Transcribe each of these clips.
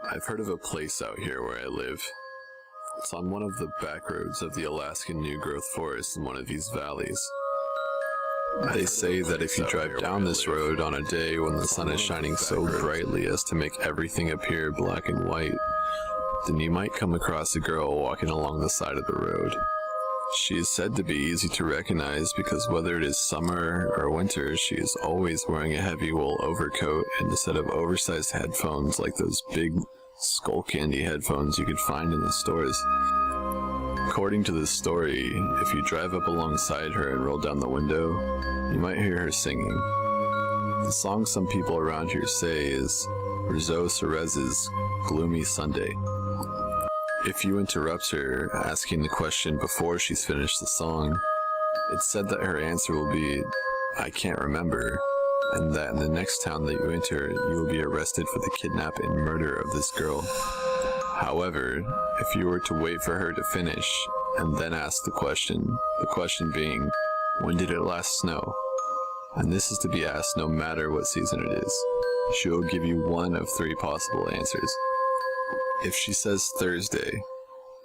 I've heard of a place out here where I live. It's on one of the back roads of the Alaskan new growth forest in one of these valleys. They say that if you drive down this road on a day when the sun is shining so brightly as to make everything appear black and white, then you might come across a girl walking along the side of the road. She is said to be easy to recognize because whether it is summer or winter, she is always wearing a heavy wool overcoat and a set of oversized headphones like those big skull candy headphones you could find in the stores. According to this story, if you drive up alongside her and roll down the window, you might hear her singing. The song some people around here say is Rizzo Cerez's Gloomy Sunday. If you interrupt her, asking the question before she's finished the song, it's said that her answer will be, I can't remember, and that in the next town that you enter, you will be arrested for the kidnap and murder of this girl. However, if you were to wait for her to finish, and then ask the question being, when did it last snow? And this is to be asked no matter what season it is. She will give you one of three possible answers. If she says Thursday,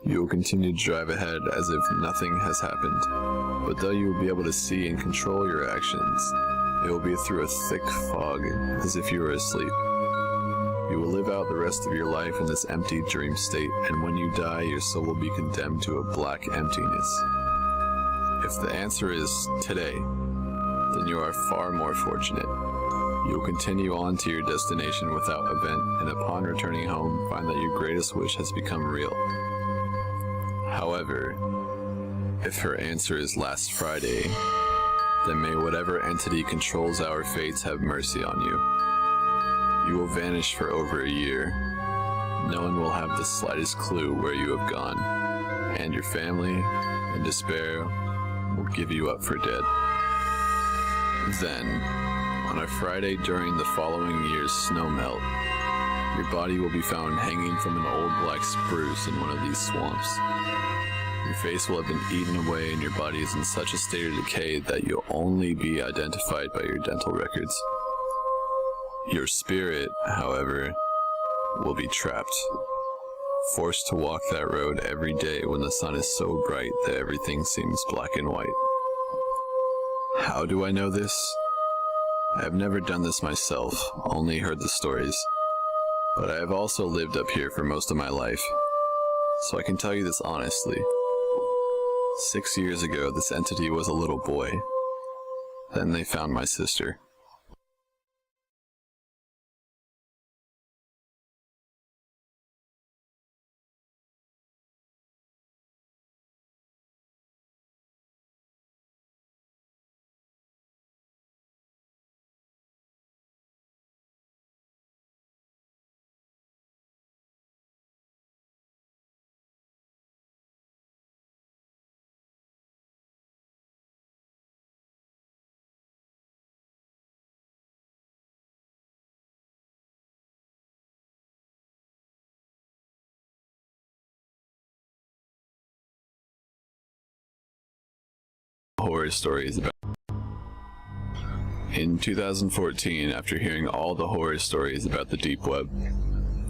you will continue to drive ahead as if nothing has happened. But though you will be able to see and control your actions, it will be through a thick fog, as if you were asleep. You will live out the rest of your life in this empty dream state, and when you die, your soul will be condemned to a black emptiness. If the answer is today, then you are far more fortunate. You will continue on to your destination without event, and upon returning home, find that your greatest wish has become real. However, if her answer is last Friday, then may whatever entity controls our fates have mercy on you. You will vanish for over a year. No one will have the slightest clue where you have gone, and your family, in despair, will give you up for dead. Then, on a Friday during the following year's snow melt, your body will be found hanging from an old black spruce in one of these swamps. Your face will have been eaten away and your body is in such a state of decay that you'll only be identified by your dental records. Your spirit, however, will be trapped, forced to walk that road every day when the sun is so bright that everything seems black and white. How do I know this? I have never done this myself, only heard the stories. But I have also lived up here for most of my life, so I can tell you this honestly. 6 years ago, this entity was a little boy. Then they found my sister. Horror stories about. In 2014, after hearing all the horror stories about the deep web,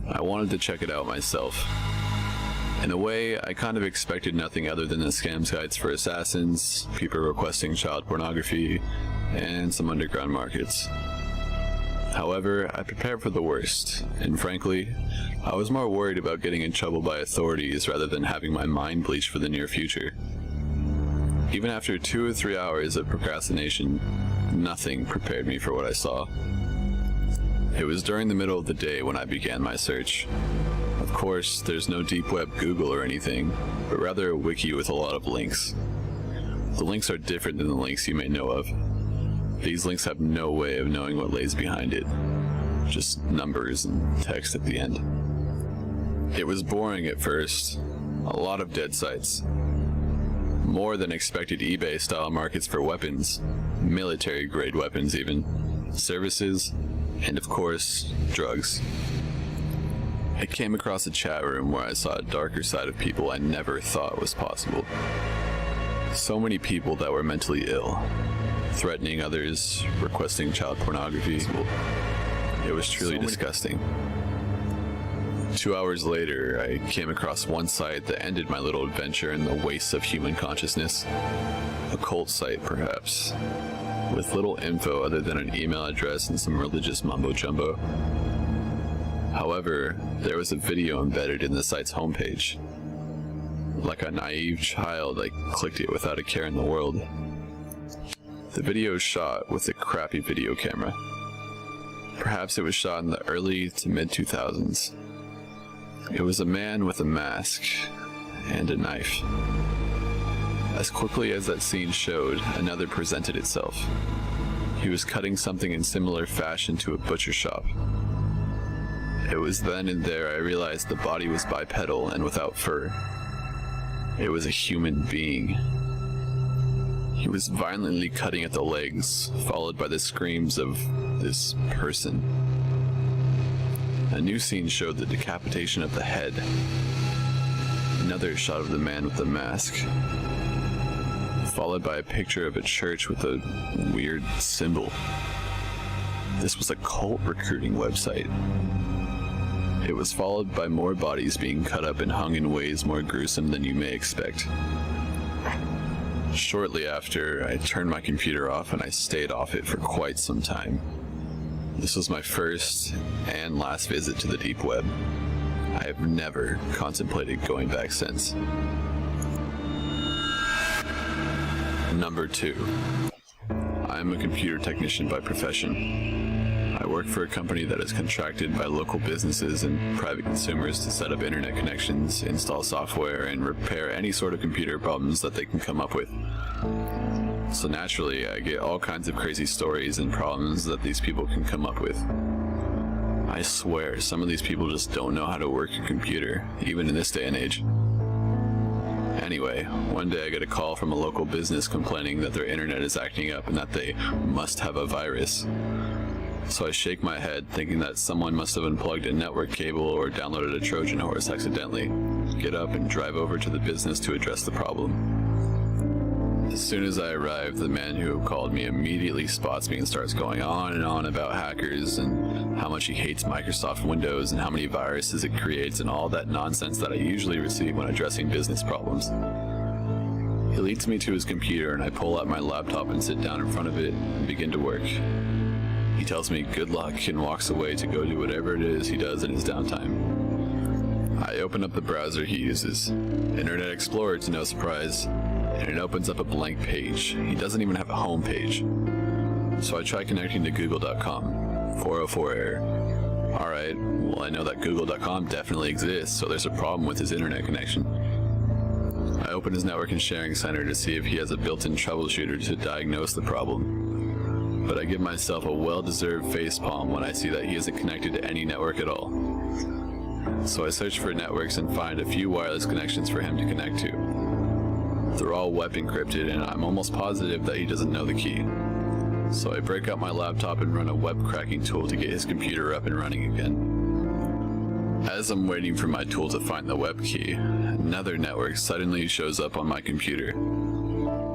I wanted to check it out myself. In a way, I kind of expected nothing other than the scam sites for assassins, people requesting child pornography, and some underground markets. However, I prepared for the worst, and frankly, I was more worried about getting in trouble by authorities rather than having my mind bleached for the near future. Even after 2 or 3 hours of procrastination, nothing prepared me for what I saw. It was during the middle of the day when I began my search. Of course, there's no deep web Google or anything, but rather a wiki with a lot of links. The links are different than the links you may know of. These links have no way of knowing what lays behind it, just numbers and text at the end. It was boring at first, a lot of dead sites. More than expected eBay-style markets for weapons, military-grade weapons even, services, and of course, drugs. I came across a chat room where I saw a darker side of people I never thought was possible. So many people that were mentally ill, threatening others, requesting child pornography. It was truly disgusting. 2 hours later, I came across one site that ended my little adventure in the wastes of human consciousness. A cult site, perhaps, with little info other than an email address and some religious mumbo-jumbo. However, there was a video embedded in the site's homepage. Like a naive child, I clicked it without a care in the world. The video was shot with a crappy video camera. Perhaps it was shot in the early to mid-2000s. It was a man with a mask and a knife. As quickly as that scene showed, another presented itself. He was cutting something in similar fashion to a butcher shop. It was then and there I realized the body was bipedal and without fur. It was a human being. He was violently cutting at the legs, followed by the screams of this person. A new scene showed the decapitation of the head. Another shot of the man with the mask, followed by a picture of a church with a weird symbol. This was a cult recruiting website. It was followed by more bodies being cut up and hung in ways more gruesome than you may expect. Shortly after, I turned my computer off and I stayed off it for quite some time. This was my first and last visit to the deep web. I have never contemplated going back since. Number 2. I am a computer technician by profession. I work for a company that is contracted by local businesses and private consumers to set up internet connections, install software, and repair any sort of computer problems that they can come up with. So naturally, I get all kinds of crazy stories and problems that these people can come up with. I swear, some of these people just don't know how to work a computer, even in this day and age. Anyway, one day I get a call from a local business complaining that their internet is acting up and that they must have a virus. So I shake my head, thinking that someone must have unplugged a network cable or downloaded a Trojan horse accidentally. Get up and drive over to the business to address the problem. As soon as I arrive, the man who called me immediately spots me and starts going on and on about hackers and how much he hates Microsoft Windows and how many viruses it creates and all that nonsense that I usually receive when addressing business problems. He leads me to his computer and I pull out my laptop and sit down in front of it and begin to work. He tells me good luck and walks away to go do whatever it is he does in his downtime. I open up the browser he uses, Internet Explorer to no surprise, and it opens up a blank page. He doesn't even have a home page. So I try connecting to google.com. 404 error. Alright, well I know that google.com definitely exists, so there's a problem with his internet connection. I open his network and sharing center to see if he has a built-in troubleshooter to diagnose the problem. But I give myself a well-deserved facepalm when I see that he isn't connected to any network at all. So I search for networks and find a few wireless connections for him to connect to. They're all web encrypted and I'm almost positive that he doesn't know the key. So I break out my laptop and run a web cracking tool to get his computer up and running again. As I'm waiting for my tool to find the web key, another network suddenly shows up on my computer.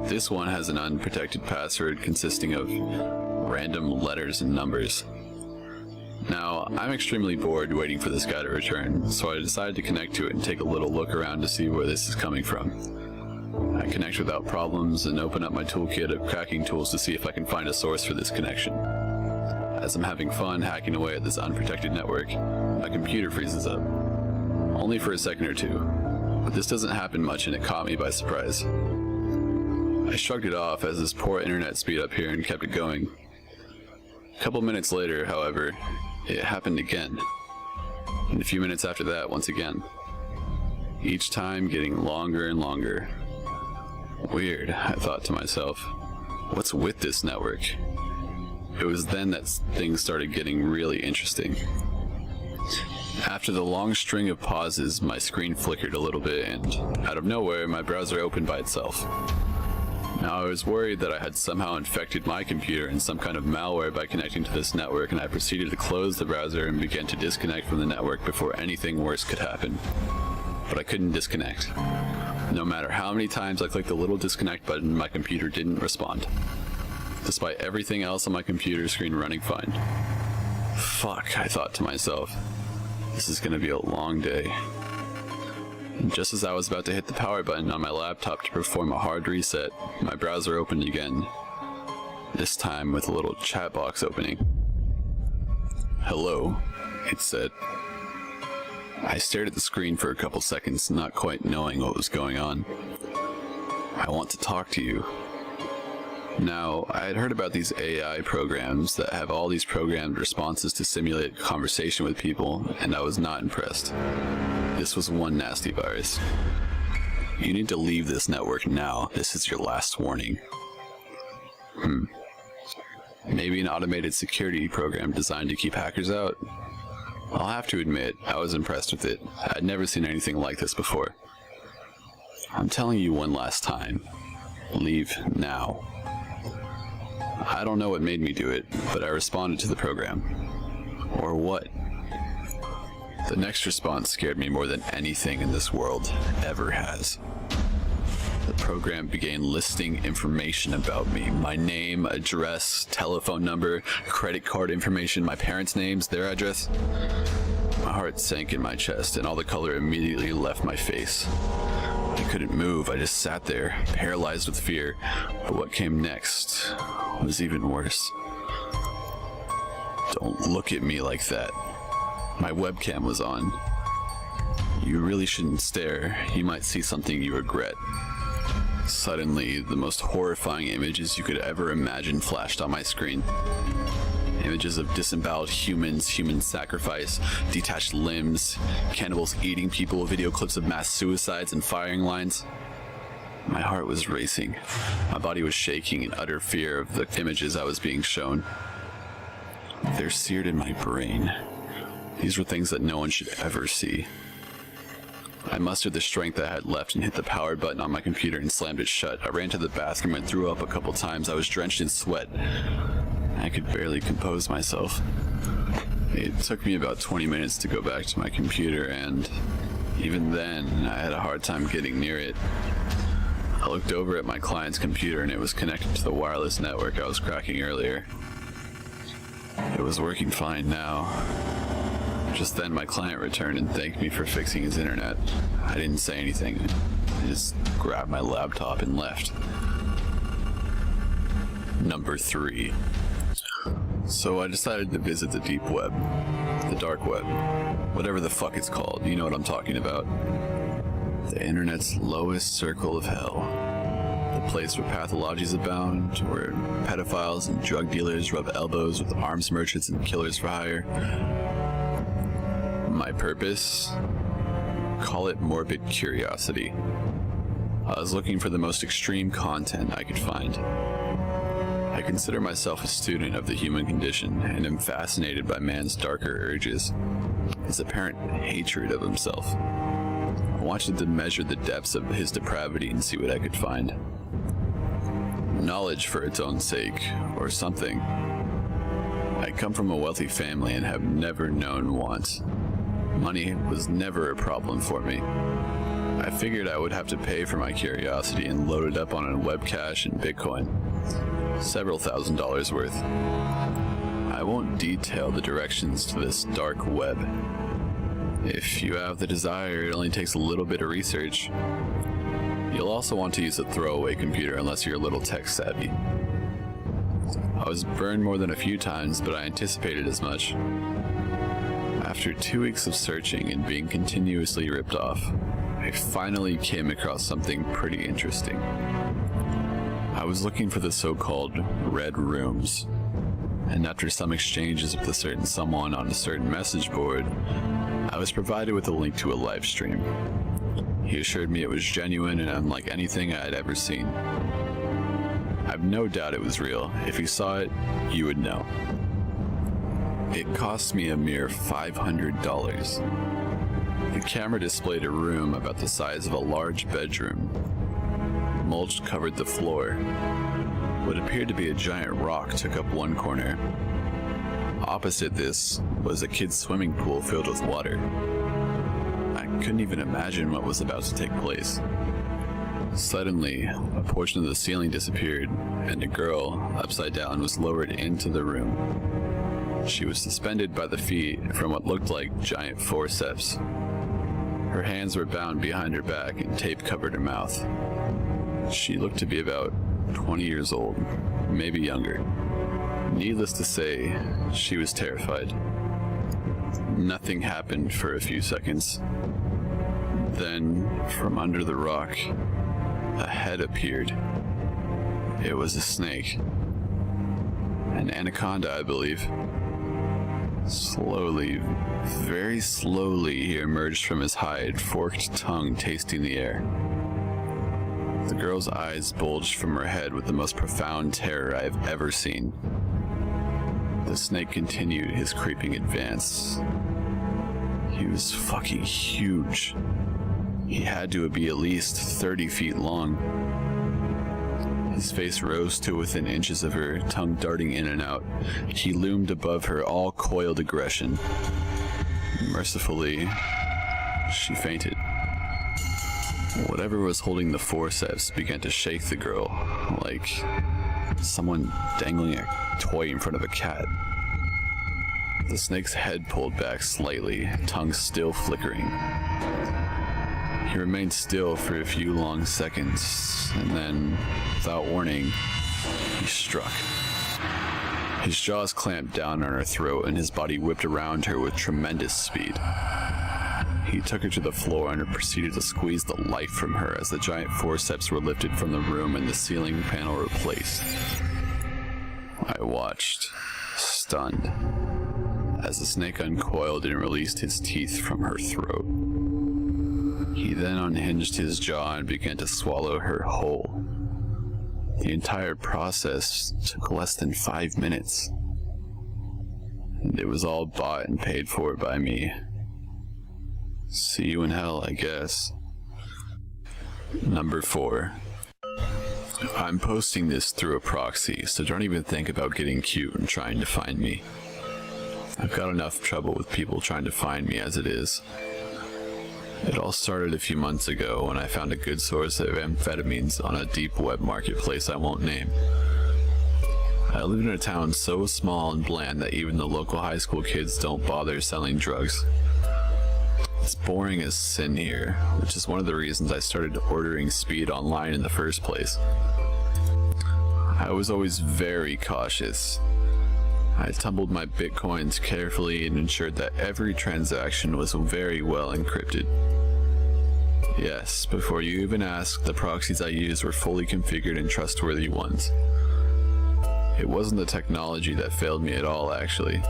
This one has an unprotected password consisting of random letters and numbers. Now, I'm extremely bored waiting for this guy to return, so I decided to connect to it and take a little look around to see where this is coming from. I connect without problems and open up my toolkit of cracking tools to see if I can find a source for this connection. As I'm having fun hacking away at this unprotected network, my computer freezes up. Only for a second or two, but this doesn't happen much and it caught me by surprise. I shrugged it off as this poor internet speed up here and kept it going. A couple minutes later, however, it happened again. And a few minutes after that, once again. Each time getting longer and longer. Weird, I thought to myself. What's with this network? It was then that things started getting really interesting. After the long string of pauses, my screen flickered a little bit and, out of nowhere, my browser opened by itself. Now, I was worried that I had somehow infected my computer in some kind of malware by connecting to this network, and I proceeded to close the browser and began to disconnect from the network before anything worse could happen. But I couldn't disconnect. No matter how many times I clicked the little disconnect button, my computer didn't respond, despite everything else on my computer screen running fine. Fuck, I thought to myself. This is going to be a long day. And just as I was about to hit the power button on my laptop to perform a hard reset, my browser opened again. This time with a little chat box opening. "Hello," it said. I stared at the screen for a couple seconds, not quite knowing what was going on. "I want to talk to you." Now, I had heard about these AI programs that have all these programmed responses to simulate conversation with people, and I was not impressed. This was one nasty virus. "You need to leave this network now. This is your last warning." Maybe an automated security program designed to keep hackers out? I'll have to admit, I was impressed with it. I'd never seen anything like this before. "I'm telling you one last time. Leave now." I don't know what made me do it, but I responded to the program. Or what? The next response scared me more than anything in this world ever has. The program began listing information about me. My name, address, telephone number, credit card information, my parents' names, their address. My heart sank in my chest, and all the color immediately left my face. I couldn't move. I just sat there, paralyzed with fear. But what came next was even worse. "Don't look at me like that." My webcam was on. "You really shouldn't stare. You might see something you regret." Suddenly, the most horrifying images you could ever imagine flashed on my screen. Images of disemboweled humans, human sacrifice, detached limbs, cannibals eating people, video clips of mass suicides and firing lines. My heart was racing. My body was shaking in utter fear of the images I was being shown. They're seared in my brain. These were things that no one should ever see. I mustered the strength I had left and hit the power button on my computer and slammed it shut. I ran to the bathroom and threw up a couple times. I was drenched in sweat. I could barely compose myself. It took me about 20 minutes to go back to my computer, and even then, I had a hard time getting near it. I looked over at my client's computer, and it was connected to the wireless network I was cracking earlier. It was working fine now. Just then, my client returned and thanked me for fixing his internet. I didn't say anything. I just grabbed my laptop and left. Number 3. So I decided to visit the deep web, the dark web, whatever the fuck it's called, you know what I'm talking about. The internet's lowest circle of hell. The place where pathologies abound, where pedophiles and drug dealers rub elbows with arms merchants and killers for hire. My purpose? Call it morbid curiosity. I was looking for the most extreme content I could find. I consider myself a student of the human condition and am fascinated by man's darker urges, his apparent hatred of himself. I wanted to measure the depths of his depravity and see what I could find. Knowledge for its own sake, or something. I come from a wealthy family and have never known want. Money was never a problem for me. I figured I would have to pay for my curiosity and load it up on a web cache and Bitcoin. Several $1,000s worth. I won't detail the directions to this dark web. If you have the desire, it only takes a little bit of research. You'll also want to use a throwaway computer unless you're a little tech savvy. I was burned more than a few times, but I anticipated as much. After 2 weeks of searching and being continuously ripped off, I finally came across something pretty interesting. I was looking for the so-called red rooms, and after some exchanges with a certain someone on a certain message board, I was provided with a link to a live stream. He assured me it was genuine and unlike anything I had ever seen. I've no doubt it was real. If you saw it, you would know. It cost me a mere $500. The camera displayed a room about the size of a large bedroom. Mulch covered the floor. What appeared to be a giant rock took up one corner. Opposite this was a kid's swimming pool filled with water. I couldn't even imagine what was about to take place. Suddenly, a portion of the ceiling disappeared, and a girl, upside down, was lowered into the room. She was suspended by the feet from what looked like giant forceps. Her hands were bound behind her back and tape covered her mouth. She looked to be about 20 years old, maybe younger. Needless to say, she was terrified. Nothing happened for a few seconds. Then, from under the rock, a head appeared. It was a snake. An anaconda, I believe. Slowly, very slowly, he emerged from his hide, forked tongue tasting the air. The girl's eyes bulged from her head with the most profound terror I have ever seen. The snake continued his creeping advance. He was fucking huge. He had to be at least 30 feet long. His face rose to within inches of her, tongue darting in and out. He loomed above her, all coiled aggression. Mercifully, she fainted. Whatever was holding the forceps began to shake the girl, like someone dangling a toy in front of a cat. The snake's head pulled back slightly, tongue still flickering. He remained still for a few long seconds, and then, without warning, he struck. His jaws clamped down on her throat, and his body whipped around her with tremendous speed. He took her to the floor and proceeded to squeeze the life from her as the giant forceps were lifted from the room and the ceiling panel replaced. I watched, stunned, as the snake uncoiled and released his teeth from her throat. He then unhinged his jaw and began to swallow her whole. The entire process took less than 5 minutes. And it was all bought and paid for by me. See you in hell, I guess. Number 4. I'm posting this through a proxy, so don't even think about getting cute and trying to find me. I've got enough trouble with people trying to find me as it is. It all started a few months ago when I found a good source of amphetamines on a deep web marketplace I won't name. I live in a town so small and bland that even the local high school kids don't bother selling drugs. It's boring as sin here, which is one of the reasons I started ordering speed online in the first place. I was always very cautious. I tumbled my bitcoins carefully and ensured that every transaction was very well encrypted. Yes, before you even ask, the proxies I used were fully configured and trustworthy ones. It wasn't the technology that failed me at all, actually.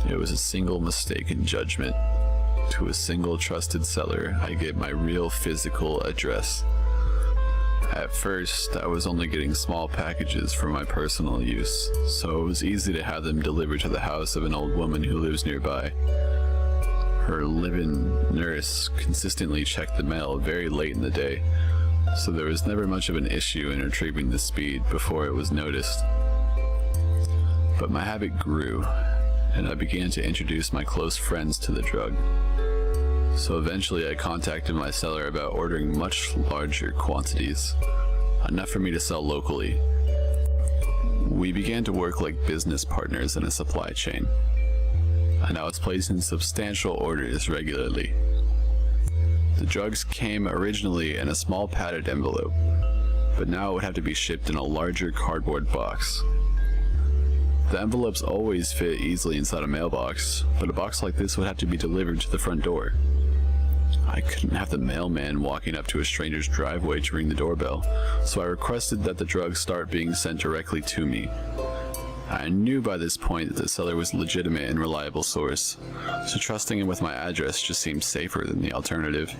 It was a single mistake in judgment. To a single trusted seller, I gave my real physical address. At first, I was only getting small packages for my personal use, so it was easy to have them delivered to the house of an old woman who lives nearby. Her live-in nurse consistently checked the mail very late in the day, so there was never much of an issue in retrieving the speed before it was noticed. But my habit grew, and I began to introduce my close friends to the drug. So eventually I contacted my seller about ordering much larger quantities, enough for me to sell locally. We began to work like business partners in a supply chain, and I was placing substantial orders regularly. The drugs came originally in a small padded envelope, but now it would have to be shipped in a larger cardboard box. The envelopes always fit easily inside a mailbox, but a box like this would have to be delivered to the front door. I couldn't have the mailman walking up to a stranger's driveway to ring the doorbell, so I requested that the drugs start being sent directly to me. I knew by this point that the seller was a legitimate and reliable source, so trusting him with my address just seemed safer than the alternative.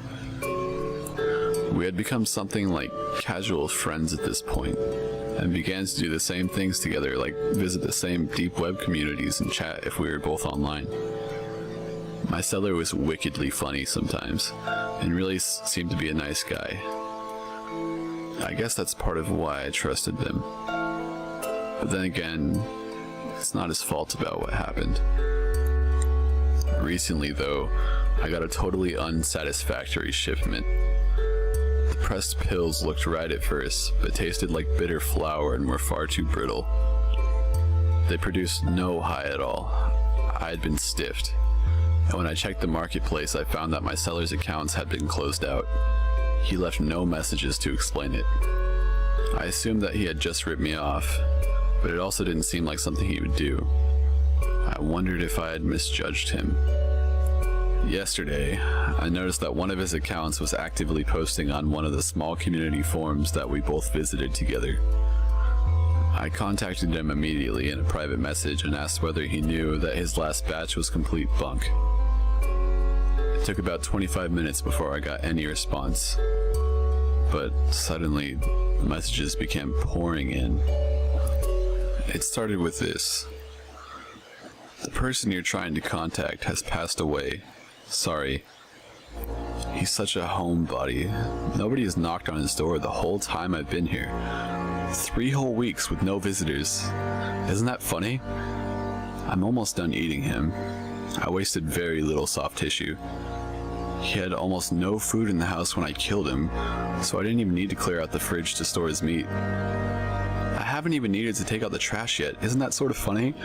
We had become something like casual friends at this point, and began to do the same things together, like visit the same deep web communities and chat if we were both online. My seller was wickedly funny sometimes, and really seemed to be a nice guy. I guess that's part of why I trusted them. But then again, it's not his fault about what happened. Recently, though, I got a totally unsatisfactory shipment. The pressed pills looked right at first, but tasted like bitter flour and were far too brittle. They produced no high at all. I had been stiffed, and when I checked the marketplace, I found that my seller's accounts had been closed out. He left no messages to explain it. I assumed that he had just ripped me off, but it also didn't seem like something he would do. I wondered if I had misjudged him. Yesterday, I noticed that one of his accounts was actively posting on one of the small community forums that we both visited together. I contacted him immediately in a private message and asked whether he knew that his last batch was complete bunk. It took about 25 minutes before I got any response, but suddenly the messages began pouring in. It started with this: "The person you're trying to contact has passed away. Sorry. He's such a homebody. Nobody has knocked on his door the whole time I've been here. 3 whole weeks with no visitors. Isn't that funny? I'm almost done eating him. I wasted very little soft tissue. He had almost no food in the house when I killed him, so I didn't even need to clear out the fridge to store his meat. I haven't even needed to take out the trash yet. Isn't that sort of funny?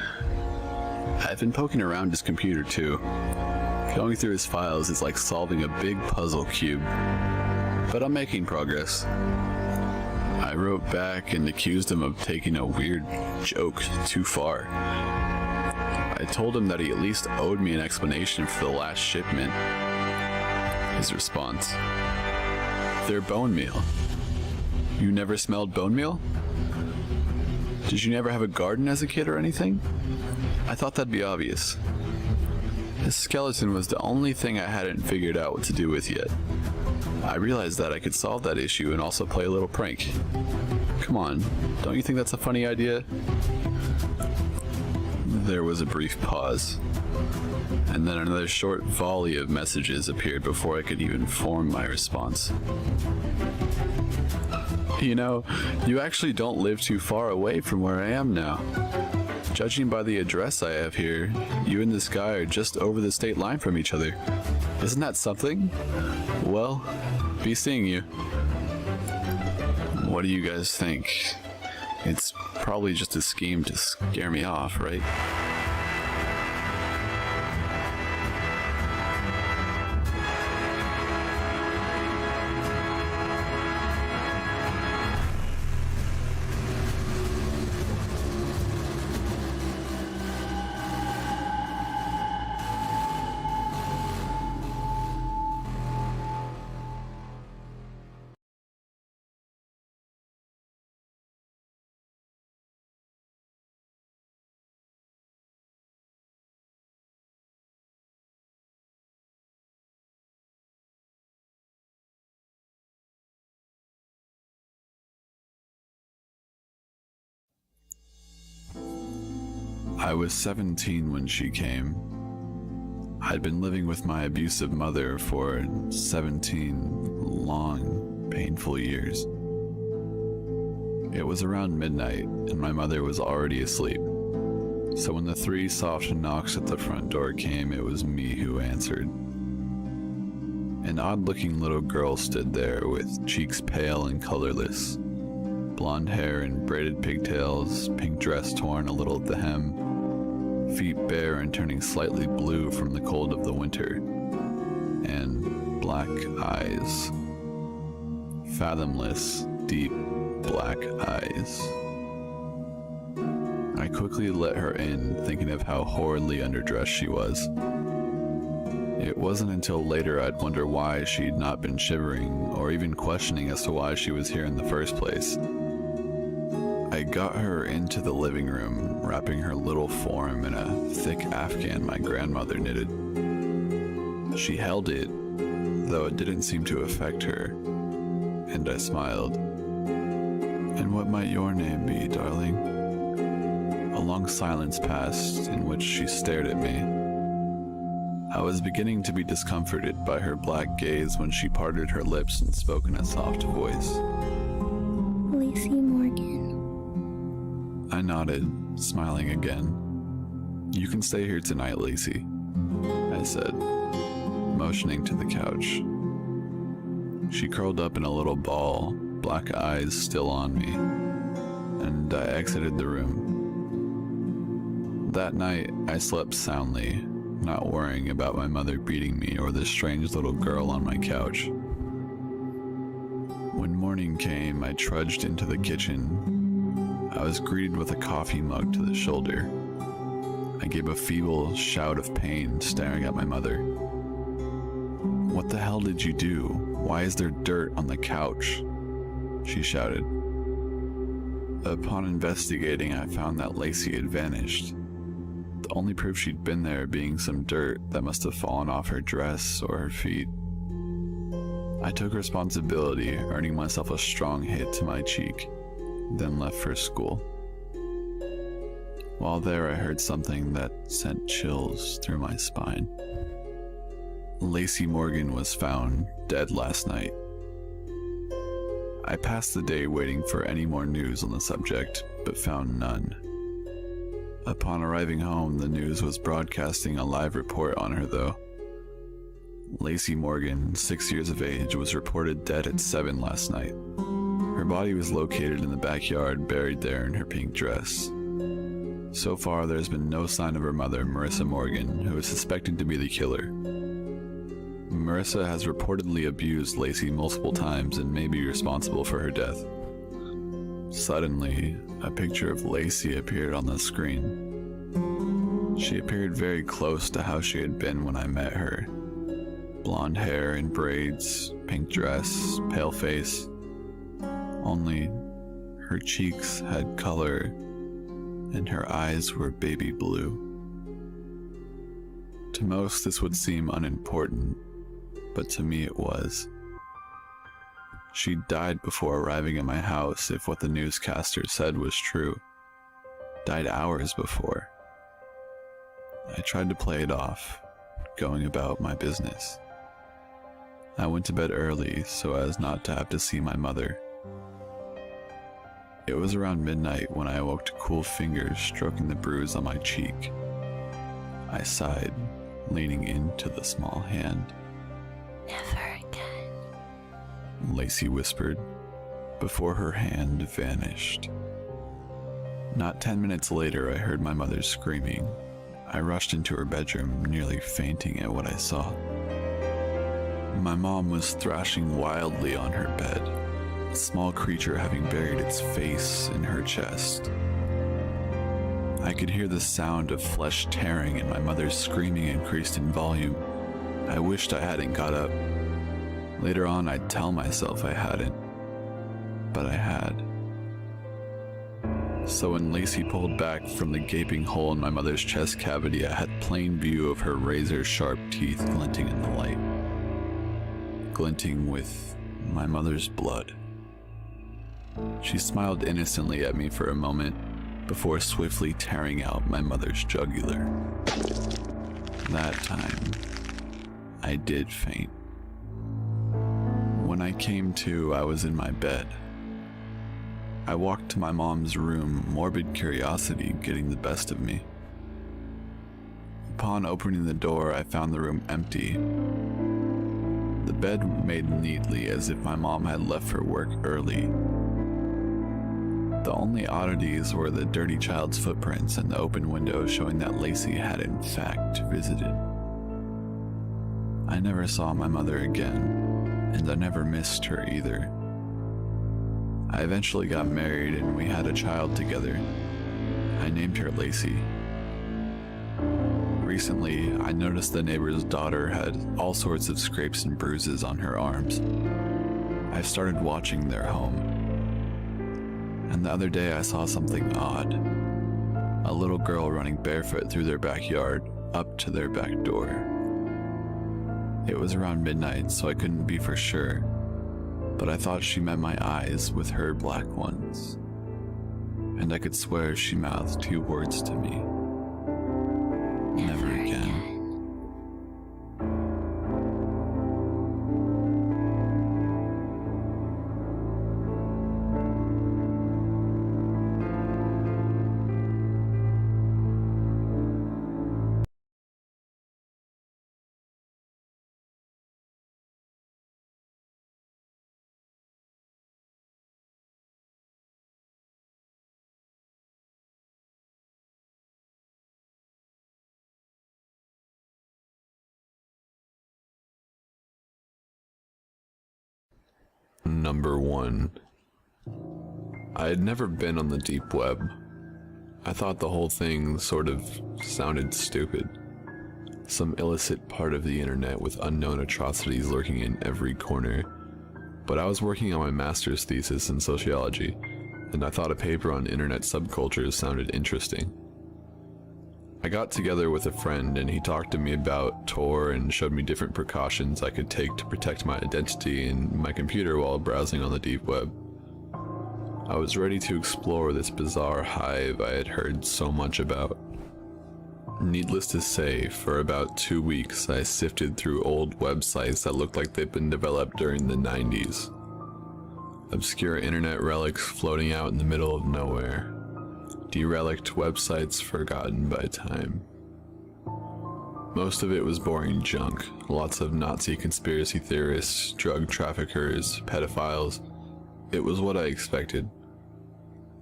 I've been poking around his computer too. Going through his files is like solving a big puzzle cube, but I'm making progress." I wrote back and accused him of taking a weird joke too far. I told him that he at least owed me an explanation for the last shipment. His response: "They're bone meal. You never smelled bone meal? Did you never have a garden as a kid or anything? I thought that'd be obvious." His skeleton was the only thing I hadn't figured out what to do with yet. I realized that I could solve that issue and also play a little prank. Come on, don't you think that's a funny idea? There was a brief pause, and then another short volley of messages appeared before I could even form my response. "You know, you actually don't live too far away from where I am now. Judging by the address I have here, you and this guy are just over the state line from each other. Isn't that something? Well, be seeing you." What do you guys think? It's probably just a scheme to scare me off, right? I was 17 when she came. I'd been living with my abusive mother for 17 long, painful years. It was around midnight, and my mother was already asleep. So when the 3 soft knocks at the front door came, it was me who answered. An odd-looking little girl stood there with cheeks pale and colorless, blonde hair and braided pigtails, pink dress torn a little at the hem, feet bare and turning slightly blue from the cold of the winter, and black eyes. Fathomless, deep black eyes. I quickly let her in, thinking of how horridly underdressed she was. It wasn't until later I'd wonder why she'd not been shivering, or even questioning as to why she was here in the first place. I got her into the living room, wrapping her little form in a thick afghan my grandmother knitted. She held it, though it didn't seem to affect her, and I smiled. "And what might your name be, darling?" A long silence passed, in which she stared at me. I was beginning to be discomforted by her black gaze when she parted her lips and spoke in a soft voice. "Lacey Morgan." I nodded, smiling again. "You can stay here tonight, Lacey," I said, motioning to the couch. She curled up in a little ball, black eyes still on me, and I exited the room. That night, I slept soundly, not worrying about my mother beating me or the strange little girl on my couch. When morning came, I trudged into the kitchen. I was greeted with a coffee mug to the shoulder. I gave a feeble shout of pain, staring at my mother. "What the hell did you do? Why is there dirt on the couch?" she shouted. Upon investigating, I found that Lacey had vanished. The only proof she'd been there being some dirt that must have fallen off her dress or her feet. I took responsibility, earning myself a strong hit to my cheek, then left for school. While there, I heard something that sent chills through my spine. Lacey Morgan was found dead last night. I passed the day waiting for any more news on the subject, but found none. Upon arriving home, the news was broadcasting a live report on her, though. Lacey Morgan, 6 years of age, was reported dead at 7 last night. Her body was located in the backyard, buried there in her pink dress. So far, there's been no sign of her mother, Marissa Morgan, who is suspected to be the killer. Marissa has reportedly abused Lacey multiple times and may be responsible for her death. Suddenly, a picture of Lacey appeared on the screen. She appeared very close to how she had been when I met her. Blonde hair in braids, pink dress, pale face. Only her cheeks had color and her eyes were baby blue. To most, this would seem unimportant, but to me it was. She died before arriving at my house, if what the newscaster said was true. Died hours before. I tried to play it off, going about my business. I went to bed early so as not to have to see my mother. It was around midnight when I awoke to cool fingers stroking the bruise on my cheek. I sighed, leaning into the small hand. Never again. Lacey whispered, before her hand vanished. Not 10 minutes later, I heard my mother screaming. I rushed into her bedroom, nearly fainting at what I saw. My mom was thrashing wildly on her bed, a small creature having buried its face in her chest. I could hear the sound of flesh tearing and my mother's screaming increased in volume. I wished I hadn't got up. Later on, I'd tell myself I hadn't, but I had. So when Lacey pulled back from the gaping hole in my mother's chest cavity, I had plain view of her razor-sharp teeth glinting in the light. Glinting with my mother's blood. She smiled innocently at me for a moment before swiftly tearing out my mother's jugular. That time, I did faint. When I came to, I was in my bed. I walked to my mom's room, morbid curiosity getting the best of me. Upon opening the door, I found the room empty. The bed made neatly as if my mom had left for work early. The only oddities were the dirty child's footprints and the open window showing that Lacey had in fact visited. I never saw my mother again, and I never missed her either. I eventually got married and we had a child together. I named her Lacey. Recently, I noticed the neighbor's daughter had all sorts of scrapes and bruises on her arms. I started watching their home. And the other day I saw something odd. A little girl running barefoot through their backyard, up to their back door. It was around midnight, so I couldn't be for sure, but I thought she met my eyes with her black ones. And I could swear she mouthed 2 words to me. Never again. Number 1. I had never been on the deep web. I thought the whole thing sort of sounded stupid. Some illicit part of the internet with unknown atrocities lurking in every corner. But I was working on my master's thesis in sociology, and I thought a paper on internet subcultures sounded interesting. I got together with a friend and he talked to me about Tor and showed me different precautions I could take to protect my identity and my computer while browsing on the deep web. I was ready to explore this bizarre hive I had heard so much about. Needless to say, for about 2 weeks I sifted through old websites that looked like they'd been developed during the 90s. Obscure internet relics floating out in the middle of nowhere. Derelict websites forgotten by time. Most of it was boring junk. Lots of Nazi conspiracy theorists, drug traffickers, pedophiles. It was what I expected.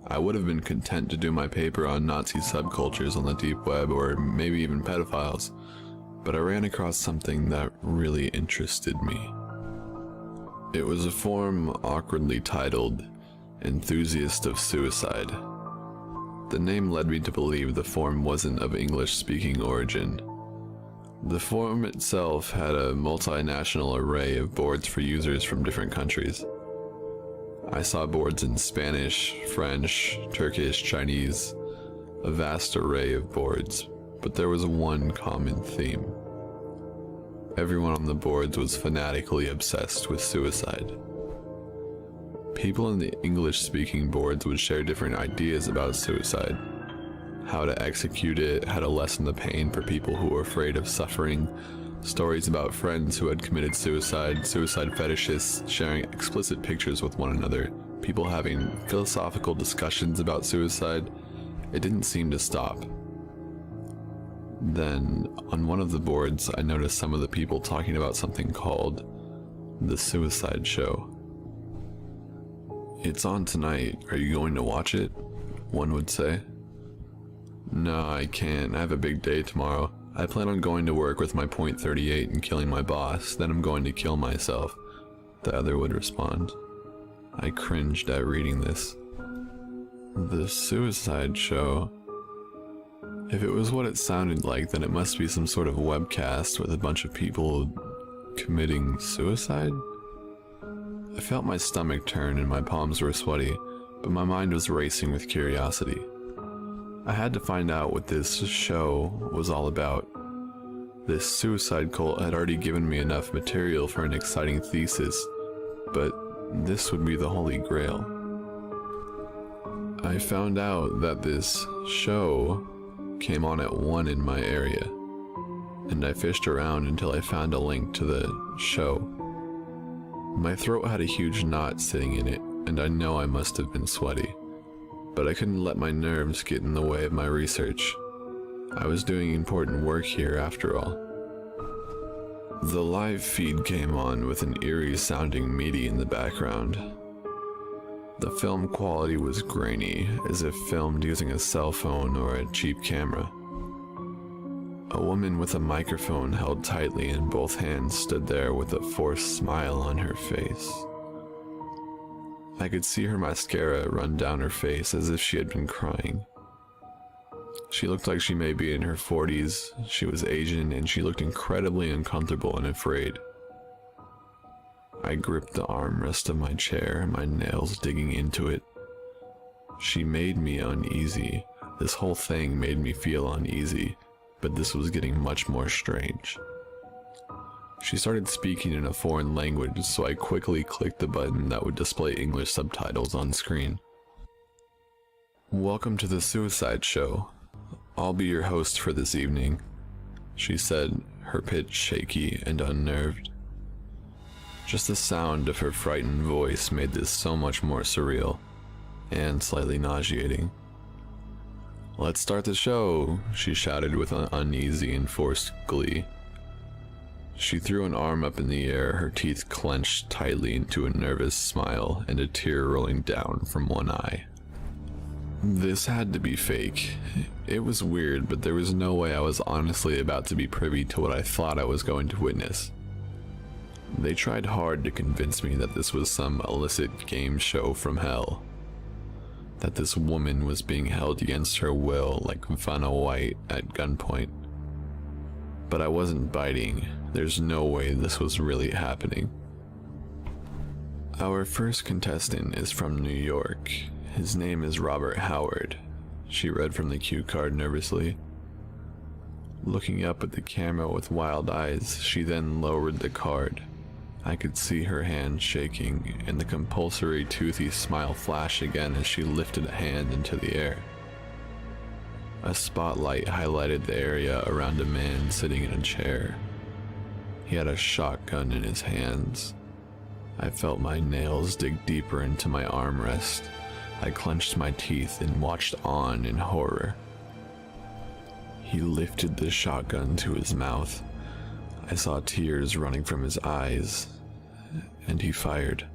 I would have been content to do my paper on Nazi subcultures on the deep web, or maybe even pedophiles, but I ran across something that really interested me. It was a forum awkwardly titled Enthusiast of Suicide. The name led me to believe the forum wasn't of English-speaking origin. The forum itself had a multinational array of boards for users from different countries. I saw boards in Spanish, French, Turkish, Chinese, a vast array of boards, but there was one common theme. Everyone on the boards was fanatically obsessed with suicide. People in the English-speaking boards would share different ideas about suicide, how to execute it, how to lessen the pain for people who were afraid of suffering, stories about friends who had committed suicide, suicide fetishists sharing explicit pictures with one another, people having philosophical discussions about suicide. It didn't seem to stop. Then, on one of the boards, I noticed some of the people talking about something called The Suicide Show. "It's on tonight. Are you going to watch it?" one would say. "No, I can't. I have a big day tomorrow. I plan on going to work with my .38 and killing my boss, then I'm going to kill myself," the other would respond. I cringed at reading this. The Suicide Show. If it was what it sounded like, then it must be some sort of webcast with a bunch of people committing suicide? I felt my stomach turn and my palms were sweaty, but my mind was racing with curiosity. I had to find out what this show was all about. This suicide cult had already given me enough material for an exciting thesis, but this would be the Holy Grail. I found out that this show came on at 1 in my area, and I fished around until I found a link to the show. My throat had a huge knot sitting in it, and I know I must have been sweaty, but I couldn't let my nerves get in the way of my research. I was doing important work here after all. The live feed came on with an eerie sounding MIDI in the background. The film quality was grainy, as if filmed using a cell phone or a cheap camera. A woman with a microphone held tightly in both hands stood there with a forced smile on her face. I could see her mascara run down her face as if she had been crying. She looked like she may be in her 40s, she was Asian, and she looked incredibly uncomfortable and afraid. I gripped the armrest of my chair, my nails digging into it. She made me uneasy. This whole thing made me feel uneasy, but this was getting much more strange. She started speaking in a foreign language, so I quickly clicked the button that would display English subtitles on screen. "Welcome to the Suicide Show. I'll be your host for this evening," she said, her pitch shaky and unnerved. Just the sound of her frightened voice made this so much more surreal, and slightly nauseating. "Let's start the show," she shouted with an uneasy and forced glee. She threw an arm up in the air, her teeth clenched tightly into a nervous smile and a tear rolling down from one eye. This had to be fake. It was weird, but there was no way I was honestly about to be privy to what I thought I was going to witness. They tried hard to convince me that this was some illicit game show from hell, that this woman was being held against her will like Vanna White at gunpoint. But I wasn't biting. There's no way this was really happening. Our first contestant is from New York. His name is Robert Howard. She read from the cue card nervously. Looking up at the camera with wild eyes, she then lowered the card. I could see her hand shaking, and the compulsory toothy smile flash again as she lifted a hand into the air. A spotlight highlighted the area around a man sitting in a chair. He had a shotgun in his hands. I felt my nails dig deeper into my armrest. I clenched my teeth and watched on in horror. He lifted the shotgun to his mouth. I saw tears running from his eyes, and he fired.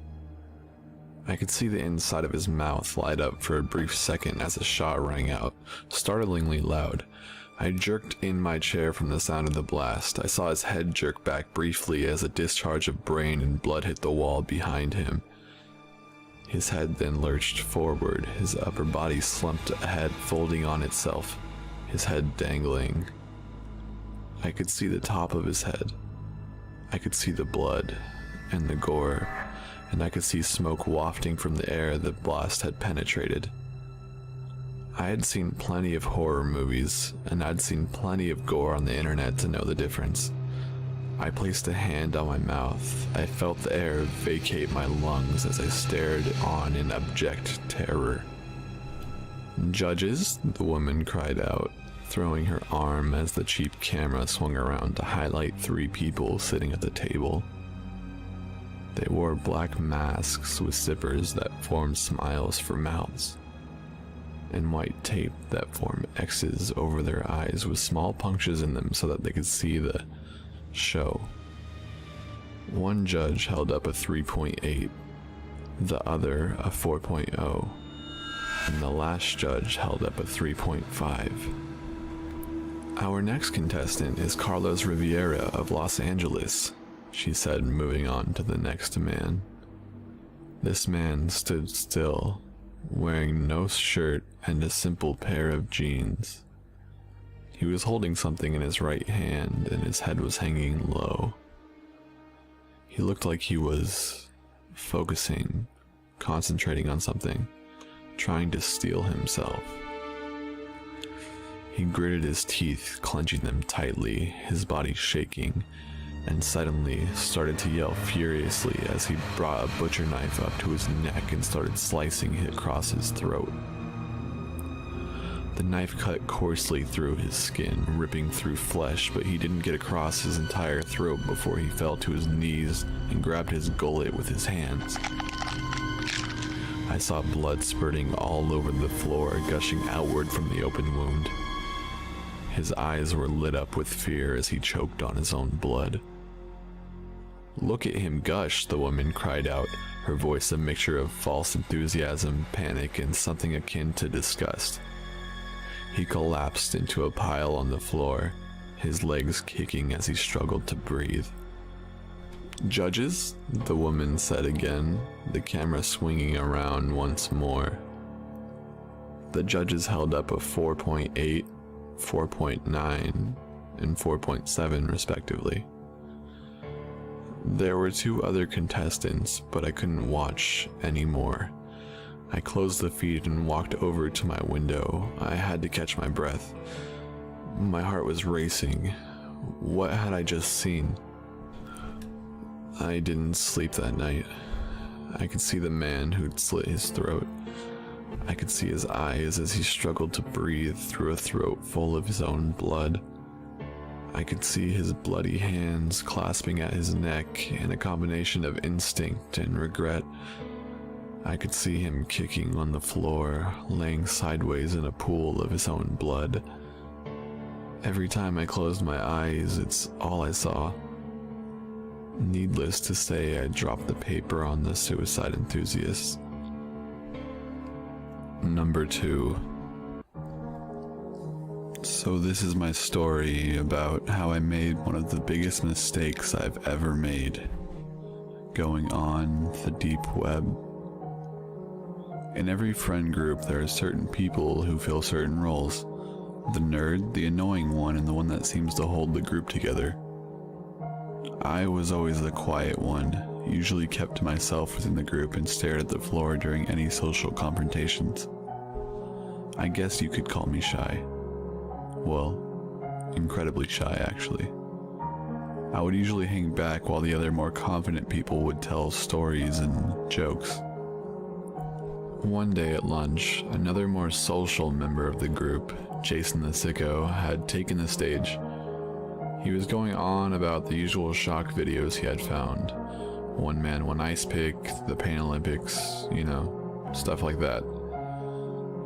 I could see the inside of his mouth light up for a brief second as a shot rang out, startlingly loud. I jerked in my chair from the sound of the blast. I saw his head jerk back briefly as a discharge of brain and blood hit the wall behind him. His head then lurched forward, his upper body slumped ahead, folding on itself, his head dangling. I could see the top of his head. I could see the blood and the gore, and I could see smoke wafting from the air the blast had penetrated. I had seen plenty of horror movies, and I'd seen plenty of gore on the internet to know the difference. I placed a hand on my mouth. I felt the air vacate my lungs as I stared on in abject terror. "Judges," the woman cried out, throwing her arm as the cheap camera swung around to highlight 3 people sitting at the table. They wore black masks with zippers that formed smiles for mouths, and white tape that formed X's over their eyes with small punctures in them so that they could see the show. One judge held up a 3.8, the other a 4.0, and the last judge held up a 3.5. "Our next contestant is Carlos Riviera of Los Angeles," she said, moving on to the next man. This man stood still, wearing no shirt and a simple pair of jeans. He was holding something in his right hand and his head was hanging low. He looked like he was focusing, concentrating on something, trying to steel himself. He gritted his teeth, clenching them tightly, his body shaking, and suddenly started to yell furiously as he brought a butcher knife up to his neck and started slicing it across his throat. The knife cut coarsely through his skin, ripping through flesh, but he didn't get across his entire throat before he fell to his knees and grabbed his gullet with his hands. I saw blood spurting all over the floor, gushing outward from the open wound. His eyes were lit up with fear as he choked on his own blood. "Look at him gush," the woman cried out, her voice a mixture of false enthusiasm, panic, and something akin to disgust. He collapsed into a pile on the floor, his legs kicking as he struggled to breathe. "Judges," the woman said again, the camera swinging around once more. The judges held up a 4.8, 4.9, and 4.7 respectively. There were 2 other contestants, but I couldn't watch anymore. I closed the feed and walked over to my window. I had to catch my breath. My heart was racing. What had I just seen? I didn't sleep that night. I could see the man who'd slit his throat. I could see his eyes as he struggled to breathe through a throat full of his own blood. I could see his bloody hands clasping at his neck in a combination of instinct and regret. I could see him kicking on the floor, laying sideways in a pool of his own blood. Every time I closed my eyes, it's all I saw. Needless to say, I dropped the paper on the suicide enthusiast. Number 2. So this is my story about how I made one of the biggest mistakes I've ever made. going on the deep web. In every friend group, there are certain people who fill certain roles. The nerd, the annoying one, and the one that seems to hold the group together. I was always the quiet one, usually kept to myself within the group and stared at the floor during any social confrontations. I guess you could call me shy. Well, incredibly shy actually. I would usually hang back while the other more confident people would tell stories and jokes. One day at lunch, another more social member of the group, Jason the Sicko, had taken the stage. He was going on about the usual shock videos he had found. One man, one ice pick, the Pain Olympics, stuff like that.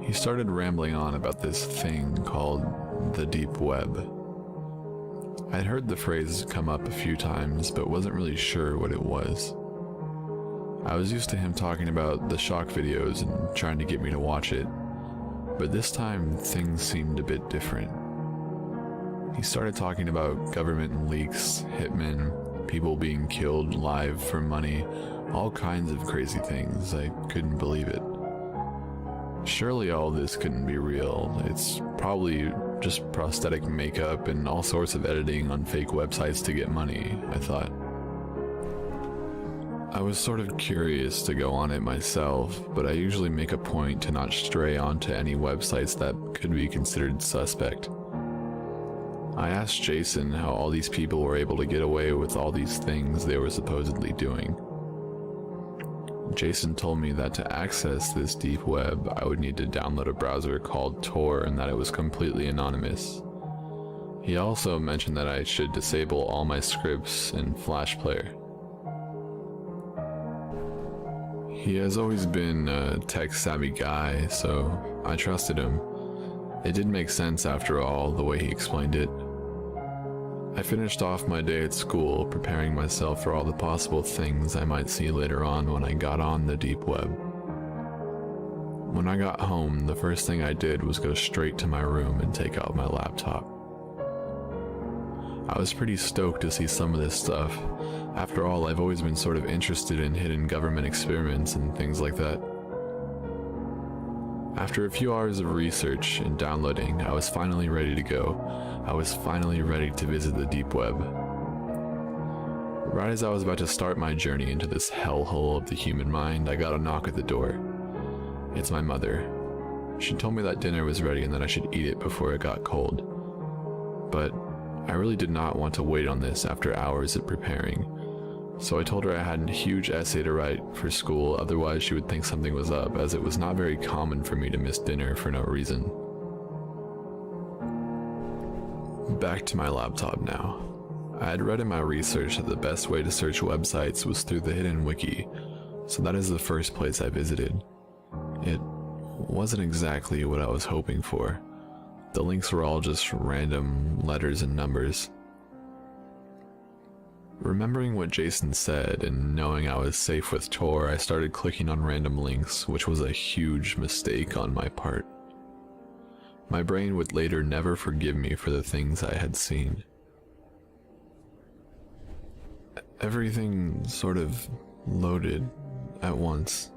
He started rambling on about this thing called the deep web. I'd heard the phrase come up a few times, but wasn't really sure what it was. I was used to him talking about the shock videos and trying to get me to watch it, but this time things seemed a bit different. He started talking about government leaks, hitmen, people being killed live for money, all kinds of crazy things. I couldn't believe it. Surely all this couldn't be real. It's probably just prosthetic makeup and all sorts of editing on fake websites to get money, I thought. I was sort of curious to go on it myself, but I usually make a point to not stray onto any websites that could be considered suspect. I asked Jason how all these people were able to get away with all these things they were supposedly doing. Jason told me that to access this deep web, I would need to download a browser called Tor and that it was completely anonymous. He also mentioned that I should disable all my scripts in Flash Player. He has always been a tech-savvy guy, so I trusted him. It did make sense after all, the way he explained it. I finished off my day at school, preparing myself for all the possible things I might see later on when I got on the deep web. When I got home, the first thing I did was go straight to my room and take out my laptop. I was pretty stoked to see some of this stuff. After all, I've always been sort of interested in hidden government experiments and things like that. After a few hours of research and downloading, I was finally ready to go. I was finally ready to visit the deep web. Right as I was about to start my journey into this hellhole of the human mind, I got a knock at the door. It's my mother. She told me that dinner was ready and that I should eat it before it got cold. But I really did not want to wait on this after hours of preparing. So I told her I had a huge essay to write for school, otherwise she would think something was up, as it was not very common for me to miss dinner for no reason. Back to my laptop now. I had read in my research that the best way to search websites was through the hidden wiki, so that is the first place I visited. It wasn't exactly what I was hoping for. The links were all just random letters and numbers. Remembering what Jason said and knowing I was safe with Tor, I started clicking on random links, which was a huge mistake on my part. My brain would later never forgive me for the things I had seen. Everything sort of loaded at once,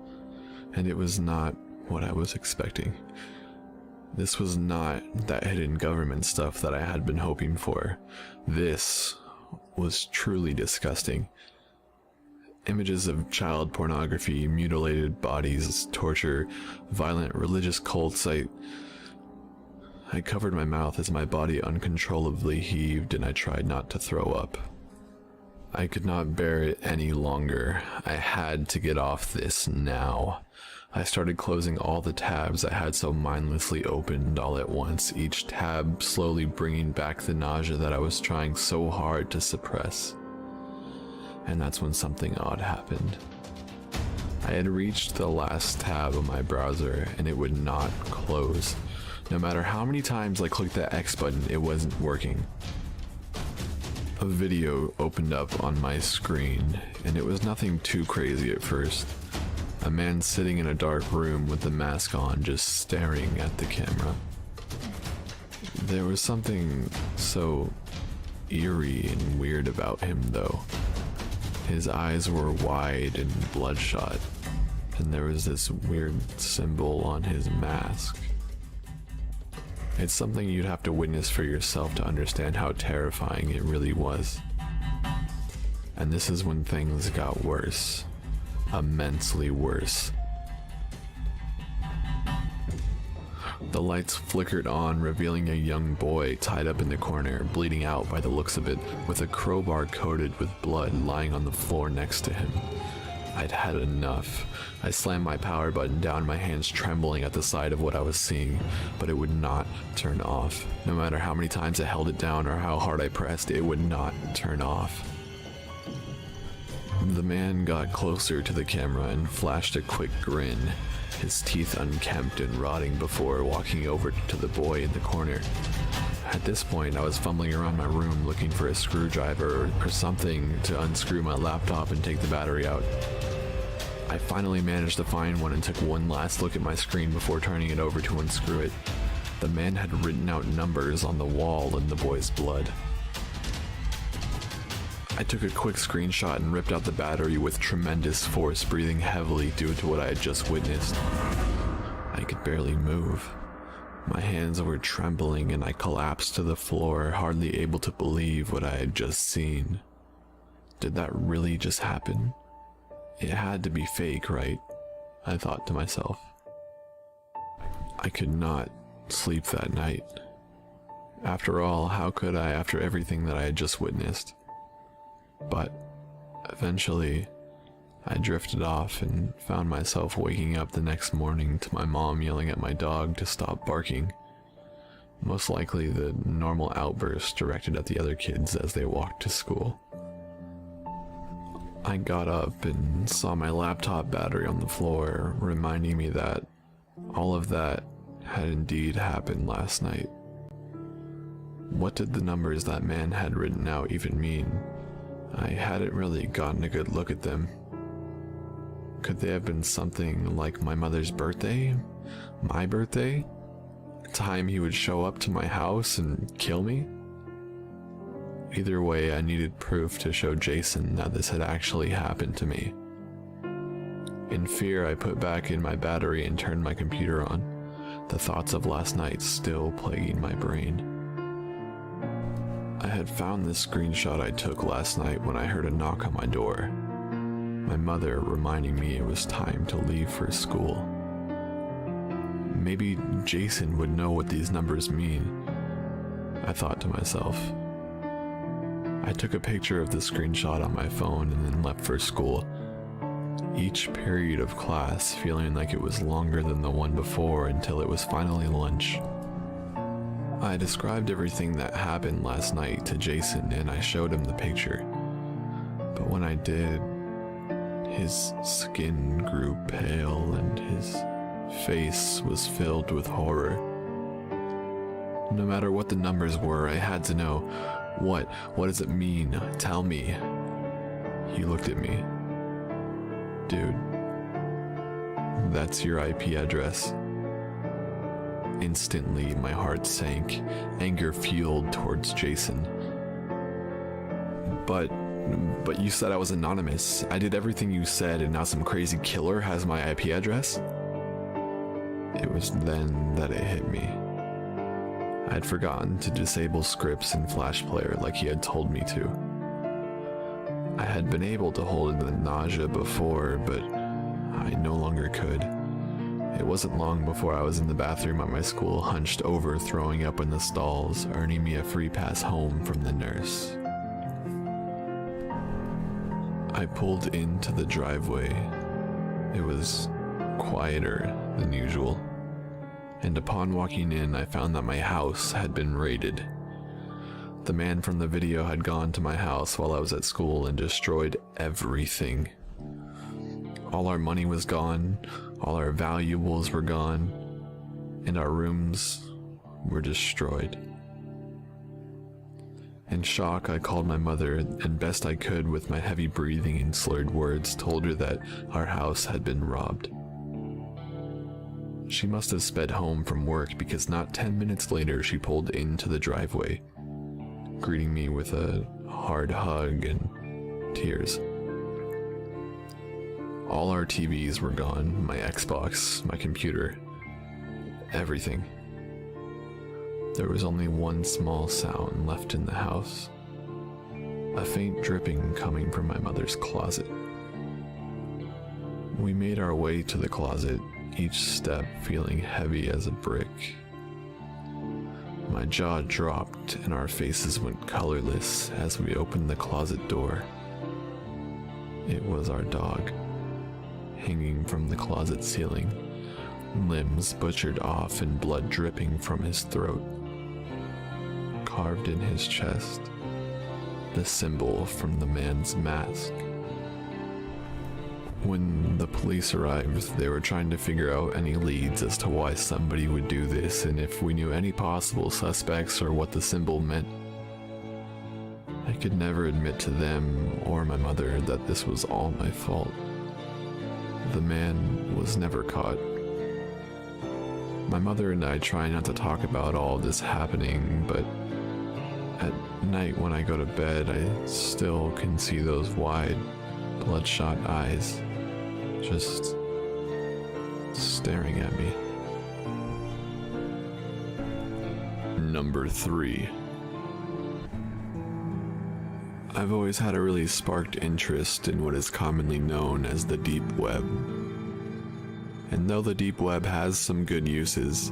and it was not what I was expecting. This was not that hidden government stuff that I had been hoping for. This was truly disgusting. Images of child pornography, mutilated bodies, torture, violent religious cults. I covered my mouth as my body uncontrollably heaved and I tried not to throw up. I could not bear it any longer. I had to get off this now. I started closing all the tabs I had so mindlessly opened all at once, each tab slowly bringing back the nausea that I was trying so hard to suppress. And that's when something odd happened. I had reached the last tab of my browser and it would not close. No matter how many times I clicked that X button, it wasn't working. A video opened up on my screen, and it was nothing too crazy at first. A man sitting in a dark room with a mask on, just staring at the camera. There was something so eerie and weird about him, though. His eyes were wide and bloodshot, and there was this weird symbol on his mask. It's something you'd have to witness for yourself to understand how terrifying it really was. And this is when things got worse. Immensely worse. The lights flickered on, revealing a young boy tied up in the corner, bleeding out by the looks of it, with a crowbar coated with blood lying on the floor next to him. I'd had enough. I slammed my power button down, my hands trembling at the sight of what I was seeing, but it would not turn off. No matter how many times I held it down or how hard I pressed, it would not turn off. The man got closer to the camera and flashed a quick grin, his teeth unkempt and rotting, before walking over to the boy in the corner. At this point, I was fumbling around my room looking for a screwdriver or something to unscrew my laptop and take the battery out. I finally managed to find one and took one last look at my screen before turning it over to unscrew it. The man had written out numbers on the wall in the boy's blood. I took a quick screenshot and ripped out the battery with tremendous force, breathing heavily due to what I had just witnessed. I could barely move. My hands were trembling and I collapsed to the floor, hardly able to believe what I had just seen. Did that really just happen? It had to be fake, right? I thought to myself. I could not sleep that night. After all, how could I after everything that I had just witnessed? But eventually, I drifted off and found myself waking up the next morning to my mom yelling at my dog to stop barking. Most likely the normal outburst directed at the other kids as they walked to school. I got up and saw my laptop battery on the floor, reminding me that all of that had indeed happened last night. What did the numbers that man had written out even mean? I hadn't really gotten a good look at them. Could they have been something like my mother's birthday? My birthday? The time he would show up to my house and kill me? Either way, I needed proof to show Jason that this had actually happened to me. In fear, I put back in my battery and turned my computer on, the thoughts of last night still plaguing my brain. I had found this screenshot I took last night when I heard a knock on my door. My mother reminding me it was time to leave for school. Maybe Jason would know what these numbers mean, I thought to myself. I took a picture of the screenshot on my phone and then left for school. Each period of class feeling like it was longer than the one before until it was finally lunch. I described everything that happened last night to Jason and I showed him the picture. But when I did, his skin grew pale and his face was filled with horror. No matter what the numbers were, I had to know. What does it mean? Tell me. He looked at me. Dude, that's your IP address. Instantly, my heart sank, anger fueled towards Jason. But you said I was anonymous. I did everything you said and now some crazy killer has my IP address? It was then that it hit me. I had forgotten to disable scripts in Flash Player like he had told me to. I had been able to hold in the nausea before, but I no longer could. It wasn't long before I was in the bathroom at my school, hunched over, throwing up in the stalls, earning me a free pass home from the nurse. I pulled into the driveway. It was quieter than usual, and upon walking in, I found that my house had been raided. The man from the video had gone to my house while I was at school and destroyed everything. All our money was gone, all our valuables were gone, and our rooms were destroyed. In shock, I called my mother and best I could with my heavy breathing and slurred words told her that our house had been robbed. She must have sped home from work because not 10 minutes later she pulled into the driveway, greeting me with a hard hug and tears. All our TVs were gone, my Xbox, my computer, everything. There was only one small sound left in the house. A faint dripping coming from my mother's closet. We made our way to the closet, each step feeling heavy as a brick. My jaw dropped and our faces went colorless as we opened the closet door. It was our dog, hanging from the closet ceiling, limbs butchered off and blood dripping from his throat. Carved in his chest, the symbol from the man's mask. When the police arrived, they were trying to figure out any leads as to why somebody would do this and if we knew any possible suspects or what the symbol meant. I could never admit to them or my mother that this was all my fault. The man was never caught. My mother and I try not to talk about all this happening, but at night when I go to bed, I still can see those wide, bloodshot eyes just staring at me. Number 3. I've always had a really sparked interest in what is commonly known as the deep web. And though the deep web has some good uses,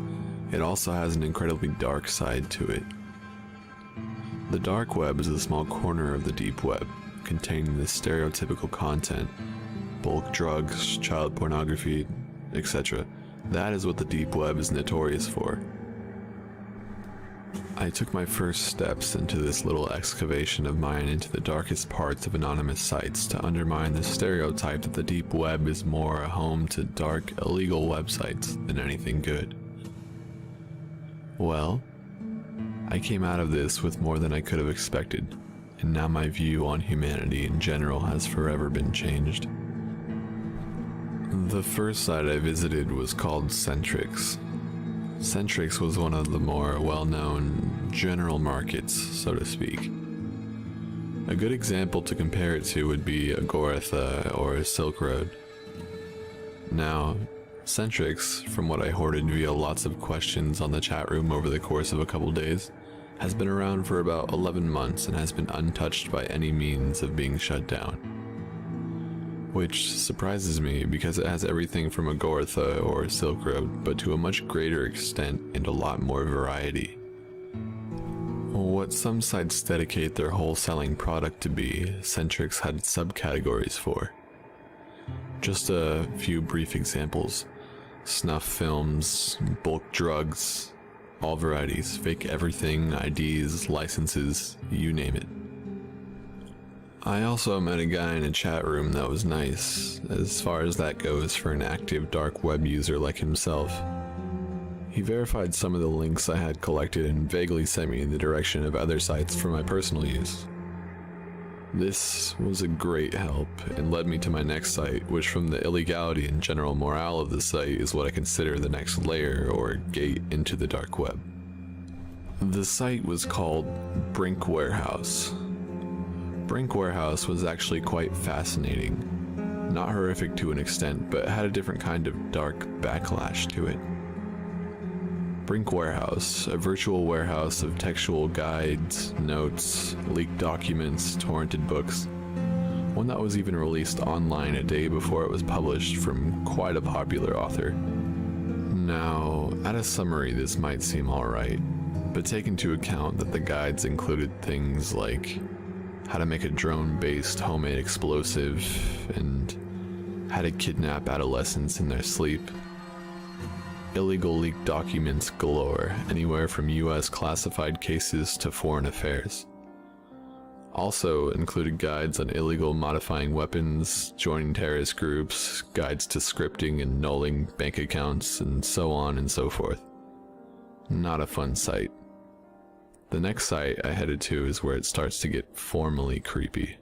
it also has an incredibly dark side to it. The dark web is a small corner of the deep web, containing the stereotypical content, bulk drugs, child pornography, etc. That is what the deep web is notorious for. I took my first steps into this little excavation of mine into the darkest parts of anonymous sites to undermine the stereotype that the deep web is more a home to dark, illegal websites than anything good. Well, I came out of this with more than I could have expected, and now my view on humanity in general has forever been changed. The first site I visited was called Centrix. Centrix was one of the more well-known general markets, so to speak. A good example to compare it to would be Agortha or Silk Road. Now, Centrix, from what I hoarded via lots of questions on the chat room over the course of a couple days, has been around for about 11 months and has been untouched by any means of being shut down. Which surprises me because it has everything from Agortha or Silk Road, but to a much greater extent and a lot more variety. What some sites dedicate their wholesaling product to be, Centrix had subcategories for. Just a few brief examples: snuff films, bulk drugs, all varieties, fake everything, IDs, licenses, you name it. I also met a guy in a chat room that was nice, as far as that goes for an active dark web user like himself. He verified some of the links I had collected and vaguely sent me in the direction of other sites for my personal use. This was a great help and led me to my next site, which from the illegality and general morale of the site is what I consider the next layer or gate into the dark web. The site was called Brink Warehouse. Brink Warehouse was actually quite fascinating. Not horrific to an extent, but had a different kind of dark backlash to it. Brink Warehouse, a virtual warehouse of textual guides, notes, leaked documents, torrented books. One that was even released online a day before it was published from quite a popular author. Now, at a summary this might seem alright, but take into account that the guides included things like how to make a drone-based homemade explosive, and how to kidnap adolescents in their sleep. Illegal leaked documents galore, anywhere from US classified cases to foreign affairs. Also included guides on illegal modifying weapons, joining terrorist groups, guides to scripting and nulling bank accounts, and so on and so forth. Not a fun site. The next site I headed to is where it starts to get formally creepy.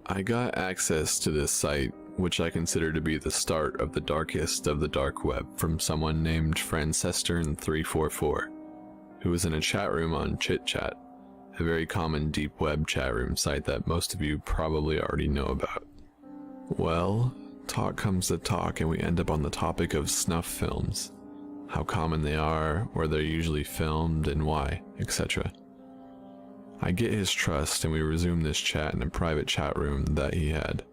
I got access to this site, which I consider to be the start of the darkest of the dark web, from someone named Francestern344, who was in a chat room on ChitChat, a very common deep web chat room site that most of you probably already know about. Well, Talk comes to talk, and we end up on the topic of snuff films, how common they are, where they're usually filmed, and why, etc. I get his trust, and we resume this chat in a private chat room that he had,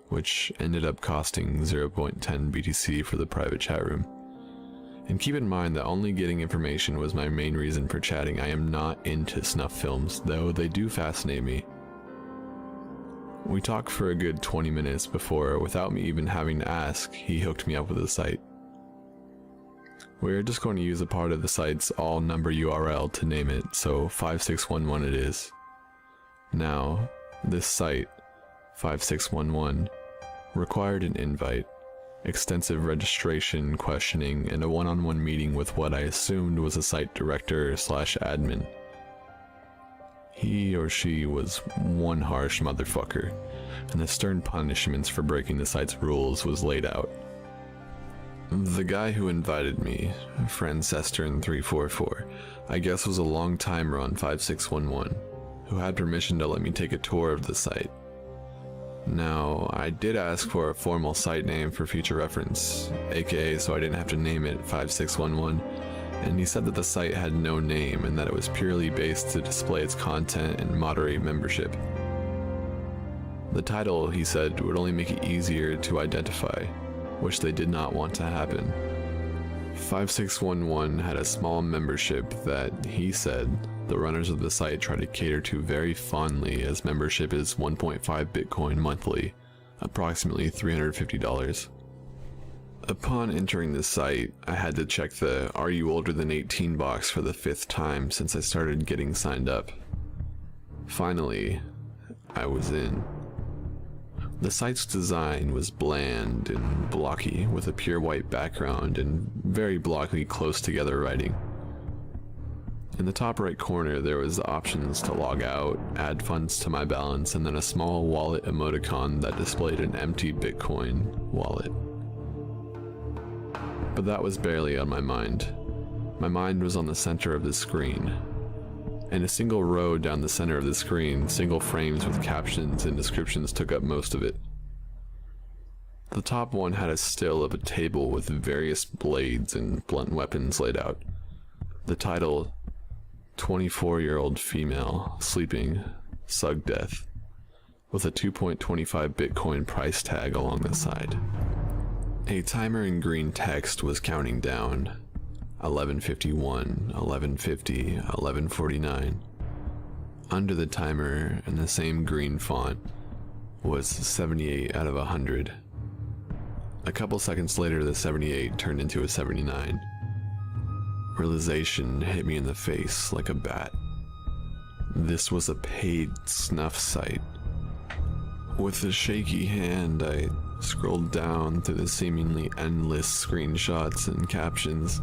which ended up costing 0.10 BTC for the private chat room. And keep in mind that only getting information was my main reason for chatting. I am not into snuff films, though they do fascinate me. We talked for a good 20 minutes before, without me even having to ask, he hooked me up with the site. We're just going to use a part of the site's all number URL to name it, so 5611 it is. Now, this site, 5611, required an invite, extensive registration, questioning, and a one-on-one meeting with what I assumed was a site director / admin. He or she was one harsh motherfucker, and the stern punishments for breaking the site's rules was laid out. The guy who invited me, Francestern344, I guess was a long-timer on 5611, who had permission to let me take a tour of the site. Now, I did ask for a formal site name for future reference, aka so I didn't have to name it 5611, and he said that the site had no name and that it was purely based to display its content and moderate membership. The title, he said, would only make it easier to identify, which they did not want to happen. 5611 had a small membership that, he said, the runners of the site try to cater to very fondly, as membership is 1.5 Bitcoin monthly, approximately $350. Upon entering the site, I had to check the "Are you older than 18" box for the 5th time since I started getting signed up. Finally, I was in. The site's design was bland and blocky, with a pure white background and very blocky close together writing. In the top right corner there was the options to log out, add funds to my balance, and then a small wallet emoticon that displayed an empty Bitcoin wallet. But that was barely on my mind. My mind was on the center of the screen. In a single row down the center of the screen, single frames with captions and descriptions took up most of it. The top one had a still of a table with various blades and blunt weapons laid out. The title, 24-year-old female, sleeping, sug death, with a 2.25 Bitcoin price tag along the side. A timer in green text was counting down. 11:51, 11:50, 11:49. Under the timer, in the same green font, was 78 out of 100. A couple seconds later, the 78 turned into a 79. Realization hit me in the face like a bat. This was a paid snuff site. With a shaky hand, I scrolled down through the seemingly endless screenshots and captions.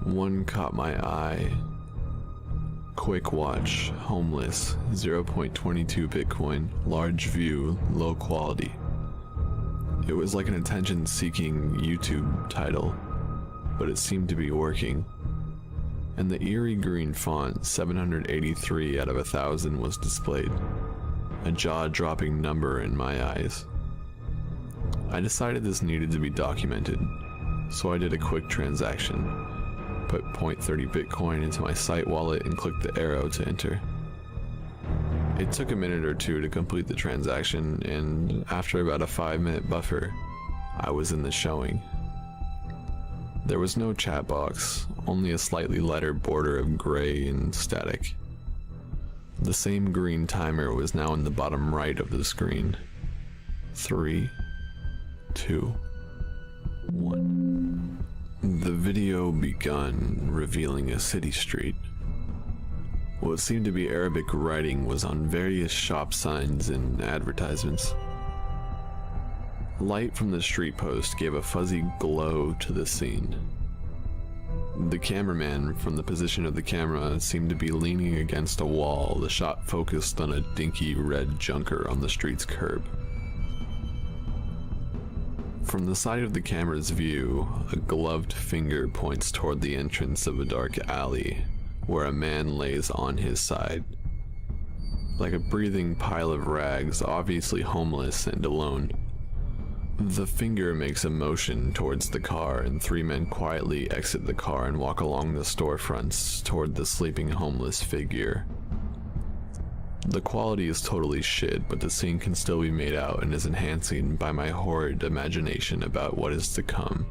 One caught my eye. Quick watch, homeless, 0.22 Bitcoin, large view, low quality. It was like an attention-seeking YouTube title, but it seemed to be working. And the eerie green font, 783 out of 1,000, was displayed. A jaw-dropping number in my eyes. I decided this needed to be documented, so I did a quick transaction. Put 0.30 Bitcoin into my site wallet and clicked the arrow to enter. It took a minute or two to complete the transaction, and after about a 5-minute buffer, I was in the showing. There was no chat box, only a slightly lighter border of gray and static. The same green timer was now in the bottom right of the screen. 3, 2, 1. The video begun, revealing a city street. What seemed to be Arabic writing was on various shop signs and advertisements. Light from the street post gave a fuzzy glow to the scene. The cameraman, from the position of the camera, seemed to be leaning against a wall, the shot focused on a dinky red junker on the street's curb. From the side of the camera's view, a gloved finger points toward the entrance of a dark alley, where a man lays on his side. Like a breathing pile of rags, obviously homeless and alone. The finger makes a motion towards the car, and three men quietly exit the car and walk along the storefronts toward the sleeping homeless figure. The quality is totally shit, but the scene can still be made out and is enhancing by my horrid imagination about what is to come.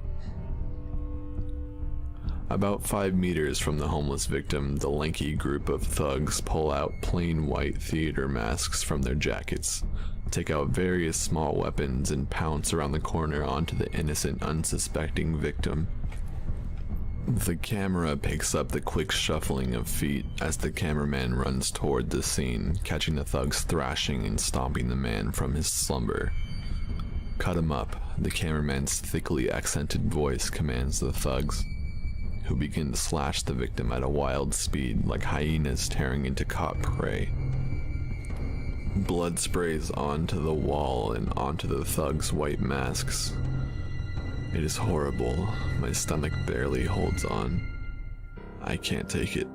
About 5 meters from the homeless victim, the lanky group of thugs pull out plain white theater masks from their jackets, take out various small weapons, and pounce around the corner onto the innocent, unsuspecting victim. The camera picks up the quick shuffling of feet as the cameraman runs toward the scene, catching the thugs thrashing and stomping the man from his slumber. "Cut him up," the cameraman's thickly accented voice commands the thugs, who begin to slash the victim at a wild speed like hyenas tearing into caught prey. Blood sprays onto the wall and onto the thugs' white masks. It is horrible. My stomach barely holds on. I can't take it.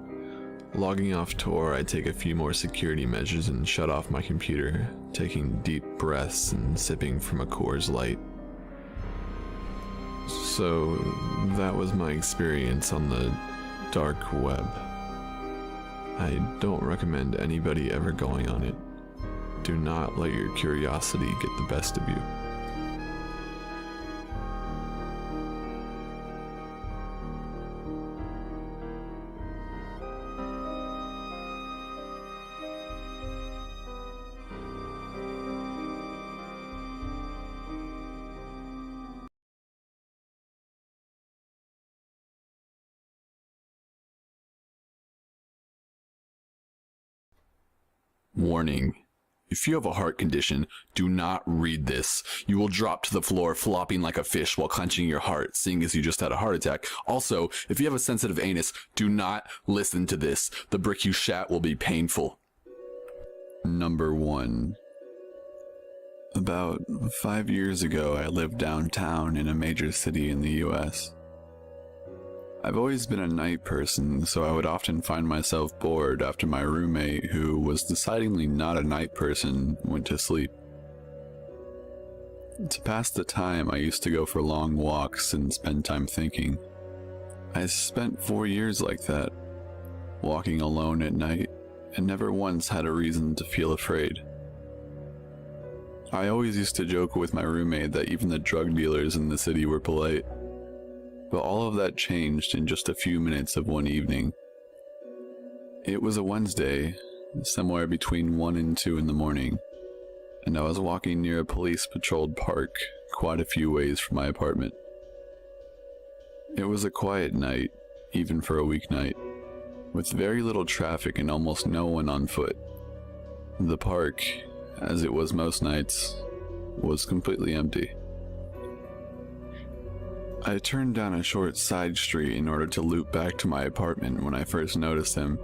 Logging off Tor, I take a few more security measures and shut off my computer, taking deep breaths and sipping from a Coors Light. So, that was my experience on the dark web. I don't recommend anybody ever going on it. Do not let your curiosity get the best of you. Warning. If you have a heart condition, do not read this. You will drop to the floor flopping like a fish while clenching your heart, seeing as you just had a heart attack. Also, if you have a sensitive anus, do not listen to this. The brick you shat will be painful. Number 1. About 5 years ago, I lived downtown in a major city in the US. I've always been a night person, so I would often find myself bored after my roommate, who was decidedly not a night person, went to sleep. To pass the time, I used to go for long walks and spend time thinking. I spent 4 years like that, walking alone at night, and never once had a reason to feel afraid. I always used to joke with my roommate that even the drug dealers in the city were polite. But all of that changed in just a few minutes of one evening. It was a Wednesday, somewhere between 1 and 2 in the morning, and I was walking near a police-patrolled park quite a few ways from my apartment. It was a quiet night, even for a weeknight, with very little traffic and almost no one on foot. The park, as it was most nights, was completely empty. I turned down a short side street in order to loop back to my apartment when I first noticed him.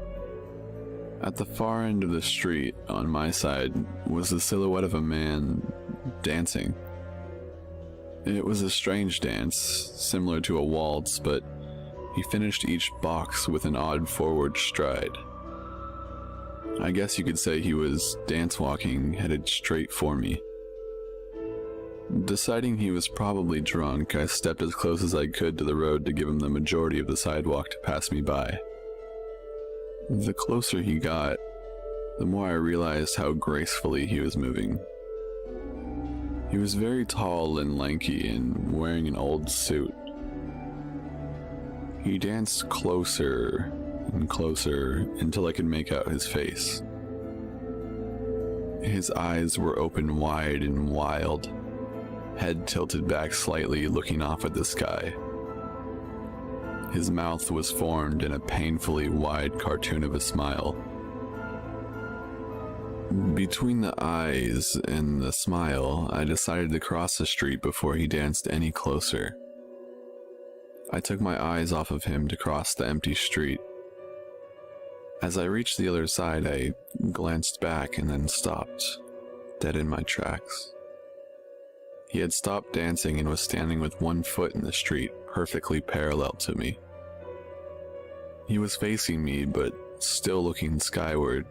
At the far end of the street, on my side, was the silhouette of a man dancing. It was a strange dance, similar to a waltz, but he finished each box with an odd forward stride. I guess you could say he was dance-walking, headed straight for me. Deciding he was probably drunk, I stepped as close as I could to the road to give him the majority of the sidewalk to pass me by. The closer he got, the more I realized how gracefully he was moving. He was very tall and lanky and wearing an old suit. He danced closer and closer until I could make out his face. His eyes were open wide and wild, head tilted back slightly, looking off at the sky. His mouth was formed in a painfully wide cartoon of a smile. Between the eyes and the smile, I decided to cross the street before he danced any closer. I took my eyes off of him to cross the empty street. As I reached the other side, I glanced back and then stopped, dead in my tracks. He had stopped dancing and was standing with one foot in the street, perfectly parallel to me. He was facing me, but still looking skyward,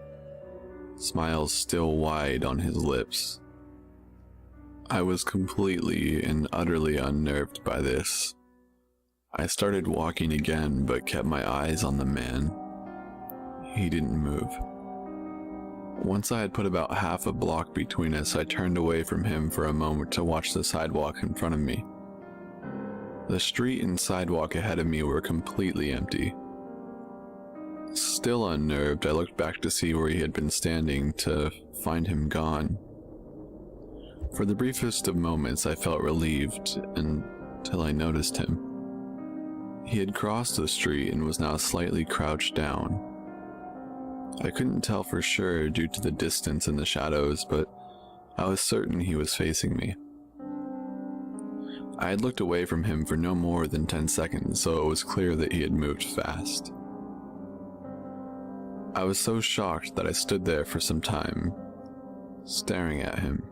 smiles still wide on his lips. I was completely and utterly unnerved by this. I started walking again, but kept my eyes on the man. He didn't move. Once I had put about half a block between us, I turned away from him for a moment to watch the sidewalk in front of me. The street and sidewalk ahead of me were completely empty. Still unnerved, I looked back to see where he had been standing, to find him gone. For the briefest of moments, I felt relieved until I noticed him. He had crossed the street and was now slightly crouched down. I couldn't tell for sure due to the distance and the shadows, but I was certain he was facing me. I had looked away from him for no more than 10 seconds, so it was clear that he had moved fast. I was so shocked that I stood there for some time, staring at him.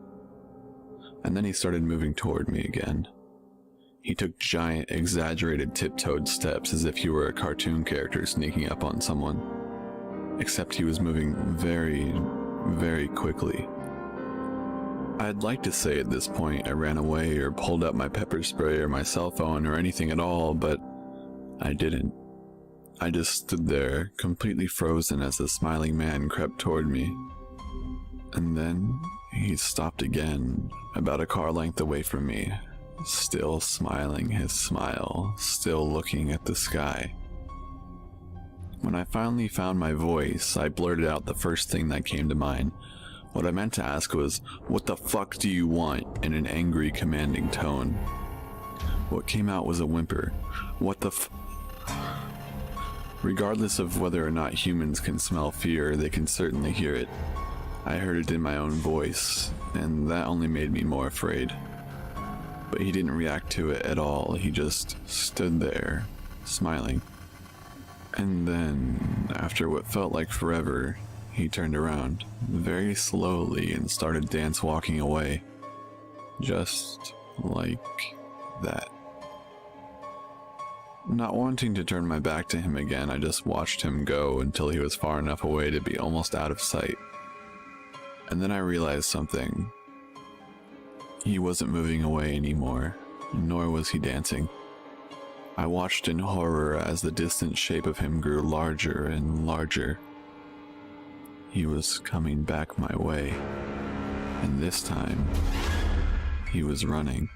And then he started moving toward me again. He took giant, exaggerated tiptoed steps as if he were a cartoon character sneaking up on someone. Except he was moving very, very quickly. I'd like to say at this point I ran away or pulled up my pepper spray or my cell phone or anything at all, but I didn't. I just stood there, completely frozen as the smiling man crept toward me. And then he stopped again, about a car length away from me, still smiling his smile, still looking at the sky. When I finally found my voice, I blurted out the first thing that came to mind. What I meant to ask was, "What the fuck do you want?" in an angry, commanding tone. What came out was a whimper. What the f... Regardless of whether or not humans can smell fear, they can certainly hear it. I heard it in my own voice, and that only made me more afraid. But he didn't react to it at all. He just stood there, smiling. And then, after what felt like forever, he turned around, very slowly, and started dance walking away. Just like that. Not wanting to turn my back to him again, I just watched him go until he was far enough away to be almost out of sight. And then I realized something. He wasn't moving away anymore, nor was he dancing. I watched in horror as the distant shape of him grew larger and larger. He was coming back my way, and this time, he was running.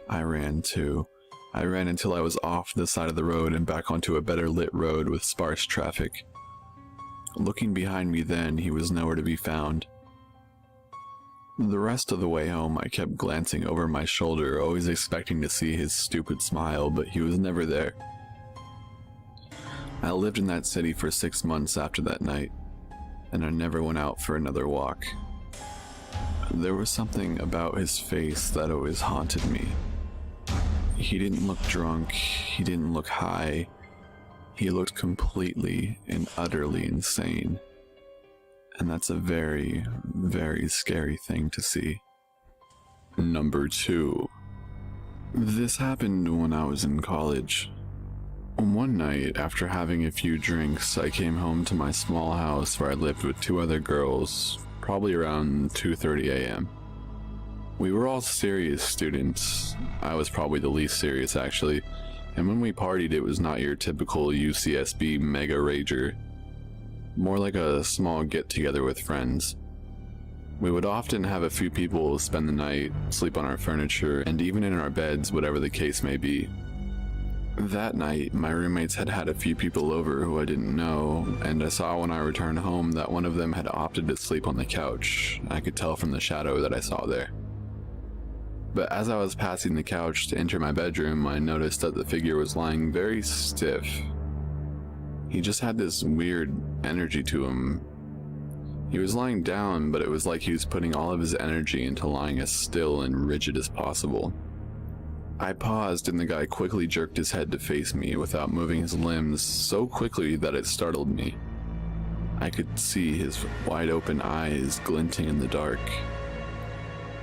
I ran too. I ran until I was off the side of the road and back onto a better lit road with sparse traffic. Looking behind me then, he was nowhere to be found. The rest of the way home, I kept glancing over my shoulder, always expecting to see his stupid smile, but he was never there. I lived in that city for 6 months after that night, and I never went out for another walk. There was something about his face that always haunted me. He didn't look drunk, he didn't look high. He looked completely and utterly insane. And that's a very, very scary thing to see. Number 2. This happened when I was in college. One night, after having a few drinks, I came home to my small house where I lived with 2 other girls, probably around 2:30 a.m. We were all serious students. I was probably the least serious, actually. And when we partied, it was not your typical UCSB mega rager. More like a small get-together with friends. We would often have a few people spend the night, sleep on our furniture, and even in our beds, whatever the case may be. That night, my roommates had had a few people over who I didn't know, and I saw when I returned home that one of them had opted to sleep on the couch. I could tell from the shadow that I saw there. But as I was passing the couch to enter my bedroom, I noticed that the figure was lying very stiff. He just had this weird energy to him. He was lying down, but it was like he was putting all of his energy into lying as still and rigid as possible. I paused, and the guy quickly jerked his head to face me without moving his limbs so quickly that it startled me. I could see his wide-open eyes glinting in the dark.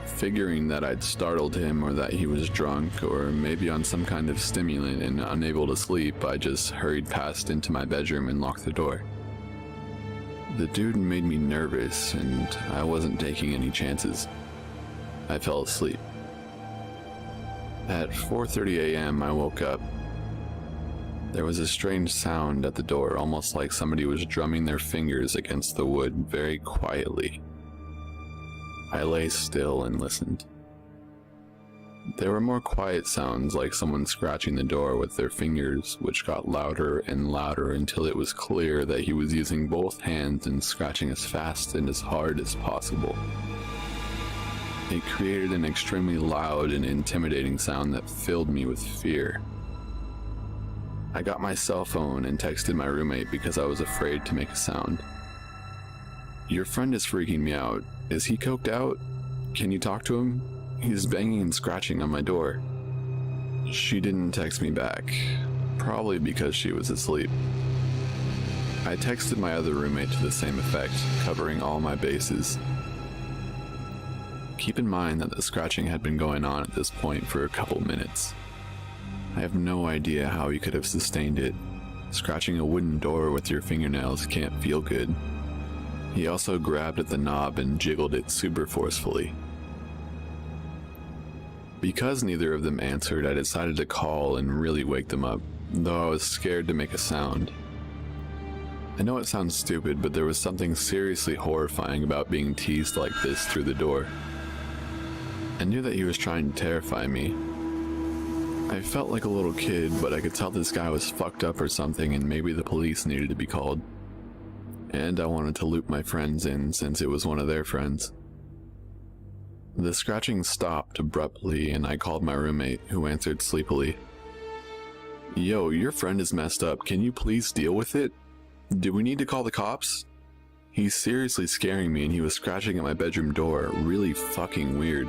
Figuring that I'd startled him or that he was drunk or maybe on some kind of stimulant and unable to sleep, I just hurried past into my bedroom and locked the door. The dude made me nervous, and I wasn't taking any chances. I fell asleep. At 4:30 a.m., I woke up. There was a strange sound at the door, almost like somebody was drumming their fingers against the wood very quietly. I lay still and listened. There were more quiet sounds, like someone scratching the door with their fingers, which got louder and louder until it was clear that he was using both hands and scratching as fast and as hard as possible. It created an extremely loud and intimidating sound that filled me with fear. I got my cell phone and texted my roommate because I was afraid to make a sound. "Your friend is freaking me out. Is he coked out? Can you talk to him? He's banging and scratching on my door." She didn't text me back, probably because she was asleep. I texted my other roommate to the same effect, covering all my bases. Keep in mind that the scratching had been going on at this point for a couple minutes. I have no idea how he could have sustained it. Scratching a wooden door with your fingernails can't feel good. He also grabbed at the knob and jiggled it super forcefully. Because neither of them answered, I decided to call and really wake them up, though I was scared to make a sound. I know it sounds stupid, but there was something seriously horrifying about being teased like this through the door. I knew that he was trying to terrify me. I felt like a little kid, but I could tell this guy was fucked up or something, and maybe the police needed to be called. And I wanted to loop my friends in since it was one of their friends. The scratching stopped abruptly, and I called my roommate, who answered sleepily. "Yo, your friend is messed up. Can you please deal with it? Do we need to call the cops? He's seriously scaring me, and he was scratching at my bedroom door. Really fucking weird."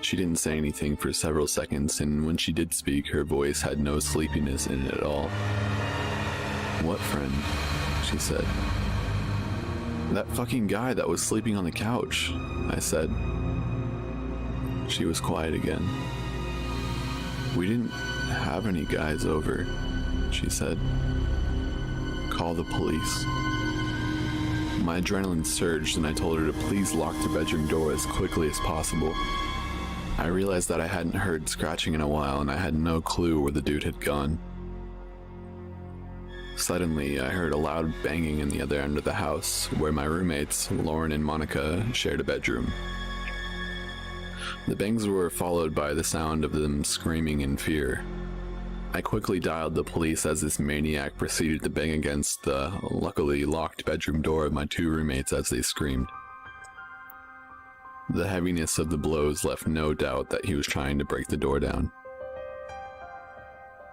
She didn't say anything for several seconds, and when she did speak, her voice had no sleepiness in it at all. "What friend?" she said. "That fucking guy that was sleeping on the couch," I said. She was quiet again. "We didn't have any guys over," she said. "Call the police." My adrenaline surged, and I told her to please lock the bedroom door as quickly as possible. I realized that I hadn't heard scratching in a while, and I had no clue where the dude had gone. Suddenly, I heard a loud banging in the other end of the house, where my roommates, Lauren and Monica, shared a bedroom. The bangs were followed by the sound of them screaming in fear. I quickly dialed the police as this maniac proceeded to bang against the luckily locked bedroom door of my two roommates as they screamed. The heaviness of the blows left no doubt that he was trying to break the door down.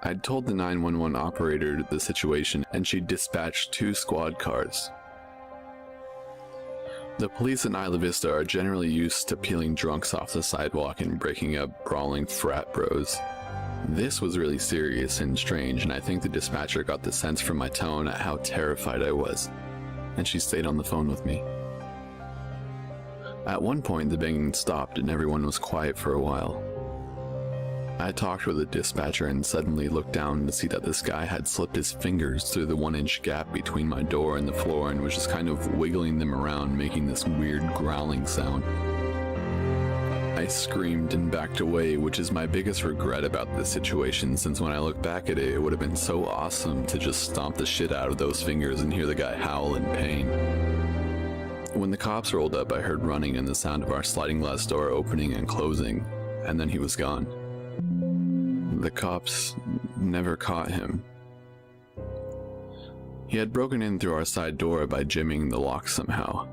I'd told the 911 operator the situation, and she dispatched 2 squad cars. The police in Isla Vista are generally used to peeling drunks off the sidewalk and breaking up brawling frat bros. This was really serious and strange, and I think the dispatcher got the sense from my tone at how terrified I was, and she stayed on the phone with me. At one point, the banging stopped and everyone was quiet for a while. I talked with the dispatcher and suddenly looked down to see that this guy had slipped his fingers through the 1-inch gap between my door and the floor and was just kind of wiggling them around, making this weird growling sound. I screamed and backed away, which is my biggest regret about this situation, since when I look back at it, it would have been so awesome to just stomp the shit out of those fingers and hear the guy howl in pain. When the cops rolled up, I heard running and the sound of our sliding glass door opening and closing, and then he was gone. The cops never caught him. He had broken in through our side door by jimming the lock somehow.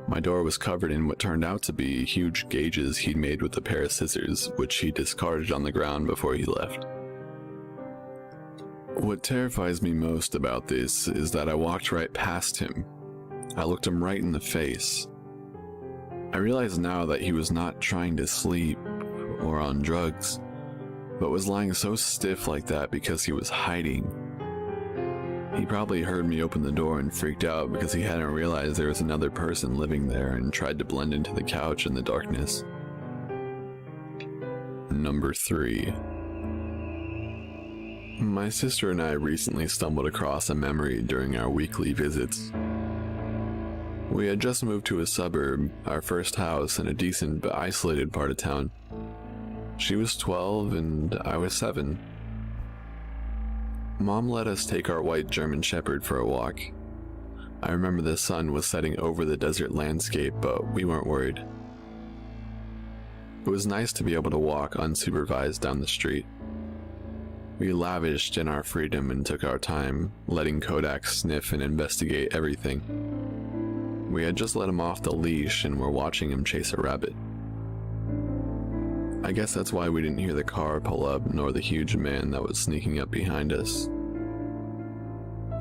My door was covered in what turned out to be huge gauges he'd made with a pair of scissors, which he discarded on the ground before he left. What terrifies me most about this is that I walked right past him. I looked him right in the face. I realize now that he was not trying to sleep or on drugs, but was lying so stiff like that because he was hiding. He probably heard me open the door and freaked out because he hadn't realized there was another person living there and tried to blend into the couch in the darkness. Number 3. My sister and I recently stumbled across a memory during our weekly visits. We had just moved to a suburb, our first house in a decent but isolated part of town. She was 12 and I was 7. Mom let us take our white German Shepherd for a walk. I remember the sun was setting over the desert landscape, but we weren't worried. It was nice to be able to walk unsupervised down the street. We lavished in our freedom and took our time, letting Kodak sniff and investigate everything. We had just let him off the leash and were watching him chase a rabbit. I guess that's why we didn't hear the car pull up, nor the huge man that was sneaking up behind us.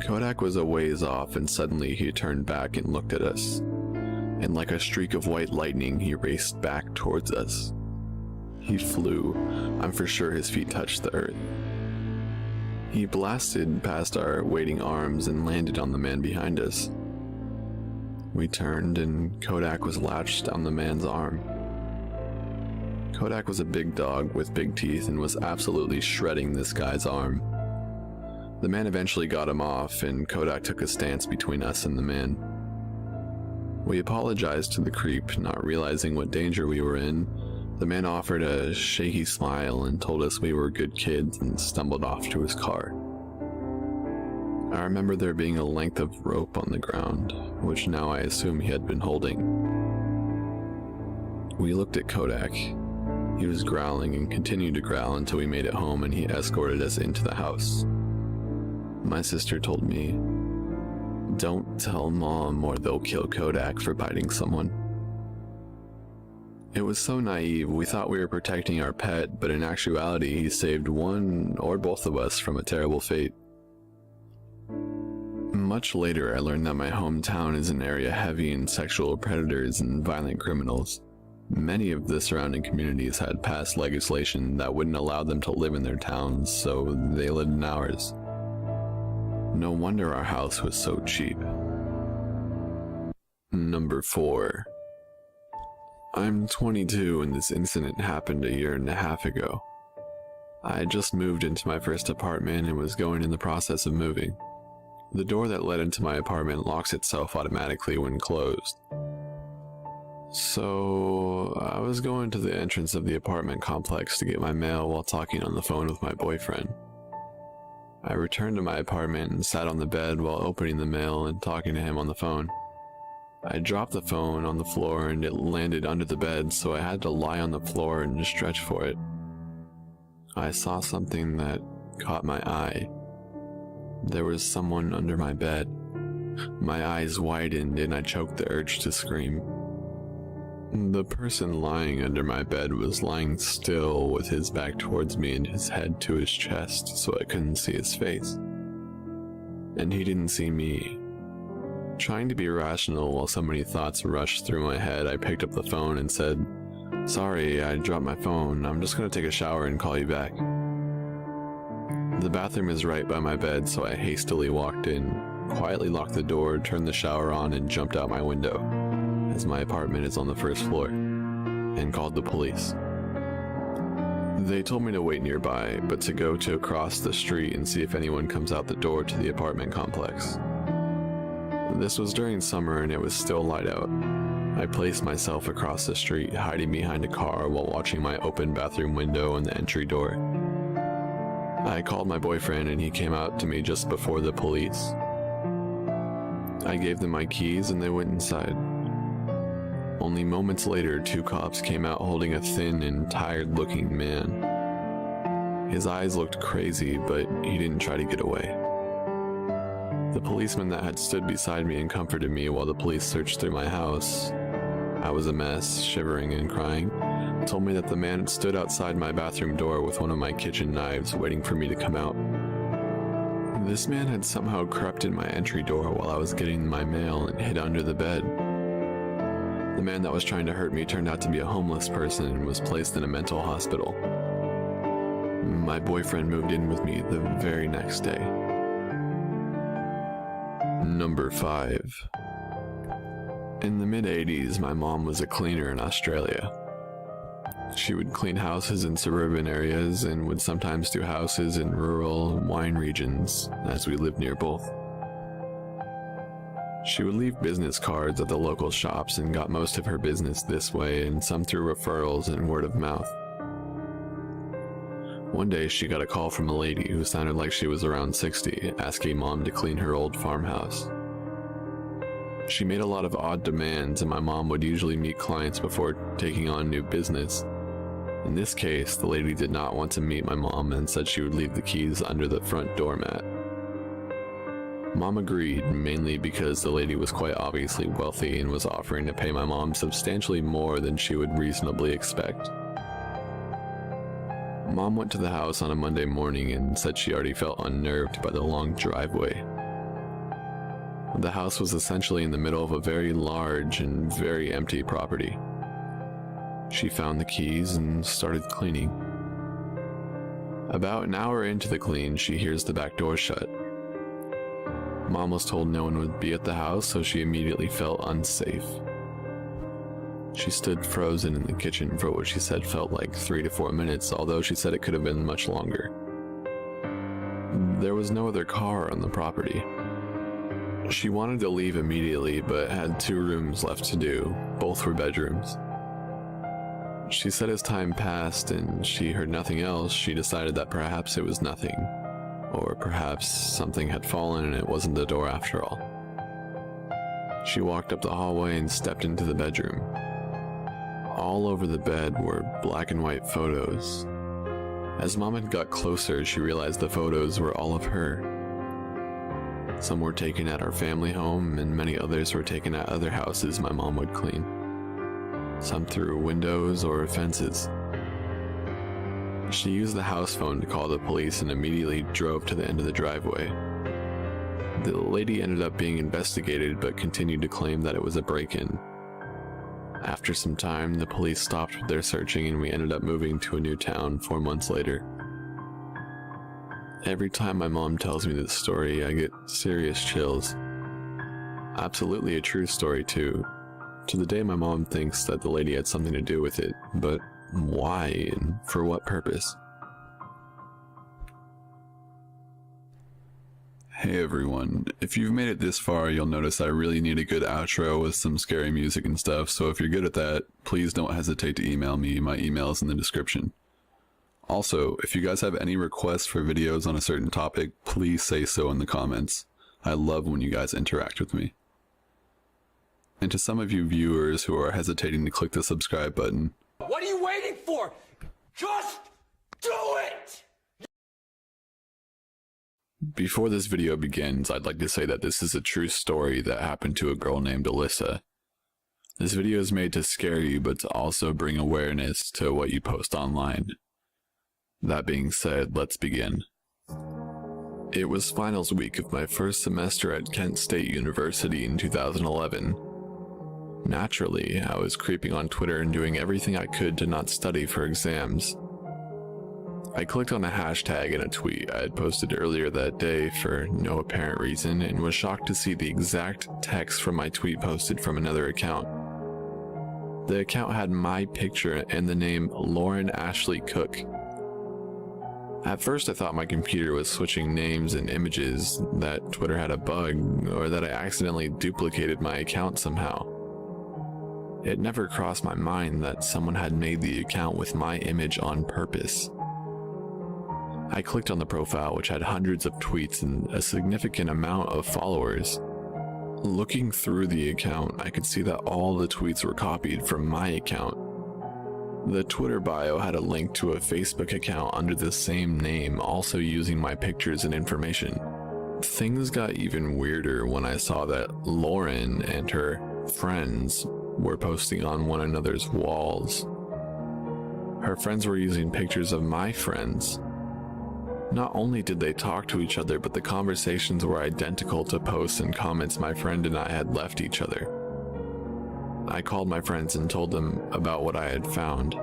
Kodak was a ways off, and suddenly he turned back and looked at us. And like a streak of white lightning, he raced back towards us. He flew. I'm for sure his feet touched the earth. He blasted past our waiting arms and landed on the man behind us. We turned, and Kodak was latched on the man's arm. Kodak was a big dog with big teeth and was absolutely shredding this guy's arm. The man eventually got him off, and Kodak took a stance between us and the man. We apologized to the creep, not realizing what danger we were in. The man offered a shaky smile and told us we were good kids and stumbled off to his car. I remember there being a length of rope on the ground, which now I assume he had been holding. We looked at Kodak. He was growling and continued to growl until we made it home and he escorted us into the house. My sister told me, "Don't tell Mom or they'll kill Kodak for biting someone." It was so naive, we thought we were protecting our pet, but in actuality he saved one or both of us from a terrible fate. Much later I learned that my hometown is an area heavy in sexual predators and violent criminals. Many of the surrounding communities had passed legislation that wouldn't allow them to live in their towns, so they lived in ours. No wonder our house was so cheap. Number 4. I'm 22 and this incident happened a year and a half ago. I had just moved into my first apartment and was going in the process of moving. The door that led into my apartment locks itself automatically when closed. So I was going to the entrance of the apartment complex to get my mail while talking on the phone with my boyfriend. I returned to my apartment and sat on the bed while opening the mail and talking to him on the phone. I dropped the phone on the floor and it landed under the bed, so I had to lie on the floor and stretch for it. I saw something that caught my eye. There was someone under my bed. My eyes widened and I choked the urge to scream. The person lying under my bed was lying still with his back towards me and his head to his chest, so I couldn't see his face. And he didn't see me. Trying to be rational while so many thoughts rushed through my head, I picked up the phone and said, "Sorry, I dropped my phone. I'm just gonna take a shower and call you back." The bathroom is right by my bed, so I hastily walked in, quietly locked the door, turned the shower on, and jumped out my window, as my apartment is on the first floor, and called the police. They told me to wait nearby, but to go to across the street and see if anyone comes out the door to the apartment complex. This was during summer and it was still light out. I placed myself across the street, hiding behind a car while watching my open bathroom window and the entry door. I called my boyfriend and he came out to me just before the police. I gave them my keys and they went inside. Only moments later, 2 cops came out holding a thin and tired-looking man. His eyes looked crazy, but he didn't try to get away. The policeman that had stood beside me and comforted me while the police searched through my house, I was a mess, shivering and crying, told me that the man stood outside my bathroom door with one of my kitchen knives waiting for me to come out. This man had somehow crept in my entry door while I was getting my mail and hid under the bed. The man that was trying to hurt me turned out to be a homeless person and was placed in a mental hospital. My boyfriend moved in with me the very next day. Number 5. In the mid-80s, my mom was a cleaner in Australia. She would clean houses in suburban areas and would sometimes do houses in rural wine regions, as we lived near both. She would leave business cards at the local shops and got most of her business this way, and some through referrals and word of mouth. One day she got a call from a lady who sounded like she was around 60, asking Mom to clean her old farmhouse. She made a lot of odd demands, and my mom would usually meet clients before taking on new business. In this case, the lady did not want to meet my mom and said she would leave the keys under the front doormat. Mom agreed, mainly because the lady was quite obviously wealthy and was offering to pay my mom substantially more than she would reasonably expect. Mom went to the house on a Monday morning and said she already felt unnerved by the long driveway. The house was essentially in the middle of a very large and very empty property. She found the keys and started cleaning. About an hour into the clean, she hears the back door shut. Mom was told no one would be at the house, so she immediately felt unsafe. She stood frozen in the kitchen for what she said felt like 3 to 4 minutes, although she said it could have been much longer. There was no other car on the property. She wanted to leave immediately, but had 2 rooms left to do. Both were bedrooms. She said as time passed and she heard nothing else, she decided that perhaps it was nothing. Or perhaps something had fallen and it wasn't the door after all. She walked up the hallway and stepped into the bedroom. All over the bed were black and white photos. As Mom had got closer, she realized the photos were all of her. Some were taken at our family home, and many others were taken at other houses my mom would clean. Some through windows or fences. She used the house phone to call the police and immediately drove to the end of the driveway. The lady ended up being investigated but continued to claim that it was a break-in. After some time, the police stopped their searching and we ended up moving to a new town 4 months later. Every time my mom tells me this story, I get serious chills. Absolutely a true story too. To the day my mom thinks that the lady had something to do with it, but why and for what purpose? Hey everyone, if you've made it this far, you'll notice I really need a good outro with some scary music and stuff, so if you're good at that, please don't hesitate to email me. My email is in the description. Also, if you guys have any requests for videos on a certain topic, please say so in the comments. I love when you guys interact with me. And to some of you viewers who are hesitating to click the subscribe button, what are you waiting for? Just do it! before this video begins, I'd like to say that this is a true story that happened to a girl named Alyssa. This video is made to scare you, but to also bring awareness to what you post online. That being said, let's begin. It was finals week of my first semester at Kent State University in 2011. Naturally, I was creeping on Twitter and doing everything I could to not study for exams. I clicked on a hashtag in a tweet I had posted earlier that day for no apparent reason and was shocked to see the exact text from my tweet posted from another account. The account had my picture and the name Lauren Ashley Cook. At first I thought my computer was switching names and images, that Twitter had a bug, or that I accidentally duplicated my account somehow. It never crossed my mind that someone had made the account with my image on purpose. I clicked on the profile, which had hundreds of tweets and a significant amount of followers. Looking through the account, I could see that all the tweets were copied from my account. The Twitter bio had a link to a Facebook account under the same name, also using my pictures and information. Things got even weirder when I saw that Lauren and her friends were posting on one another's walls. Her friends were using pictures of my friends. Not only did they talk to each other, but the conversations were identical to posts and comments my friend and I had left each other. I called my friends and told them about what I had found.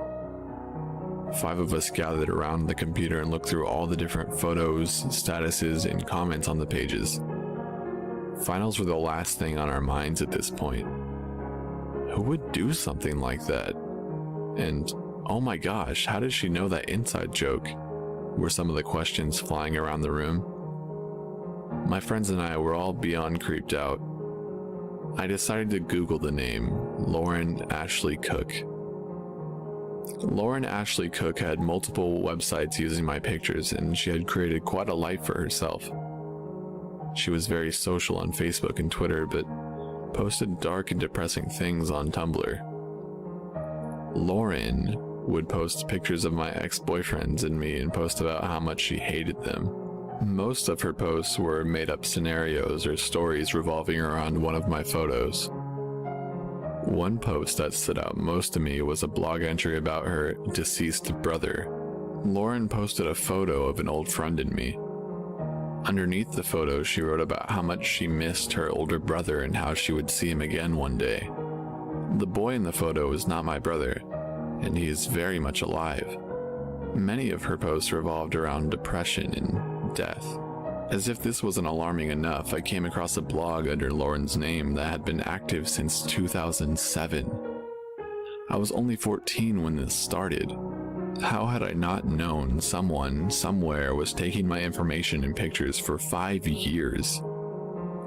5 of us gathered around the computer and looked through all the different photos, statuses, and comments on the pages. Finals were the last thing on our minds at this point. Who would do something like that? And, oh my gosh, how did she know that inside joke? Were some of the questions flying around the room. My friends and I were all beyond creeped out. I decided to Google the name Lauren Ashley Cook. Lauren Ashley Cook had multiple websites using my pictures, and she had created quite a life for herself. She was very social on Facebook and Twitter, but posted dark and depressing things on Tumblr. Lauren would post pictures of my ex-boyfriends and me and post about how much she hated them. Most of her posts were made-up scenarios or stories revolving around one of my photos. One post that stood out most to me was a blog entry about her deceased brother. Lauren posted a photo of an old friend and me. Underneath the photo, she wrote about how much she missed her older brother and how she would see him again one day. The boy in the photo is not my brother, and he is very much alive. Many of her posts revolved around depression and death. As if this wasn't alarming enough, I came across a blog under Lauren's name that had been active since 2007. I was only 14 when this started. How had I not known someone somewhere was taking my information and pictures for 5 years?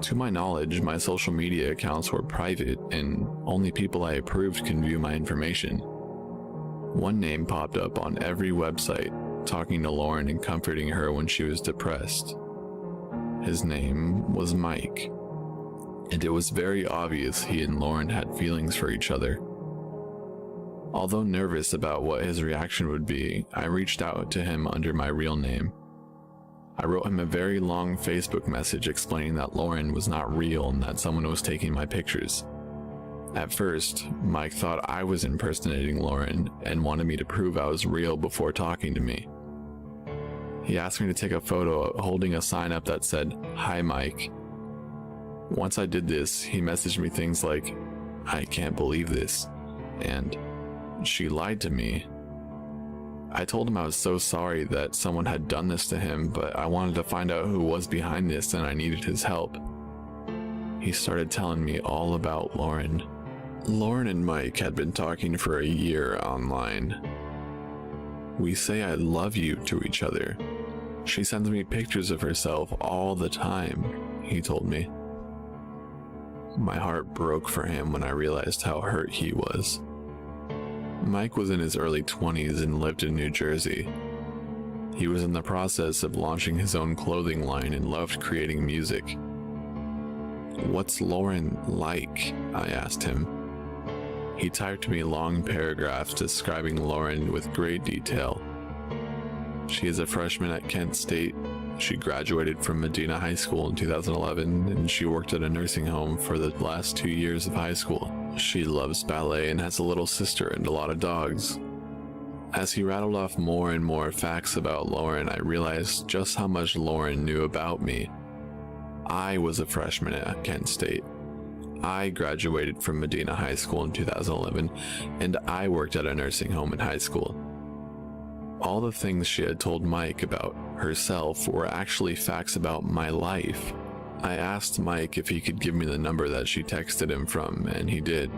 To my knowledge, my social media accounts were private, and only people I approved can view my information. One name popped up on every website, talking to Lauren and comforting her when she was depressed. His name was Mike, and it was very obvious he and Lauren had feelings for each other. Although nervous about what his reaction would be, I reached out to him under my real name. I wrote him a very long Facebook message explaining that Lauren was not real and that someone was taking my pictures. At first, Mike thought I was impersonating Lauren and wanted me to prove I was real before talking to me. He asked me to take a photo holding a sign up that said, "Hi Mike." Once I did this, he messaged me things like, "I can't believe this," and "She lied to me." I told him I was so sorry that someone had done this to him, but I wanted to find out who was behind this and I needed his help. He started telling me all about Lauren. Lauren and Mike had been talking for a year online. "We say I love you to each other. She sends me pictures of herself all the time," he told me. My heart broke for him when I realized how hurt he was. Mike was in his early 20s and lived in New Jersey. He was in the process of launching his own clothing line and loved creating music. "What's Lauren like?" I asked him. He typed me long paragraphs describing Lauren with great detail. She is a freshman at Kent State. She graduated from Medina High School in 2011, and she worked at a nursing home for the last 2 years of high school. She loves ballet and has a little sister and a lot of dogs. As he rattled off more and more facts about Lauren, I realized just how much Lauren knew about me. I was a freshman at Kent State. I graduated from Medina High School in 2011, and I worked at a nursing home in high school. All the things she had told Mike about herself were actually facts about my life. I asked Mike if he could give me the number that she texted him from, and he did.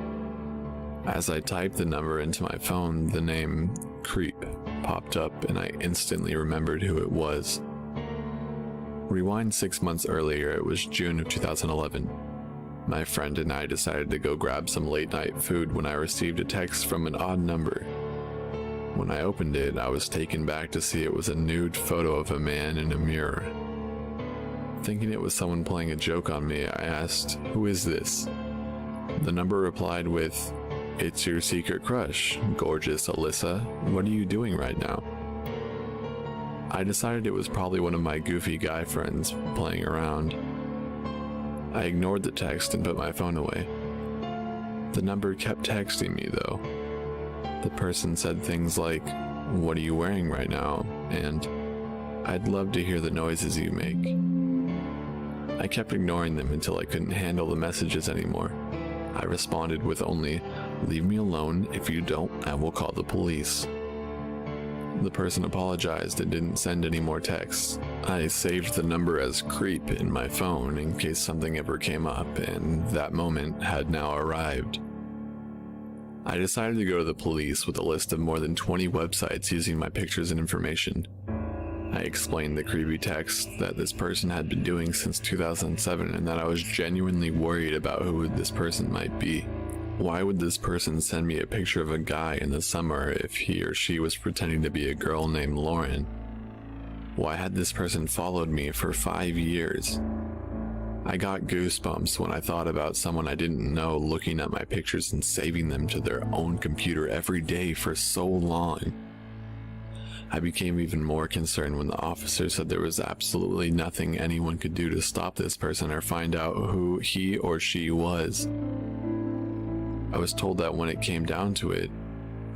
As I typed the number into my phone, the name Creep popped up, and I instantly remembered who it was. Rewind 6 months earlier, it was June of 2011. My friend and I decided to go grab some late-night food when I received a text from an odd number. When I opened it, I was taken back to see it was a nude photo of a man in a mirror. Thinking it was someone playing a joke on me, I asked, "Who is this?" The number replied with, "It's your secret crush, gorgeous Alyssa. What are you doing right now?" I decided it was probably one of my goofy guy friends playing around. I ignored the text and put my phone away. The number kept texting me though. The person said things like, "What are you wearing right now?" and "I'd love to hear the noises you make." I kept ignoring them until I couldn't handle the messages anymore. I responded with only, "Leave me alone. If you don't, I will call the police." The person apologized and didn't send any more texts. I saved the number as Creep in my phone in case something ever came up, and that moment had now arrived. I decided to go to the police with a list of more than 20 websites using my pictures and information. I explained the creepy text that this person had been doing since 2007 and that I was genuinely worried about who this person might be. Why would this person send me a picture of a guy in the summer if he or she was pretending to be a girl named Lauren? Why had this person followed me for 5 years? I got goosebumps when I thought about someone I didn't know looking at my pictures and saving them to their own computer every day for so long. I became even more concerned when the officer said there was absolutely nothing anyone could do to stop this person or find out who he or she was. I was told that when it came down to it,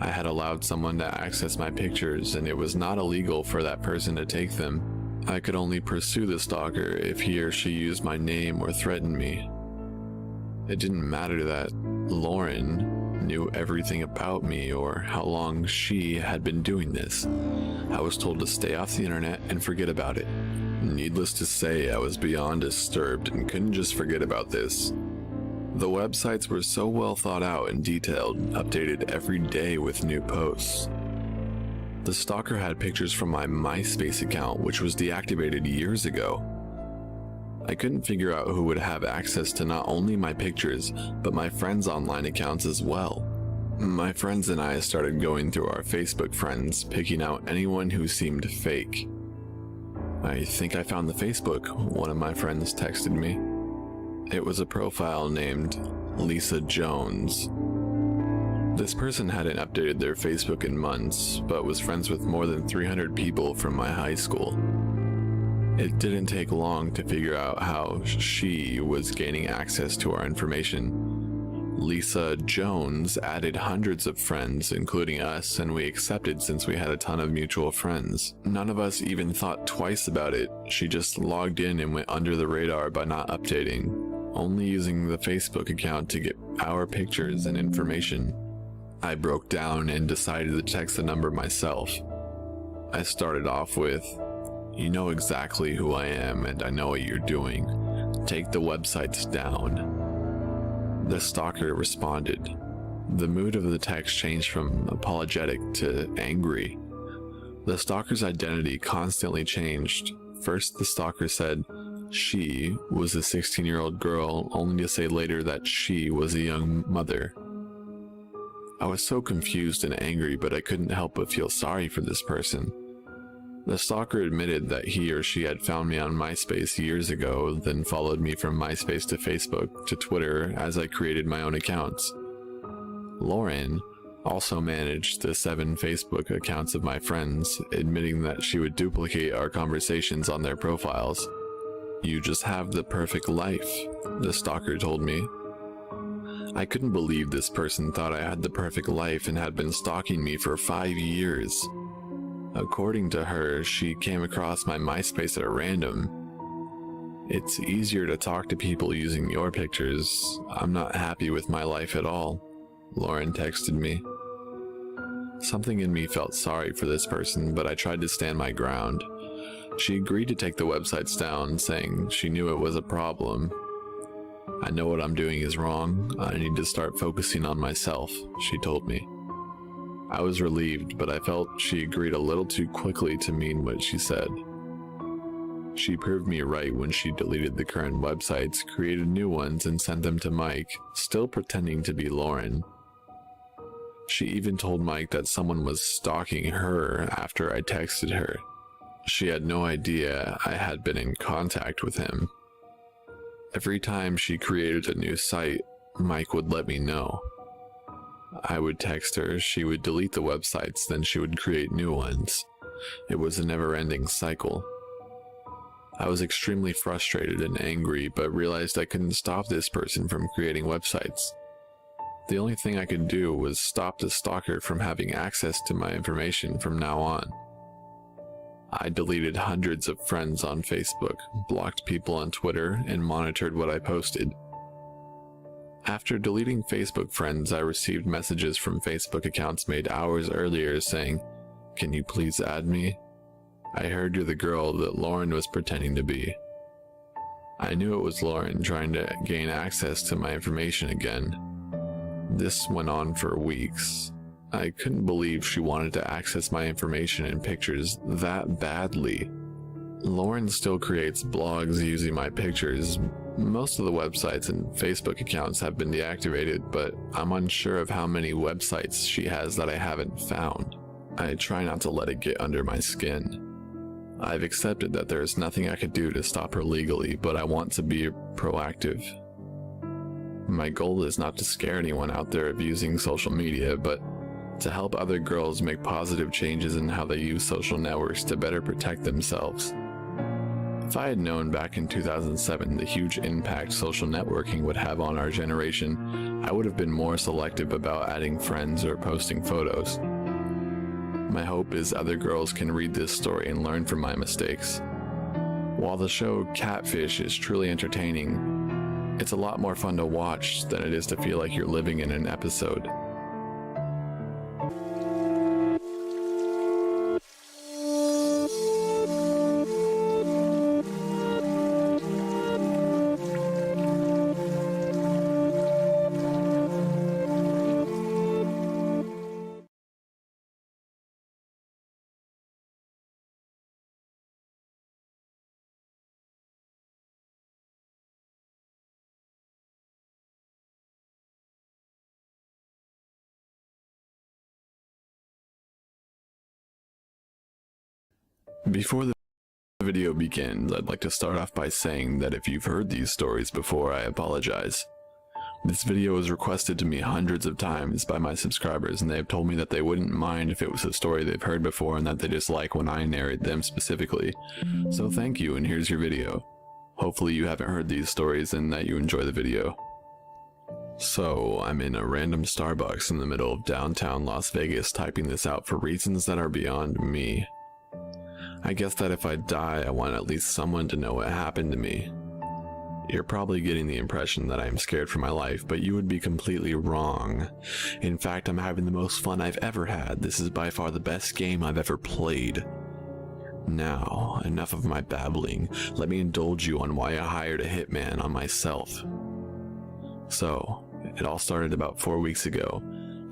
I had allowed someone to access my pictures and it was not illegal for that person to take them. I could only pursue the stalker if he or she used my name or threatened me. It didn't matter that Lauren knew everything about me or how long she had been doing this. I was told to stay off the internet and forget about it. Needless to say, I was beyond disturbed and couldn't just forget about this. The websites were so well thought out and detailed, updated every day with new posts. The stalker had pictures from my MySpace account, which was deactivated years ago. I couldn't figure out who would have access to not only my pictures, but my friends' online accounts as well. My friends and I started going through our Facebook friends, picking out anyone who seemed fake. "I think I found the Facebook," one of my friends texted me. It was a profile named Lisa Jones. This person hadn't updated their Facebook in months, but was friends with more than 300 people from my high school. It didn't take long to figure out how she was gaining access to our information. Lisa Jones added hundreds of friends, including us, and we accepted since we had a ton of mutual friends. None of us even thought twice about it. She just logged in and went under the radar by not updating, only using the Facebook account to get our pictures and information. I broke down and decided to text the number myself. I started off with, "You know exactly who I am and I know what you're doing. Take the websites down." The stalker responded. The mood of the text changed from apologetic to angry. The stalker's identity constantly changed. First, the stalker said she was a 16-year-old girl, only to say later that she was a young mother. I was so confused and angry, but I couldn't help but feel sorry for this person. The stalker admitted that he or she had found me on MySpace years ago, then followed me from MySpace to Facebook to Twitter as I created my own accounts. Lauren also managed the 7 Facebook accounts of my friends, admitting that she would duplicate our conversations on their profiles. "You just have the perfect life," the stalker told me. I couldn't believe this person thought I had the perfect life and had been stalking me for 5 years. According to her, she came across my MySpace at random. "It's easier to talk to people using your pictures. I'm not happy with my life at all," Lauren texted me. Something in me felt sorry for this person, but I tried to stand my ground. She agreed to take the websites down, saying she knew it was a problem. "I know what I'm doing is wrong. I need to start focusing on myself," she told me. I was relieved, but I felt she agreed a little too quickly to mean what she said. She proved me right when she deleted the current websites, created new ones, and sent them to Mike, still pretending to be Lauren. She even told Mike that someone was stalking her after I texted her. She had no idea I had been in contact with him. Every time she created a new site, Mike would let me know. I would text her, she would delete the websites, then she would create new ones. It was a never-ending cycle. I was extremely frustrated and angry, but realized I couldn't stop this person from creating websites. The only thing I could do was stop the stalker from having access to my information from now on. I deleted hundreds of friends on Facebook, blocked people on Twitter, and monitored what I posted. After deleting Facebook friends, I received messages from Facebook accounts made hours earlier saying, "Can you please add me? I heard you're the girl that Lauren was pretending to be." I knew it was Lauren trying to gain access to my information again. This went on for weeks. I couldn't believe she wanted to access my information and pictures that badly. Lauren still creates blogs using my pictures. Most of the websites and Facebook accounts have been deactivated, but I'm unsure of how many websites she has that I haven't found. I try not to let it get under my skin. I've accepted that there is nothing I could do to stop her legally, but I want to be proactive. My goal is not to scare anyone out there of using social media, but to help other girls make positive changes in how they use social networks to better protect themselves. If I had known back in 2007 the huge impact social networking would have on our generation, I would have been more selective about adding friends or posting photos. My hope is other girls can read this story and learn from my mistakes. While the show Catfish is truly entertaining, it's a lot more fun to watch than it is to feel like you're living in an episode. Before the video begins, I'd like to start off by saying that if you've heard these stories before, I apologize. This video was requested to me hundreds of times by my subscribers, and they have told me that they wouldn't mind if it was a story they've heard before and that they just like when I narrate them specifically. So thank you, and here's your video. Hopefully you haven't heard these stories and that you enjoy the video. So, I'm in a random Starbucks in the middle of downtown Las Vegas typing this out for reasons that are beyond me. I guess that if I die, I want at least someone to know what happened to me. You're probably getting the impression that I am scared for my life, but you would be completely wrong. In fact, I'm having the most fun I've ever had. This is by far the best game I've ever played. Now, enough of my babbling. Let me indulge you on why I hired a hitman on myself. So, it all started about 4 weeks ago.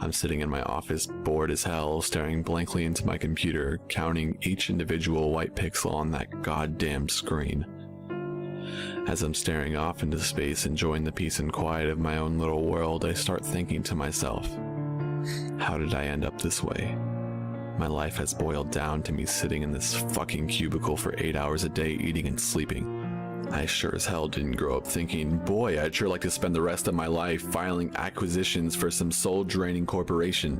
I'm sitting in my office, bored as hell, staring blankly into my computer, counting each individual white pixel on that goddamn screen. As I'm staring off into space, enjoying the peace and quiet of my own little world, I start thinking to myself, how did I end up this way? My life has boiled down to me sitting in this fucking cubicle for 8 hours a day, eating and sleeping. I sure as hell didn't grow up thinking, boy, I'd sure like to spend the rest of my life filing acquisitions for some soul-draining corporation.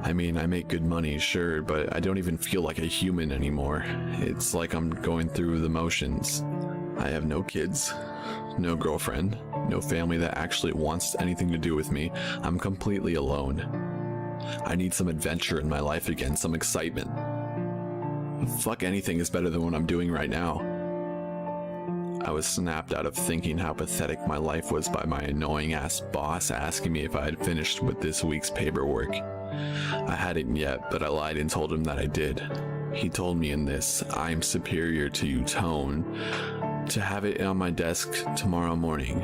I mean, I make good money, sure, but I don't even feel like a human anymore. It's like I'm going through the motions. I have no kids, no girlfriend, no family that actually wants anything to do with me. I'm completely alone. I need some adventure in my life again, some excitement. Fuck, anything is better than what I'm doing right now. I was snapped out of thinking how pathetic my life was by my annoying ass boss asking me if I had finished with this week's paperwork. I hadn't yet, but I lied and told him that I did. He told me in this "I'm superior to you" tone to have it on my desk tomorrow morning.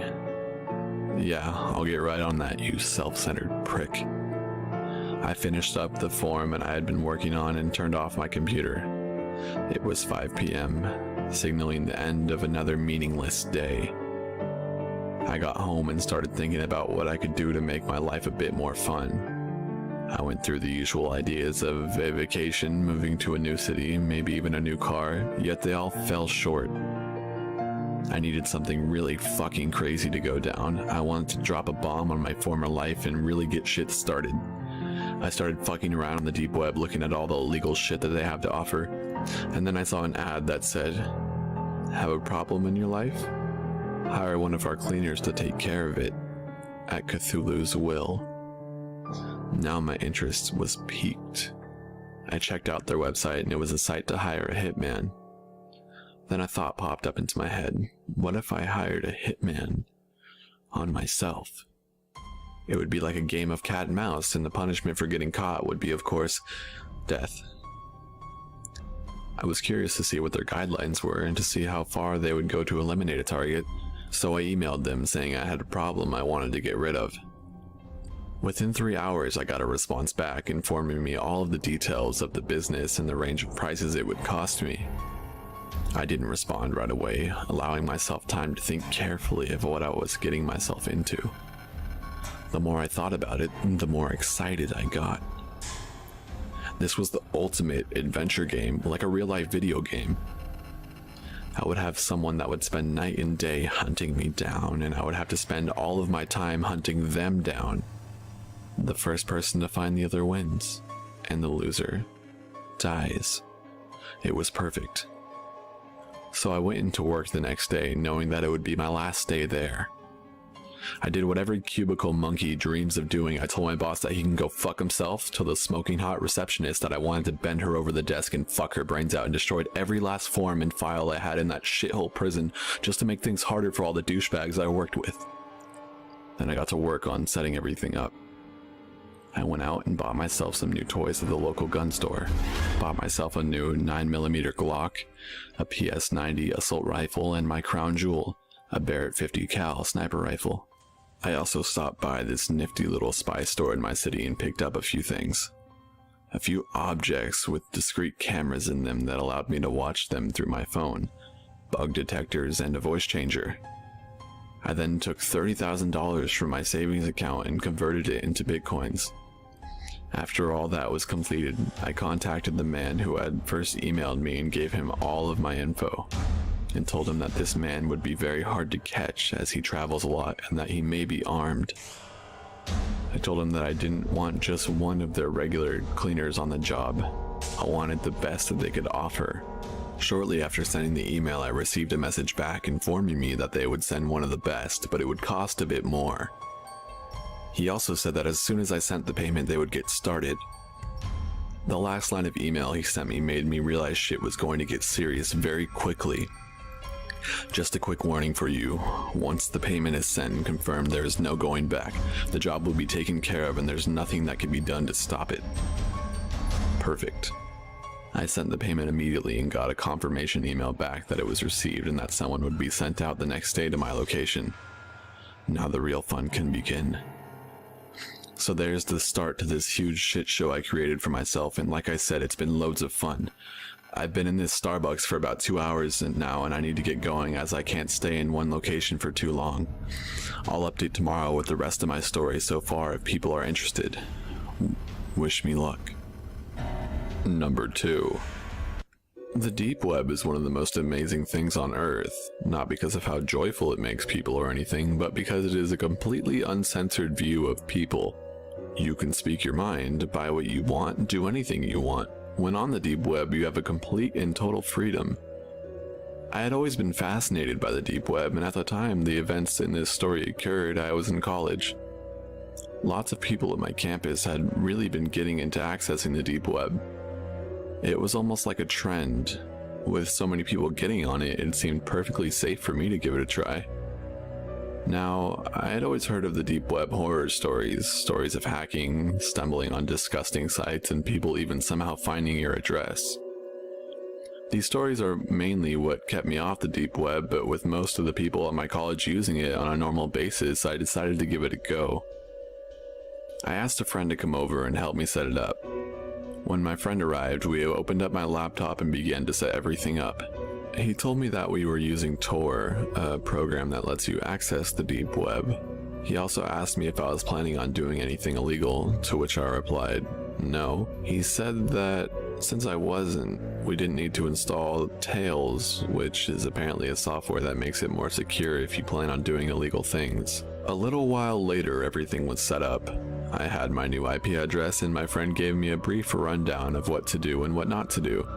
Yeah, I'll get right on that, you self-centered prick. I finished up the form and I had been working on and turned off my computer. It was 5 p.m., signaling the end of another meaningless day. I got home and started thinking about what I could do to make my life a bit more fun. I went through the usual ideas of a vacation, moving to a new city, maybe even a new car, yet they all fell short. I needed something really fucking crazy to go down. I wanted to drop a bomb on my former life and really get shit started. I started fucking around on the deep web looking at all the illegal shit that they have to offer, and then I saw an ad that said, "Have a problem in your life? Hire one of our cleaners to take care of it, at Cthulhu's will." Now my interest was piqued. I checked out their website and it was a site to hire a hitman. Then a thought popped up into my head. What if I hired a hitman on myself? It would be like a game of cat and mouse, and the punishment for getting caught would be, of course, death. I was curious to see what their guidelines were and to see how far they would go to eliminate a target, so I emailed them saying I had a problem I wanted to get rid of. Within 3 hours, I got a response back informing me all of the details of the business and the range of prices it would cost me. I didn't respond right away, allowing myself time to think carefully of what I was getting myself into. The more I thought about it, the more excited I got. This was the ultimate adventure game, like a real-life video game. I would have someone that would spend night and day hunting me down, and I would have to spend all of my time hunting them down. The first person to find the other wins, and the loser dies. It was perfect. So I went into work the next day knowing that it would be my last day there. I did what every cubicle monkey dreams of doing. I told my boss that he can go fuck himself, to the smoking hot receptionist that I wanted to bend her over the desk and fuck her brains out, and destroyed every last form and file I had in that shithole prison just to make things harder for all the douchebags I worked with. Then I got to work on setting everything up. I went out and bought myself some new toys at the local gun store. Bought myself a new 9mm Glock, a PS-90 assault rifle, and my crown jewel, a Barrett 50 cal sniper rifle. I also stopped by this nifty little spy store in my city and picked up a few things. A few objects with discrete cameras in them that allowed me to watch them through my phone, bug detectors, and a voice changer. I then took $30,000 from my savings account and converted it into bitcoins. After all that was completed, I contacted the man who had first emailed me and gave him all of my info, and told him that this man would be very hard to catch as he travels a lot and that he may be armed. I told him that I didn't want just one of their regular cleaners on the job. I wanted the best that they could offer. Shortly after sending the email, I received a message back informing me that they would send one of the best, but it would cost a bit more. He also said that as soon as I sent the payment, they would get started. The last line of email he sent me made me realize shit was going to get serious very quickly. Just a quick warning for you. Once the payment is sent and confirmed, there is no going back. The job will be taken care of and there's nothing that can be done to stop it. Perfect. I sent the payment immediately and got a confirmation email back that it was received and that someone would be sent out the next day to my location. Now the real fun can begin. So there's the start to this huge shit show I created for myself, and like I said, it's been loads of fun. I've been in this Starbucks for about 2 hours now, and I need to get going as I can't stay in one location for too long. I'll update tomorrow with the rest of my story so far if people are interested. Wish me luck. Number 2. The deep web is one of the most amazing things on Earth, not because of how joyful it makes people or anything, but because it is a completely uncensored view of people. You can speak your mind, buy what you want, do anything you want. When on the deep web, you have a complete and total freedom. I had always been fascinated by the deep web, and at the time the events in this story occurred, I was in college. Lots of people at my campus had really been getting into accessing the deep web. It was almost like a trend. With so many people getting on it, it seemed perfectly safe for me to give it a try. Now, I had always heard of the deep web horror stories of hacking, stumbling on disgusting sites, and people even somehow finding your address. These stories are mainly what kept me off the deep web, but with most of the people at my college using it on a normal basis, I decided to give it a go. I asked a friend to come over and help me set it up. When my friend arrived, we opened up my laptop and began to set everything up. He told me that we were using Tor, a program that lets you access the deep web. He also asked me if I was planning on doing anything illegal, to which I replied, no. He said that since I wasn't, we didn't need to install Tails, which is apparently a software that makes it more secure if you plan on doing illegal things. A little while later, everything was set up. I had my new IP address and my friend gave me a brief rundown of what to do and what not to do.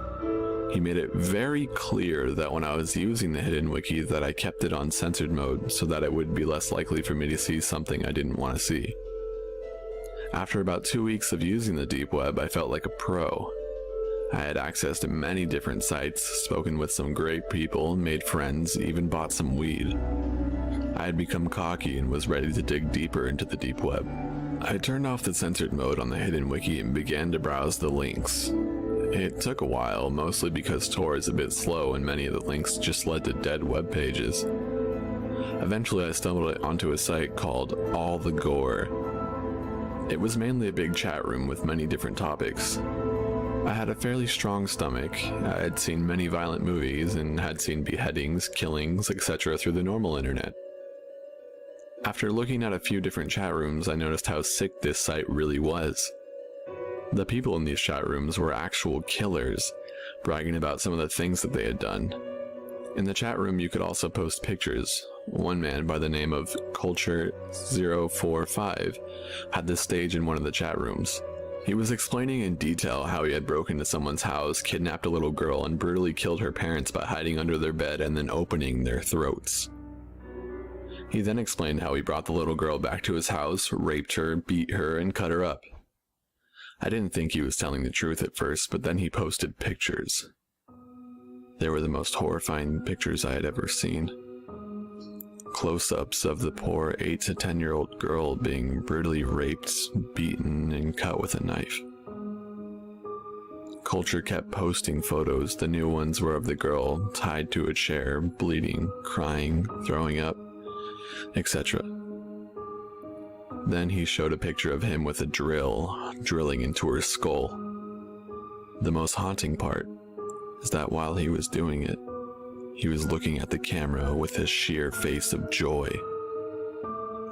He made it very clear that when I was using the hidden wiki that I kept it on censored mode so that it would be less likely for me to see something I didn't want to see. After about 2 weeks of using the deep web, I felt like a pro. I had access to many different sites, spoken with some great people, made friends, even bought some weed. I had become cocky and was ready to dig deeper into the deep web. I turned off the censored mode on the hidden wiki and began to browse the links. It took a while, mostly because Tor is a bit slow and many of the links just led to dead web pages. Eventually I stumbled onto a site called All the Gore. It was mainly a big chat room with many different topics. I had a fairly strong stomach. I had seen many violent movies and had seen beheadings, killings, etc. through the normal internet. After looking at a few different chat rooms, I noticed how sick this site really was. The people in these chat rooms were actual killers, bragging about some of the things that they had done. In the chat room, you could also post pictures. One man by the name of Culture045 had this stage in one of the chat rooms. He was explaining in detail how he had broken into someone's house, kidnapped a little girl, and brutally killed her parents by hiding under their bed and then opening their throats. He then explained how he brought the little girl back to his house, raped her, beat her, and cut her up. I didn't think he was telling the truth at first, but then he posted pictures. They were the most horrifying pictures I had ever seen. Close-ups of the poor 8 to 10-year-old girl being brutally raped, beaten, and cut with a knife. Culture kept posting photos. The new ones were of the girl tied to a chair, bleeding, crying, throwing up, etc. Then he showed a picture of him with a drill, drilling into her skull. The most haunting part is that while he was doing it, he was looking at the camera with a sheer face of joy.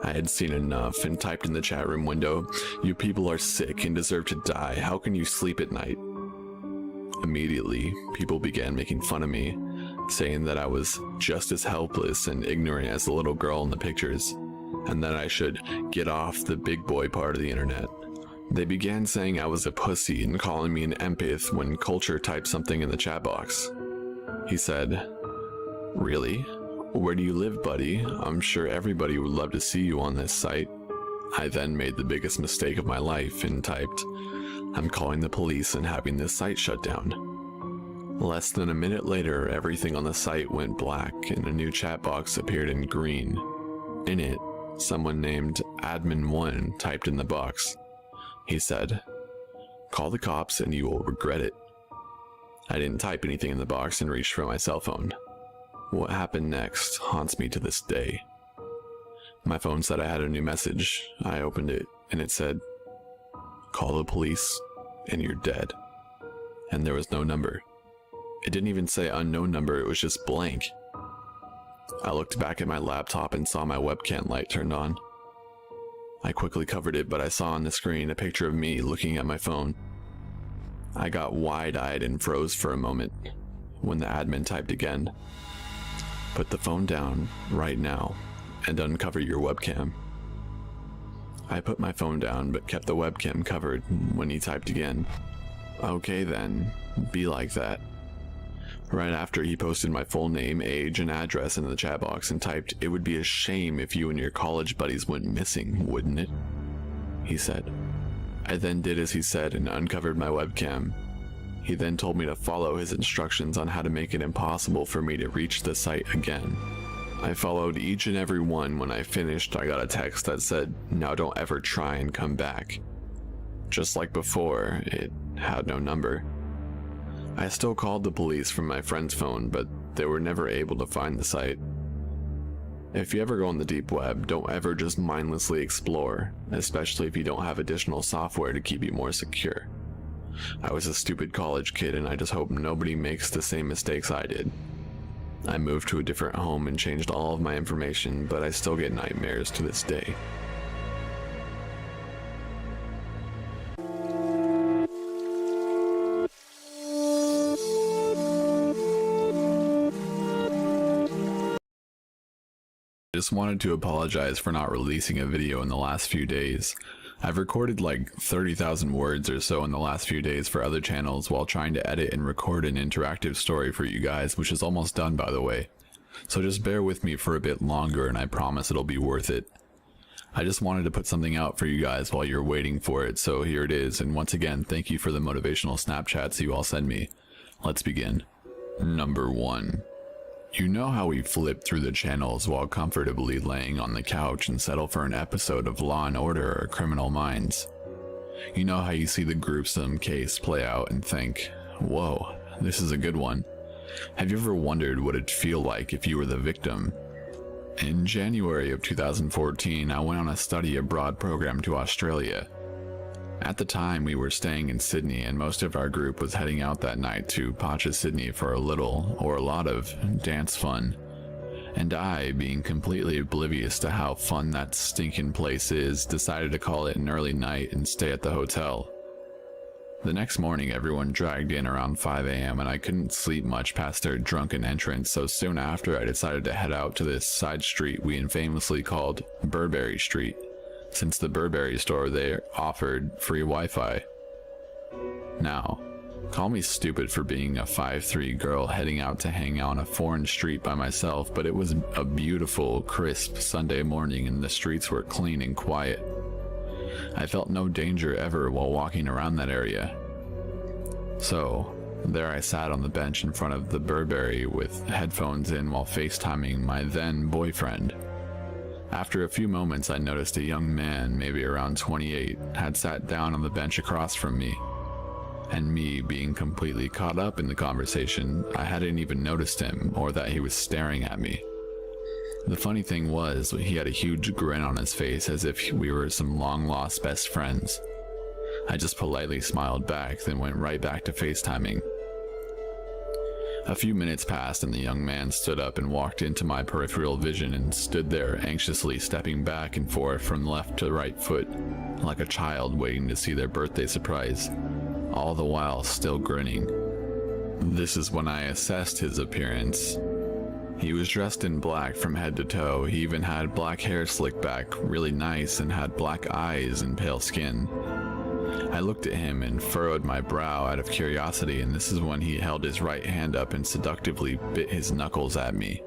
I had seen enough and typed in the chat room window, "You people are sick and deserve to die. How can you sleep at night?" Immediately, people began making fun of me, saying that I was just as helpless and ignorant as the little girl in the pictures, and that I should get off the big boy part of the internet. They began saying I was a pussy and calling me an empath when Culture typed something in the chat box. He said, "Really? Where do you live, buddy? I'm sure everybody would love to see you on this site." I then made the biggest mistake of my life and typed, "I'm calling the police and having this site shut down." Less than a minute later, everything on the site went black and a new chat box appeared in green. In it, someone named Admin1 typed in the box. He said, "Call the cops and you will regret it." I didn't type anything in the box and reached for my cell phone. What happened next haunts me to this day. My phone said I had a new message. I opened it and it said, "Call the police and you're dead." And there was no number. It didn't even say unknown number, it was just blank. I looked back at my laptop and saw my webcam light turned on. I quickly covered it, but I saw on the screen a picture of me looking at my phone. I got wide-eyed and froze for a moment when the admin typed again, "Put the phone down right now and uncover your webcam." I put my phone down but kept the webcam covered when he typed again. "Okay then, be like that." Right after, he posted my full name, age, and address into the chat box and typed, "It would be a shame if you and your college buddies went missing, wouldn't it?" he said. I then did as he said and uncovered my webcam. He then told me to follow his instructions on how to make it impossible for me to reach the site again. I followed each and every one. When I finished, I got a text that said, "Now don't ever try and come back." Just like before, it had no number. I still called the police from my friend's phone, but they were never able to find the site. If you ever go on the deep web, don't ever just mindlessly explore, especially if you don't have additional software to keep you more secure. I was a stupid college kid and I just hope nobody makes the same mistakes I did. I moved to a different home and changed all of my information, but I still get nightmares to this day. Just wanted to apologize for not releasing a video in the last few days. I've recorded like 30,000 words or so in the last few days for other channels while trying to edit and record an interactive story for you guys, which is almost done by the way. So just bear with me for a bit longer and I promise it'll be worth it. I just wanted to put something out for you guys while you're waiting for it, so here it is, and once again, thank you for the motivational Snapchats you all send me. Let's begin. Number 1. You know how we flip through the channels while comfortably laying on the couch and settle for an episode of Law & Order or Criminal Minds? You know how you see the gruesome case play out and think, "Whoa, this is a good one." Have you ever wondered what it'd feel like if you were the victim? In January of 2014, I went on a study abroad program to Australia. At the time, we were staying in Sydney, and most of our group was heading out that night to Pacha, Sydney for a little, or a lot of, dance fun. And I, being completely oblivious to how fun that stinking place is, decided to call it an early night and stay at the hotel. The next morning, everyone dragged in around 5 a.m. and I couldn't sleep much past their drunken entrance, so soon after I decided to head out to this side street we infamously called Burberry Street, since the Burberry store there offered free Wi-Fi. Now, call me stupid for being a 5'3" girl heading out to hang out on a foreign street by myself, but it was a beautiful, crisp Sunday morning and the streets were clean and quiet. I felt no danger ever while walking around that area. So, there I sat on the bench in front of the Burberry with headphones in while FaceTiming my then boyfriend. After a few moments, I noticed a young man, maybe around 28, had sat down on the bench across from me. And me being completely caught up in the conversation, I hadn't even noticed him or that he was staring at me. The funny thing was, he had a huge grin on his face as if we were some long-lost best friends. I just politely smiled back, then went right back to FaceTiming. A few minutes passed and the young man stood up and walked into my peripheral vision and stood there anxiously stepping back and forth from left to right foot, like a child waiting to see their birthday surprise, all the while still grinning. This is when I assessed his appearance. He was dressed in black from head to toe. He even had black hair slicked back really nice and had black eyes and pale skin. I looked at him and furrowed my brow out of curiosity, and this is when he held his right hand up and seductively bit his knuckles at me.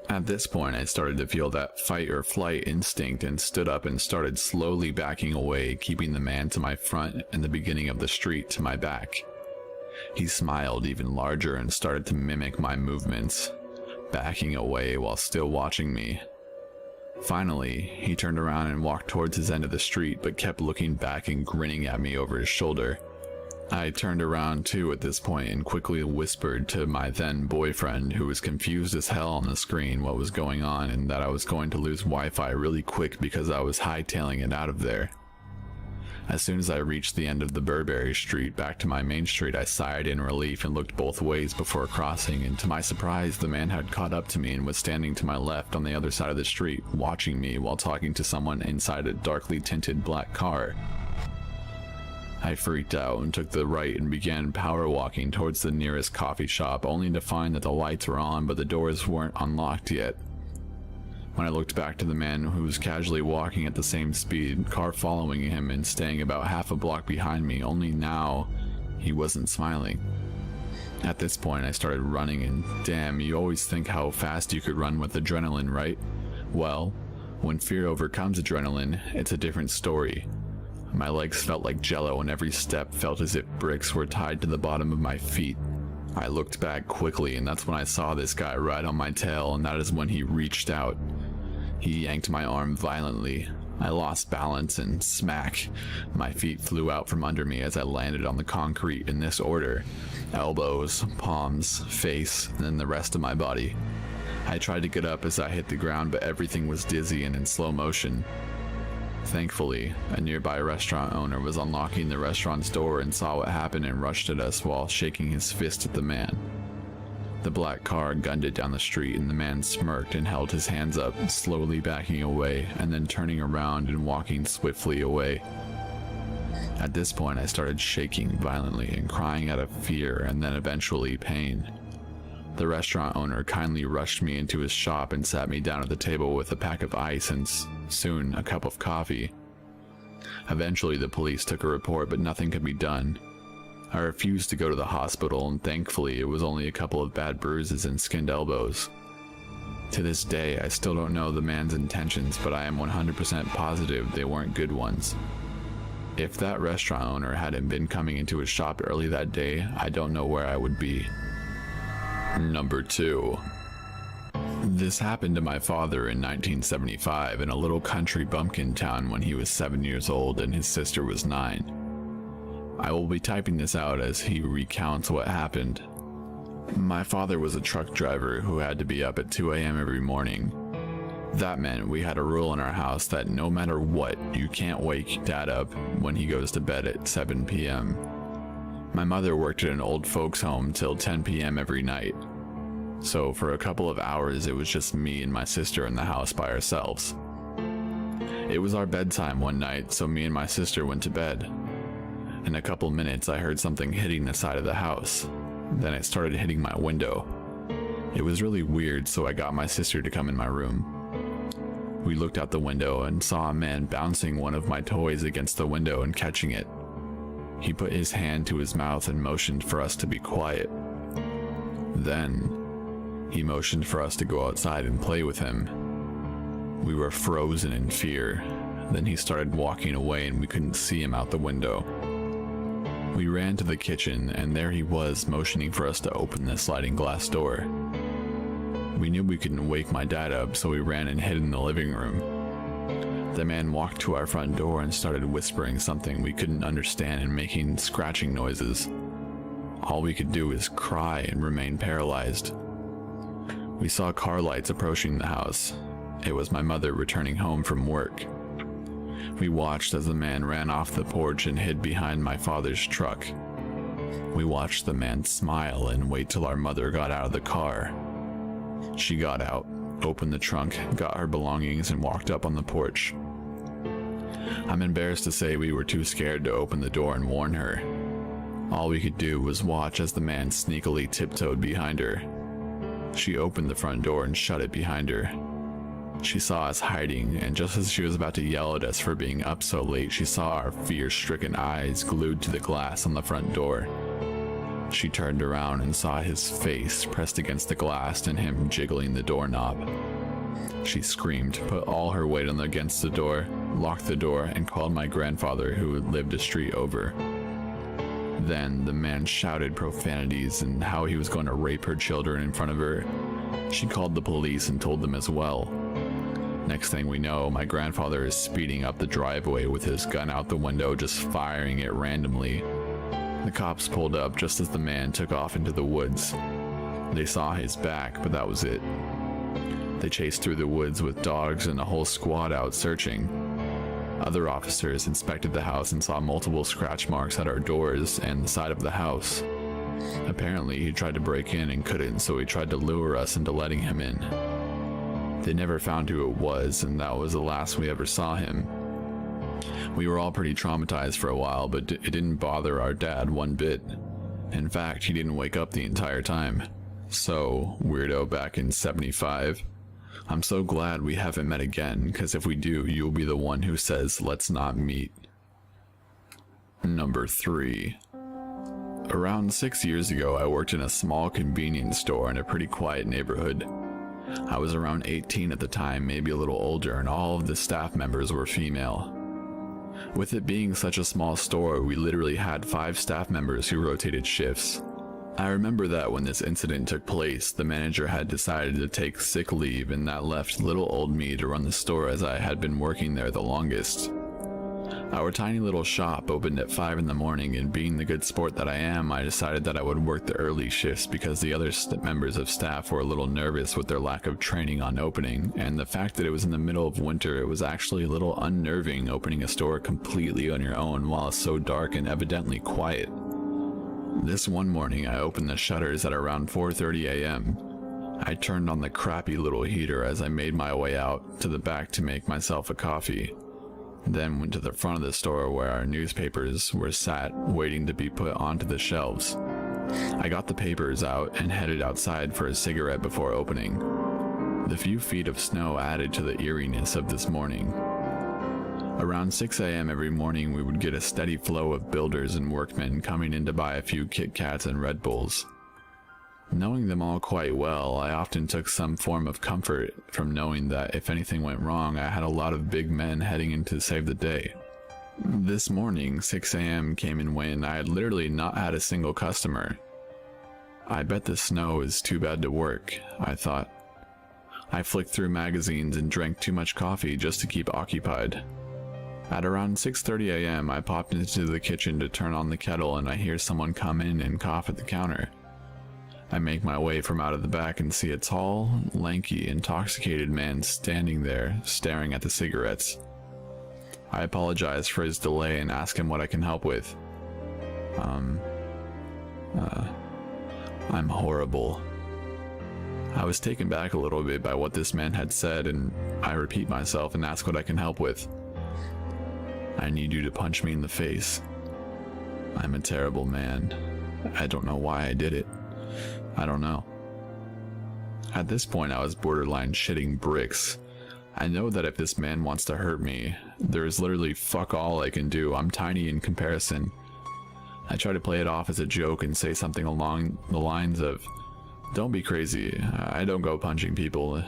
At this point, I started to feel that fight or flight instinct and stood up and started slowly backing away, keeping the man to my front and the beginning of the street to my back. He smiled even larger and started to mimic my movements, backing away while still watching me. Finally, he turned around and walked towards his end of the street, but kept looking back and grinning at me over his shoulder. I turned around too at this point and quickly whispered to my then boyfriend, who was confused as hell on the screen, what was going on and that I was going to lose Wi-Fi really quick because I was hightailing it out of there. As soon as I reached the end of the Burberry Street back to my main street, I sighed in relief and looked both ways before crossing, and to my surprise, the man had caught up to me and was standing to my left on the other side of the street, watching me while talking to someone inside a darkly tinted black car. I freaked out and took the right and began power walking towards the nearest coffee shop, only to find that the lights were on but the doors weren't unlocked yet. When I looked back to the man who was casually walking at the same speed, car following him and staying about half a block behind me, only now he wasn't smiling. At this point I started running, and damn, you always think how fast you could run with adrenaline, right? Well, when fear overcomes adrenaline, it's a different story. My legs felt like jello and every step felt as if bricks were tied to the bottom of my feet. I looked back quickly, and that's when I saw this guy right on my tail, and that is when he reached out. He yanked my arm violently. I lost balance and smack. My feet flew out from under me as I landed on the concrete in this order: elbows, palms, face, and then the rest of my body. I tried to get up as I hit the ground, but everything was dizzy and in slow motion. Thankfully, a nearby restaurant owner was unlocking the restaurant's door and saw what happened and rushed at us while shaking his fist at the man. The black car gunned it down the street, and the man smirked and held his hands up, slowly backing away and then turning around and walking swiftly away. At this point, I started shaking violently and crying out of fear and then eventually pain. The restaurant owner kindly rushed me into his shop and sat me down at the table with a pack of ice and soon a cup of coffee. Eventually the police took a report, but nothing could be done. I refused to go to the hospital, and thankfully it was only a couple of bad bruises and skinned elbows. To this day, I still don't know the man's intentions, but I am 100% positive they weren't good ones. If that restaurant owner hadn't been coming into his shop early that day, I don't know where I would be. Number 2. This happened to my father in 1975 in a little country bumpkin town when he was 7 years old and his sister was 9. I will be typing this out as he recounts what happened. My father was a truck driver who had to be up at 2 a.m. every morning. That meant we had a rule in our house that no matter what, you can't wake Dad up when he goes to bed at 7 p.m. My mother worked at an old folks home till 10 p.m. every night, so for a couple of hours it was just me and my sister in the house by ourselves. It was our bedtime one night, so me and my sister went to bed. In a couple minutes I heard something hitting the side of the house. Then it started hitting my window. It was really weird, so I got my sister to come in my room. We looked out the window and saw a man bouncing one of my toys against the window and catching it. He put his hand to his mouth and motioned for us to be quiet. Then, he motioned for us to go outside and play with him. We were frozen in fear. Then he started walking away and we couldn't see him out the window. We ran to the kitchen and there he was motioning for us to open the sliding glass door. We knew we couldn't wake my dad up, so we ran and hid in the living room. The man walked to our front door and started whispering something we couldn't understand and making scratching noises. All we could do was cry and remain paralyzed. We saw car lights approaching the house. It was my mother returning home from work. We watched as the man ran off the porch and hid behind my father's truck. We watched the man smile and wait till our mother got out of the car. She got out, opened the trunk, got her belongings, and walked up on the porch. I'm embarrassed to say we were too scared to open the door and warn her. All we could do was watch as the man sneakily tiptoed behind her. She opened the front door and shut it behind her. She saw us hiding, and just as she was about to yell at us for being up so late, she saw our fear-stricken eyes glued to the glass on the front door. She turned around and saw his face pressed against the glass and him jiggling the doorknob. She screamed, put all her weight against the door, locked the door, and called my grandfather, who lived a street over. Then the man shouted profanities and how he was going to rape her children in front of her. She called the police and told them as well. Next thing we know, my grandfather is speeding up the driveway with his gun out the window, just firing it randomly. The cops pulled up just as the man took off into the woods. They saw his back, but that was it. They chased through the woods with dogs and a whole squad out searching. Other officers inspected the house and saw multiple scratch marks at our doors and the side of the house. Apparently, he tried to break in and couldn't, so he tried to lure us into letting him in. They never found who it was, and that was the last we ever saw him. We were all pretty traumatized for a while, but it didn't bother our dad one bit. In fact, he didn't wake up the entire time. So, weirdo back in 75. I'm so glad we haven't met again, because if we do, you'll be the one who says, let's not meet. Number 3. Around 6 years ago, I worked in a small convenience store in a pretty quiet neighborhood. I was around 18 at the time, maybe a little older, and all of the staff members were female. With it being such a small store, we literally had 5 staff members who rotated shifts. I remember that when this incident took place, the manager had decided to take sick leave, and that left little old me to run the store as I had been working there the longest. Our tiny little shop opened at 5 in the morning, and being the good sport that I am, I decided that I would work the early shifts because the other members of staff were a little nervous with their lack of training on opening, and the fact that it was in the middle of winter, it was actually a little unnerving opening a store completely on your own while it's so dark and evidently quiet. This one morning, I opened the shutters at around 4:30 a.m. I turned on the crappy little heater as I made my way out to the back to make myself a coffee. Then went to the front of the store where our newspapers were sat, waiting to be put onto the shelves. I got the papers out and headed outside for a cigarette before opening. The few feet of snow added to the eeriness of this morning. Around 6 a.m. every morning, we would get a steady flow of builders and workmen coming in to buy a few Kit Kats and Red Bulls. Knowing them all quite well, I often took some form of comfort from knowing that if anything went wrong, I had a lot of big men heading in to save the day. This morning, 6 a.m. came and went. I had literally not had a single customer. I bet the snow is too bad to work, I thought. I flicked through magazines and drank too much coffee just to keep occupied. At around 6:30 a.m., I popped into the kitchen to turn on the kettle, and I hear someone come in and cough at the counter. I make my way from out of the back and see a tall, lanky, intoxicated man standing there, staring at the cigarettes. I apologize for his delay and ask him what I can help with. I'm horrible. I was taken back a little bit by what this man had said, and I repeat myself and ask what I can help with. I need you to punch me in the face. I'm a terrible man. I don't know why I did it. I don't know. At this point, I was borderline shitting bricks. I know that if this man wants to hurt me, there is literally fuck all I can do. I'm tiny in comparison. I try to play it off as a joke and say something along the lines of, "Don't be crazy. I don't go punching people."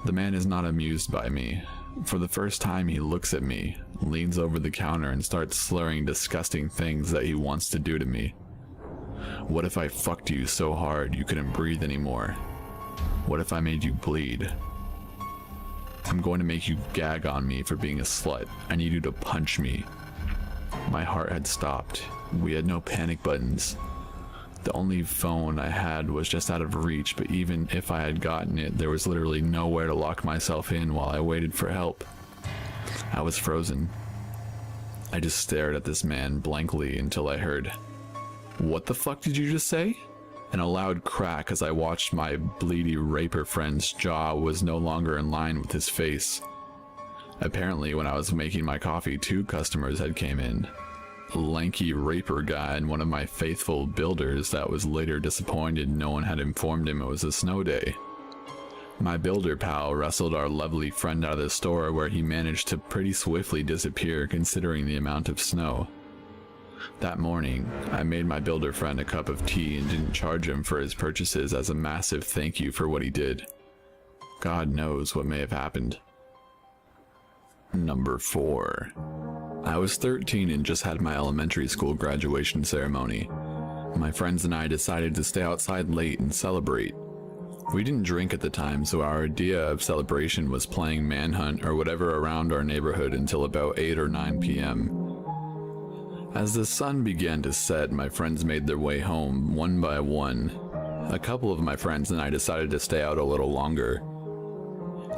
The man is not amused by me. For the first time, he looks at me, leans over the counter, and starts slurring disgusting things that he wants to do to me. What if I fucked you so hard you couldn't breathe anymore? What if I made you bleed? I'm going to make you gag on me for being a slut. I need you to punch me. My heart had stopped. We had no panic buttons. The only phone I had was just out of reach, but even if I had gotten it, there was literally nowhere to lock myself in while I waited for help. I was frozen. I just stared at this man blankly until I heard, "What the fuck did you just say?" And a loud crack as I watched my bleedy raper friend's jaw was no longer in line with his face. Apparently, when I was making my coffee, 2 customers had came in. A lanky raper guy and one of my faithful builders that was later disappointed no one had informed him it was a snow day. My builder pal wrestled our lovely friend out of the store, where he managed to pretty swiftly disappear considering the amount of snow. That morning, I made my builder friend a cup of tea and didn't charge him for his purchases as a massive thank you for what he did. God knows what may have happened. Number 4. I was 13 and just had my elementary school graduation ceremony. My friends and I decided to stay outside late and celebrate. We didn't drink at the time, so our idea of celebration was playing Manhunt or whatever around our neighborhood until about 8 or 9 p.m. As the sun began to set, my friends made their way home one by one. A couple of my friends and I decided to stay out a little longer.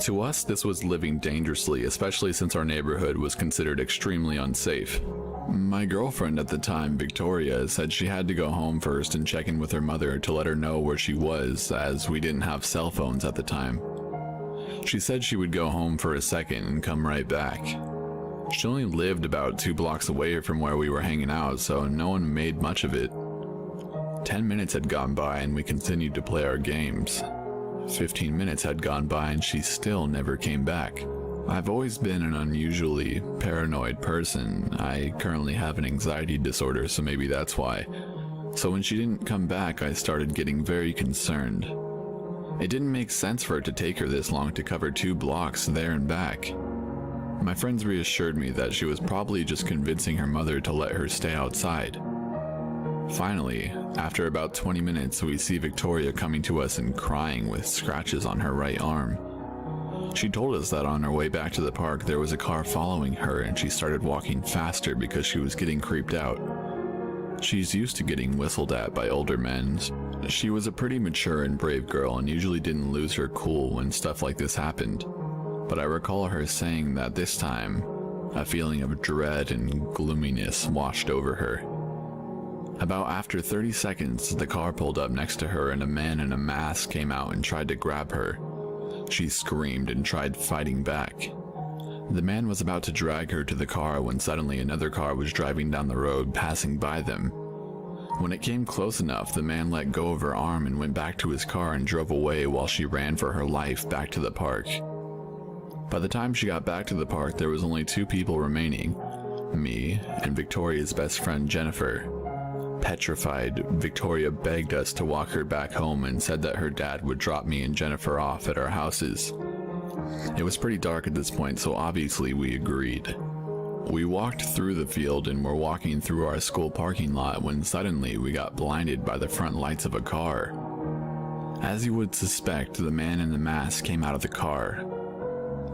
To us, this was living dangerously, especially since our neighborhood was considered extremely unsafe. My girlfriend at the time, Victoria, said she had to go home first and check in with her mother to let her know where she was, as we didn't have cell phones at the time. She said she would go home for a second and come right back. She only lived about 2 blocks away from where we were hanging out, so no one made much of it. 10 minutes had gone by and we continued to play our games. 15 minutes had gone by and she still never came back. I've always been an unusually paranoid person. I currently have an anxiety disorder, so maybe that's why. So when she didn't come back, I started getting very concerned. It didn't make sense for it to take her this long to cover 2 blocks there and back. My friends reassured me that she was probably just convincing her mother to let her stay outside. Finally, after about 20 minutes, we see Victoria coming to us and crying with scratches on her right arm. She told us that on her way back to the park, there was a car following her and she started walking faster because she was getting creeped out. She's used to getting whistled at by older men. She was a pretty mature and brave girl and usually didn't lose her cool when stuff like this happened. But I recall her saying that this time, a feeling of dread and gloominess washed over her. About after 30 seconds, the car pulled up next to her and a man in a mask came out and tried to grab her. She screamed and tried fighting back. The man was about to drag her to the car when suddenly another car was driving down the road, passing by them. When it came close enough, the man let go of her arm and went back to his car and drove away while she ran for her life back to the park. By the time she got back to the park, there was only 2 people remaining, me and Victoria's best friend Jennifer. Petrified, Victoria begged us to walk her back home and said that her dad would drop me and Jennifer off at our houses. It was pretty dark at this point, so obviously we agreed. We walked through the field and were walking through our school parking lot when suddenly we got blinded by the front lights of a car. As you would suspect, the man in the mask came out of the car.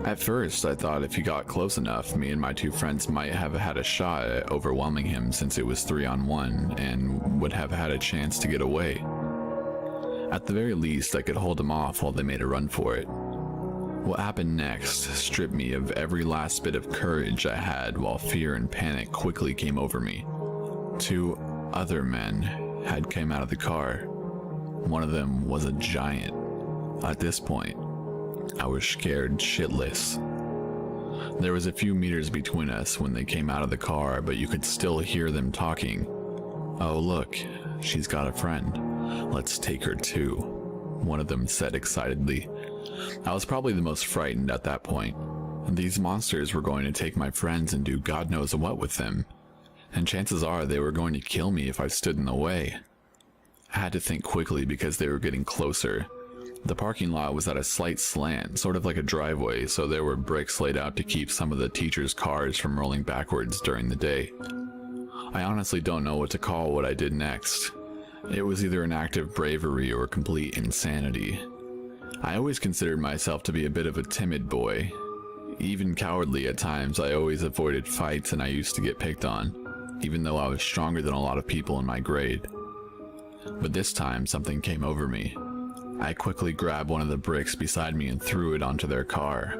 At first, I thought if he got close enough, me and my two friends might have had a shot at overwhelming him since it was 3-on-1 and would have had a chance to get away. At the very least, I could hold him off while they made a run for it. What happened next stripped me of every last bit of courage I had while fear and panic quickly came over me. 2 other men had come out of the car. One of them was a giant. At this point, I was scared shitless. There was a few meters between us when they came out of the car, but you could still hear them talking. "Oh look, she's got a friend. Let's take her too," one of them said excitedly. I was probably the most frightened at that point. These monsters were going to take my friends and do God knows what with them, and chances are they were going to kill me if I stood in the way. I had to think quickly because they were getting closer. The parking lot was at a slight slant, sort of like a driveway, so there were bricks laid out to keep some of the teachers' cars from rolling backwards during the day. I honestly don't know what to call what I did next. It was either an act of bravery or complete insanity. I always considered myself to be a bit of a timid boy. Even cowardly at times, I always avoided fights and I used to get picked on, even though I was stronger than a lot of people in my grade. But this time, something came over me. I quickly grabbed one of the bricks beside me and threw it onto their car.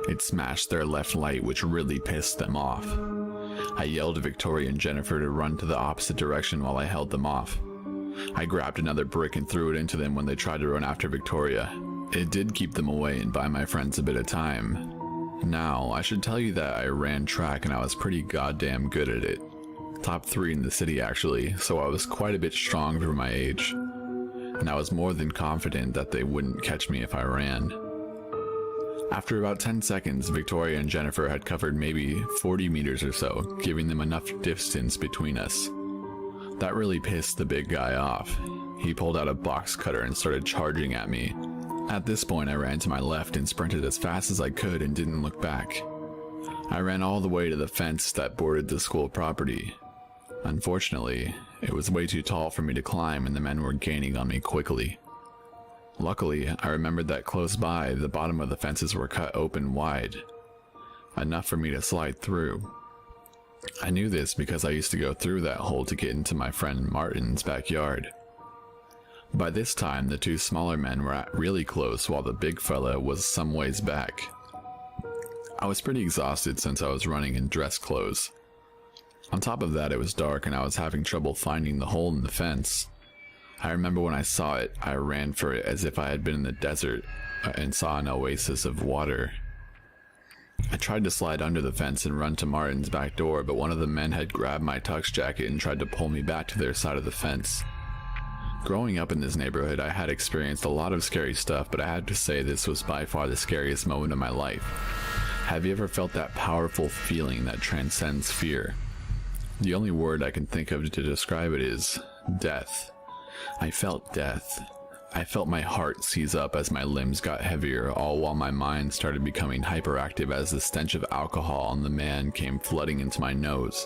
It smashed their left light, which really pissed them off. I yelled at Victoria and Jennifer to run to the opposite direction while I held them off. I grabbed another brick and threw it into them when they tried to run after Victoria. It did keep them away and buy my friends a bit of time. Now, I should tell you that I ran track and I was pretty goddamn good at it. Top 3 in the city actually, so I was quite a bit strong for my age. And I was more than confident that they wouldn't catch me if I ran. After about 10 seconds, Victoria and Jennifer had covered maybe 40 meters or so, giving them enough distance between us. That really pissed the big guy off. He pulled out a box cutter and started charging at me. At this point, I ran to my left and sprinted as fast as I could and didn't look back. I ran all the way to the fence that bordered the school property. Unfortunately, it was way too tall for me to climb and the men were gaining on me quickly. Luckily, I remembered that close by, the bottom of the fences were cut open wide, enough for me to slide through. I knew this because I used to go through that hole to get into my friend Martin's backyard. By this time, the 2 smaller men were really close while the big fella was some ways back. I was pretty exhausted since I was running in dress clothes. On top of that, it was dark and I was having trouble finding the hole in the fence. I remember when I saw it, I ran for it as if I had been in the desert and saw an oasis of water. I tried to slide under the fence and run to Martin's back door, but one of the men had grabbed my tux jacket and tried to pull me back to their side of the fence. Growing up in this neighborhood, I had experienced a lot of scary stuff, but I had to say this was by far the scariest moment of my life. Have you ever felt that powerful feeling that transcends fear? The only word I can think of to describe it is death. I felt death. I felt my heart seize up as my limbs got heavier, all while my mind started becoming hyperactive as the stench of alcohol on the man came flooding into my nose.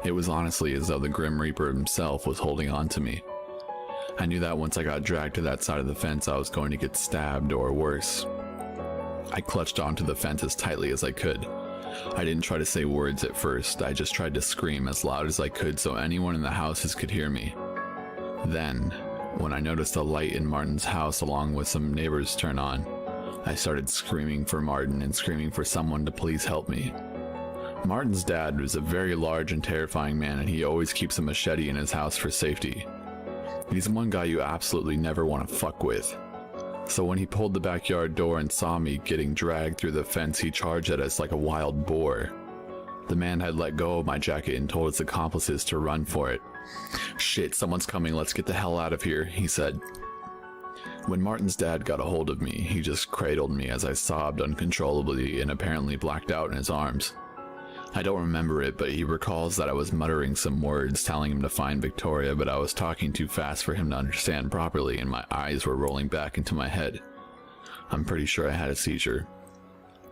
It was honestly as though the Grim Reaper himself was holding on to me. I knew that once I got dragged to that side of the fence, I was going to get stabbed or worse. I clutched onto the fence as tightly as I could. I didn't try to say words at first, I just tried to scream as loud as I could so anyone in the houses could hear me. Then, when I noticed a light in Martin's house along with some neighbors turn on, I started screaming for Martin and screaming for someone to please help me. Martin's dad was a very large and terrifying man, and he always keeps a machete in his house for safety. He's one guy you absolutely never want to fuck with. So when he pulled the backyard door and saw me getting dragged through the fence, he charged at us like a wild boar. The man had let go of my jacket and told his accomplices to run for it. "Shit, someone's coming, let's get the hell out of here," he said. When Martin's dad got a hold of me, he just cradled me as I sobbed uncontrollably and apparently blacked out in his arms. I don't remember it, but he recalls that I was muttering some words telling him to find Victoria, but I was talking too fast for him to understand properly and my eyes were rolling back into my head. I'm pretty sure I had a seizure.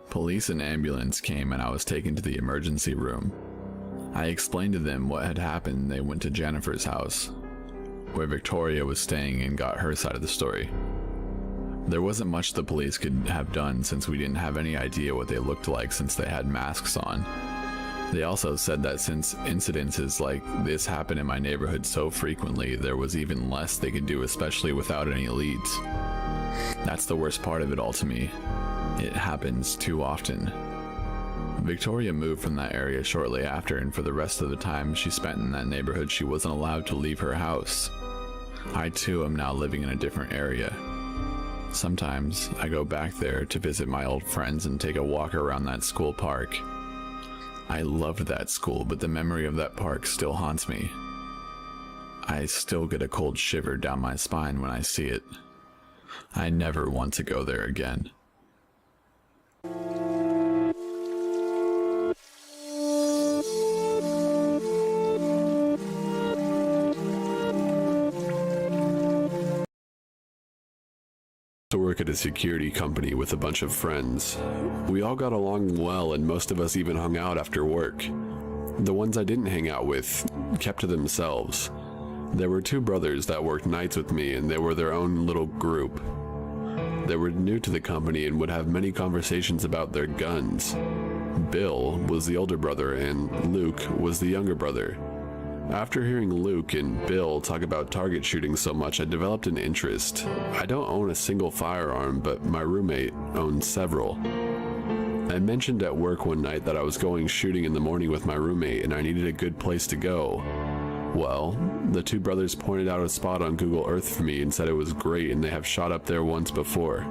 Police and ambulance came and I was taken to the emergency room. I explained to them what had happened and they went to Jennifer's house, where Victoria was staying, and got her side of the story. There wasn't much the police could have done since we didn't have any idea what they looked like since they had masks on. They also said that since incidences like this happen in my neighborhood so frequently, there was even less they could do, especially without any leads. That's the worst part of it all to me. It happens too often. Victoria moved from that area shortly after, and for the rest of the time she spent in that neighborhood, she wasn't allowed to leave her house. I too am now living in a different area. Sometimes I go back there to visit my old friends and take a walk around that school park. I loved that school, but the memory of that park still haunts me. I still get a cold shiver down my spine when I see it. I never want to go there again. To work at a security company with a bunch of friends. We all got along well, and most of us even hung out after work. The ones I didn't hang out with kept to themselves. There were two brothers that worked nights with me, and they were their own little group. They were new to the company and would have many conversations about their guns. Bill was the older brother and Luke was the younger brother. After hearing Luke and Bill talk about target shooting so much, I developed an interest. I don't own a single firearm, but my roommate owns several. I mentioned at work one night that I was going shooting in the morning with my roommate and I needed a good place to go. Well, the two brothers pointed out a spot on Google Earth for me and said it was great and they have shot up there once before.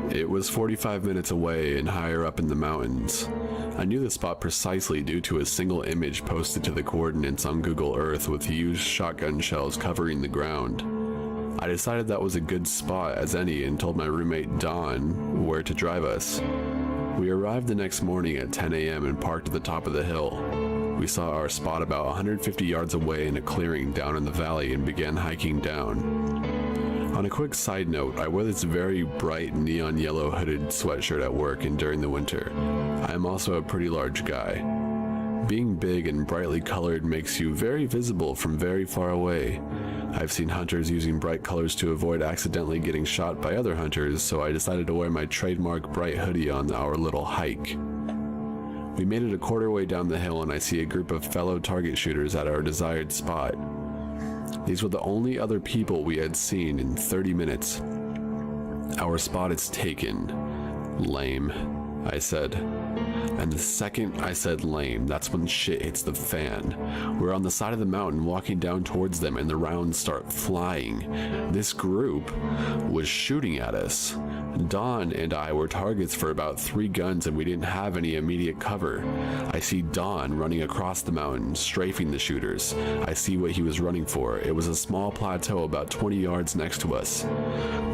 It was 45 minutes away and higher up in the mountains. I knew the spot precisely due to a single image posted to the coordinates on Google Earth with used shotgun shells covering the ground. I decided that was a good spot as any and told my roommate Don where to drive us. We arrived the next morning at 10 a.m. and parked at the top of the hill. We saw our spot about 150 yards away in a clearing down in the valley and began hiking down. On a quick side note, I wear this very bright neon yellow hooded sweatshirt at work and during the winter. I am also a pretty large guy. Being big and brightly colored makes you very visible from very far away. I've seen hunters using bright colors to avoid accidentally getting shot by other hunters, so I decided to wear my trademark bright hoodie on our little hike. We made it a quarter way down the hill and I see a group of fellow target shooters at our desired spot. These were the only other people we had seen in 30 minutes. Our spot is taken. Lame, I said. And the second I said lame, that's when shit hits the fan. We're on the side of the mountain walking down towards them and the rounds start flying. This group was shooting at us. Don and I were targets for about 3 guns and we didn't have any immediate cover. I see Don running across the mountain, strafing the shooters. I see what he was running for. It was a small plateau about 20 yards next to us.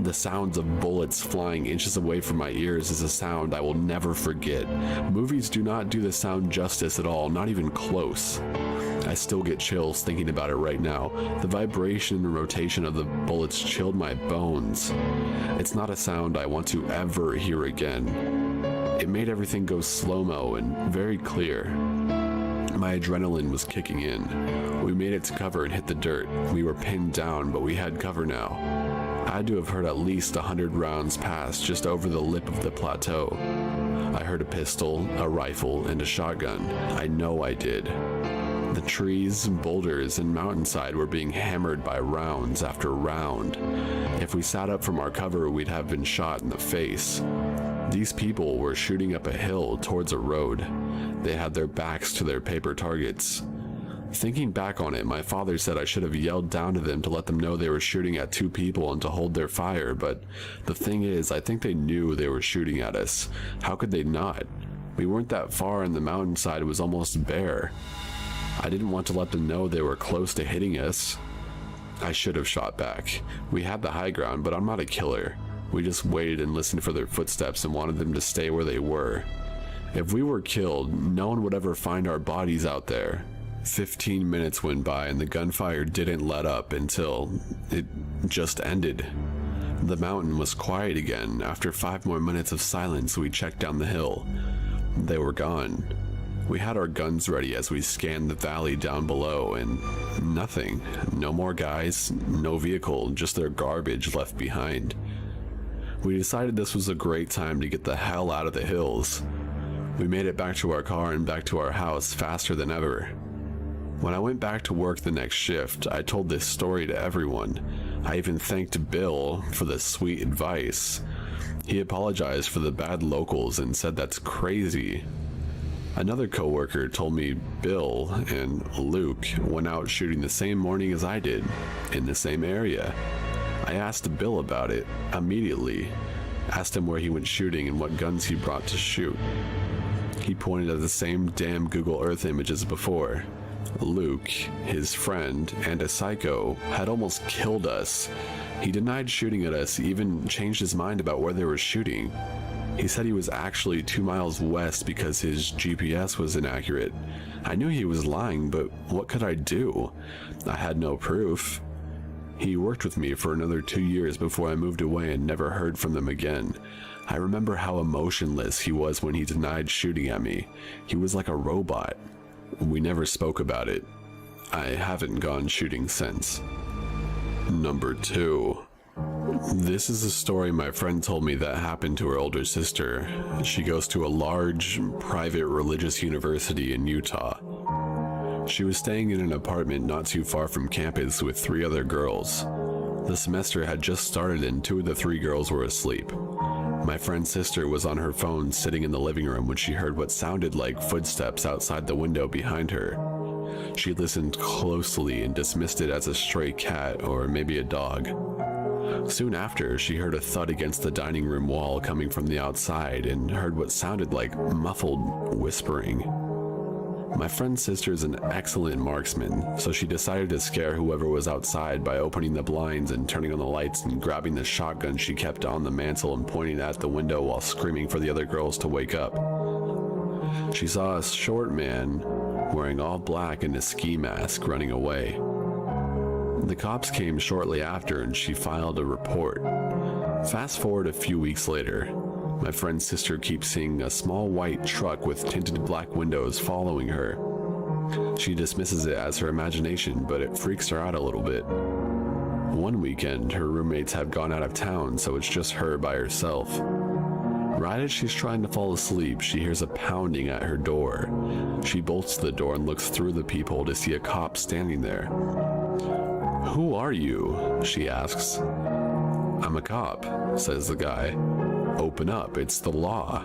The sounds of bullets flying inches away from my ears is a sound I will never forget. Movies do not do the sound justice at all, not even close. I still get chills thinking about it right now. The vibration and rotation of the bullets chilled my bones. It's not a sound I want to ever hear again. It made everything go slow-mo and very clear. My adrenaline was kicking in. We made it to cover and hit the dirt. We were pinned down, but we had cover now. I had to have heard at least 100 rounds pass just over the lip of the plateau. I heard a pistol, a rifle, and a shotgun. I know I did. The trees, boulders, and mountainside were being hammered by rounds after round. If we sat up from our cover, we'd have been shot in the face. These people were shooting up a hill towards a road. They had their backs to their paper targets. Thinking back on it, my father said I should have yelled down to them to let them know they were shooting at 2 people and to hold their fire, but the thing is, I think they knew they were shooting at us. How could they not? We weren't that far and the mountainside was almost bare. I didn't want to let them know they were close to hitting us. I should have shot back. We had the high ground, but I'm not a killer. We just waited and listened for their footsteps and wanted them to stay where they were. If we were killed, no one would ever find our bodies out there. 15 minutes went by and the gunfire didn't let up until it just ended. The mountain was quiet again. After 5 more minutes of silence, we checked down the hill. They were gone. We had our guns ready as we scanned the valley down below, and nothing. No more guys, no vehicle, just their garbage left behind. We decided this was a great time to get the hell out of the hills. We made it back to our car and back to our house faster than ever. When I went back to work the next shift, I told this story to everyone. I even thanked Bill for the sweet advice. He apologized for the bad locals and said that's crazy. Another coworker told me Bill and Luke went out shooting the same morning as I did, in the same area. I asked Bill about it immediately, asked him where he went shooting and what guns he brought to shoot. He pointed at the same damn Google Earth images before. Luke, his friend, and a psycho had almost killed us. He denied shooting at us, even changed his mind about where they were shooting. He said he was actually 2 miles west because his GPS was inaccurate. I knew he was lying, but what could I do? I had no proof. He worked with me for another 2 years before I moved away and never heard from them again. I remember how emotionless he was when he denied shooting at me. He was like a robot. We never spoke about it. I haven't gone shooting since. Number 2. This is a story my friend told me that happened to her older sister. She goes to a large, private religious university in Utah. She was staying in an apartment not too far from campus with 3 other girls. The semester had just started and 2 of the 3 girls were asleep. My friend's sister was on her phone sitting in the living room when she heard what sounded like footsteps outside the window behind her. She listened closely and dismissed it as a stray cat or maybe a dog. Soon after, she heard a thud against the dining room wall coming from the outside and heard what sounded like muffled whispering. My friend's sister is an excellent marksman, so she decided to scare whoever was outside by opening the blinds and turning on the lights and grabbing the shotgun she kept on the mantle and pointing at the window while screaming for the other girls to wake up. She saw a short man wearing all black and a ski mask running away. The cops came shortly after and she filed a report. Fast forward a few weeks later. My friend's sister keeps seeing a small white truck with tinted black windows following her. She dismisses it as her imagination, but it freaks her out a little bit. One weekend, her roommates have gone out of town, so it's just her by herself. Right as she's trying to fall asleep, she hears a pounding at her door. She bolts the door and looks through the peephole to see a cop standing there. "Who are you?" she asks. "I'm a cop," says the guy. "Open up, it's the law,"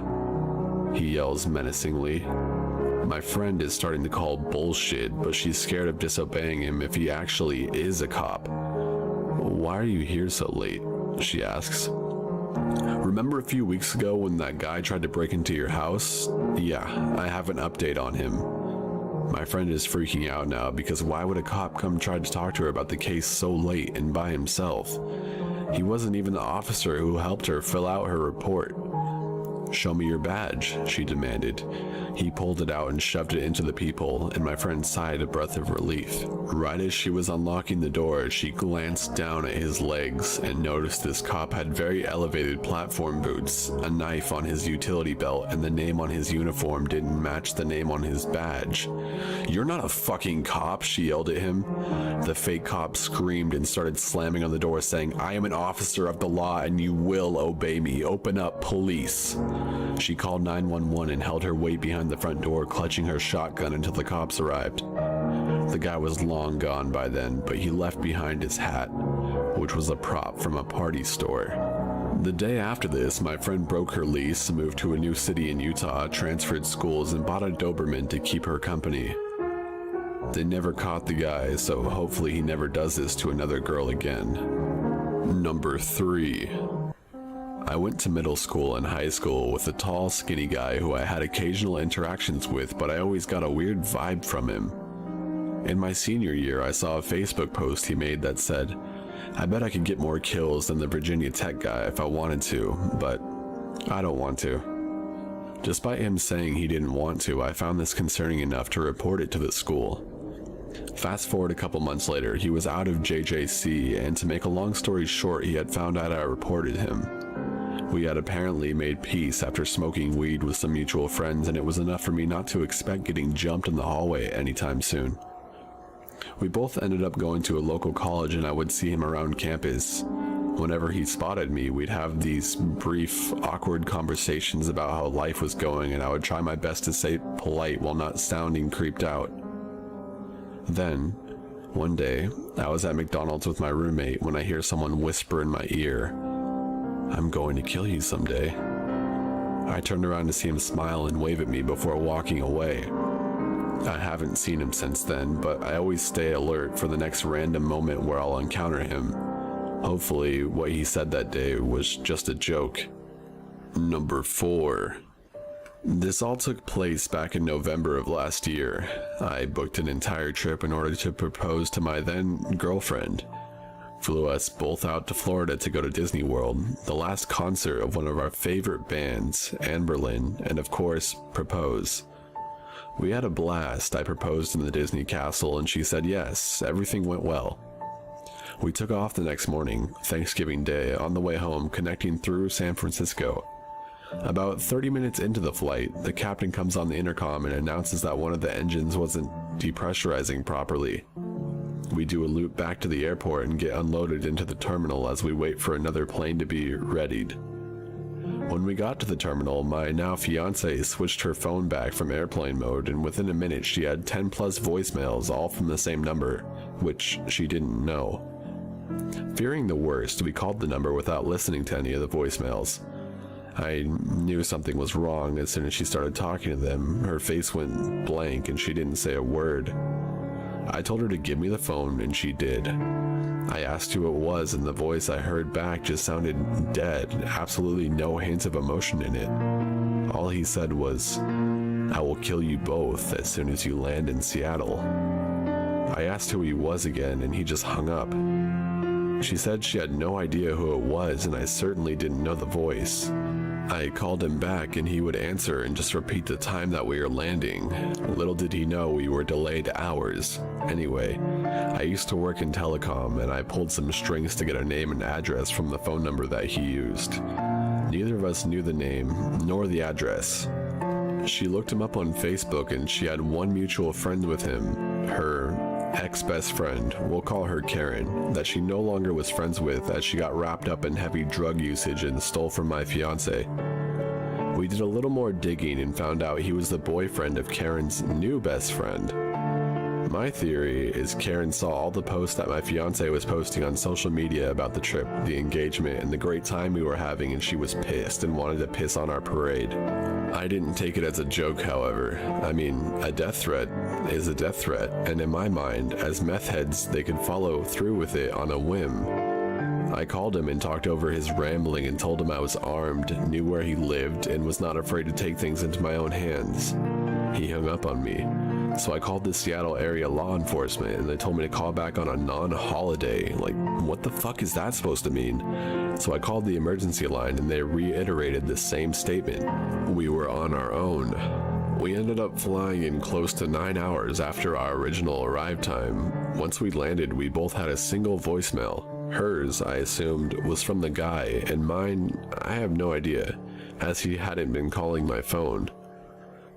he yells menacingly. My friend is starting to call bullshit, but she's scared of disobeying him if he actually is a cop. "Why are you here so late?" she asks. "Remember a few weeks ago when that guy tried to break into your house? Yeah, I have an update on him." My friend is freaking out now because why would a cop come try to talk to her about the case so late and by himself? He wasn't even the officer who helped her fill out her report. "Show me your badge," she demanded. He pulled it out and shoved it into the peephole, and my friend sighed a breath of relief. Right as she was unlocking the door, she glanced down at his legs and noticed this cop had very elevated platform boots, a knife on his utility belt, and the name on his uniform didn't match the name on his badge. "You're not a fucking cop," she yelled at him. The fake cop screamed and started slamming on the door, saying, "I am an officer of the law and you will obey me. Open up, police." She called 911 and held her weight behind the front door, clutching her shotgun until the cops arrived. The guy was long gone by then, but he left behind his hat, which was a prop from a party store. The day after this, my friend broke her lease, moved to a new city in Utah, transferred schools, and bought a Doberman to keep her company. They never caught the guy, so hopefully he never does this to another girl again. Number 3. I went to middle school and high school with a tall, skinny guy who I had occasional interactions with, but I always got a weird vibe from him. In my senior year, I saw a Facebook post he made that said, "I bet I could get more kills than the Virginia Tech guy if I wanted to, but I don't want to." Despite him saying he didn't want to, I found this concerning enough to report it to the school. Fast forward a couple months later, he was out of JJC, and to make a long story short, he had found out I reported him. We had apparently made peace after smoking weed with some mutual friends, and it was enough for me not to expect getting jumped in the hallway anytime soon. We both ended up going to a local college, and I would see him around campus. Whenever he spotted me, we'd have these brief, awkward conversations about how life was going, and I would try my best to stay polite while not sounding creeped out. Then, one day, I was at McDonald's with my roommate when I hear someone whisper in my ear, "I'm going to kill you someday." I turned around to see him smile and wave at me before walking away. I haven't seen him since then, but I always stay alert for the next random moment where I'll encounter him. Hopefully, what he said that day was just a joke. Number 4. This all took place back in November of last year. I booked an entire trip in order to propose to my then girlfriend. Flew us both out to Florida to go to Disney World, the last concert of one of our favorite bands, Berlin, and of course, propose. We had a blast. I proposed in the Disney castle and she said yes, everything went well. We took off the next morning, Thanksgiving Day, on the way home, connecting through San Francisco. About 30 minutes into the flight, the captain comes on the intercom and announces that one of the engines wasn't depressurizing properly. We do a loop back to the airport and get unloaded into the terminal as we wait for another plane to be readied. When we got to the terminal, my now fiancée switched her phone back from airplane mode, and within a minute she had 10 plus voicemails, all from the same number, which she didn't know. Fearing the worst, we called the number without listening to any of the voicemails. I knew something was wrong as soon as she started talking to them. Her face went blank and she didn't say a word. I told her to give me the phone and she did. I asked who it was and the voice I heard back just sounded dead, absolutely no hint of emotion in it. All he said was, "I will kill you both as soon as you land in Seattle." I asked who he was again and he just hung up. She said she had no idea who it was and I certainly didn't know the voice. I called him back and he would answer and just repeat the time that we were landing. Little did he know we were delayed hours. Anyway, I used to work in telecom and I pulled some strings to get a name and address from the phone number that he used. Neither of us knew the name nor the address. She looked him up on Facebook and she had one mutual friend with him, her ex-best friend, we'll call her Karen, that she no longer was friends with as she got wrapped up in heavy drug usage and stole from my fiance. We did a little more digging and found out he was the boyfriend of Karen's new best friend. My theory is Karen saw all the posts that my fiance was posting on social media about the trip, the engagement, and the great time we were having, and she was pissed and wanted to piss on our parade. I didn't take it as a joke, however. I mean, a death threat is a death threat, and in my mind, as meth heads, they could follow through with it on a whim. I called him and talked over his rambling and told him I was armed, knew where he lived, and was not afraid to take things into my own hands. He hung up on me. So I called the Seattle area law enforcement and they told me to call back on a non-holiday. Like, what the fuck is that supposed to mean? So I called the emergency line and they reiterated the same statement. We were on our own. We ended up flying in close to 9 hours after our original arrive time. Once we landed, we both had a single voicemail. Hers, I assumed, was from the guy, and mine, I have no idea, as he hadn't been calling my phone.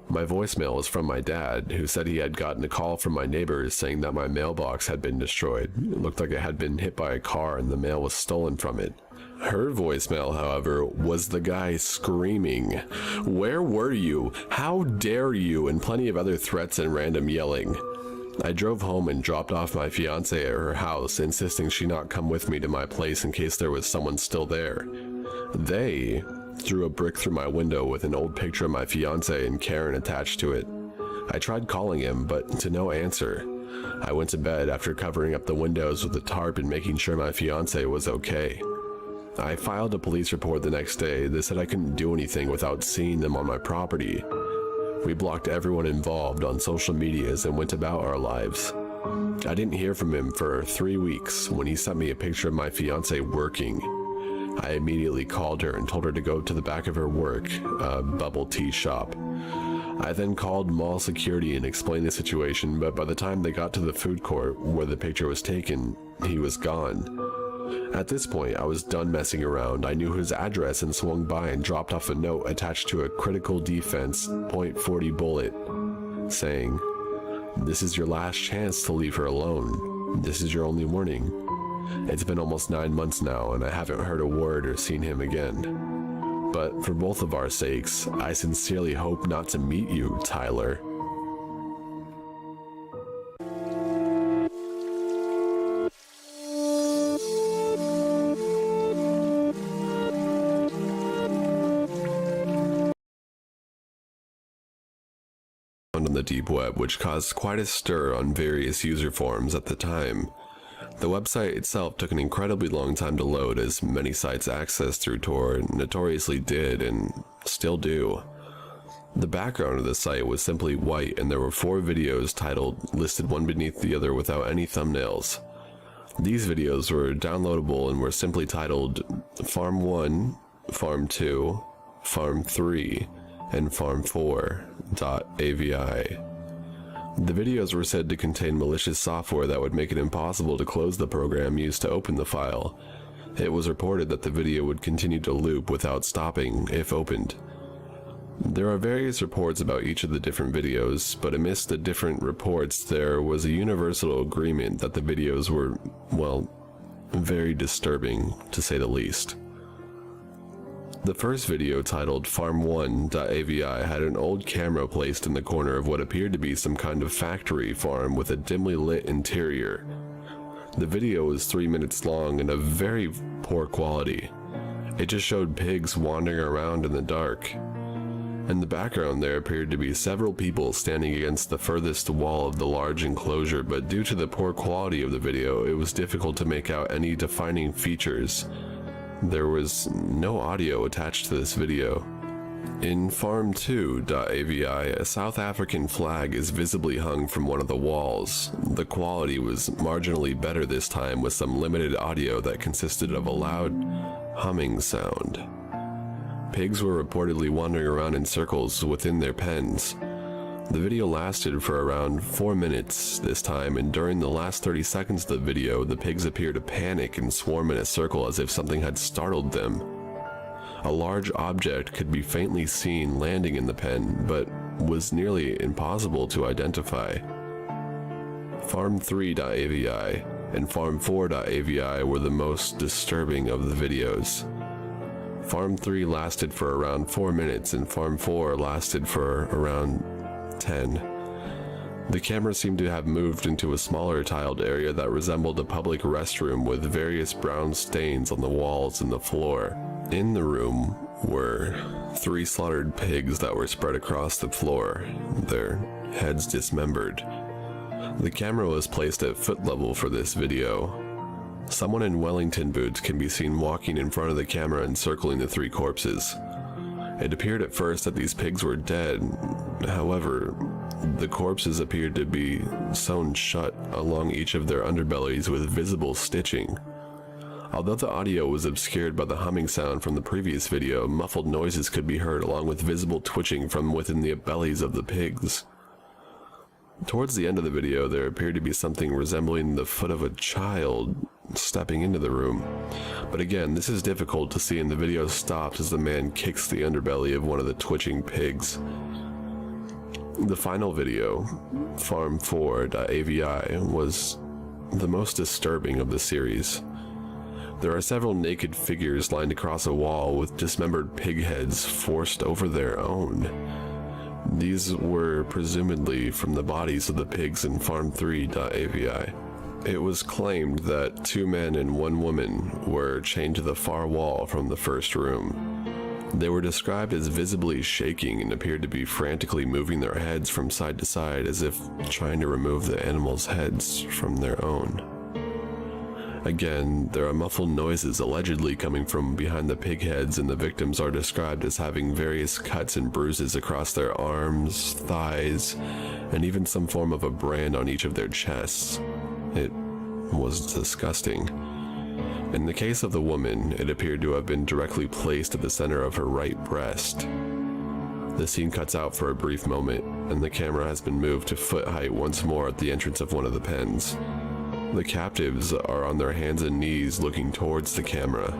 My voicemail was from my dad, who said he had gotten a call from my neighbors saying that my mailbox had been destroyed. It looked like it had been hit by a car and the mail was stolen from it. Her voicemail, however, was the guy screaming, "Where were you? How dare you?" and plenty of other threats and random yelling. I drove home and dropped off my fiancée at her house, insisting she not come with me to my place in case there was someone still there. They threw a brick through my window with an old picture of my fiancé and Karen attached to it. I tried calling him, but to no answer. I went to bed after covering up the windows with a tarp and making sure my fiancé was okay. I filed a police report the next day. They said I couldn't do anything without seeing them on my property. We blocked everyone involved on social medias and went about our lives. I didn't hear from him for 3 weeks when he sent me a picture of my fiancé working. I immediately called her and told her to go to the back of her work, a bubble tea shop. I then called mall security and explained the situation, but by the time they got to the food court where the picture was taken, he was gone. At this point, I was done messing around. I knew his address and swung by and dropped off a note attached to a critical defense .40 bullet, saying, This is your last chance to leave her alone. This is your only warning. It's been almost 9 months now, and I haven't heard a word or seen him again. But for both of our sakes, I sincerely hope not to meet you, Tyler. On the deep web, which caused quite a stir on various user forums at the time. The website itself took an incredibly long time to load, as many sites accessed through Tor notoriously did and still do. The background of the site was simply white, and there were 4 videos titled, listed one beneath the other without any thumbnails. These videos were downloadable and were simply titled Farm 1, Farm 2, Farm 3, and farm4.avi. The videos were said to contain malicious software that would make it impossible to close the program used to open the file. It was reported that the video would continue to loop without stopping if opened. There are various reports about each of the different videos, but amidst the different reports there was a universal agreement that the videos were, well, very disturbing, to say the least. The first video, titled farm1.avi, had an old camera placed in the corner of what appeared to be some kind of factory farm with a dimly lit interior. The video was 3 minutes long and of very poor quality. It just showed pigs wandering around in the dark. In the background there appeared to be several people standing against the furthest wall of the large enclosure, but due to the poor quality of the video, it was difficult to make out any defining features. There was no audio attached to this video. In farm2.avi, a South African flag is visibly hung from one of the walls. The quality was marginally better this time, with some limited audio that consisted of a loud humming sound. Pigs were reportedly wandering around in circles within their pens. The video lasted for around 4 minutes this time, and during the last 30 seconds of the video, the pigs appear to panic and swarm in a circle as if something had startled them. A large object could be faintly seen landing in the pen, but was nearly impossible to identify. Farm3.avi and Farm4.avi were the most disturbing of the videos. Farm 3 lasted for around 4 minutes, and Farm 4 lasted for around 10. The camera seemed to have moved into a smaller tiled area that resembled a public restroom with various brown stains on the walls and the floor. In the room were 3 slaughtered pigs that were spread across the floor, their heads dismembered. The camera was placed at foot level for this video. Someone in Wellington boots can be seen walking in front of the camera encircling the 3 corpses. It appeared at first that these pigs were dead. However, the corpses appeared to be sewn shut along each of their underbellies with visible stitching. Although the audio was obscured by the humming sound from the previous video, muffled noises could be heard along with visible twitching from within the bellies of the pigs. Towards the end of the video, there appeared to be something resembling the foot of a child stepping into the room. But again, this is difficult to see, and the video stops as the man kicks the underbelly of one of the twitching pigs. The final video, Farm4.avi, was the most disturbing of the series. There are several naked figures lined across a wall with dismembered pig heads forced over their own. These were presumably from the bodies of the pigs in Farm3.avi. It was claimed that 2 men and 1 woman were chained to the far wall from the first room. They were described as visibly shaking and appeared to be frantically moving their heads from side to side as if trying to remove the animals' heads from their own. Again, there are muffled noises allegedly coming from behind the pig heads, and the victims are described as having various cuts and bruises across their arms, thighs, and even some form of a brand on each of their chests. It was disgusting. In the case of the woman, it appeared to have been directly placed at the center of her right breast. The scene cuts out for a brief moment, and the camera has been moved to foot height once more at the entrance of one of the pens. The captives are on their hands and knees looking towards the camera.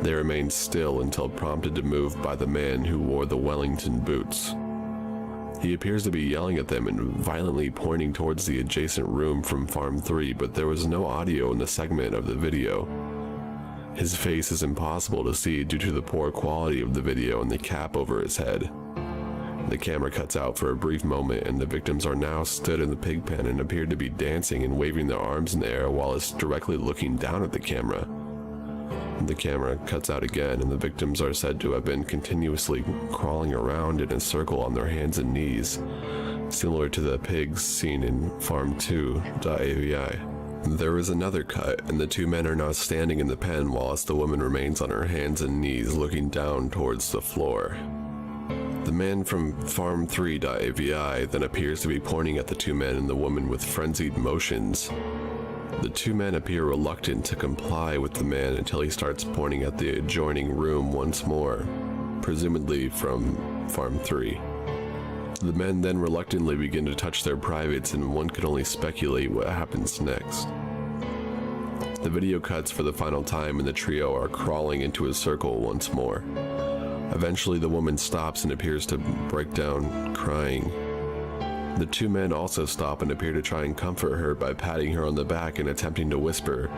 They remain still until prompted to move by the man who wore the Wellington boots. He appears to be yelling at them and violently pointing towards the adjacent room from Farm 3, but there was no audio in the segment of the video. His face is impossible to see due to the poor quality of the video and the cap over his head. The camera cuts out for a brief moment and the victims are now stood in the pig pen and appear to be dancing and waving their arms in the air while it's directly looking down at the camera. The camera cuts out again and the victims are said to have been continuously crawling around in a circle on their hands and knees, similar to the pigs seen in Farm2.avi. There is another cut and the two men are now standing in the pen whilst the woman remains on her hands and knees looking down towards the floor. The man from Farm3.avi then appears to be pointing at the two men and the woman with frenzied motions. The two men appear reluctant to comply with the man until he starts pointing at the adjoining room once more, presumably from Farm 3. The men then reluctantly begin to touch their privates and one could only speculate what happens next. The video cuts for the final time and the trio are crawling into a circle once more. Eventually the woman stops and appears to break down, crying. The two men also stop and appear to try and comfort her by patting her on the back and attempting to whisper,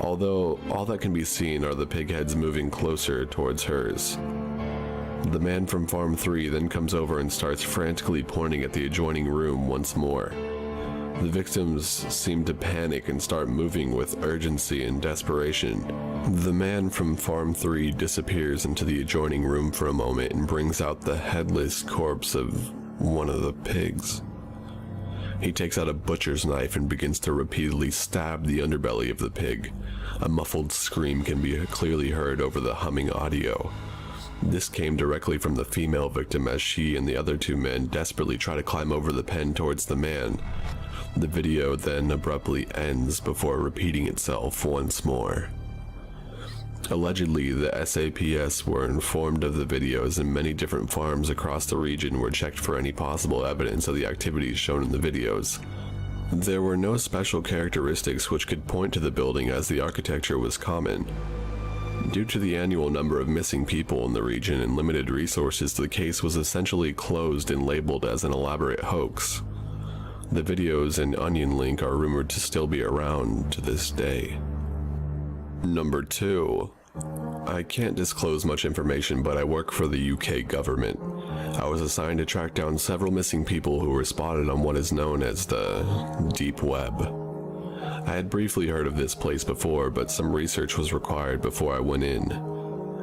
although all that can be seen are the pig heads moving closer towards hers. The man from Farm 3 then comes over and starts frantically pointing at the adjoining room once more. The victims seem to panic and start moving with urgency and desperation. The man from Farm 3 disappears into the adjoining room for a moment and brings out the headless corpse of one of the pigs. He takes out a butcher's knife and begins to repeatedly stab the underbelly of the pig. A muffled scream can be clearly heard over the humming audio. This came directly from the female victim as she and the other two men desperately try to climb over the pen towards the man. The video then abruptly ends before repeating itself once more. Allegedly, the SAPS were informed of the videos and many different farms across the region were checked for any possible evidence of the activities shown in the videos. There were no special characteristics which could point to the building as the architecture was common. Due to the annual number of missing people in the region and limited resources, the case was essentially closed and labeled as an elaborate hoax. The videos and Onion link are rumored to still be around to this day. Number 2. I can't disclose much information, but I work for the UK government. I was assigned to track down several missing people who were spotted on what is known as the Deep Web. I had briefly heard of this place before, but some research was required before I went in.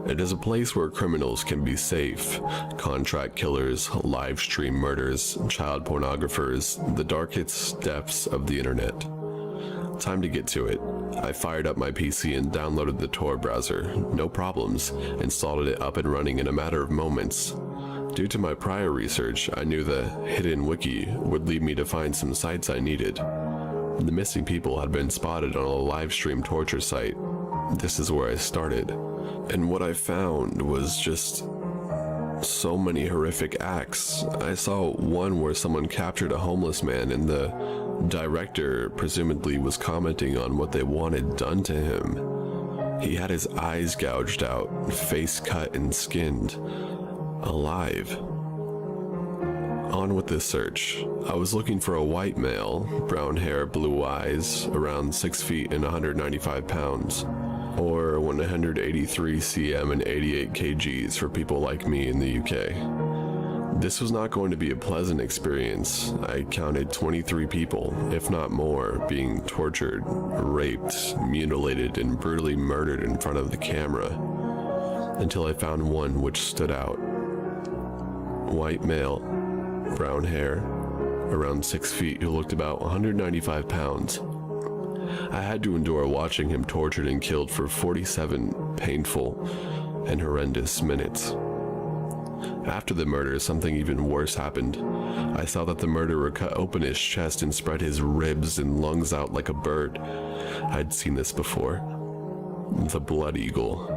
It is a place where criminals can be safe. Contract killers, live stream murders, child pornographers, the darkest depths of the internet. Time to get to it. I fired up my PC and downloaded the Tor browser. No problems. Installed it up and running in a matter of moments. Due to my prior research, I knew the hidden wiki would lead me to find some sites I needed. The missing people had been spotted on a live stream torture site. This is where I started. And what I found was just so many horrific acts. I saw one where someone captured a homeless man and the director presumably was commenting on what they wanted done to him. He had his eyes gouged out, face cut and skinned, alive. On with this search. I was looking for a white male, brown hair, blue eyes, around 6 feet and 195 pounds. Or 183 cm and 88 kgs for people like me in the UK. This was not going to be a pleasant experience. I counted 23 people, if not more, being tortured, raped, mutilated, and brutally murdered in front of the camera, until I found one which stood out. White male, brown hair, around 6 feet, who looked about 195 pounds. I had to endure watching him tortured and killed for 47 painful and horrendous minutes. After the murder, something even worse happened. I saw that the murderer cut open his chest and spread his ribs and lungs out like a bird. I'd seen this before. The Blood Eagle.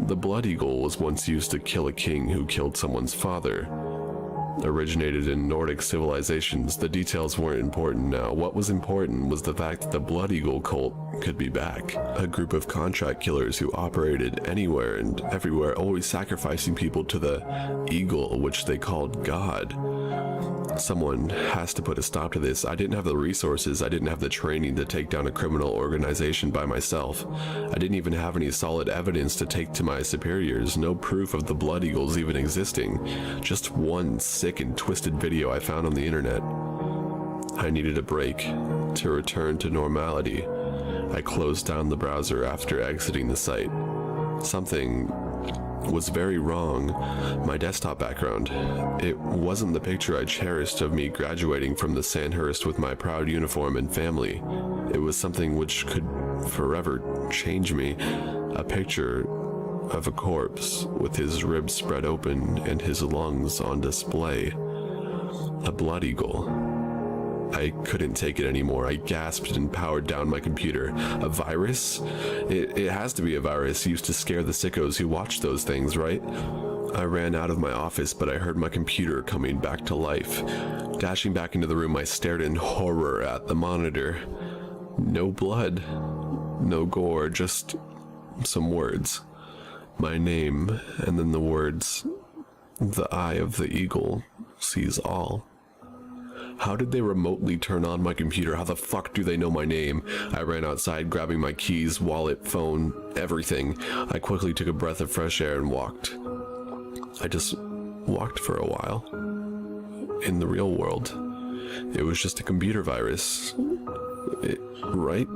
The Blood Eagle was once used to kill a king who killed someone's father. originated in Nordic civilizations. The details weren't important now. What was important was the fact that the Blood Eagle cult could be back. A group of contract killers who operated anywhere and everywhere, always sacrificing people to the eagle, which they called God. Someone has to put a stop to this. I didn't have the resources, I didn't have the training to take down a criminal organization by myself. I didn't even have any solid evidence to take to my superiors, no proof of the Blood Eagles even existing. Just one sick and twisted video I found on the internet. I needed a break to return to normality. I closed down the browser after exiting the site. Something was very wrong. My desktop background. It wasn't the picture I cherished of me graduating from the Sandhurst with my proud uniform and family. It was something which could forever change me. A picture of a corpse with his ribs spread open and his lungs on display. A blood eagle. I couldn't take it anymore. I gasped and powered down my computer. A virus? It has to be a virus used to scare the sickos who watch those things, right? I ran out of my office, but I heard my computer coming back to life. Dashing back into the room, I stared in horror at the monitor. No blood, no gore, just some words. My name, and then the words, "The eye of the eagle sees all." How did they remotely turn on my computer? How the fuck do they know my name? I ran outside, grabbing my keys, wallet, phone, everything. I quickly took a breath of fresh air and walked. I just walked for a while. In the real world, it was just a computer virus. Right?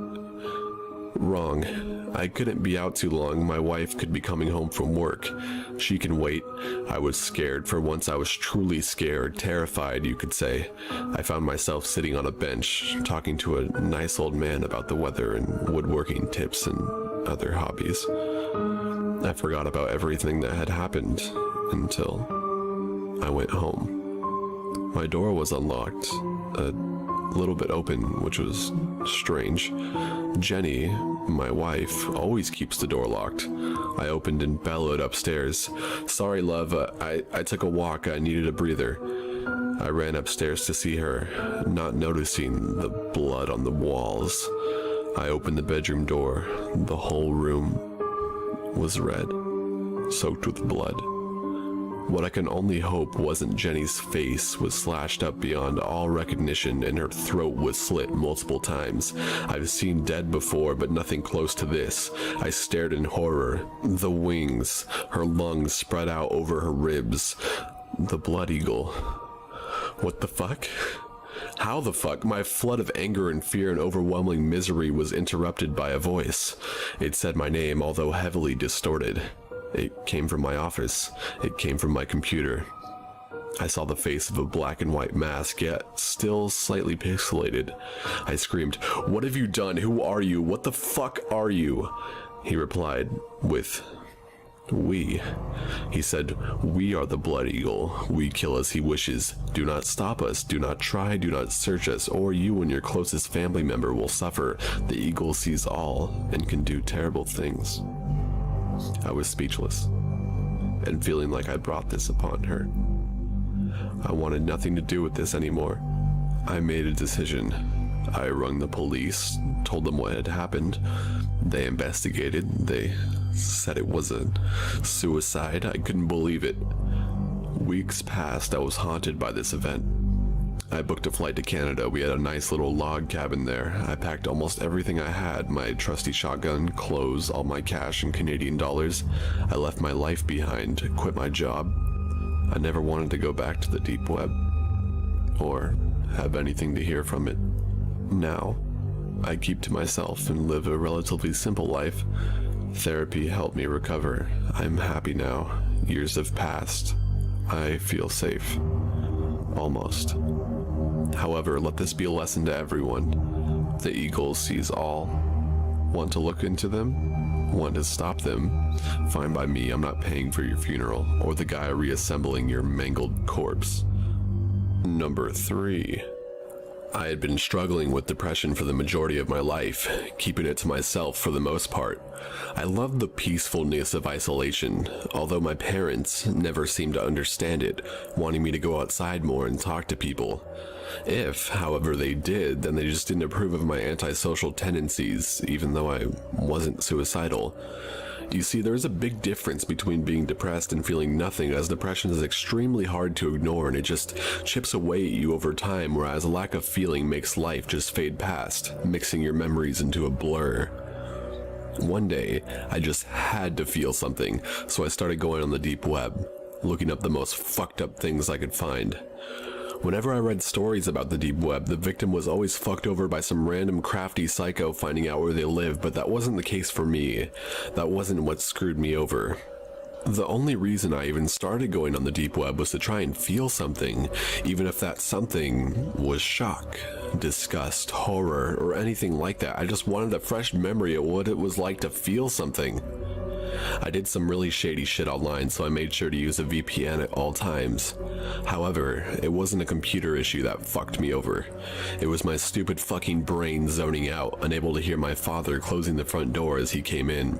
Wrong. I couldn't be out too long. My wife could be coming home from work. She can wait. I was scared. For once I was truly scared, terrified, you could say. I found myself sitting on a bench, talking to a nice old man about the weather and woodworking tips and other hobbies. I forgot about everything that had happened until I went home. My door was unlocked, a little bit open, which was strange. Jenny, my wife, always keeps the door locked. I opened and bellowed upstairs. "Sorry, love, I took a walk. I needed a breather." I ran upstairs to see her, not noticing the blood on the walls. I opened the bedroom door. The whole room was red, soaked with blood. What I can only hope wasn't Jenny's face was slashed up beyond all recognition and her throat was slit multiple times. I've seen dead before, but nothing close to this. I stared in horror. The wings, her lungs spread out over her ribs. The blood eagle. What the fuck? How the fuck? My flood of anger and fear and overwhelming misery was interrupted by a voice. It said my name, although heavily distorted. It came from my office. It came from my computer. I saw the face of a black and white mask, yet still slightly pixelated. I screamed, "What have you done? Who are you? What the fuck are you?" He replied with, "We." He said, "We are the Blood Eagle. We kill as he wishes. Do not stop us. Do not try. Do not search us, or you and your closest family member will suffer. The eagle sees all and can do terrible things." I was speechless and feeling like I brought this upon her. I wanted nothing to do with this anymore. I made a decision. I rang the police, told them what had happened. They investigated. They said it was a suicide. I couldn't believe it. Weeks passed. I was haunted by this event. I booked a flight to Canada. We had a nice little log cabin there. I packed almost everything I had, my trusty shotgun, clothes, all my cash in Canadian dollars. I left my life behind, quit my job. I never wanted to go back to the deep web, or have anything to hear from it. Now, I keep to myself and live a relatively simple life. Therapy helped me recover. I'm happy now. Years have passed. I feel safe. Almost. However, let this be a lesson to everyone. The eagle sees all. Want to look into them? Want to stop them? Fine by me. I'm not paying for your funeral or the guy reassembling your mangled corpse. Number 3. I had been struggling with depression for the majority of my life, keeping it to myself for the most part. I loved the peacefulness of isolation, although my parents never seemed to understand it, wanting me to go outside more and talk to people. If, however, they did, then they just didn't approve of my antisocial tendencies, even though I wasn't suicidal. You see, there is a big difference between being depressed and feeling nothing, as depression is extremely hard to ignore and it just chips away at you over time, whereas a lack of feeling makes life just fade past, mixing your memories into a blur. One day, I just had to feel something, so I started going on the deep web, looking up the most fucked up things I could find. Whenever I read stories about the deep web, the victim was always fucked over by some random crafty psycho finding out where they live, but that wasn't the case for me. That wasn't what screwed me over. The only reason I even started going on the deep web was to try and feel something, even if that something was shock, disgust, horror, or anything like that. I just wanted a fresh memory of what it was like to feel something. I did some really shady shit online, so I made sure to use a VPN at all times. However, it wasn't a computer issue that fucked me over. It was my stupid fucking brain zoning out, unable to hear my father closing the front door as he came in.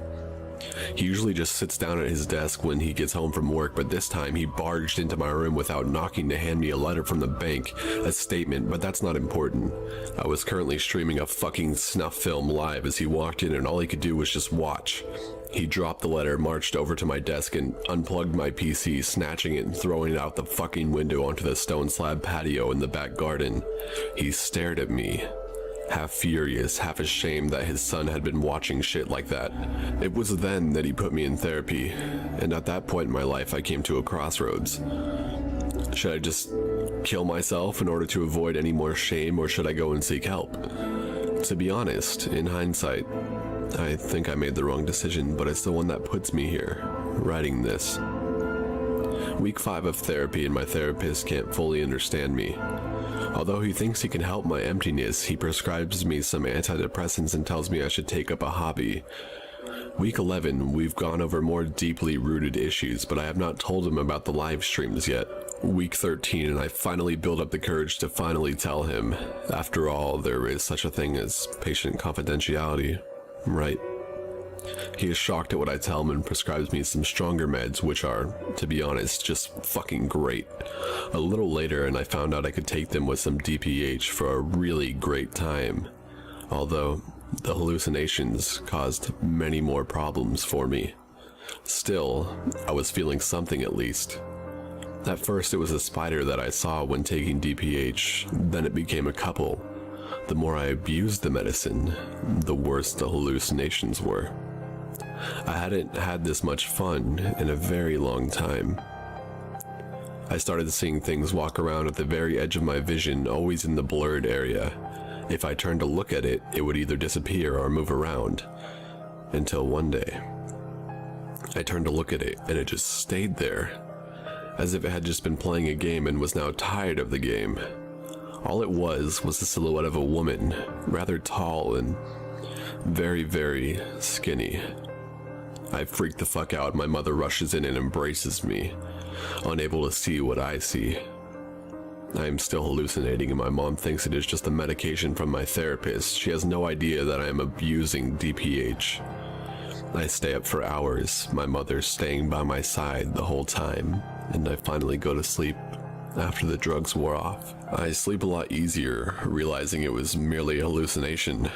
He usually just sits down at his desk when he gets home from work, but this time he barged into my room without knocking to hand me a letter from the bank, a statement, but that's not important. I was currently streaming a fucking snuff film live as he walked in, and all he could do was just watch. He dropped the letter, marched over to my desk, and unplugged my PC, snatching it and throwing it out the fucking window onto the stone slab patio in the back garden. He stared at me, half furious, half ashamed that his son had been watching shit like that. It was then that he put me in therapy, and at that point in my life I came to a crossroads. Should I just kill myself in order to avoid any more shame, or should I go and seek help? To be honest, in hindsight, I think I made the wrong decision, but it's the one that puts me here, writing this. Week 5 of therapy, and my therapist can't fully understand me. Although he thinks he can help my emptiness, he prescribes me some antidepressants and tells me I should take up a hobby. Week 11, we've gone over more deeply rooted issues, but I have not told him about the live streams yet. Week 13, and I finally build up the courage to finally tell him. After all, there is such a thing as patient confidentiality, right? He is shocked at what I tell him and prescribes me some stronger meds, which are, to be honest, just fucking great. A little later, and I found out I could take them with some DPH for a really great time. Although, the hallucinations caused many more problems for me. Still, I was feeling something at least. At first it was a spider that I saw when taking DPH, then it became a couple. The more I abused the medicine, the worse the hallucinations were. I hadn't had this much fun in a very long time. I started seeing things walk around at the very edge of my vision, always in the blurred area. If I turned to look at it, it would either disappear or move around. Until one day, I turned to look at it, and it just stayed there, as if it had just been playing a game and was now tired of the game. All it was the silhouette of a woman, rather tall and very, very skinny. I freak the fuck out. My mother rushes in and embraces me, unable to see what I see. I am still hallucinating, and my mom thinks it is just the medication from my therapist. She has no idea that I am abusing DPH. I stay up for hours, my mother staying by my side the whole time, and I finally go to sleep after the drugs wore off. I sleep a lot easier, realizing it was merely a hallucination.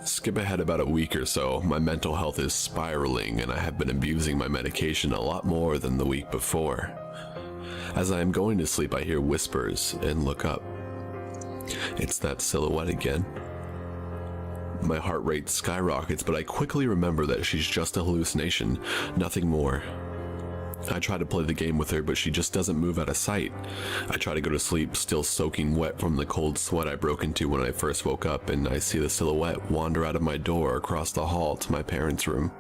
Skip ahead about a week or so, my mental health is spiraling, and I have been abusing my medication a lot more than the week before. As I am going to sleep, I hear whispers and look up. It's that silhouette again. My heart rate skyrockets, but I quickly remember that she's just a hallucination, nothing more. I try to play the game with her, but she just doesn't move out of sight. I try to go to sleep, still soaking wet from the cold sweat I broke into when I first woke up, and I see the silhouette wander out of my door across the hall to my parents' room.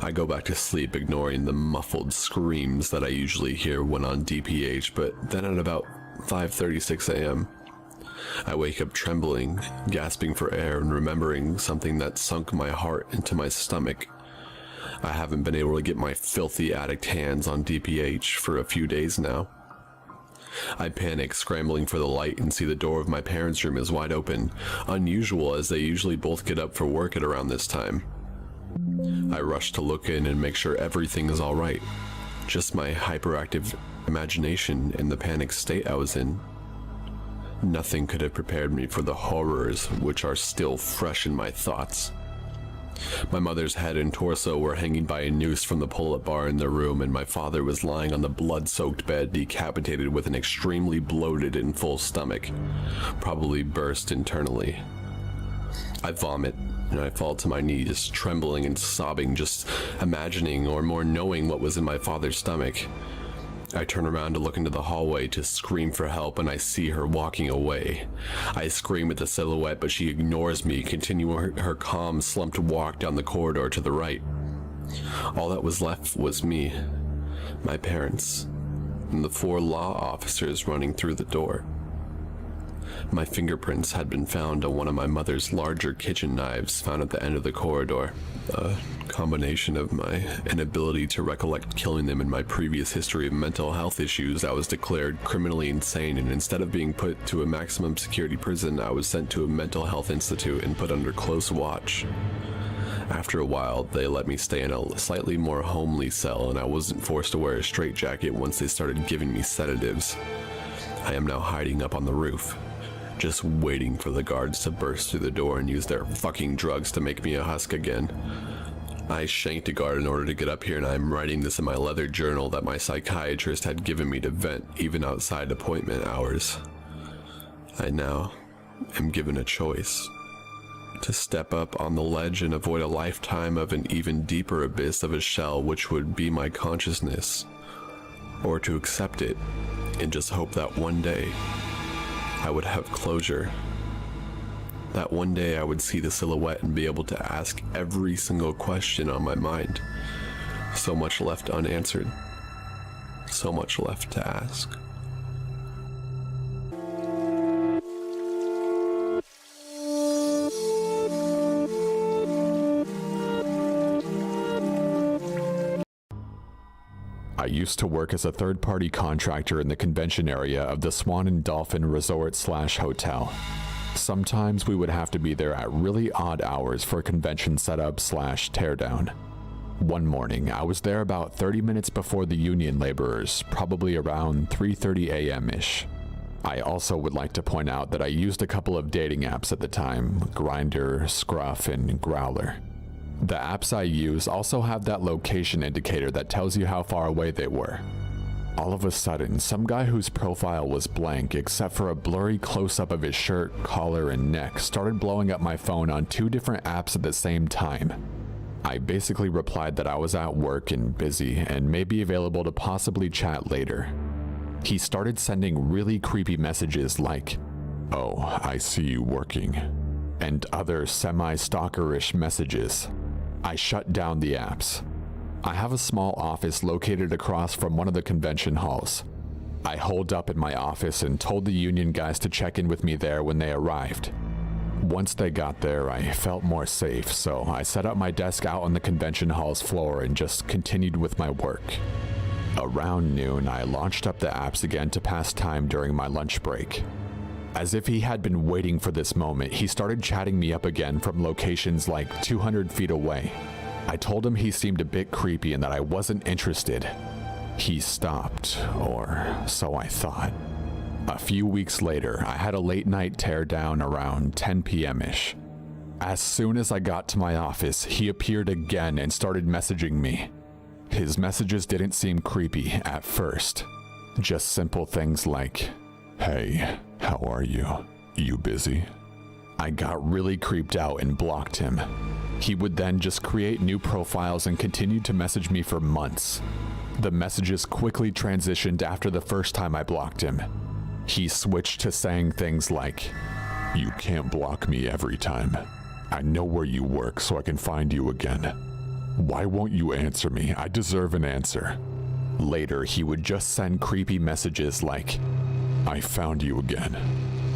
I go back to sleep, ignoring the muffled screams that I usually hear when on DPH, but then at about 5:36 a.m., I wake up trembling, gasping for air, and remembering something that sunk my heart into my stomach. I haven't been able to get my filthy addict hands on DPH for a few days now. I panic, scrambling for the light, and see the door of my parents' room is wide open, unusual as they usually both get up for work at around this time. I rush to look in and make sure everything is alright. Just my hyperactive imagination and the panic state I was in. Nothing could have prepared me for the horrors which are still fresh in my thoughts. My mother's head and torso were hanging by a noose from the pull-up bar in the room, and my father was lying on the blood-soaked bed, decapitated with an extremely bloated and full stomach, probably burst internally. I vomit, and I fall to my knees, trembling and sobbing, just imagining or more knowing what was in my father's stomach. I turn around to look into the hallway to scream for help, and I see her walking away. I scream at the silhouette, but she ignores me, continuing her calm, slumped walk down the corridor to the right. All that was left was me, my parents, and the 4 law officers running through the door. My fingerprints had been found on one of my mother's larger kitchen knives found at the end of the corridor. A combination of my inability to recollect killing them and my previous history of mental health issues, I was declared criminally insane, and instead of being put to a maximum security prison, I was sent to a mental health institute and put under close watch. After a while, they let me stay in a slightly more homely cell, and I wasn't forced to wear a straitjacket once they started giving me sedatives. I am now hiding up on the roof, just waiting for the guards to burst through the door and use their fucking drugs to make me a husk again. I shanked a guard in order to get up here, and I'm writing this in my leather journal that my psychiatrist had given me to vent even outside appointment hours. I now am given a choice: to step up on the ledge and avoid a lifetime of an even deeper abyss of a shell which would be my consciousness, or to accept it and just hope that one day I would have closure. That one day I would see the silhouette and be able to ask every single question on my mind. So much left unanswered. So much left to ask. I used to work as a third-party contractor in the convention area of the Swan and Dolphin Resort/Hotel. Sometimes we would have to be there at really odd hours for convention setup/teardown. One morning, I was there about 30 minutes before the union laborers, probably around 3:30 a.m.-ish. I also would like to point out that I used a couple of dating apps at the time: Grindr, Scruff, and Growler. The apps I use also have that location indicator that tells you how far away they were. All of a sudden, some guy whose profile was blank except for a blurry close-up of his shirt, collar, and neck started blowing up my phone on 2 different apps at the same time. I basically replied that I was at work and busy and may be available to possibly chat later. He started sending really creepy messages like, "Oh, I see you working," and other semi-stalkerish messages. I shut down the apps. I have a small office located across from one of the convention halls. I holed up in my office and told the union guys to check in with me there when they arrived. Once they got there, I felt more safe, so I set up my desk out on the convention hall's floor and just continued with my work. Around noon, I launched up the apps again to pass time during my lunch break. As if he had been waiting for this moment, he started chatting me up again from locations like 200 feet away. I told him he seemed a bit creepy and that I wasn't interested. He stopped, or so I thought. A few weeks later, I had a late night teardown around 10 p.m.-ish. As soon as I got to my office, he appeared again and started messaging me. His messages didn't seem creepy at first. Just simple things like, "Hey, how are you? You busy?" I got really creeped out and blocked him. He would then just create new profiles and continued to message me for months. The messages quickly transitioned after the first time I blocked him. He switched to saying things like, "You can't block me every time. I know where you work so I can find you again. Why won't you answer me? I deserve an answer." Later, he would just send creepy messages like, "I found you again.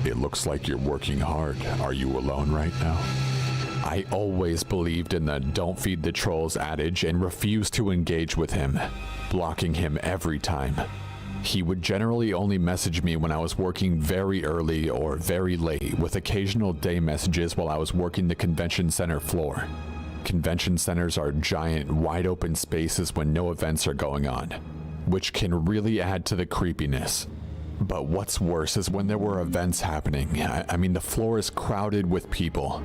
It looks like you're working hard. Are you alone right now?" I always believed in the "don't feed the trolls" adage and refused to engage with him, blocking him every time. He would generally only message me when I was working very early or very late, with occasional day messages while I was working the convention center floor. Convention centers are giant, wide open spaces when no events are going on, which can really add to the creepiness. But what's worse is when there were events happening. I mean, the floor is crowded with people.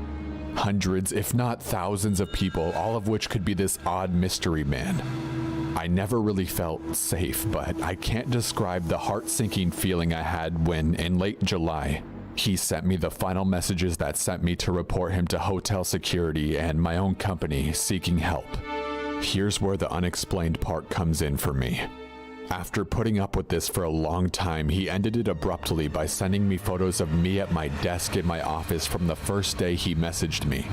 Hundreds, if not thousands of people, all of which could be this odd mystery man. I never really felt safe, but I can't describe the heart-sinking feeling I had when, in late July, he sent me the final messages that sent me to report him to hotel security and my own company seeking help. Here's where the unexplained part comes in for me. After putting up with this for a long time, he ended it abruptly by sending me photos of me at my desk in my office from the first day he messaged me.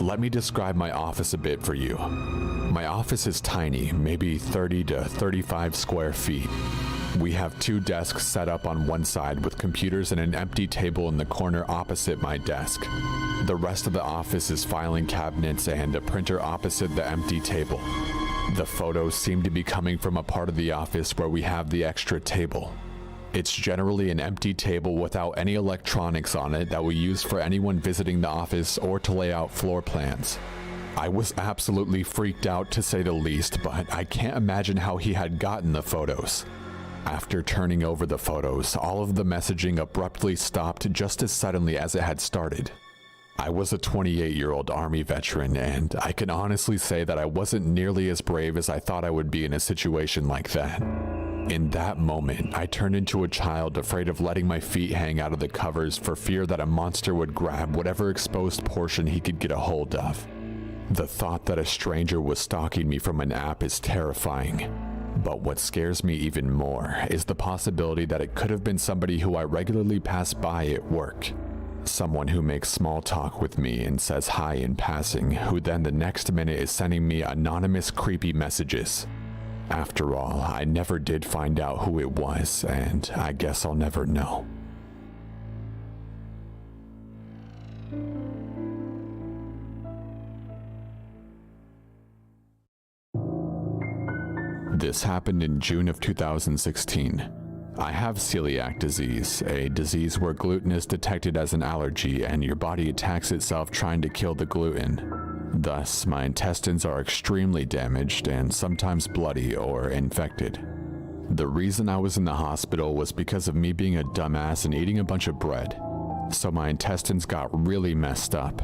Let me describe my office a bit for you. My office is tiny, maybe 30 to 35 square feet. We have 2 desks set up on one side with computers and an empty table in the corner opposite my desk. The rest of the office is filing cabinets and a printer opposite the empty table. The photos seem to be coming from a part of the office where we have the extra table. It's generally an empty table without any electronics on it that we use for anyone visiting the office or to lay out floor plans. I was absolutely freaked out, to say the least, but I can't imagine how he had gotten the photos. After turning over the photos, all of the messaging abruptly stopped just as suddenly as it had started. I was a 28-year-old Army veteran, and I can honestly say that I wasn't nearly as brave as I thought I would be in a situation like that. In that moment, I turned into a child afraid of letting my feet hang out of the covers for fear that a monster would grab whatever exposed portion he could get a hold of. The thought that a stranger was stalking me from an app is terrifying. But what scares me even more is the possibility that it could have been somebody who I regularly pass by at work. Someone who makes small talk with me and says hi in passing, who then the next minute is sending me anonymous creepy messages. After all, I never did find out who it was, and I guess I'll never know. This happened in June of 2016. I have celiac disease, a disease where gluten is detected as an allergy and your body attacks itself trying to kill the gluten. Thus, my intestines are extremely damaged and sometimes bloody or infected. The reason I was in the hospital was because of me being a dumbass and eating a bunch of bread, so my intestines got really messed up.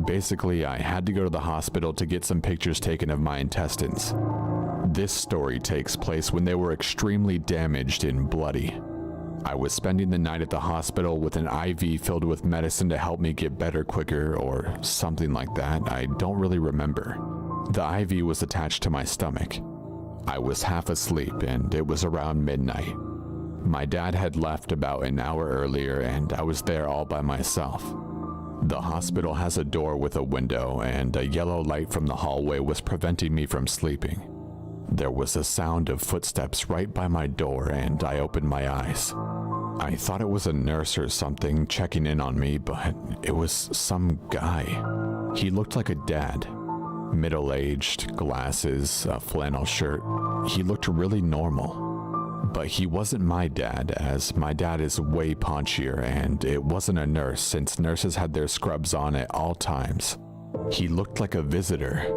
Basically, I had to go to the hospital to get some pictures taken of my intestines. This story takes place when they were extremely damaged and bloody. I was spending the night at the hospital with an IV filled with medicine to help me get better quicker or something like that. I don't really remember. The IV was attached to my stomach. I was half asleep and it was around midnight. My dad had left about an hour earlier and I was there all by myself. The hospital has a door with a window and a yellow light from the hallway was preventing me from sleeping. There was a sound of footsteps right by my door and I opened my eyes. I thought it was a nurse or something checking in on me, but it was some guy. He looked like a dad. Middle-aged, glasses, a flannel shirt. He looked really normal. But he wasn't my dad, as my dad is way paunchier and it wasn't a nurse since nurses had their scrubs on at all times. He looked like a visitor.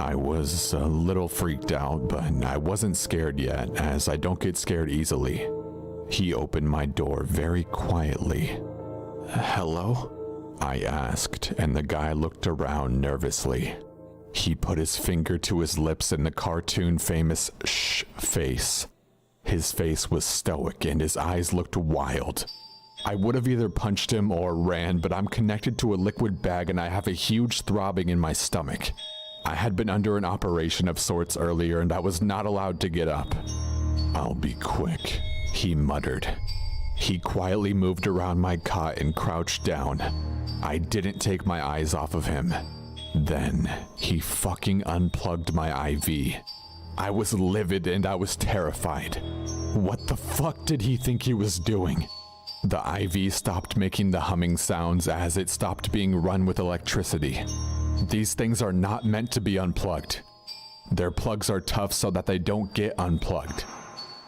I was a little freaked out, but I wasn't scared yet, as I don't get scared easily. He opened my door very quietly. "Hello?" I asked, and the guy looked around nervously. He put his finger to his lips in the cartoon famous shh face. His face was stoic and his eyes looked wild. I would have either punched him or ran, but I'm connected to a liquid bag and I have a huge throbbing in my stomach. I had been under an operation of sorts earlier and I was not allowed to get up. "I'll be quick," he muttered. He quietly moved around my cot and crouched down. I didn't take my eyes off of him. Then he fucking unplugged my IV. I was livid and I was terrified. What the fuck did he think he was doing? The IV stopped making the humming sounds as it stopped being run with electricity. These things are not meant to be unplugged. Their plugs are tough so that they don't get unplugged.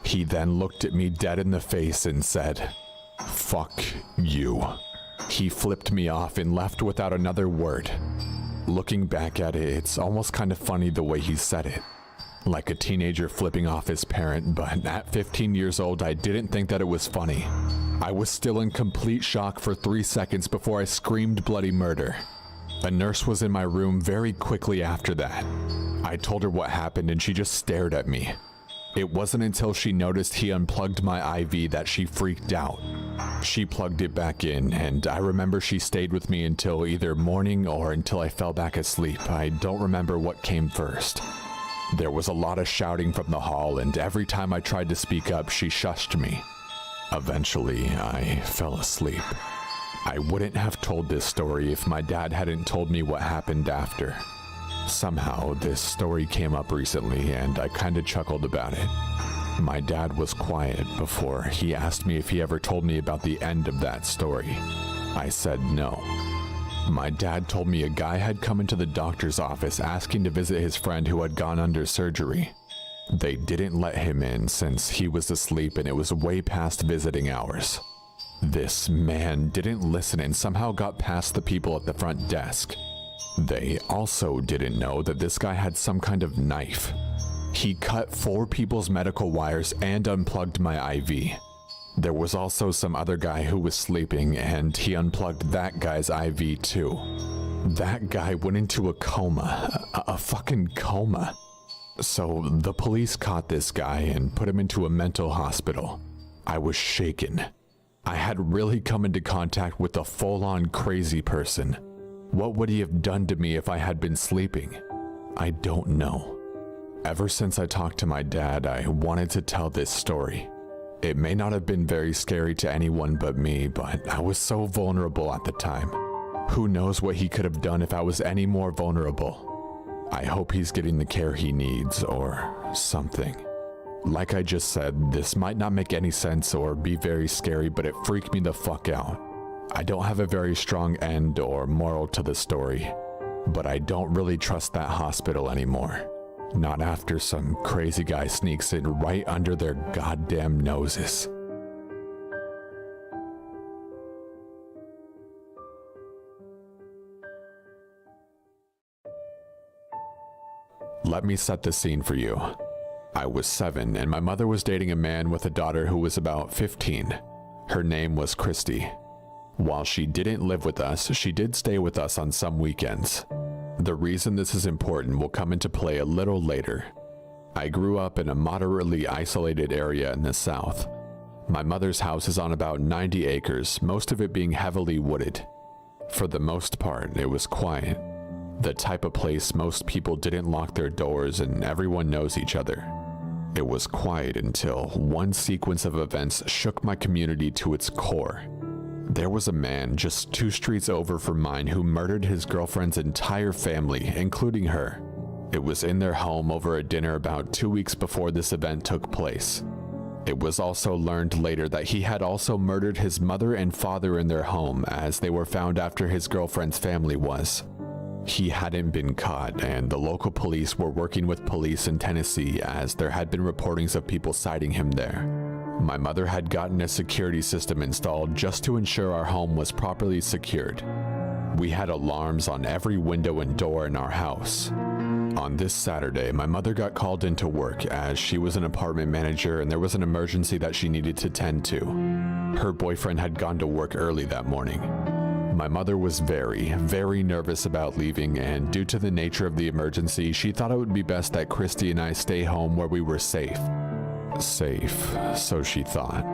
He then looked at me dead in the face and said, "Fuck you." He flipped me off and left without another word. Looking back at it, it's almost kind of funny the way he said it. Like a teenager flipping off his parent, but at 15 years old, I didn't think that it was funny. I was still in complete shock for 3 seconds before I screamed bloody murder. A nurse was in my room very quickly after that. I told her what happened and she just stared at me. It wasn't until she noticed he unplugged my IV that she freaked out. She plugged it back in, and I remember she stayed with me until either morning or until I fell back asleep. I don't remember what came first. There was a lot of shouting from the hall, and every time I tried to speak up, she shushed me. Eventually, I fell asleep. I wouldn't have told this story if my dad hadn't told me what happened after. Somehow, this story came up recently, and I kinda chuckled about it. My dad was quiet before he asked me if he ever told me about the end of that story. I said no. My dad told me a guy had come into the doctor's office asking to visit his friend who had gone under surgery. They didn't let him in since he was asleep and it was way past visiting hours. This man didn't listen and somehow got past the people at the front desk. They also didn't know that this guy had some kind of knife. He cut 4 people's medical wires and unplugged my IV. There was also some other guy who was sleeping and he unplugged that guy's IV too. That guy went into a coma, a fucking coma. So the police caught this guy and put him into a mental hospital. I was shaken. I had really come into contact with a full-on crazy person. What would he have done to me if I had been sleeping? I don't know. Ever since I talked to my dad, I wanted to tell this story. It may not have been very scary to anyone but me, but I was so vulnerable at the time. Who knows what he could have done if I was any more vulnerable? I hope he's getting the care he needs, or something. Like I just said, this might not make any sense or be very scary, but it freaked me the fuck out. I don't have a very strong end or moral to the story, but I don't really trust that hospital anymore. Not after some crazy guy sneaks in right under their goddamn noses. Let me set the scene for you. I was 7 and my mother was dating a man with a daughter who was about 15. Her name was Christy. While she didn't live with us, she did stay with us on some weekends. The reason this is important will come into play a little later. I grew up in a moderately isolated area in the south. My mother's house is on about 90 acres, most of it being heavily wooded. For the most part, it was quiet. The type of place most people didn't lock their doors and everyone knows each other. It was quiet until one sequence of events shook my community to its core. There was a man just 2 streets over from mine who murdered his girlfriend's entire family, including her. It was in their home over a dinner about 2 weeks before this event took place. It was also learned later that he had also murdered his mother and father in their home, as they were found after his girlfriend's family was. He hadn't been caught, and the local police were working with police in Tennessee as there had been reportings of people sighting him there. My mother had gotten a security system installed just to ensure our home was properly secured. We had alarms on every window and door in our house. On this Saturday, my mother got called into work as she was an apartment manager and there was an emergency that she needed to tend to. Her boyfriend had gone to work early that morning. My mother was very, very nervous about leaving, and due to the nature of the emergency, she thought it would be best that Christy and I stay home where we were safe. Safe, so she thought.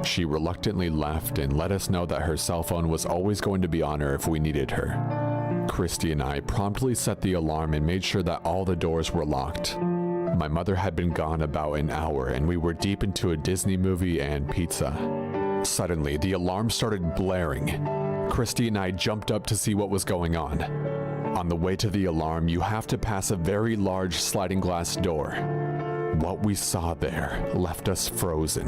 She reluctantly left and let us know that her cell phone was always going to be on her if we needed her. Christy and I promptly set the alarm and made sure that all the doors were locked. My mother had been gone about an hour and we were deep into a Disney movie and pizza. Suddenly, the alarm started blaring. Christy and I jumped up to see what was going on. On the way to the alarm, you have to pass a very large sliding glass door. What we saw there left us frozen.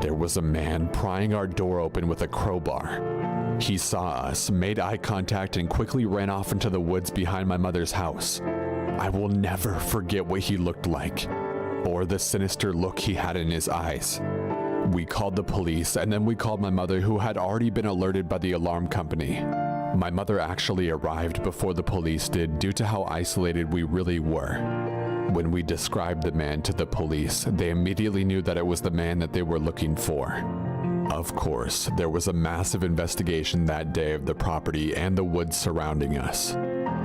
There was a man prying our door open with a crowbar. He saw us, made eye contact, and quickly ran off into the woods behind my mother's house. I will never forget what he looked like. or the sinister look he had in his eyes. We called the police, and then we called my mother, who had already been alerted by the alarm company. My mother actually arrived before the police did due to how isolated we really were. When we described the man to the police, they immediately knew that it was the man that they were looking for. Of course, there was a massive investigation that day of the property and the woods surrounding us.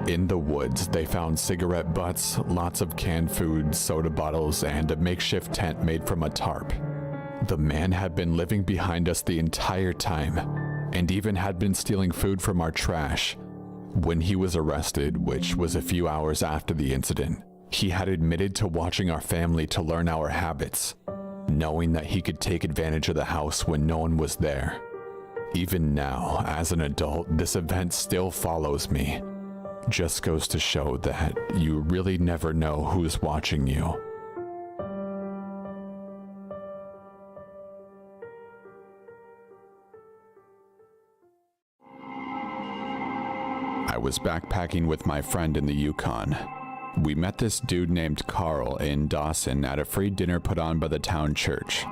In the woods, they found cigarette butts, lots of canned food, soda bottles, and a makeshift tent made from a tarp. The man had been living behind us the entire time, and even had been stealing food from our trash. When he was arrested, which was a few hours after the incident, he had admitted to watching our family to learn our habits, knowing that he could take advantage of the house when no one was there. Even now, as an adult, this event still follows me. Just goes to show that you really never know who's watching you. I was backpacking with my friend in the Yukon. We met this dude named Carl in Dawson at a free dinner put on by the town church.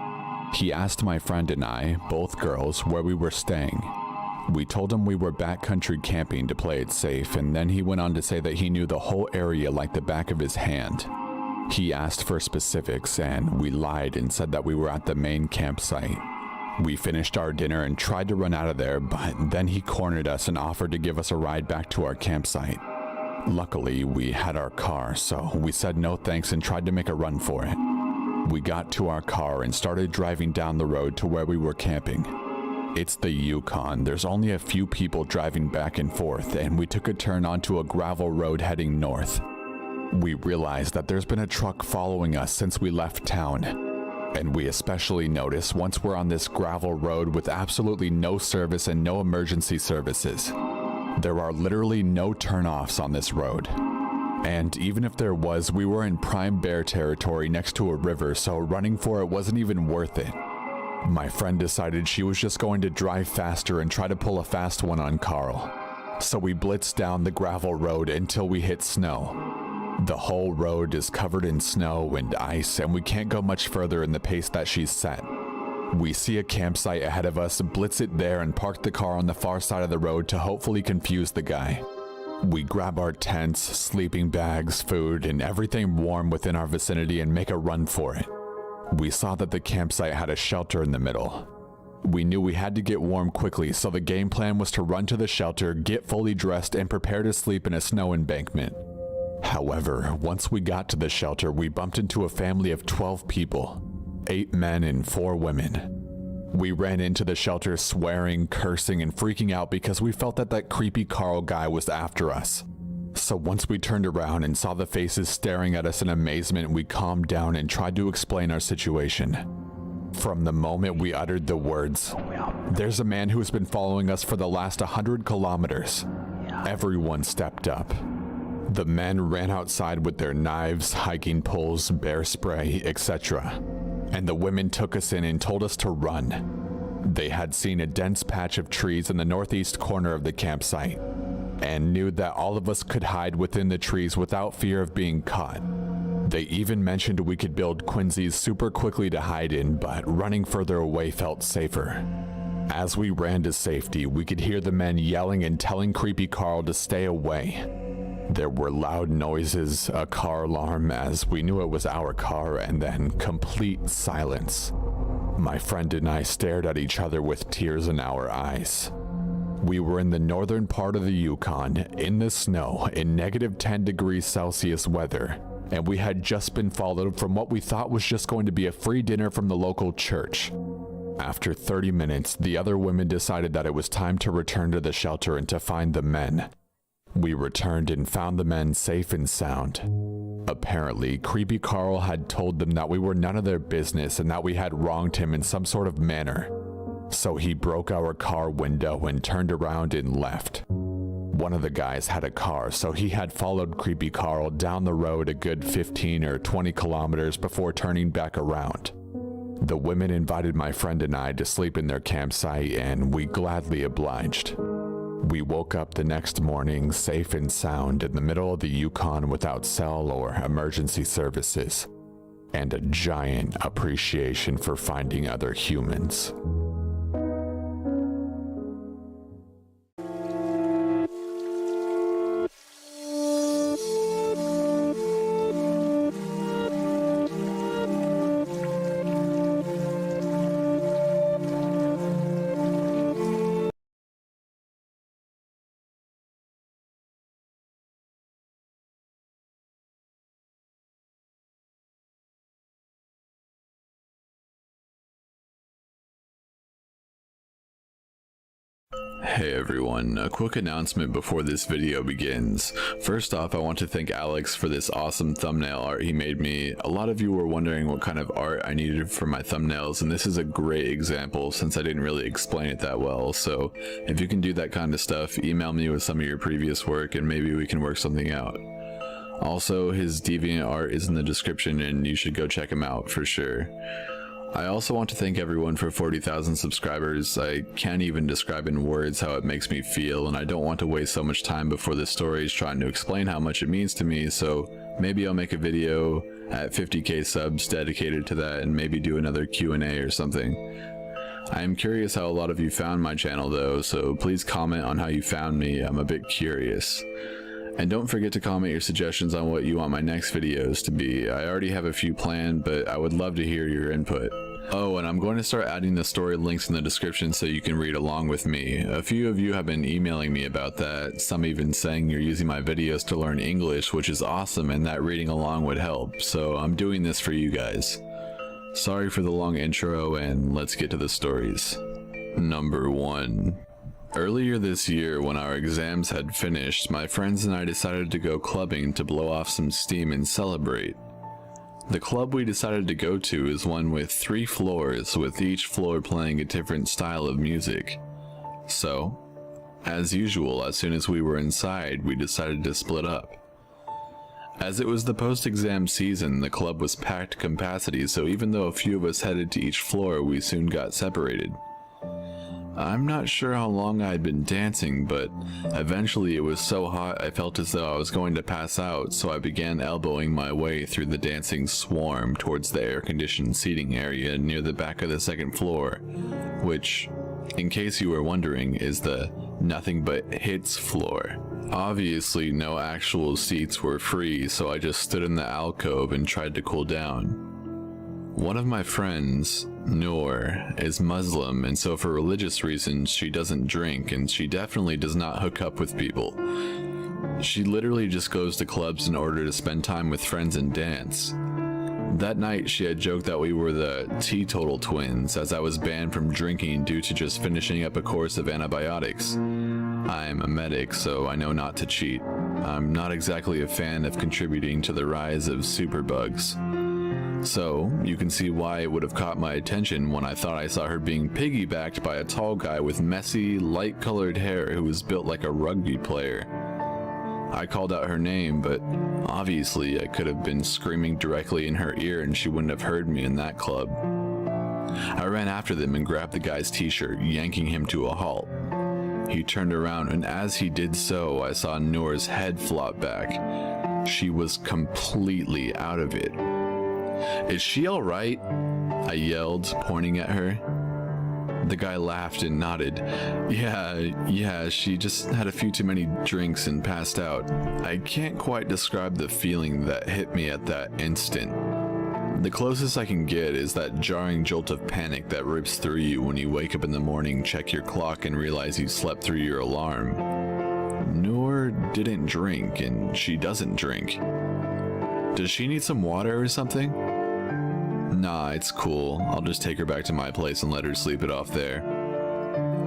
He asked my friend and I, both girls, where we were staying. We told him we were backcountry camping to play it safe, and then he went on to say that he knew the whole area like the back of his hand. He asked for specifics, and we lied and said that we were at the main campsite. We finished our dinner and tried to run out of there, but then he cornered us and offered to give us a ride back to our campsite. Luckily, we had our car, so we said no thanks and tried to make a run for it. We got to our car and started driving down the road to where we were camping. It's the Yukon. There's only a few people driving back and forth, and we took a turn onto a gravel road heading north. We realized that there's been a truck following us since we left town, and we especially notice once we're on this gravel road with absolutely no service and no emergency services. There are literally no turnoffs on this road. And even if there was, we were in prime bear territory next to a river, so running for it wasn't even worth it. My friend decided she was just going to drive faster and try to pull a fast one on Carl. So we blitzed down the gravel road until we hit snow. The whole road is covered in snow and ice, and we can't go much further in the pace that she's set. We see a campsite ahead of us, blitz it there, and park the car on the far side of the road to hopefully confuse the guy. We grab our tents, sleeping bags, food, and everything warm within our vicinity and make a run for it. We saw that the campsite had a shelter in the middle. We knew we had to get warm quickly, so the game plan was to run to the shelter, get fully dressed, and prepare to sleep in a snow embankment. However, once we got to the shelter, we bumped into a family of 12 people. 8 men and 4 women. We ran into the shelter swearing, cursing, and freaking out because we felt that that creepy Carl guy was after us. So once we turned around and saw the faces staring at us in amazement, we calmed down and tried to explain our situation. From the moment we uttered the words, "There's a man who has been following us for the last 100 kilometers," everyone stepped up. The men ran outside with their knives, hiking poles, bear spray, etc. And the women took us in and told us to run. They had seen a dense patch of trees in the northeast corner of the campsite, and knew that all of us could hide within the trees without fear of being caught. They even mentioned we could build quinzees super quickly to hide in, but running further away felt safer. As we ran to safety, we could hear the men yelling and telling creepy Carl to stay away. There were loud noises, a car alarm as we knew it was our car, and then complete silence. My friend and I stared at each other with tears in our eyes. We were in the northern part of the Yukon, in the snow, in -10 degrees Celsius weather, and we had just been followed from what we thought was just going to be a free dinner from the local church. After 30 minutes, the other women decided that it was time to return to the shelter and to find the men. We returned and found the men safe and sound. Apparently, creepy Carl had told them that we were none of their business and that we had wronged him in some sort of manner. So he broke our car window and turned around and left. One of the guys had a car, so he had followed creepy Carl down the road a good 15 or 20 kilometers before turning back around. The women invited my friend and I to sleep in their campsite, and we gladly obliged. We woke up the next morning safe and sound in the middle of the Yukon without cell or emergency services. and a giant appreciation for finding other humans. Hey everyone, a quick announcement before this video begins. First off, I want to thank Alex for this awesome thumbnail art he made me. A lot of you were wondering what kind of art I needed for my thumbnails, and this is a great example since I didn't really explain it that well. So if you can do that kind of stuff, email me with some of your previous work and maybe we can work something out. Also, his deviant art is in the description and you should go check him out for sure. I also want to thank everyone for 40,000 subscribers. I can't even describe in words how it makes me feel, and I don't want to waste so much time before the stories trying to explain how much it means to me, so maybe I'll make a video at 50k subs dedicated to that and maybe do another Q&A or something. I am curious how a lot of you found my channel though, so please comment on how you found me. I'm a bit curious. And don't forget to comment your suggestions on what you want my next videos to be. I already have a few planned, but I would love to hear your input. Oh, and I'm going to start adding the story links in the description so you can read along with me. A few of you have been emailing me about that, some even saying you're using my videos to learn English, which is awesome and that reading along would help, so I'm doing this for you guys. Sorry for the long intro, and let's get to the stories. Number 1. Earlier this year, when our exams had finished, my friends and I decided to go clubbing to blow off some steam and celebrate. The club we decided to go to is one with 3 floors, with each floor playing a different style of music. So, as usual, as soon as we were inside, we decided to split up. As it was the post-exam season, the club was packed to capacity, so even though a few of us headed to each floor, we soon got separated. I'm not sure how long I had been dancing, but eventually it was so hot I felt as though I was going to pass out, so I began elbowing my way through the dancing swarm towards the air-conditioned seating area near the back of the second floor, which, in case you were wondering, is the nothing but hits floor. Obviously no actual seats were free, so I just stood in the alcove and tried to cool down. One of my friends, Noor, is Muslim, and so for religious reasons she doesn't drink, and she definitely does not hook up with people. She literally just goes to clubs in order to spend time with friends and dance. That night she had joked that we were the teetotal twins, as I was banned from drinking due to just finishing up a course of antibiotics. I'm a medic, so I know not to cheat. I'm not exactly a fan of contributing to the rise of superbugs. So, you can see why it would have caught my attention when I thought I saw her being piggybacked by a tall guy with messy, light-colored hair who was built like a rugby player. I called out her name, but obviously I could have been screaming directly in her ear and she wouldn't have heard me in that club. I ran after them and grabbed the guy's t-shirt, yanking him to a halt. He turned around, and as he did so, I saw Noor's head flop back. She was completely out of it. "Is she alright?" I yelled, pointing at her. The guy laughed and nodded. Yeah, she just had a few too many drinks and passed out. I can't quite describe the feeling that hit me at that instant. The closest I can get is that jarring jolt of panic that rips through you when you wake up in the morning, check your clock, and realize you slept through your alarm. Noor didn't drink, and she doesn't drink. Does she need some water or something? Nah, it's cool. I'll just take her back to my place and let her sleep it off there.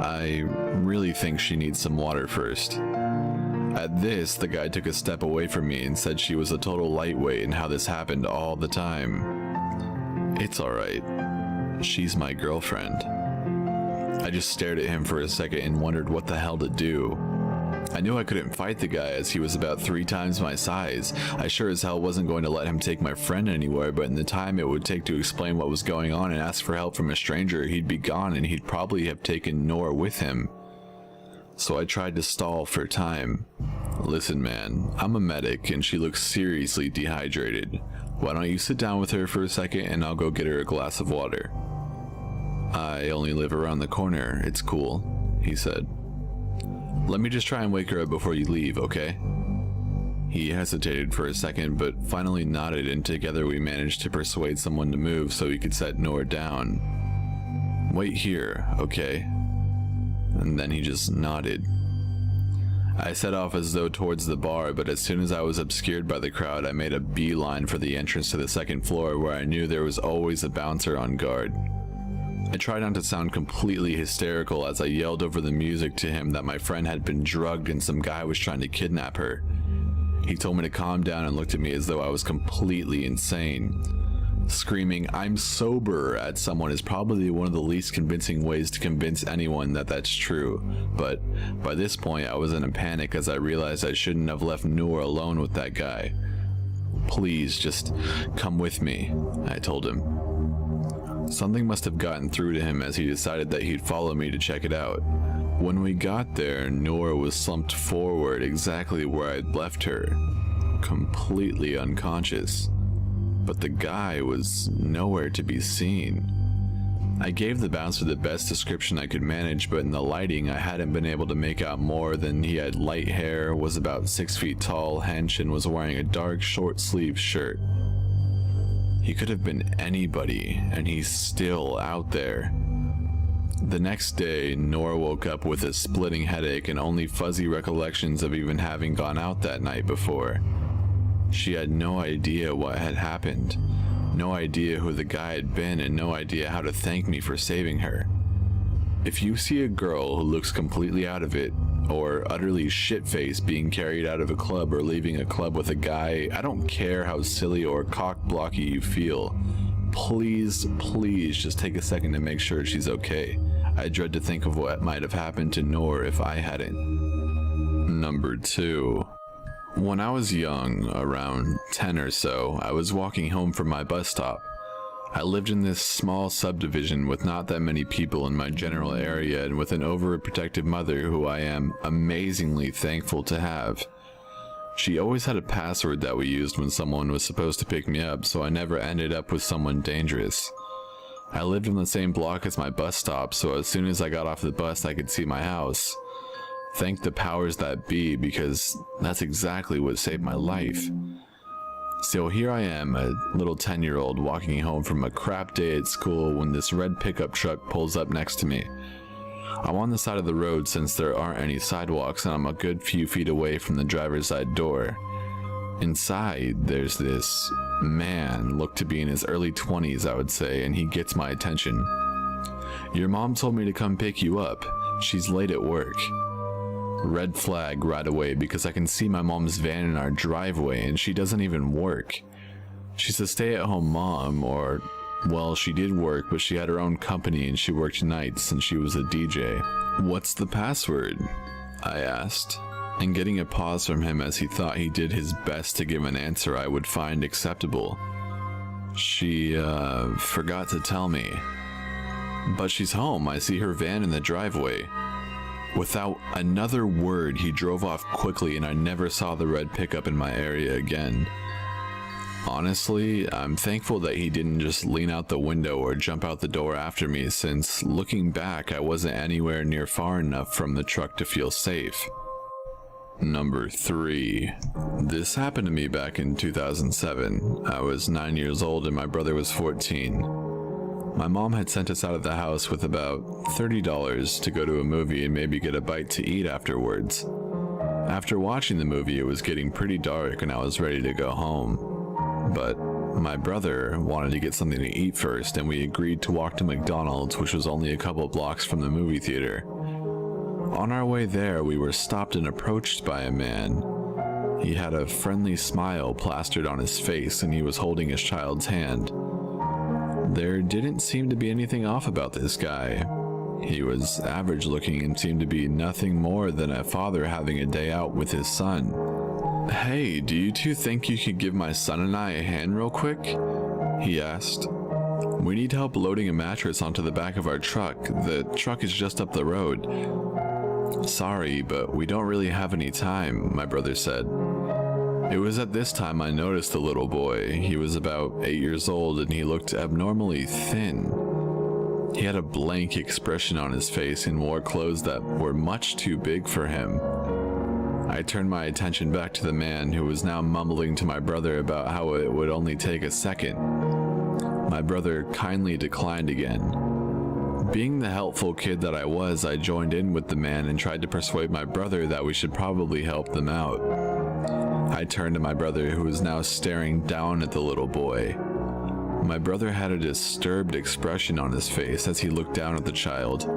I really think she needs some water first. At this, the guy took a step away from me and said she was a total lightweight and how this happened all the time. It's alright. She's my girlfriend. I just stared at him for a second and wondered what the hell to do. I knew I couldn't fight the guy as he was about 3 times my size. I sure as hell wasn't going to let him take my friend anywhere, but in the time it would take to explain what was going on and ask for help from a stranger, he'd be gone and he'd probably have taken Noor with him. So I tried to stall for time. Listen man, I'm a medic and she looks seriously dehydrated. Why don't you sit down with her for a second and I'll go get her a glass of water? I only live around the corner. It's cool, he said. Let me just try and wake her up before you leave, okay? He hesitated for a second, but finally nodded, and together we managed to persuade someone to move so we could set Noor down. Wait here, okay? And then he just nodded. I set off as though towards the bar, but as soon as I was obscured by the crowd, I made a beeline for the entrance to the second floor, where I knew there was always a bouncer on guard. I tried not to sound completely hysterical as I yelled over the music to him that my friend had been drugged and some guy was trying to kidnap her. He told me to calm down and looked at me as though I was completely insane. Screaming, "I'm sober," at someone is probably one of the least convincing ways to convince anyone that that's true, but by this point I was in a panic as I realized I shouldn't have left Noor alone with that guy. "Please, just come with me," I told him. Something must have gotten through to him as he decided that he'd follow me to check it out. When we got there, Noor was slumped forward exactly where I'd left her, completely unconscious. But the guy was nowhere to be seen. I gave the bouncer the best description I could manage, but in the lighting I hadn't been able to make out more than he had light hair, was about 6 feet tall, hench, and was wearing a dark short-sleeved shirt. He could have been anybody, and he's still out there. The next day, Noor woke up with a splitting headache and only fuzzy recollections of even having gone out that night before. She had no idea what had happened, no idea who the guy had been, and no idea how to thank me for saving her. If you see a girl who looks completely out of it, or utterly shit-faced being carried out of a club or leaving a club with a guy, I don't care how silly or cock-blocky you feel, please just take a second to make sure she's okay. I dread to think of what might have happened to Noor if I hadn't. Number 2. When I was young, around 10 or so, I was walking home from my bus stop. I lived in this small subdivision with not that many people in my general area and with an overprotective mother who I am amazingly thankful to have. She always had a password that we used when someone was supposed to pick me up, so I never ended up with someone dangerous. I lived in the same block as my bus stop, so as soon as I got off the bus I could see my house. Thank the powers that be, because that's exactly what saved my life. So here I am, a little 10-year-old walking home from a crap day at school when this red pickup truck pulls up next to me. I'm on the side of the road since there aren't any sidewalks, and I'm a good few feet away from the driver's side door. Inside, there's this man, looked to be in his early 20s, I would say, and he gets my attention. "Your mom told me to come pick you up. She's late at work." Red flag right away, because I can see my mom's van in our driveway and she doesn't even work. She's a stay-at-home mom, or, well, she did work, but she had her own company and she worked nights and she was a DJ. "What's the password?" I asked, and getting a pause from him as he thought he did his best to give an answer I would find acceptable. "She, forgot to tell me. But she's home. I see her van in the driveway." Without another word, he drove off quickly and I never saw the red pickup in my area again. Honestly, I'm thankful that he didn't just lean out the window or jump out the door after me, since looking back, I wasn't anywhere near far enough from the truck to feel safe. Number 3. This happened to me back in 2007. I was 9 years old and my brother was 14. My mom had sent us out of the house with about $30 to go to a movie and maybe get a bite to eat afterwards. After watching the movie, it was getting pretty dark and I was ready to go home. But my brother wanted to get something to eat first, and we agreed to walk to McDonald's, which was only a couple blocks from the movie theater. On our way there, we were stopped and approached by a man. He had a friendly smile plastered on his face and he was holding his child's hand. There didn't seem to be anything off about this guy. He was average looking and seemed to be nothing more than a father having a day out with his son. "Hey, do you two think you could give my son and I a hand real quick?" he asked. "We need help loading a mattress onto the back of our truck. The truck is just up the road." "Sorry, but we don't really have any time," my brother said. It was at this time I noticed the little boy. He was about 8 years old and he looked abnormally thin. He had a blank expression on his face and wore clothes that were much too big for him. I turned my attention back to the man, who was now mumbling to my brother about how it would only take a second. My brother kindly declined again. Being the helpful kid that I was, I joined in with the man and tried to persuade my brother that we should probably help them out. I turned to my brother, who was now staring down at the little boy. My brother had a disturbed expression on his face as he looked down at the child.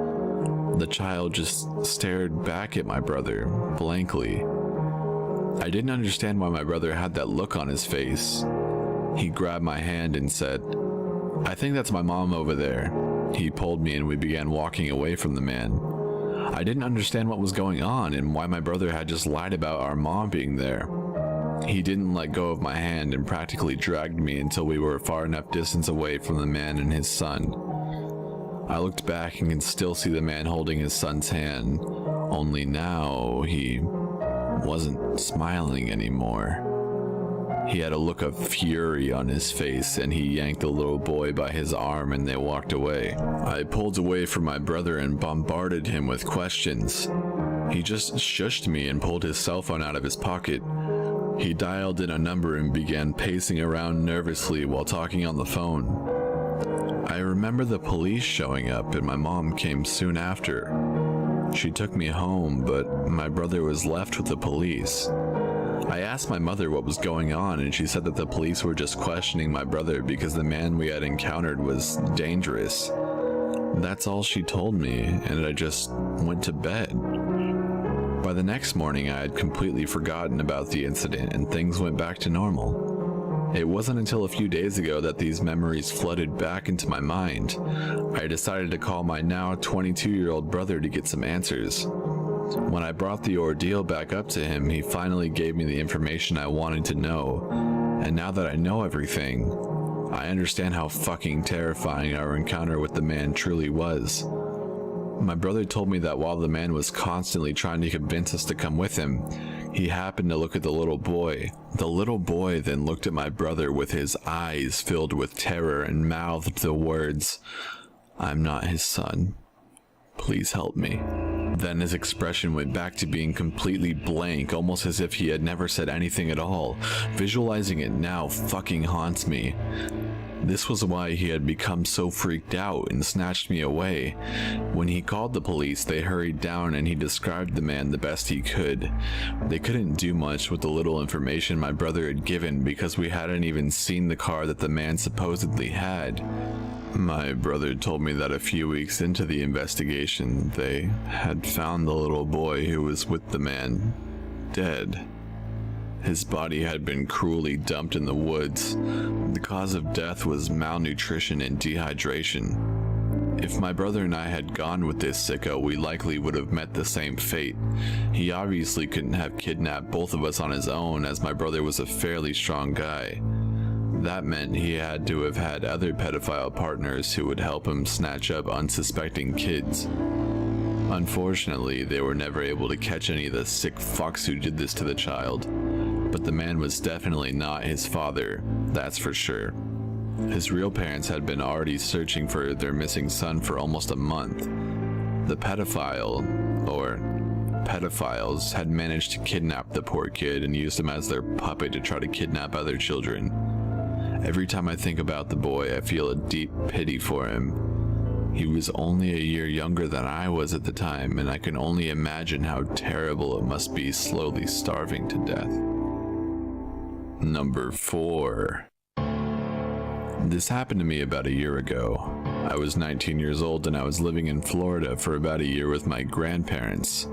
The child just stared back at my brother, blankly. I didn't understand why my brother had that look on his face. He grabbed my hand and said, "I think that's my mom over there." He pulled me and we began walking away from the man. I didn't understand what was going on and why my brother had just lied about our mom being there. He didn't let go of my hand and practically dragged me until we were far enough distance away from the man and his son. I looked back and can still see the man holding his son's hand, only now he wasn't smiling anymore. He had a look of fury on his face and he yanked the little boy by his arm and they walked away. I pulled away from my brother and bombarded him with questions. He just shushed me and pulled his cell phone out of his pocket. He dialed in a number and began pacing around nervously while talking on the phone. I remember the police showing up and my mom came soon after. She took me home, but my brother was left with the police. I asked my mother what was going on and she said that the police were just questioning my brother because the man we had encountered was dangerous. That's all she told me, and I just went to bed. By the next morning, I had completely forgotten about the incident and things went back to normal. It wasn't until a few days ago that these memories flooded back into my mind. I decided to call my now 22-year-old brother to get some answers. When I brought the ordeal back up to him, he finally gave me the information I wanted to know, and now that I know everything, I understand how fucking terrifying our encounter with the man truly was. My brother told me that while the man was constantly trying to convince us to come with him, he happened to look at the little boy. The little boy then looked at my brother with his eyes filled with terror and mouthed the words, "I'm not his son. Please help me." Then his expression went back to being completely blank, almost as if he had never said anything at all. Visualizing it now fucking haunts me. This was why he had become so freaked out and snatched me away. When he called the police, they hurried down and he described the man the best he could. They couldn't do much with the little information my brother had given because we hadn't even seen the car that the man supposedly had. My brother told me that a few weeks into the investigation, they had found the little boy who was with the man dead. His body had been cruelly dumped in the woods. The cause of death was malnutrition and dehydration. If my brother and I had gone with this sicko, we likely would have met the same fate. He obviously couldn't have kidnapped both of us on his own, as my brother was a fairly strong guy. That meant he had to have had other pedophile partners who would help him snatch up unsuspecting kids. Unfortunately, they were never able to catch any of the sick fucks who did this to the child. But the man was definitely not his father, that's for sure. His real parents had been already searching for their missing son for almost a month. The pedophile, or pedophiles, had managed to kidnap the poor kid and used him as their puppet to try to kidnap other children. Every time I think about the boy, I feel a deep pity for him. He was only a year younger than I was at the time, and I can only imagine how terrible it must be slowly starving to death. Number 4. This happened to me about a year ago. I was 19 years old and I was living in Florida for about a year with my grandparents.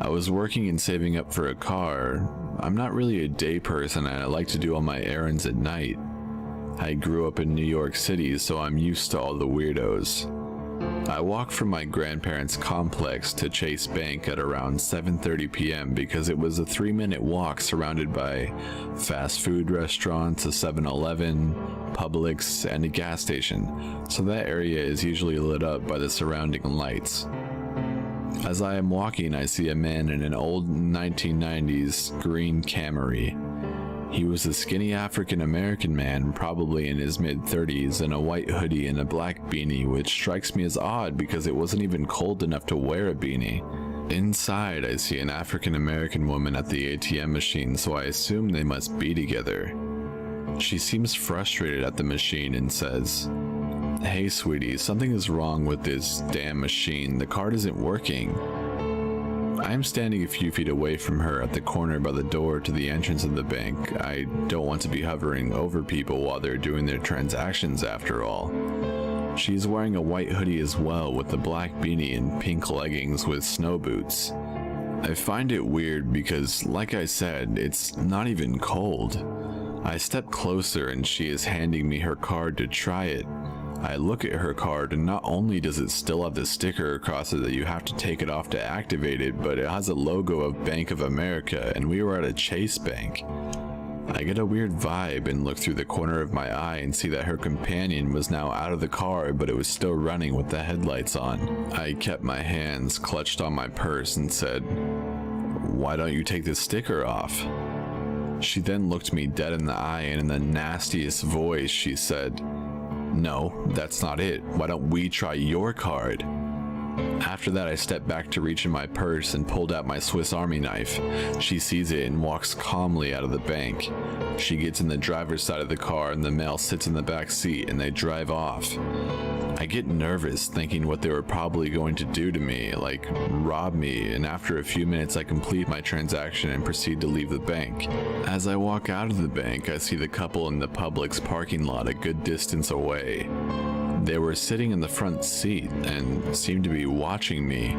I was working and saving up for a car. I'm not really a day person and I like to do all my errands at night. I grew up in New York City, so I'm used to all the weirdos. I walked from my grandparents' complex to Chase Bank at around 7:30 p.m. because it was a 3-minute walk surrounded by fast food restaurants, a 7-Eleven, Publix, and a gas station, so that area is usually lit up by the surrounding lights. As I am walking, I see a man in an old 1990s green Camry. He was a skinny African-American man, probably in his mid-30s, in a white hoodie and a black beanie, which strikes me as odd because it wasn't even cold enough to wear a beanie. Inside, I see an African-American woman at the ATM machine, so I assume they must be together. She seems frustrated at the machine and says, "Hey sweetie, something is wrong with this damn machine. The card isn't working." I'm standing a few feet away from her at the corner by the door to the entrance of the bank. I don't want to be hovering over people while they're doing their transactions after all. She's wearing a white hoodie as well, with a black beanie and pink leggings with snow boots. I find it weird because, like I said, it's not even cold. I step closer and she is handing me her card to try it. I look at her card and not only does it still have the sticker across it that you have to take it off to activate it, but it has a logo of Bank of America, and we were at a Chase Bank. I get a weird vibe and look through the corner of my eye and see that her companion was now out of the car, but it was still running with the headlights on. I kept my hands clutched on my purse and said, "Why don't you take the sticker off?" She then looked me dead in the eye, and in the nastiest voice she said, "No, that's not it. Why don't we try your card?" After that, I stepped back to reach in my purse and pulled out my Swiss Army knife. She sees it and walks calmly out of the bank. She gets in the driver's side of the car and the male sits in the back seat and they drive off. I get nervous thinking what they were probably going to do to me, like rob me, and after a few minutes I complete my transaction and proceed to leave the bank. As I walk out of the bank, I see the couple in the Publix parking lot a good distance away. They were sitting in the front seat and seemed to be watching me.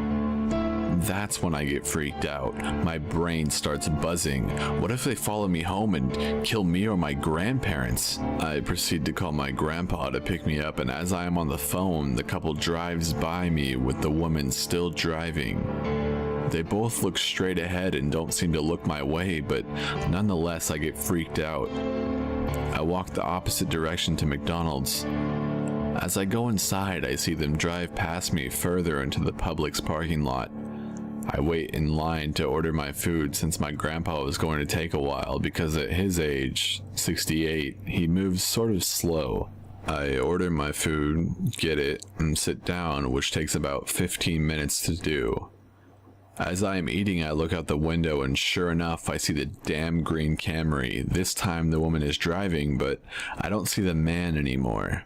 That's when I get freaked out. My brain starts buzzing. What if they follow me home and kill me or my grandparents? I proceed to call my grandpa to pick me up, and as I am on the phone, the couple drives by me with the woman still driving. They both look straight ahead and don't seem to look my way, but nonetheless I get freaked out. I walk the opposite direction to McDonald's. As I go inside, I see them drive past me further into the Publix parking lot. I wait in line to order my food since my grandpa was going to take a while because at his age, 68, he moves sort of slow. I order my food, get it, and sit down, which takes about 15 minutes to do. As I am eating, I look out the window and sure enough, I see the damn green Camry. This time the woman is driving, but I don't see the man anymore.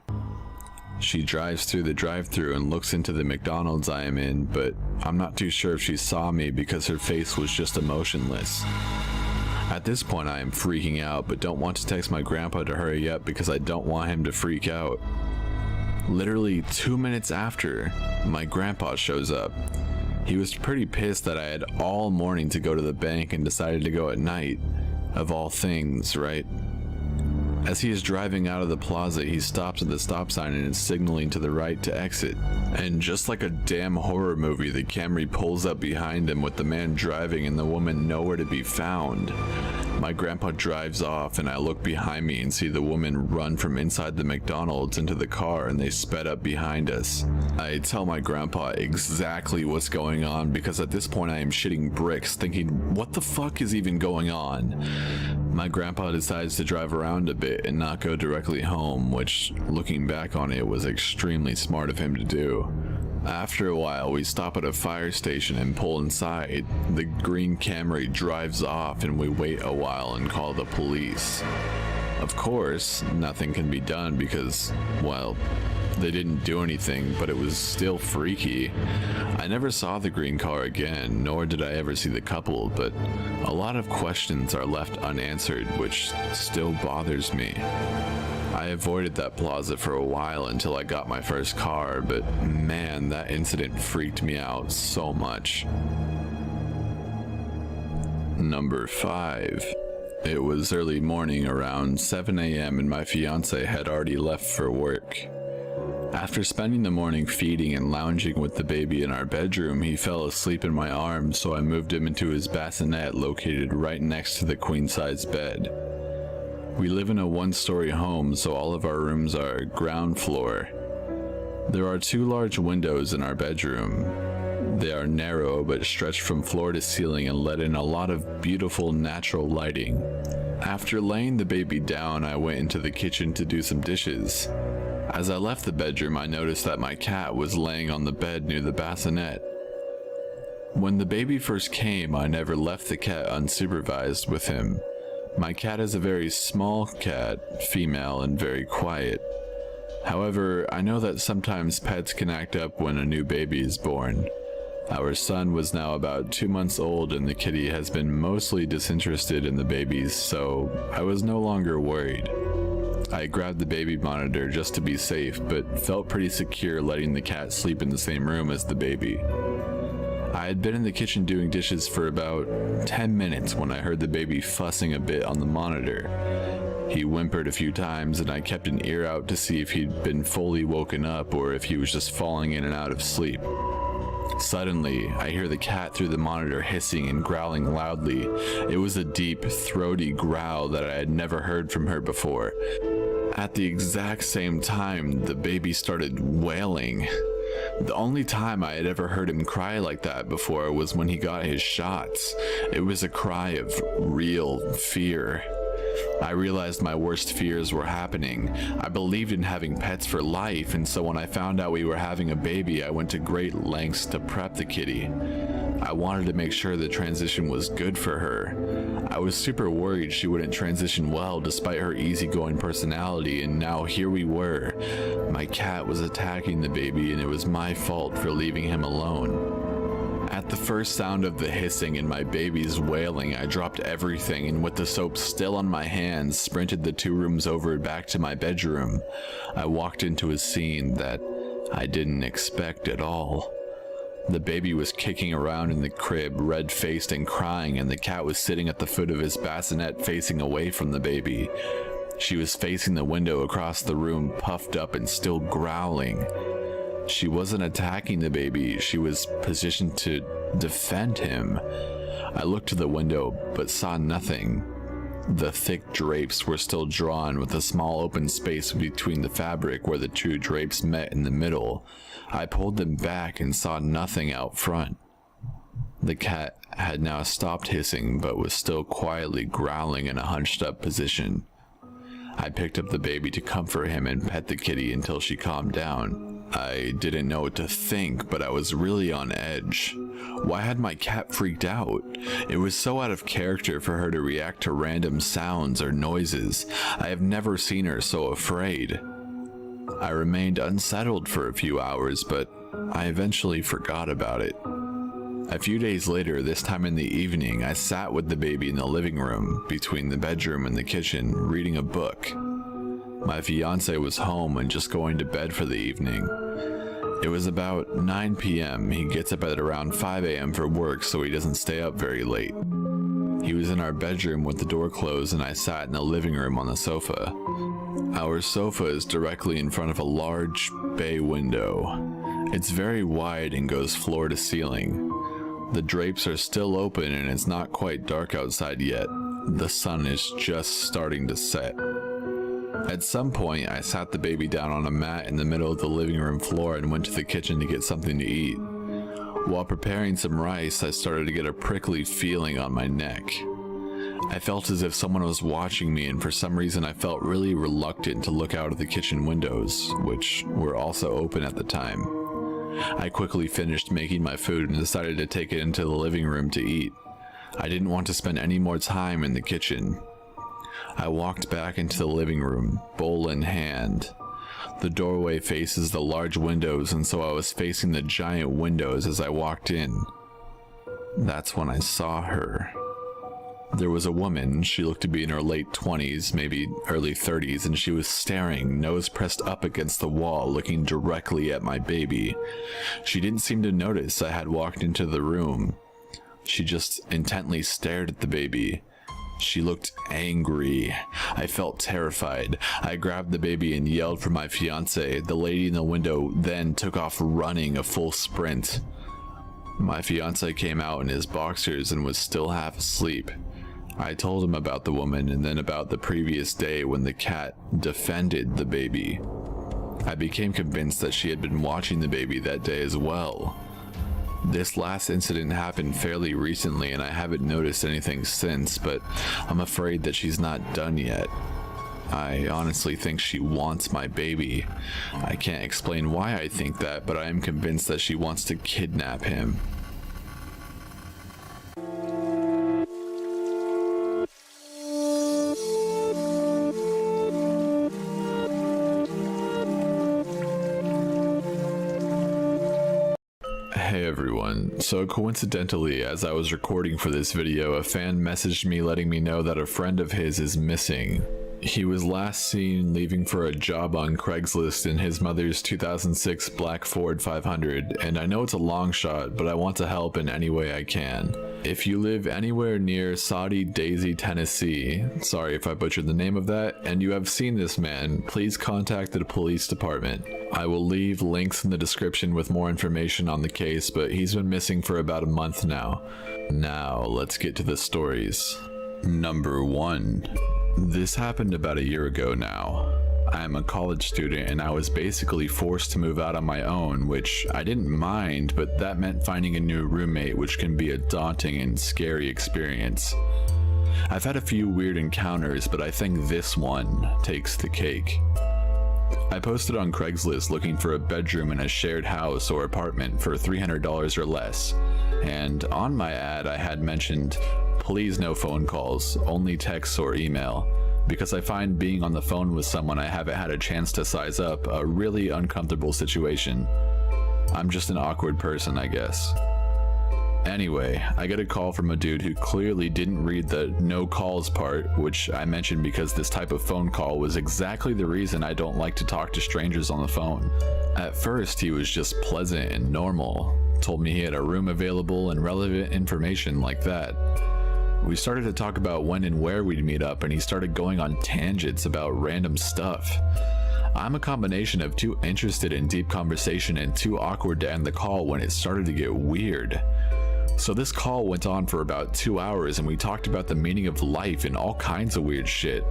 She drives through the drive-thru and looks into the McDonald's I am in, but I'm not too sure if she saw me because her face was just emotionless. At this point I am freaking out, but don't want to text my grandpa to hurry up because I don't want him to freak out. Literally 2 minutes after, my grandpa shows up. He was pretty pissed that I had all morning to go to the bank and decided to go at night. Of all things, right? As he is driving out of the plaza, he stops at the stop sign and is signaling to the right to exit. And just like a damn horror movie, the Camry pulls up behind him with the man driving and the woman nowhere to be found. My grandpa drives off and I look behind me and see the woman run from inside the McDonald's into the car and they sped up behind us. I tell my grandpa exactly what's going on because at this point I am shitting bricks thinking, what the fuck is even going on? My grandpa decides to drive around a bit and not go directly home, which, looking back on it, was extremely smart of him to do. After a while, we stop at a fire station and pull inside. The green Camry drives off and we wait a while and call the police. Of course, nothing can be done because, well, they didn't do anything, but it was still freaky. I never saw the green car again, nor did I ever see the couple, but a lot of questions are left unanswered, which still bothers me. I avoided that plaza for a while until I got my first car, but man, that incident freaked me out so much. Number 5. It was early morning, around 7 a.m., and my fiance had already left for work. After spending the morning feeding and lounging with the baby in our bedroom, he fell asleep in my arms, so I moved him into his bassinet located right next to the queen-size bed. We live in a one-story home, so all of our rooms are ground floor. There are 2 large windows in our bedroom. They are narrow but stretch from floor to ceiling and let in a lot of beautiful natural lighting. After laying the baby down, I went into the kitchen to do some dishes. As I left the bedroom, I noticed that my cat was laying on the bed near the bassinet. When the baby first came, I never left the cat unsupervised with him. My cat is a very small cat, female, and very quiet. However, I know that sometimes pets can act up when a new baby is born. Our son was now about 2 months old and the kitty has been mostly disinterested in the babies, so I was no longer worried. I grabbed the baby monitor just to be safe, but felt pretty secure letting the cat sleep in the same room as the baby. I had been in the kitchen doing dishes for about 10 minutes when I heard the baby fussing a bit on the monitor. He whimpered a few times and I kept an ear out to see if he'd been fully woken up or if he was just falling in and out of sleep. Suddenly, I hear the cat through the monitor hissing and growling loudly. It was a deep, throaty growl that I had never heard from her before. At the exact same time, the baby started wailing. The only time I had ever heard him cry like that before was when he got his shots. It was a cry of real fear. I realized my worst fears were happening. I believed in having pets for life, and so when I found out we were having a baby, I went to great lengths to prep the kitty. I wanted to make sure the transition was good for her. I was super worried she wouldn't transition well despite her easygoing personality, and now here we were. My cat was attacking the baby, and it was my fault for leaving him alone. At the first sound of the hissing and my baby's wailing, I dropped everything and with the soap still on my hands, sprinted the 2 rooms over back to my bedroom. I walked into a scene that I didn't expect at all. The baby was kicking around in the crib, red-faced and crying, and the cat was sitting at the foot of his bassinet facing away from the baby. She was facing the window across the room, puffed up and still growling. She wasn't attacking the baby, she was positioned to defend him. I looked to the window, but saw nothing. The thick drapes were still drawn with a small open space between the fabric where the 2 drapes met in the middle. I pulled them back and saw nothing out front. The cat had now stopped hissing, but was still quietly growling in a hunched up position. I picked up the baby to comfort him and pet the kitty until she calmed down. I didn't know what to think, but I was really on edge. Why had my cat freaked out? It was so out of character for her to react to random sounds or noises. I have never seen her so afraid. I remained unsettled for a few hours, but I eventually forgot about it. A few days later, this time in the evening, I sat with the baby in the living room, between the bedroom and the kitchen, reading a book. My fiance was home and just going to bed for the evening. It was about 9 p.m. He gets up at around 5 a.m. for work, so he doesn't stay up very late. He was in our bedroom with the door closed, and I sat in the living room on the sofa. Our sofa is directly in front of a large bay window. It's very wide and goes floor to ceiling. The drapes are still open and it's not quite dark outside yet. The sun is just starting to set. At some point, I sat the baby down on a mat in the middle of the living room floor and went to the kitchen to get something to eat. While preparing some rice, I started to get a prickly feeling on my neck. I felt as if someone was watching me, and for some reason I felt really reluctant to look out of the kitchen windows, which were also open at the time. I quickly finished making my food and decided to take it into the living room to eat. I didn't want to spend any more time in the kitchen. I walked back into the living room, bowl in hand. The doorway faces the large windows, and so I was facing the giant windows as I walked in. That's when I saw her. There was a woman. She looked to be in her late 20s, maybe early 30s, and she was staring, nose pressed up against the wall, looking directly at my baby. She didn't seem to notice I had walked into the room. She just intently stared at the baby. She looked angry. I felt terrified. I grabbed the baby and yelled for my fiance. The lady in the window then took off running a full sprint. My fiance came out in his boxers and was still half asleep. I told him about the woman and then about the previous day when the cat defended the baby. I became convinced that she had been watching the baby that day as well. This last incident happened fairly recently and I haven't noticed anything since, but I'm afraid that she's not done yet. I honestly think she wants my baby. I can't explain why I think that, but I am convinced that she wants to kidnap him. Hey everyone, so coincidentally, as I was recording for this video, a fan messaged me letting me know that a friend of his is missing. He was last seen leaving for a job on Craigslist in his mother's 2006 black Ford 500, and I know it's a long shot, but I want to help in any way I can. If you live anywhere near Saudi Daisy, Tennessee, sorry if I butchered the name of that, and you have seen this man, please contact the police department. I will leave links in the description with more information on the case, but he's been missing for about a month now. Now, let's get to the stories. Number 1. This happened about a year ago now. I am a college student and I was basically forced to move out on my own, which I didn't mind, but that meant finding a new roommate, which can be a daunting and scary experience. I've had a few weird encounters, but I think this one takes the cake. I posted on Craigslist looking for a bedroom in a shared house or apartment for $300 or less, and on my ad I had mentioned, please no phone calls, only texts or email, because I find being on the phone with someone I haven't had a chance to size up a really uncomfortable situation. I'm just an awkward person, I guess. Anyway, I get a call from a dude who clearly didn't read the no calls part, which I mentioned because this type of phone call was exactly the reason I don't like to talk to strangers on the phone. At first, he was just pleasant and normal, told me he had a room available and relevant information like that. We started to talk about when and where we'd meet up, and he started going on tangents about random stuff. I'm a combination of too interested in deep conversation and too awkward to end the call when it started to get weird. So this call went on for about 2 hours and we talked about the meaning of life and all kinds of weird shit.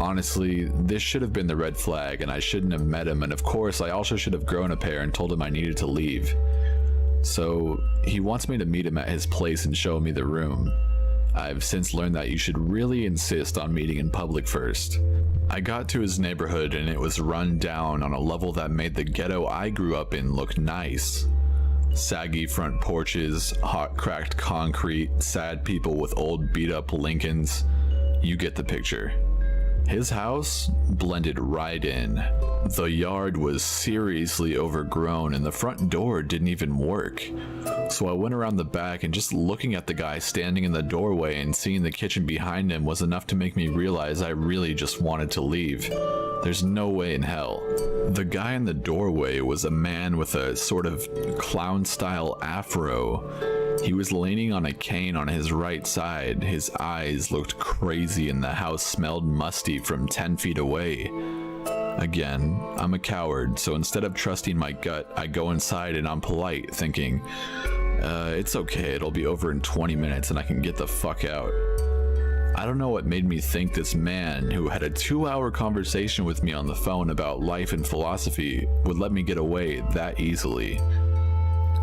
Honestly, this should have been the red flag and I shouldn't have met him, and of course I also should have grown a pair and told him I needed to leave. So he wants me to meet him at his place and show me the room. I've since learned that you should really insist on meeting in public first. I got to his neighborhood and it was run down on a level that made the ghetto I grew up in look nice. Saggy front porches, hot cracked concrete, sad people with old beat up Lincolns. You get the picture. His house blended right in. The yard was seriously overgrown and the front door didn't even work. So I went around the back, and just looking at the guy standing in the doorway and seeing the kitchen behind him was enough to make me realize I really just wanted to leave. There's no way in hell. The guy in the doorway was a man with a sort of clown-style afro. He was leaning on a cane on his right side. His eyes looked crazy and the house smelled musty from 10 feet away. Again, I'm a coward, so instead of trusting my gut, I go inside and I'm polite, thinking, it's okay, it'll be over in 20 minutes and I can get the fuck out. I don't know what made me think this man, who had a 2-hour conversation with me on the phone about life and philosophy, would let me get away that easily.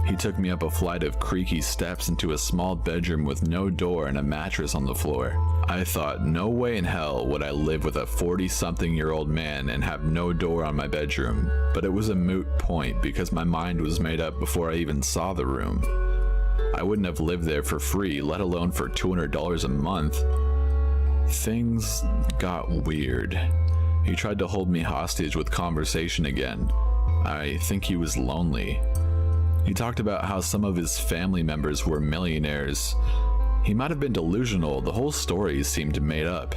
He took me up a flight of creaky steps into a small bedroom with no door and a mattress on the floor. I thought, no way in hell would I live with a 40-something-year-old man and have no door on my bedroom, but it was a moot point because my mind was made up before I even saw the room. I wouldn't have lived there for free, let alone for $200 a month. Things got weird. He tried to hold me hostage with conversation again. I think he was lonely. He talked about how some of his family members were millionaires. He might have been delusional, the whole story seemed made up.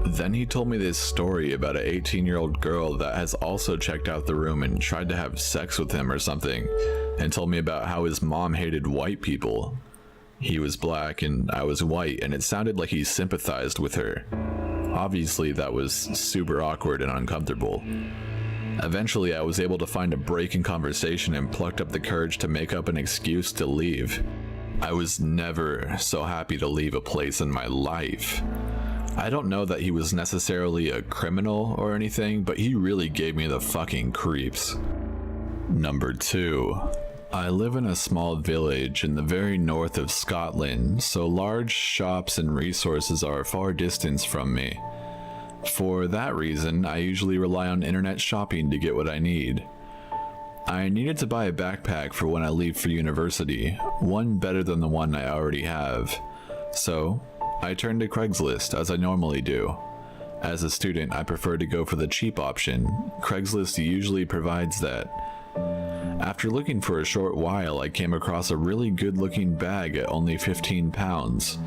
Then he told me this story about an 18-year-old girl that has also checked out the room and tried to have sex with him or something, and told me about how his mom hated white people. He was black and I was white, and it sounded like he sympathized with her. Obviously that was super awkward and uncomfortable. Eventually I was able to find a break in conversation and plucked up the courage to make up an excuse to leave. I was never so happy to leave a place in my life. I don't know that he was necessarily a criminal or anything, but he really gave me the fucking creeps. Number 2. I live in a small village in the very north of Scotland, so large shops and resources are a far distance from me. For that reason, I usually rely on internet shopping to get what I need. I needed to buy a backpack for when I leave for university, one better than the one I already have. So, I turned to Craigslist as I normally do. As a student, I prefer to go for the cheap option. Craigslist usually provides that. After looking for a short while, I came across a really good-looking bag at only £15.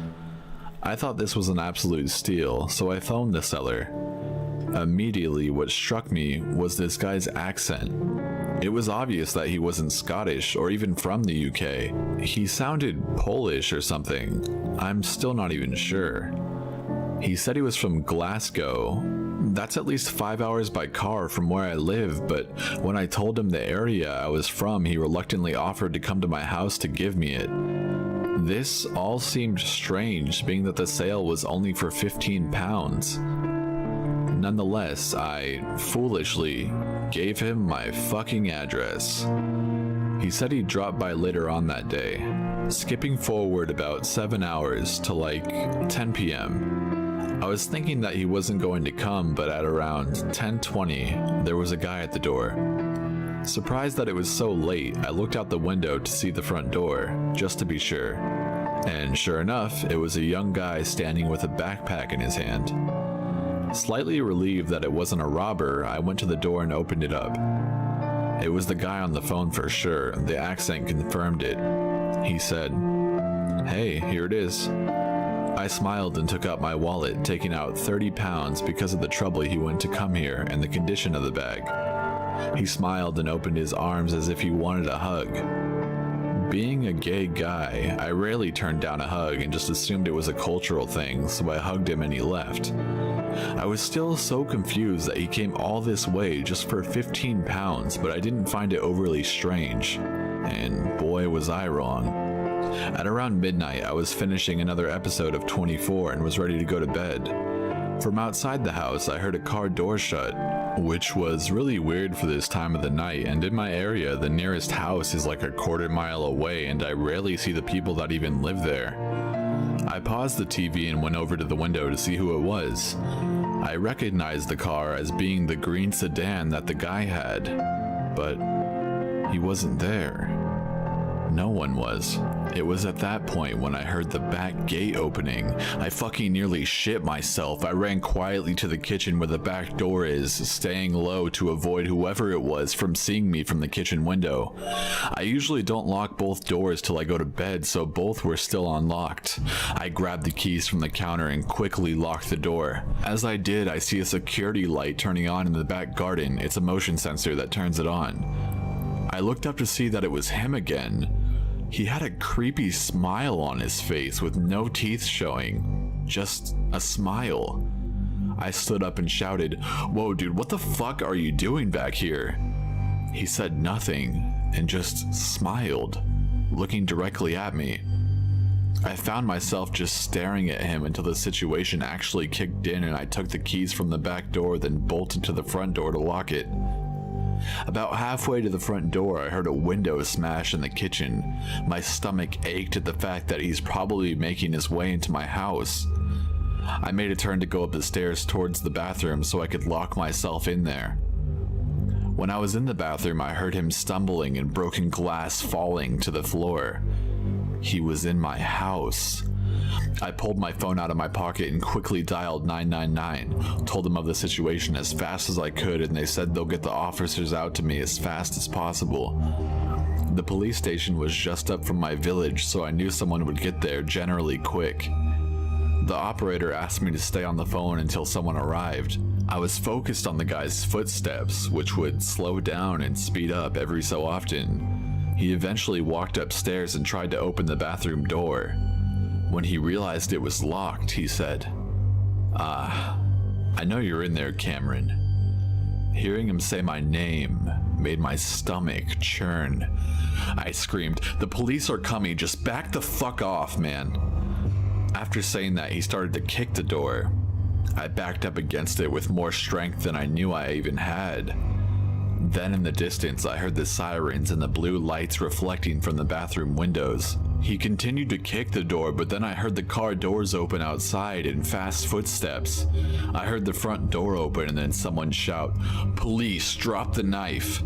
I thought this was an absolute steal, so I phoned the seller. Immediately, what struck me was this guy's accent. It was obvious that he wasn't Scottish or even from the UK. He sounded Polish or something. I'm still not even sure. He said he was from Glasgow. That's at least 5 hours by car from where I live, but when I told him the area I was from, he reluctantly offered to come to my house to give me it. This all seemed strange, being that the sale was only for £15. Nonetheless, I foolishly gave him my fucking address. He said he'd drop by later on that day, skipping forward about 7 hours to like 10 p.m. I was thinking that he wasn't going to come, but at around 10:20, there was a guy at the door. Surprised that it was so late, I looked out the window to see the front door, just to be sure. And sure enough, it was a young guy standing with a backpack in his hand. Slightly relieved that it wasn't a robber, I went to the door and opened it up. It was the guy on the phone for sure. The accent confirmed it. He said, "Hey, here it is." I smiled and took out my wallet, taking out £30 because of the trouble he went to come here and the condition of the bag. He smiled and opened his arms as if he wanted a hug. Being a gay guy, I rarely turned down a hug and just assumed it was a cultural thing, so I hugged him and he left. I was still so confused that he came all this way just for £15, but I didn't find it overly strange. And boy, was I wrong. At around midnight, I was finishing another episode of 24 and was ready to go to bed. From outside the house, I heard a car door shut, which was really weird for this time of the night, and in my area, the nearest house is like a quarter-mile away, and I rarely see the people that even live there. I paused the TV and went over to the window to see who it was. I recognized the car as being the green sedan that the guy had, but he wasn't there. No one was. It was at that point when I heard the back gate opening. I fucking nearly shit myself. I ran quietly to the kitchen where the back door is, staying low to avoid whoever it was from seeing me from the kitchen window. I usually don't lock both doors till I go to bed, so both were still unlocked. I grabbed the keys from the counter and quickly locked the door. As I did, I see a security light turning on in the back garden. It's a motion sensor that turns it on. I looked up to see that it was him again. He had a creepy smile on his face with no teeth showing, just a smile. I stood up and shouted, "Whoa dude, what the fuck are you doing back here?" He said nothing and just smiled, looking directly at me. I found myself just staring at him until the situation actually kicked in and I took the keys from the back door, then bolted to the front door to lock it. About halfway to the front door, I heard a window smash in the kitchen. My stomach ached at the fact that he's probably making his way into my house. I made a turn to go up the stairs towards the bathroom so I could lock myself in there. When I was in the bathroom, I heard him stumbling and broken glass falling to the floor. He was in my house. I pulled my phone out of my pocket and quickly dialed 999, told them of the situation as fast as I could, and they said they'll get the officers out to me as fast as possible. The police station was just up from my village, so I knew someone would get there generally quick. The operator asked me to stay on the phone until someone arrived. I was focused on the guy's footsteps, which would slow down and speed up every so often. He eventually walked upstairs and tried to open the bathroom door. When he realized it was locked, he said, I know you're in there, Cameron." Hearing him say my name made my stomach churn. I screamed, "The police are coming, just back the fuck off, man." After saying that, he started to kick the door. I backed up against it with more strength than I knew I even had. Then in the distance, I heard the sirens and the blue lights reflecting from the bathroom windows. He continued to kick the door, but then I heard the car doors open outside and fast footsteps. I heard the front door open and then someone shout, "Police, drop the knife."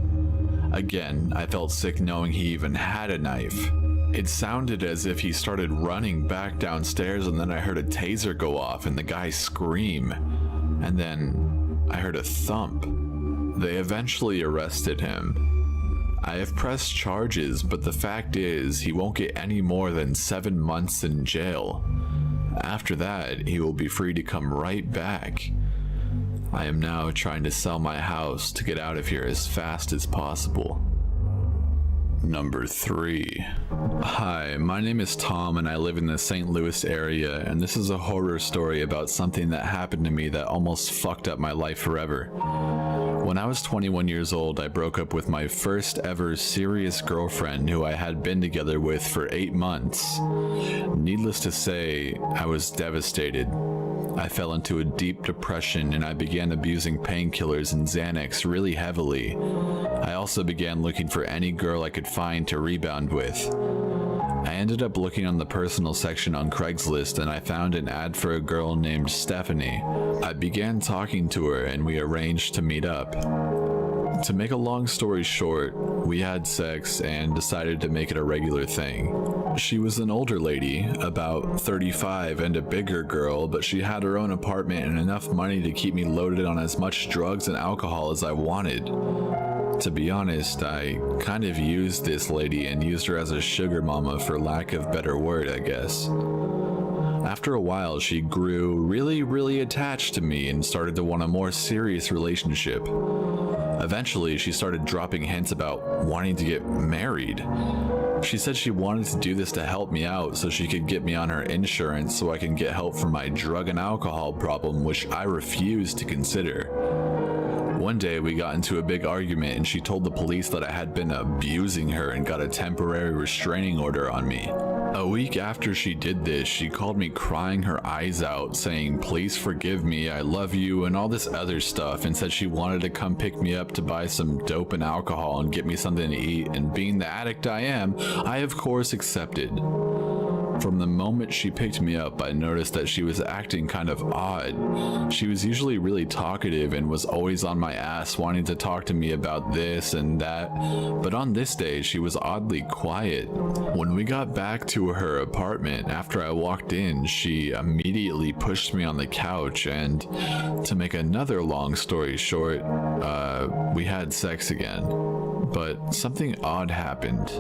Again, I felt sick knowing he even had a knife. It sounded as if he started running back downstairs, and then I heard a taser go off and the guy scream. And then I heard a thump. They eventually arrested him. I have pressed charges, but the fact is, he won't get any more than 7 months in jail. After that, he will be free to come right back. I am now trying to sell my house to get out of here as fast as possible. Number 3. Hi, my name is Tom and I live in the St. Louis area, and this is a horror story about something that happened to me that almost fucked up my life forever. When I was 21 years old, I broke up with my first ever serious girlfriend who I had been together with for 8 months. Needless to say, I was devastated. I fell into a deep depression and I began abusing painkillers and Xanax really heavily. I also began looking for any girl I could find to rebound with. I ended up looking on the personal section on Craigslist and I found an ad for a girl named Stephanie. I began talking to her and we arranged to meet up. To make a long story short, we had sex and decided to make it a regular thing. She was an older lady, about 35, and a bigger girl, but she had her own apartment and enough money to keep me loaded on as much drugs and alcohol as I wanted. To be honest, I kind of used this lady and used her as a sugar mama for lack of better word, I guess. After a while, she grew really attached to me and started to want a more serious relationship. Eventually, she started dropping hints about wanting to get married. She said she wanted to do this to help me out so she could get me on her insurance so I can get help for my drug and alcohol problem, which I refused to consider. One day we got into a big argument and she told the police that I had been abusing her and got a temporary restraining order on me. A week after she did this, she called me crying her eyes out, saying, "Please forgive me, I love you," and all this other stuff, and said she wanted to come pick me up to buy some dope and alcohol and get me something to eat, and being the addict I am, I of course accepted. From the moment she picked me up, I noticed that she was acting kind of odd. She was usually really talkative and was always on my ass wanting to talk to me about this and that, but on this day she was oddly quiet. When we got back to her apartment, after I walked in, she immediately pushed me on the couch and, to make another long story short, we had sex again. But something odd happened.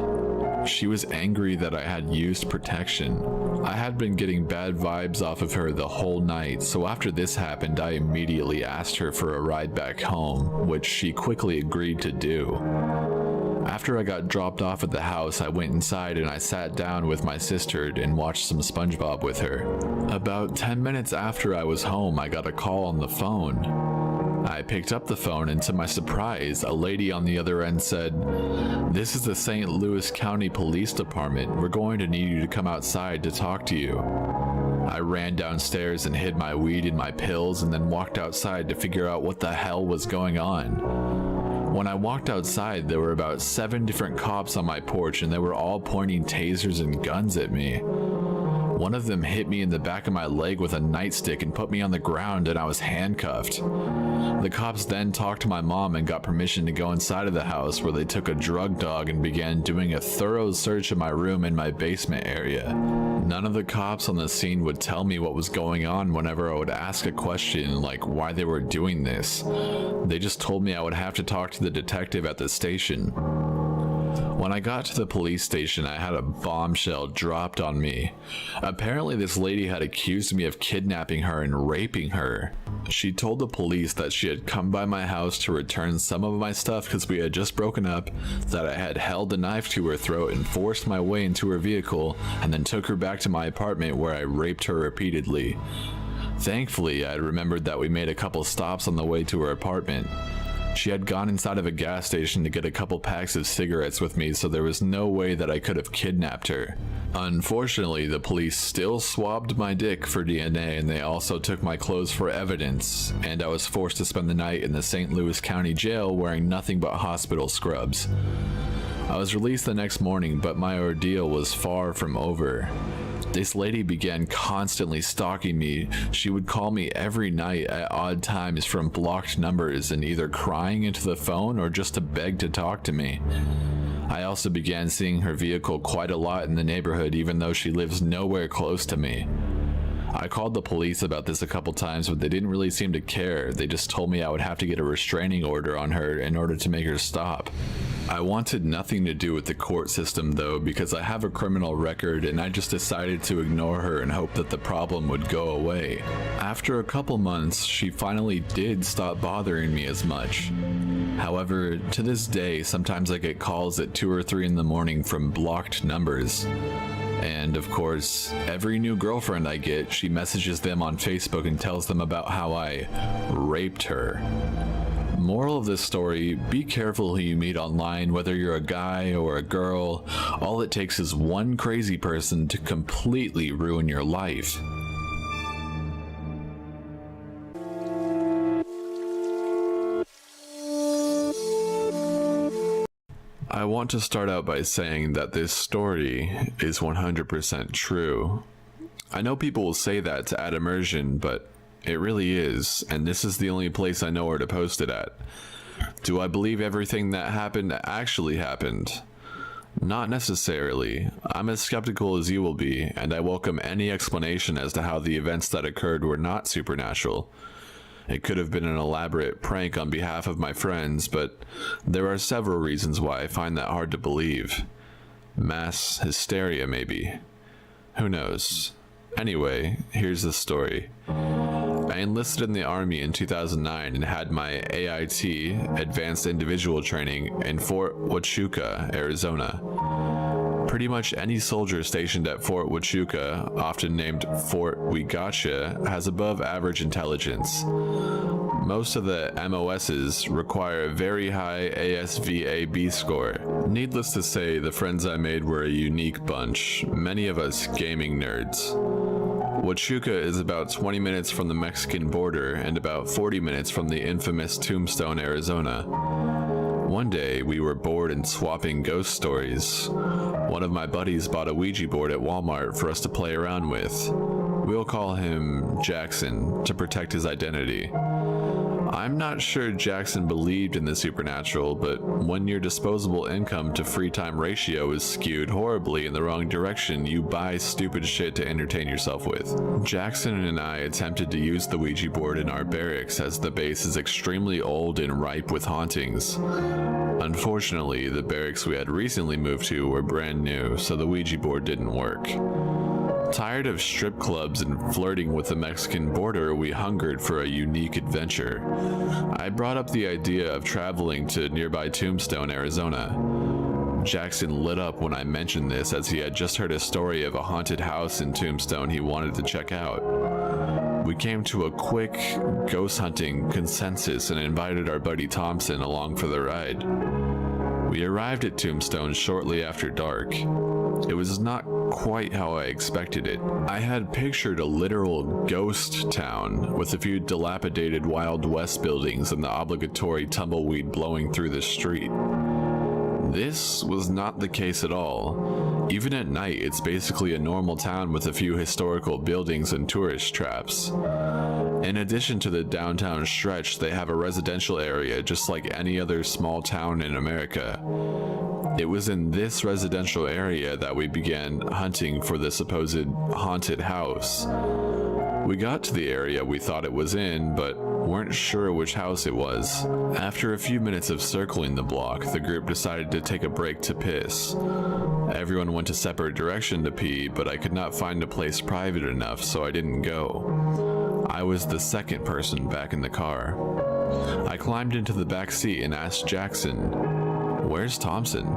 She was angry that I had used protection. I had been getting bad vibes off of her the whole night, so after this happened, I immediately asked her for a ride back home, which she quickly agreed to do. After I got dropped off at the house, I went inside and I sat down with my sister and watched some SpongeBob with her. About 10 minutes after I was home, I got a call on the phone. I picked up the phone and to my surprise, a lady on the other end said, "This is the St. Louis County Police Department. We're going to need you to come outside to talk to you." I ran downstairs and hid my weed and my pills and then walked outside to figure out what the hell was going on. When I walked outside, there were about 7 different cops on my porch and they were all pointing tasers and guns at me. One of them hit me in the back of my leg with a nightstick and put me on the ground and I was handcuffed. The cops then talked to my mom and got permission to go inside of the house, where they took a drug dog and began doing a thorough search of my room and my basement area. None of the cops on the scene would tell me what was going on whenever I would ask a question like why they were doing this. They just told me I would have to talk to the detective at the station. When I got to the police station, I had a bombshell dropped on me. Apparently, this lady had accused me of kidnapping her and raping her. She told the police that she had come by my house to return some of my stuff because we had just broken up, that I had held a knife to her throat and forced my way into her vehicle, and then took her back to my apartment where I raped her repeatedly. Thankfully, I remembered that we made a couple stops on the way to her apartment. She had gone inside of a gas station to get a couple packs of cigarettes with me, so there was no way that I could have kidnapped her. Unfortunately, the police still swabbed my dick for DNA, and they also took my clothes for evidence, and I was forced to spend the night in the St. Louis County Jail wearing nothing but hospital scrubs. I was released the next morning, but my ordeal was far from over. This lady began constantly stalking me. She would call me every night at odd times from blocked numbers and either crying into the phone or just to beg to talk to me. I also began seeing her vehicle quite a lot in the neighborhood, even though she lives nowhere close to me. I called the police about this a couple times, but they didn't really seem to care. They just told me I would have to get a restraining order on her in order to make her stop. I wanted nothing to do with the court system though, because I have a criminal record, and I just decided to ignore her and hope that the problem would go away. After a couple months, she finally did stop bothering me as much. However, to this day, sometimes I get calls at 2 or 3 in the morning from blocked numbers. And of course, every new girlfriend I get, she messages them on Facebook and tells them about how I raped her. Moral of this story, be careful who you meet online, whether you're a guy or a girl. All it takes is one crazy person to completely ruin your life. I want to start out by saying that this story is 100% true. I know people will say that to add immersion, but it really is, and this is the only place I know where to post it at. Do I believe everything that happened actually happened? Not necessarily. I'm as skeptical as you will be, and I welcome any explanation as to how the events that occurred were not supernatural. It could have been an elaborate prank on behalf of my friends, but there are several reasons why I find that hard to believe. Mass hysteria, maybe. Who knows? Anyway, here's the story. I enlisted in the Army in 2009 and had my AIT, Advanced Individual Training, in Fort Huachuca, Arizona. Pretty much any soldier stationed at Fort Huachuca, often named Fort We Gotcha, has above average intelligence. Most of the MOSs require a very high ASVAB score. Needless to say, the friends I made were a unique bunch, many of us gaming nerds. Huachuca is about 20 minutes from the Mexican border and about 40 minutes from the infamous Tombstone, Arizona. One day, we were bored and swapping ghost stories. One of my buddies bought a Ouija board at Walmart for us to play around with. We'll call him Jackson to protect his identity. I'm not sure Jackson believed in the supernatural, but when your disposable income to free time ratio is skewed horribly in the wrong direction, you buy stupid shit to entertain yourself with. Jackson and I attempted to use the Ouija board in our barracks as the base is extremely old and ripe with hauntings. Unfortunately, the barracks we had recently moved to were brand new, so the Ouija board didn't work. Tired of strip clubs and flirting with the Mexican border, we hungered for a unique adventure. I brought up the idea of traveling to nearby Tombstone, Arizona. Jackson lit up when I mentioned this, as he had just heard a story of a haunted house in Tombstone he wanted to check out. We came to a quick ghost hunting consensus and invited our buddy Thompson along for the ride. We arrived at Tombstone shortly after dark. It was not quite how I expected it. I had pictured a literal ghost town with a few dilapidated Wild West buildings and the obligatory tumbleweed blowing through the street. This was not the case at all. Even at night, it's basically a normal town with a few historical buildings and tourist traps. In addition to the downtown stretch, they have a residential area just like any other small town in America. It was in this residential area that we began hunting for the supposed haunted house. We got to the area we thought it was in, but weren't sure which house it was. After a few minutes of circling the block, the group decided to take a break to piss. Everyone went a separate direction to pee, but I could not find a place private enough, so I didn't go. I was the second person back in the car. I climbed into the back seat and asked Jackson, "Where's Thompson?"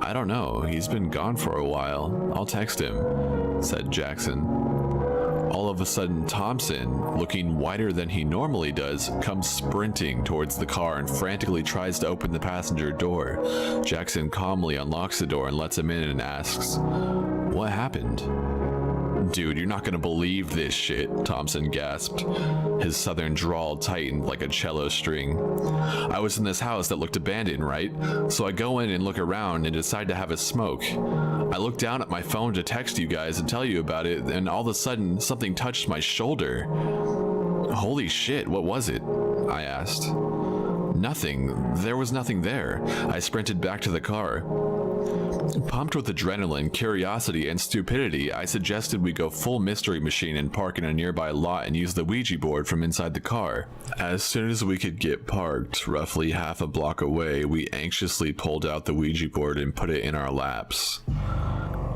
"I don't know, he's been gone for a while. I'll text him," said Jackson. All of a sudden, Thompson, looking whiter than he normally does, comes sprinting towards the car and frantically tries to open the passenger door. Jackson calmly unlocks the door and lets him in and asks, "What happened?" "Dude, you're not gonna believe this shit," Thompson gasped. His southern drawl tightened like a cello string. "I was in this house that looked abandoned, right? So I go in and look around and decide to have a smoke. I look down at my phone to text you guys and tell you about it, and all of a sudden, something touched my shoulder." "Holy shit, what was it?" I asked. "Nothing. There was nothing there." I sprinted back to the car. Pumped with adrenaline, curiosity, and stupidity, I suggested we go full mystery machine and park in a nearby lot and use the Ouija board from inside the car. As soon as we could get parked, roughly half a block away, we anxiously pulled out the Ouija board and put it in our laps.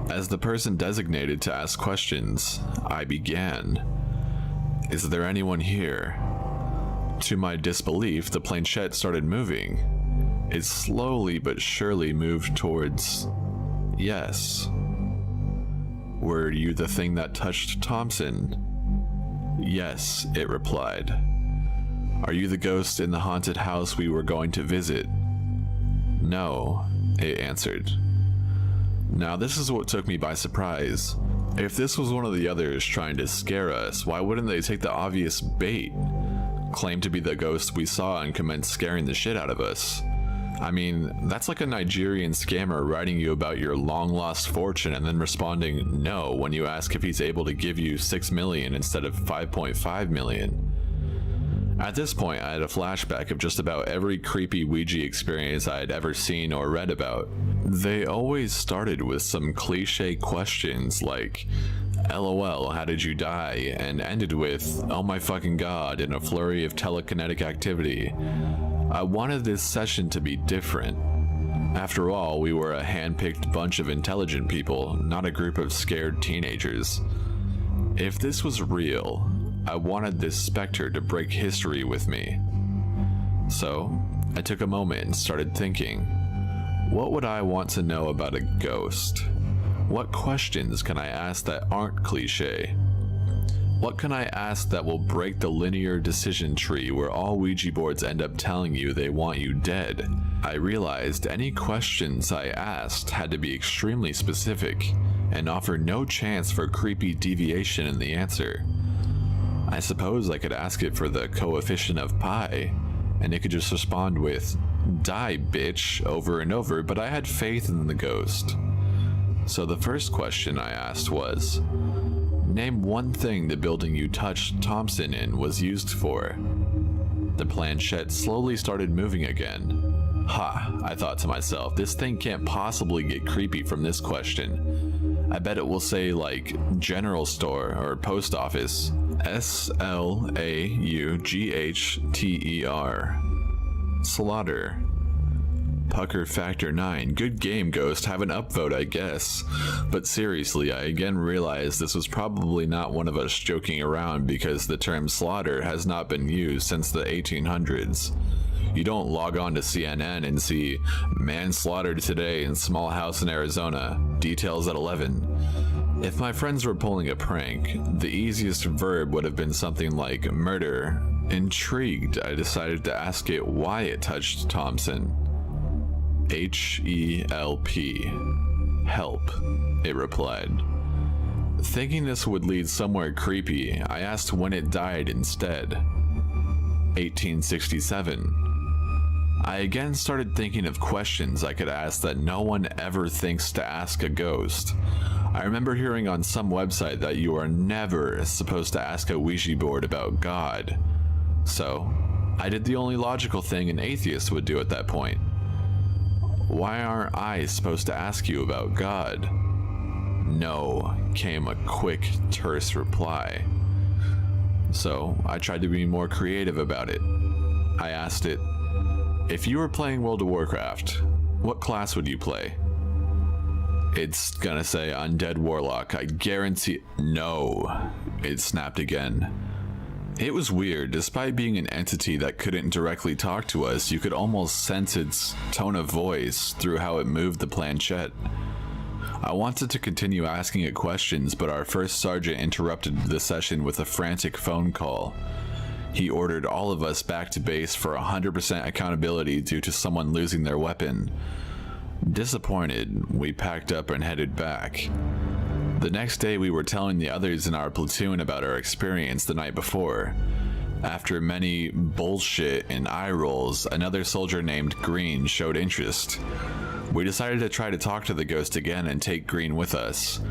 As the person designated to ask questions, I began. "Is there anyone here?" To my disbelief, the planchette started moving. It slowly but surely moved towards yes. "Were you the thing that touched Thompson?" "Yes," it replied. "Are you the ghost in the haunted house we were going to visit?" "No," it answered. Now this is what took me by surprise. If this was one of the others trying to scare us, why wouldn't they take the obvious bait? Claim to be the ghost we saw and commence scaring the shit out of us. I mean, that's like a Nigerian scammer writing you about your long-lost fortune and then responding no when you ask if he's able to give you $6 million instead of $5.5 million. At this point, I had a flashback of just about every creepy Ouija experience I had ever seen or read about. They always started with some cliche questions like, "LOL, how did you die?" and ended with, "Oh my fucking god," in a flurry of telekinetic activity. I wanted this session to be different. After all, we were a hand-picked bunch of intelligent people, not a group of scared teenagers. If this was real, I wanted this specter to break history with me. So, I took a moment and started thinking, what would I want to know about a ghost? What questions can I ask that aren't cliche? What can I ask that will break the linear decision tree where all Ouija boards end up telling you they want you dead? I realized any questions I asked had to be extremely specific and offer no chance for creepy deviation in the answer. I suppose I could ask it for the coefficient of pi, and it could just respond with, "Die, bitch," over and over, but I had faith in the ghost. So the first question I asked was, name one thing the building you touched Thompson in was used for. The planchette slowly started moving again. Ha, I thought to myself, this thing can't possibly get creepy from this question. I bet it will say like general store or post office. SLAUGHTER. Slaughter. Pucker Factor 9. Good game, Ghost. Have an upvote, I guess. But seriously, I again realized this was probably not one of us joking around because the term slaughter has not been used since the 1800s. You don't log on to CNN and see man slaughtered today in small house in Arizona. Details at 11. If my friends were pulling a prank, the easiest verb would have been something like murder. Intrigued, I decided to ask it why it touched Thompson. HELP. Help, it replied. Thinking this would lead somewhere creepy, I asked when it died instead. 1867. I again started thinking of questions I could ask that no one ever thinks to ask a ghost. I remember hearing on some website that you are never supposed to ask a Ouija board about God. So, I did the only logical thing an atheist would do at that point. Why aren't I supposed to ask you about God? No, came a quick, terse reply. So, I tried to be more creative about it. I asked it, if you were playing World of Warcraft, what class would you play? It's gonna say Undead Warlock, I guarantee— No, it snapped again. It was weird. Despite being an entity that couldn't directly talk to us, you could almost sense its tone of voice through how it moved the planchette. I wanted to continue asking it questions, but our first sergeant interrupted the session with a frantic phone call. He ordered all of us back to base for 100% accountability due to someone losing their weapon. Disappointed, we packed up and headed back. The next day, we were telling the others in our platoon about our experience the night before. After many bullshit and eye rolls, another soldier named Green showed interest. We decided to try to talk to the ghost again and take Green with us.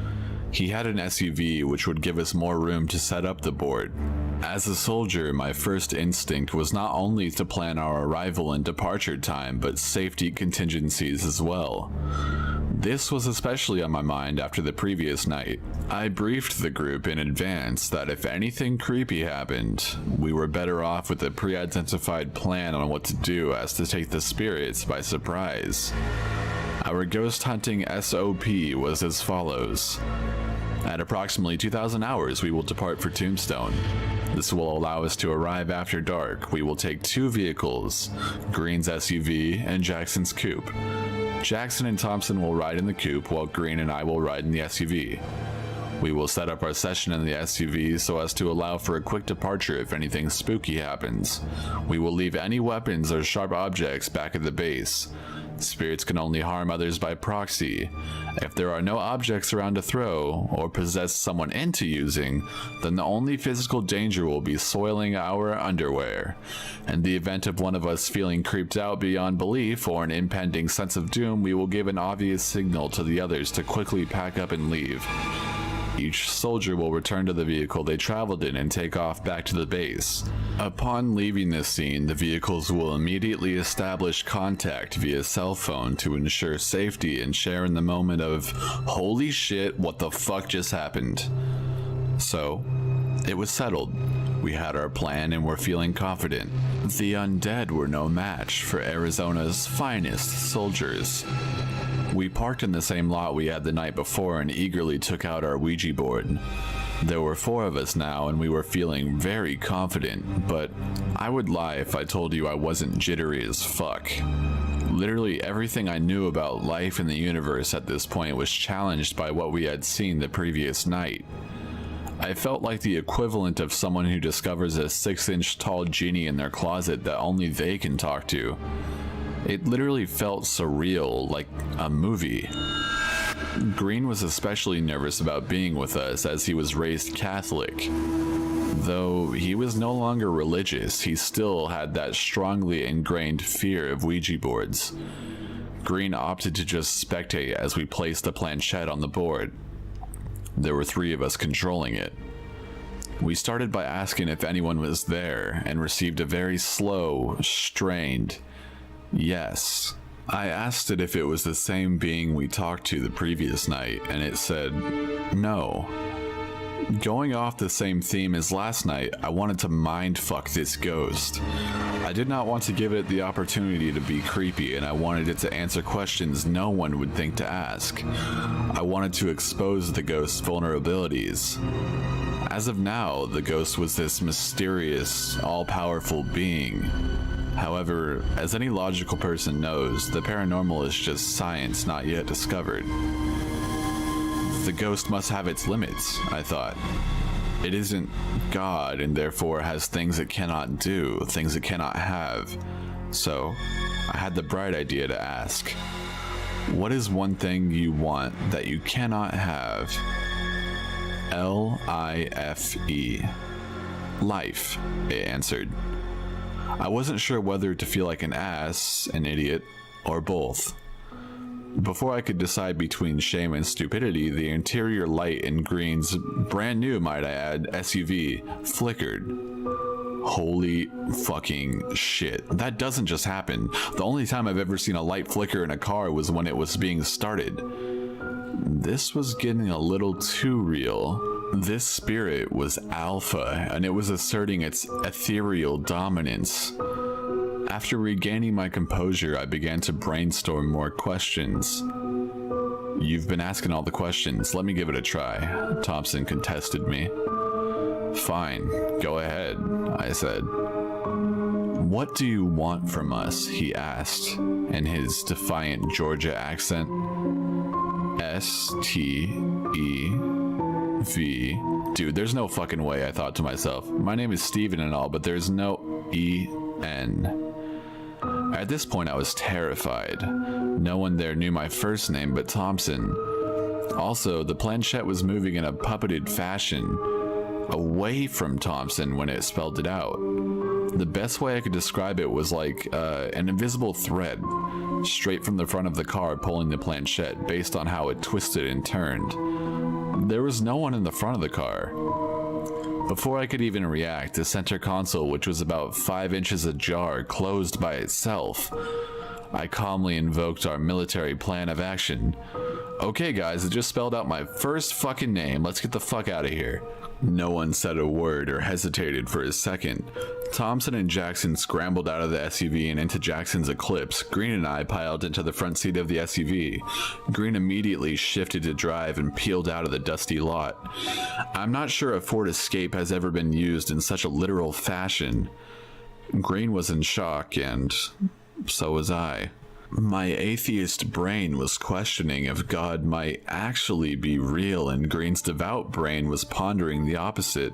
He had an SUV, which would give us more room to set up the board. As a soldier, my first instinct was not only to plan our arrival and departure time, but safety contingencies as well. This was especially on my mind after the previous night. I briefed the group in advance that if anything creepy happened, we were better off with a pre-identified plan on what to do as to take the spirits by surprise. Our ghost hunting SOP was as follows. At approximately 2,000 hours, we will depart for Tombstone. This will allow us to arrive after dark. We will take 2 vehicles, Green's SUV and Jackson's coupe. Jackson and Thompson will ride in the coupe while Green and I will ride in the SUV. We will set up our session in the SUV so as to allow for a quick departure if anything spooky happens. We will leave any weapons or sharp objects back at the base. Spirits can only harm others by proxy. If there are no objects around to throw or possess someone into using, then the only physical danger will be soiling our underwear. In the event of one of us feeling creeped out beyond belief or an impending sense of doom, we will give an obvious signal to the others to quickly pack up and leave. Each soldier will return to the vehicle they traveled in and take off back to the base. Upon leaving this scene, the vehicles will immediately establish contact via cell phone to ensure safety and share in the moment of, holy shit, what the fuck just happened? So, it was settled. We had our plan and were feeling confident. The undead were no match for Arizona's finest soldiers. We parked in the same lot we had the night before and eagerly took out our Ouija board. There were 4 of us now and we were feeling very confident, but I would lie if I told you I wasn't jittery as fuck. Literally everything I knew about life in the universe at this point was challenged by what we had seen the previous night. I felt like the equivalent of someone who discovers a 6-inch tall genie in their closet that only they can talk to. It literally felt surreal, like a movie. Green was especially nervous about being with us as he was raised Catholic. Though he was no longer religious, he still had that strongly ingrained fear of Ouija boards. Green opted to just spectate as we placed the planchette on the board. There were 3 of us controlling it. We started by asking if anyone was there and received a very slow, strained yes. I asked it if it was the same being we talked to the previous night, and it said no. Going off the same theme as last night, I wanted to mindfuck this ghost. I did not want to give it the opportunity to be creepy, and I wanted it to answer questions no one would think to ask. I wanted to expose the ghost's vulnerabilities. As of now, the ghost was this mysterious, all-powerful being. However, as any logical person knows, the paranormal is just science not yet discovered. The ghost must have its limits, I thought. It isn't God and therefore has things it cannot do, things it cannot have. So, I had the bright idea to ask, what is one thing you want that you cannot have? L-I-F-E. Life, it answered. I wasn't sure whether to feel like an ass, an idiot, or both. Before I could decide between shame and stupidity, the interior light in Green's brand new, might I add, SUV flickered. Holy fucking shit. That doesn't just happen. The only time I've ever seen a light flicker in a car was when it was being started. This was getting a little too real. This spirit was alpha, and it was asserting its ethereal dominance. After regaining my composure, I began to brainstorm more questions. You've been asking all the questions, let me give it a try, Thompson contested me. Fine, go ahead, I said. What do you want from us? He asked, in his defiant Georgia accent. S-T-E-V. Dude, there's no fucking way, I thought to myself. My name is Steven and all, but there's no E-N. At this point, I was terrified. No one there knew my first name but Thompson. Also, the planchette was moving in a puppeted fashion away from Thompson when it spelled it out. The best way I could describe it was like an invisible thread straight from the front of the car pulling the planchette based on how it twisted and turned. There was no one in the front of the car. Before I could even react, the center console, which was about 5 inches ajar, closed by itself. I calmly invoked our military plan of action. Okay guys, it just spelled out my first fucking name, let's get the fuck out of here. No one said a word or hesitated for a second. Thompson and Jackson scrambled out of the SUV and into Jackson's Eclipse. Green and I piled into the front seat of the SUV. Green immediately shifted to drive and peeled out of the dusty lot. I'm not sure a Ford Escape has ever been used in such a literal fashion. Green was in shock, and so was I. My atheist brain was questioning if God might actually be real, and Green's devout brain was pondering the opposite.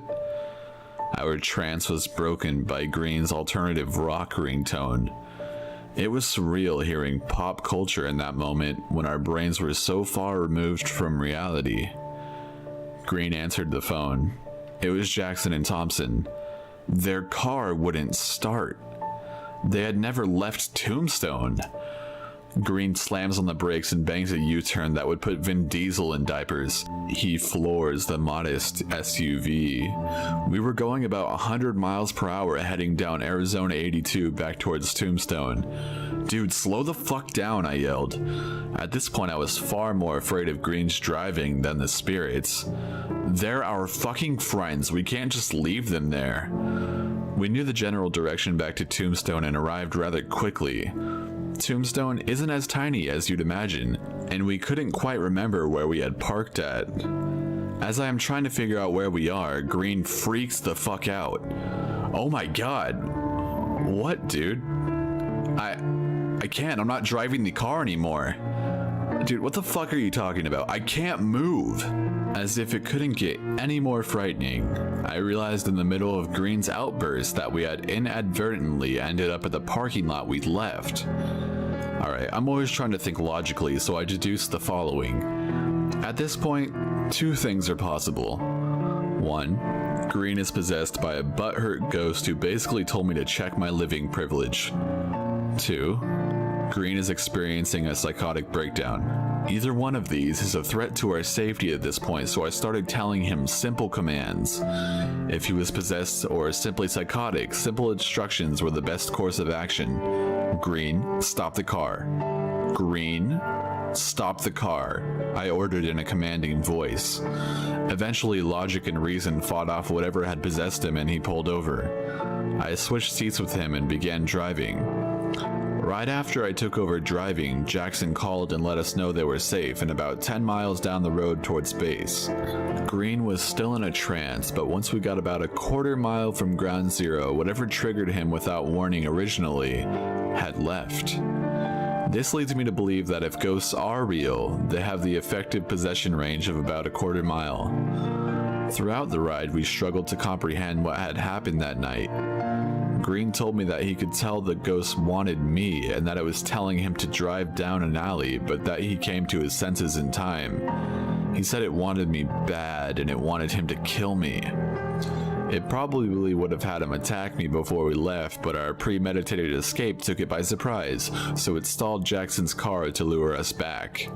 Our trance was broken by Green's alternative rock ringtone. It was surreal hearing pop culture in that moment when our brains were so far removed from reality. Green answered the phone. It was Jackson and Thompson. Their car wouldn't start. They had never left Tombstone. Green slams on the brakes and bangs a U-turn that would put Vin Diesel in diapers. He floors the modest SUV. We were going about 100 miles per hour heading down Arizona 82 back towards Tombstone. Dude, slow the fuck down, I yelled. At this point, I was far more afraid of Green's driving than the spirits. They're our fucking friends. We can't just leave them there. We knew the general direction back to Tombstone and arrived rather quickly. Tombstone isn't as tiny as you'd imagine, and we couldn't quite remember where we had parked at. As I am trying to figure out where we are, Green freaks the fuck out. Oh my god. What, dude? I can't. I'm not driving the car anymore. Dude, what the fuck are you talking about? I can't move. As if it couldn't get any more frightening, I realized in the middle of Green's outburst that we had inadvertently ended up at the parking lot we'd left. Alright, I'm always trying to think logically, so I deduced the following. At this point, two things are possible. One, Green is possessed by a butthurt ghost who basically told me to check my living privilege. Two, Green is experiencing a psychotic breakdown. Either one of these is a threat to our safety at this point, so I started telling him simple commands. If he was possessed or simply psychotic, simple instructions were the best course of action. Green, stop the car. Green, stop the car, I ordered in a commanding voice. Eventually, logic and reason fought off whatever had possessed him and he pulled over. I switched seats with him and began driving. Right after I took over driving, Jackson called and let us know they were safe and about 10 miles down the road towards base. Green was still in a trance, but once we got about a quarter mile from ground zero, whatever triggered him without warning originally had left. This leads me to believe that if ghosts are real, they have the effective possession range of about a quarter mile. Throughout the ride, we struggled to comprehend what had happened that night. Green told me that he could tell the ghost wanted me and that it was telling him to drive down an alley, but that he came to his senses in time. He said it wanted me bad and it wanted him to kill me. It probably would have had him attack me before we left, but our premeditated escape took it by surprise, so it stalled Jackson's car to lure us back.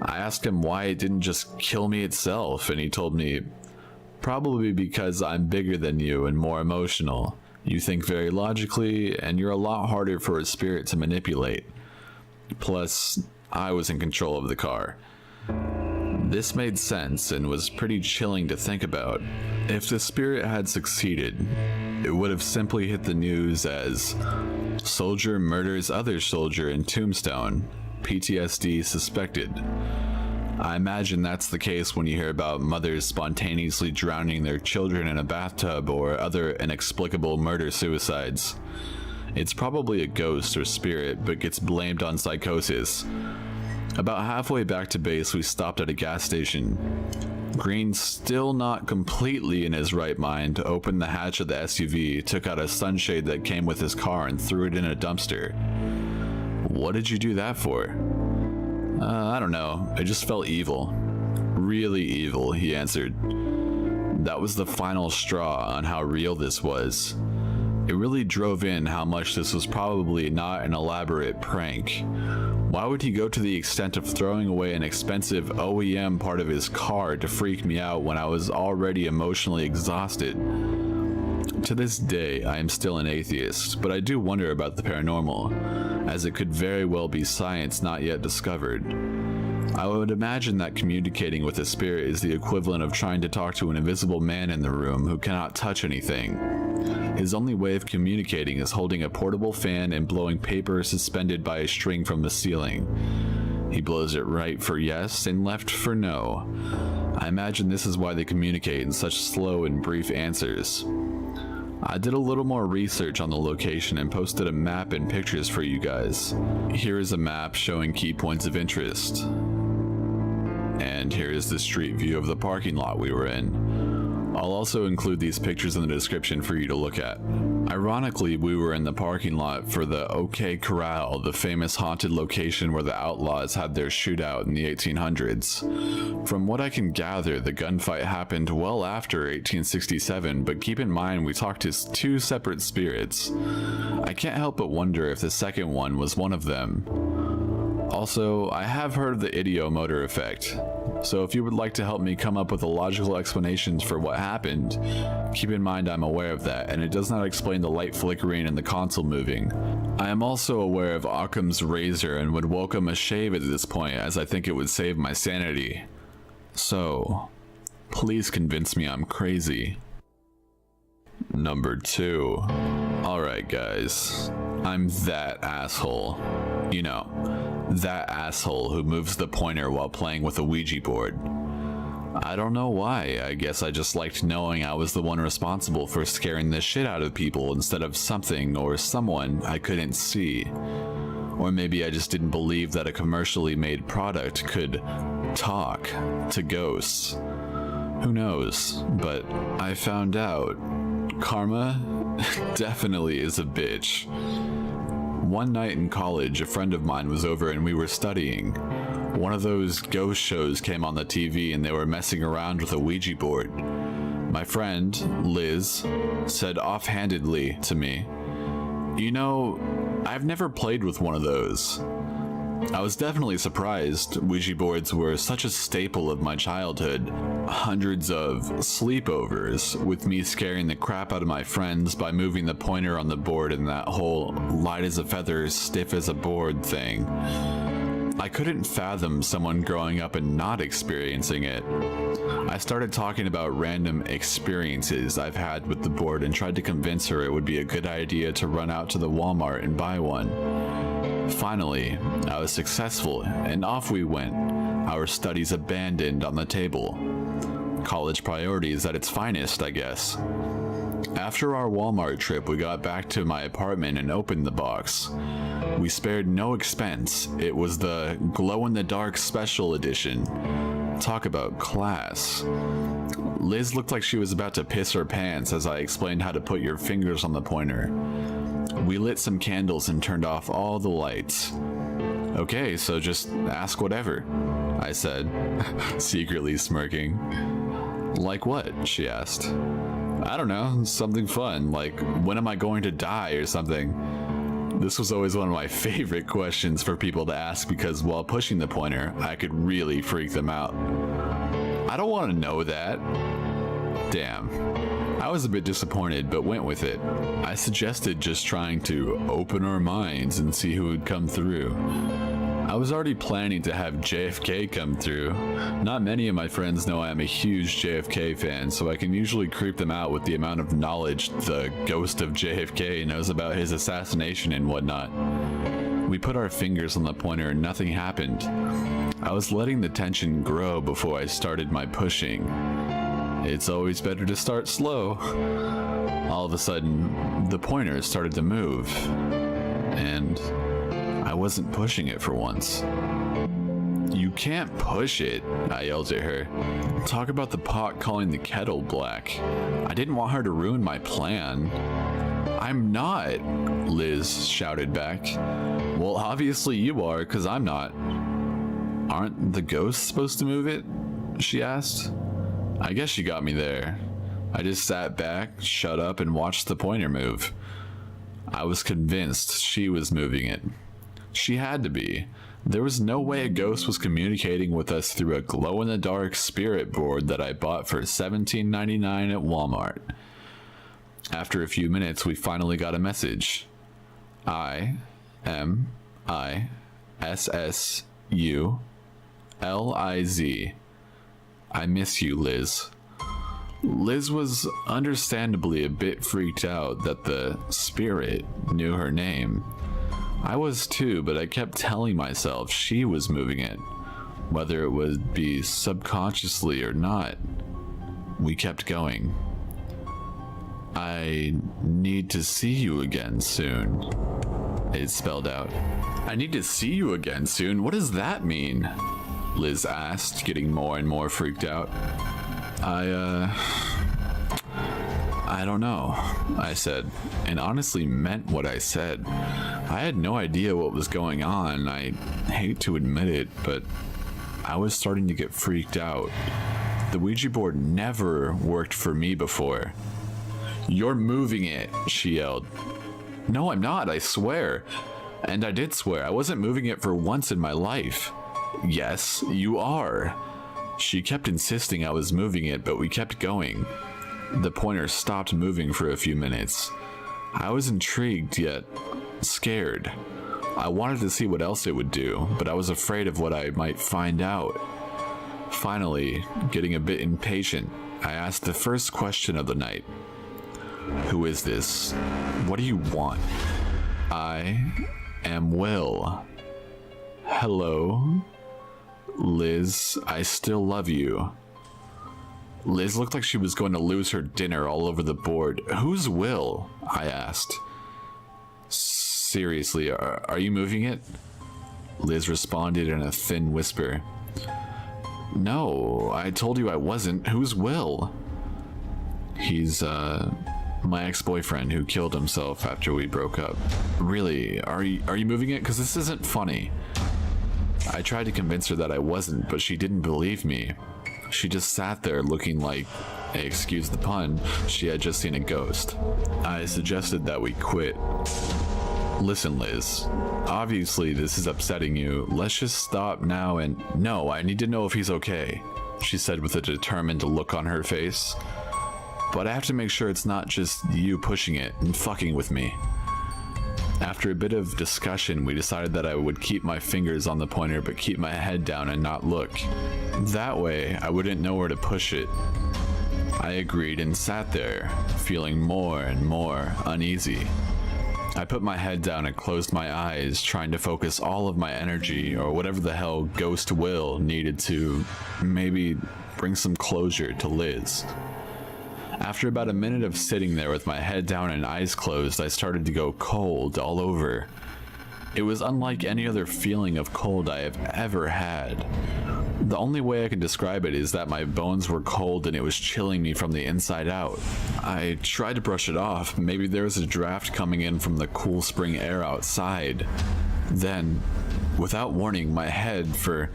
I asked him why it didn't just kill me itself, and he told me, probably because I'm bigger than you and more emotional. You think very logically, and you're a lot harder for a spirit to manipulate. Plus, I was in control of the car. This made sense and was pretty chilling to think about. If the spirit had succeeded, it would have simply hit the news as soldier murders other soldier in Tombstone, PTSD suspected. I imagine that's the case when you hear about mothers spontaneously drowning their children in a bathtub or other inexplicable About halfway back to base, we stopped at a gas station. Green, still not completely in his right mind, opened the hatch of the SUV, took out a sunshade that came with his car, and threw it in a dumpster. What did you do that for? I don't know. It just felt evil. Really evil, he answered. That was the final straw on how real this was. It really drove in how much this was probably not an elaborate prank. Why would he go to the extent of throwing away an expensive OEM part of his car to freak me out when I was already emotionally exhausted? To this day, I am still an atheist, but I do wonder about the paranormal, as it could very well be science not yet discovered. I would imagine that communicating with a spirit is the equivalent of trying to talk to an invisible man in the room who cannot touch anything. His only way of communicating is holding a portable fan and blowing paper suspended by a string from the ceiling. He blows it right for yes and left for no. I imagine this is why they communicate in such slow and brief answers. I did a little more research on the location and posted a map and pictures for you guys. Here is a map showing key points of interest. And here is the street view of the parking lot we were in. I'll also include these pictures in the description for you to look at. Ironically, we were in the parking lot for the OK Corral, the famous haunted location where the outlaws had their shootout in the 1800s. From what I can gather, the gunfight happened well after 1867, but keep in mind we talked to two separate spirits. I can't help but wonder if the second one was one of them. Also, I have heard of the ideomotor effect, so if you would like to help me come up with a logical explanations for what happened, keep in mind I'm aware of that, and it does not explain the light flickering and the console moving. I am also aware of Occam's razor and would welcome a shave at this point, as I think it would save my sanity. So, please convince me I'm crazy. Number 2. Alright guys, I'm that asshole. You know, that asshole who moves the pointer while playing with a Ouija board. I don't know why, I guess I just liked knowing I was the one responsible for scaring the shit out of people instead of something or someone I couldn't see. Or maybe I just didn't believe that a commercially made product could talk to ghosts. Who knows, but I found out karma definitely is a bitch. One night in college, a friend of mine was over and we were studying. One of those ghost shows came on the TV and they were messing around with a Ouija board. My friend, Liz, said offhandedly to me, "You know, I've never played with one of those." I was definitely surprised. Ouija boards were such a staple of my childhood. Hundreds of sleepovers with me scaring the crap out of my friends by moving the pointer on the board and that whole light as a feather, stiff as a board thing. I couldn't fathom someone growing up and not experiencing it. I started talking about random experiences I've had with the board and tried to convince her it would be a good idea to run out to the Walmart and buy one. Finally, I was successful, and off we went, our studies abandoned on the table. College priorities at its finest, I guess. After our Walmart trip, we got back to my apartment and opened the box. We spared no expense. It was the glow-in-the-dark special edition. Talk about class. Liz looked like she was about to piss her pants as I explained how to put your fingers on the pointer. We lit some candles and turned off all the lights. "Okay, so just ask whatever," I said, secretly smirking. "Like what?" she asked. "I don't know, something fun, like when am I going to die or something." This was always one of my favorite questions for people to ask because while pushing the pointer, I could really freak them out. I don't want to know that. Damn. I was a bit disappointed, but went with it. I suggested just trying to open our minds and see who would come through. I was already planning to have JFK come through. Not many of my friends know I am a huge JFK fan, so I can usually creep them out with the amount of knowledge the ghost of JFK knows about his assassination and whatnot. We put our fingers on the pointer and nothing happened. I was letting the tension grow before I started my pushing. It's always better to start slow. All of a sudden, the pointer started to move, and I wasn't pushing it for once. You can't push it, I yelled at her. Talk about the pot calling the kettle black. I didn't want her to ruin my plan. I'm not, Liz shouted back. Well, obviously you are, because I'm not. Aren't the ghosts supposed to move it? She asked. I guess you got me there. I just sat back, shut up, and watched the pointer move. I was convinced she was moving it. She had to be. There was no way a ghost was communicating with us through a glow-in-the-dark spirit board that I bought for $17.99 at Walmart. After a few minutes, we finally got a message. IMISSULIZ. I miss you, Liz. Liz was understandably a bit freaked out that the spirit knew her name. I was too, but I kept telling myself she was moving it, whether it would be subconsciously or not. We kept going. I need to see you again soon, it spelled out. I need to see you again soon? What does that mean? Liz asked, getting more and more freaked out. I don't know, I said, and honestly meant what I said. I had no idea what was going on. I hate to admit it, but I was starting to get freaked out. The Ouija board never worked for me before. You're moving it, she yelled. No, I'm not, I swear. And I did swear. I wasn't moving it for once in my life. Yes, you are. She kept insisting I was moving it, but we kept going. The pointer stopped moving for a few minutes. I was intrigued, yet scared. I wanted to see what else it would do, but I was afraid of what I might find out. Finally, getting a bit impatient, I asked the first question of the night. Who is this? What do you want? I am Will. Hello? Liz, I still love you. Liz looked like she was going to lose her dinner all over the board. Who's Will? I asked. Seriously, are you moving it? Liz responded in a thin whisper. No, I told you I wasn't. Who's Will? He's, my ex-boyfriend who killed himself after we broke up. Really, are you moving it? Because this isn't funny. I tried to convince her that I wasn't, but she didn't believe me. She just sat there looking like, excuse the pun, she had just seen a ghost. I suggested that we quit. Listen, Liz, obviously this is upsetting you. Let's just stop now and... No, I need to know if he's okay, she said with a determined look on her face. But I have to make sure it's not just you pushing it and fucking with me. After a bit of discussion, we decided that I would keep my fingers on the pointer but keep my head down and not look. That way, I wouldn't know where to push it. I agreed and sat there, feeling more and more uneasy. I put my head down and closed my eyes, trying to focus all of my energy, or whatever the hell Ghost Will needed to maybe bring some closure to Liz. After about a minute of sitting there with my head down and eyes closed, I started to go cold all over. It was unlike any other feeling of cold I have ever had. The only way I can describe it is that my bones were cold and it was chilling me from the inside out. I tried to brush it off. Maybe there was a draft coming in from the cool spring air outside. Then, without warning, my head, for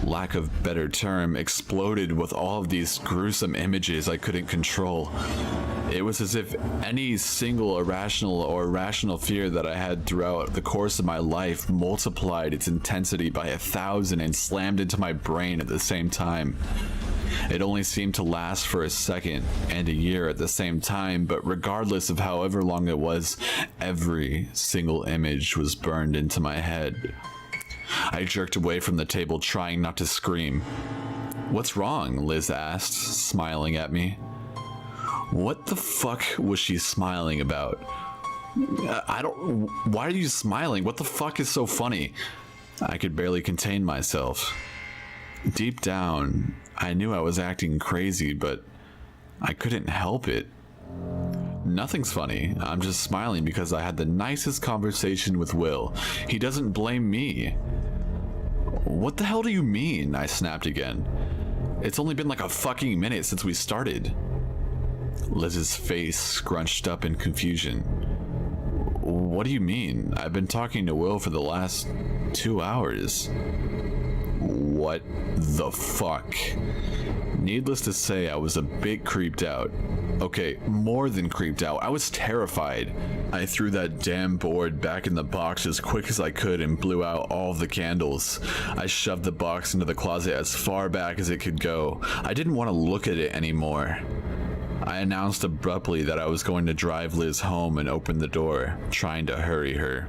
lack of better term, exploded with all of these gruesome images I couldn't control. It was as if any single irrational or rational fear that I had throughout the course of my life multiplied its intensity by 1,000 and slammed into my brain at the same time. It only seemed to last for a second and a year at the same time, but regardless of however long it was, every single image was burned into my head. I jerked away from the table, trying not to scream. "What's wrong?" Liz asked, smiling at me. What the fuck was she smiling about? Why are you smiling? What the fuck is so funny? I could barely contain myself. Deep down, I knew I was acting crazy, but I couldn't help it. Nothing's funny. I'm just smiling because I had the nicest conversation with Will. He doesn't blame me. What the hell do you mean? I snapped again. It's only been like a fucking minute since we started. Liz's face scrunched up in confusion. What do you mean? I've been talking to Will for the last 2 hours. What the fuck? Needless to say, I was a bit creeped out. Okay, more than creeped out. I was terrified. I threw that damn board back in the box as quick as I could and blew out all of the candles. I shoved the box into the closet as far back as it could go. I didn't want to look at it anymore. I announced abruptly that I was going to drive Liz home and open the door, trying to hurry her.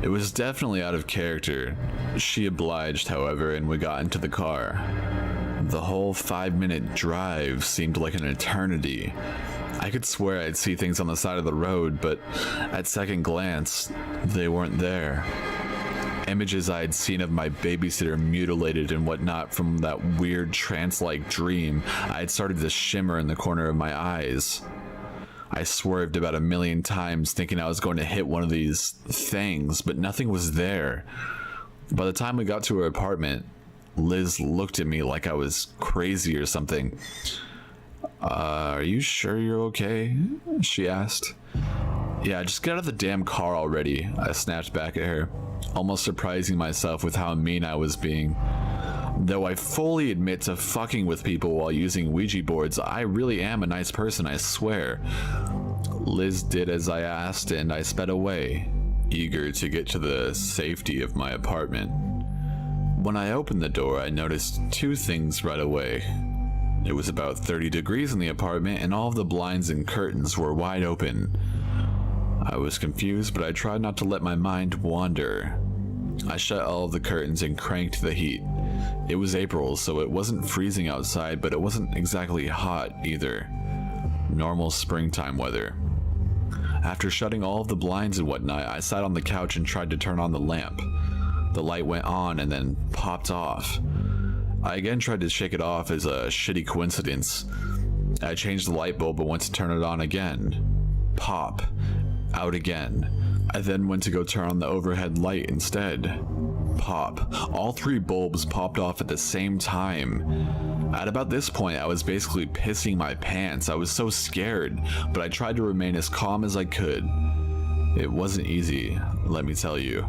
It was definitely out of character. She obliged, however, and we got into the car. The whole 5-minute drive seemed like an eternity. I could swear I'd see things on the side of the road, but at second glance, they weren't there. Images I had seen of my babysitter mutilated and whatnot from that weird trance-like dream I had started to shimmer in the corner of my eyes. I swerved about 1,000,000 times thinking I was going to hit one of these things, but nothing was there. By the time we got to her apartment, Liz looked at me like I was crazy or something. Are you sure you're okay? She asked. Yeah, just get out of the damn car already, I snapped back at her, almost surprising myself with how mean I was being. Though I fully admit to fucking with people while using Ouija boards, I really am a nice person, I swear. Liz did as I asked and I sped away, eager to get to the safety of my apartment. When I opened the door, I noticed 2 things right away. It was about 30 degrees in the apartment and all of the blinds and curtains were wide open. I was confused, but I tried not to let my mind wander. I shut all of the curtains and cranked the heat. It was April, so it wasn't freezing outside, but it wasn't exactly hot either. Normal springtime weather. After shutting all of the blinds and whatnot, I sat on the couch and tried to turn on the lamp. The light went on and then popped off. I again tried to shake it off as a shitty coincidence. I changed the light bulb and went to turn it on again. Pop. Out again. I then went to go turn on the overhead light instead. Pop. All 3 bulbs popped off at the same time. At about this point, I was basically pissing my pants. I was so scared, but I tried to remain as calm as I could. It wasn't easy, let me tell you.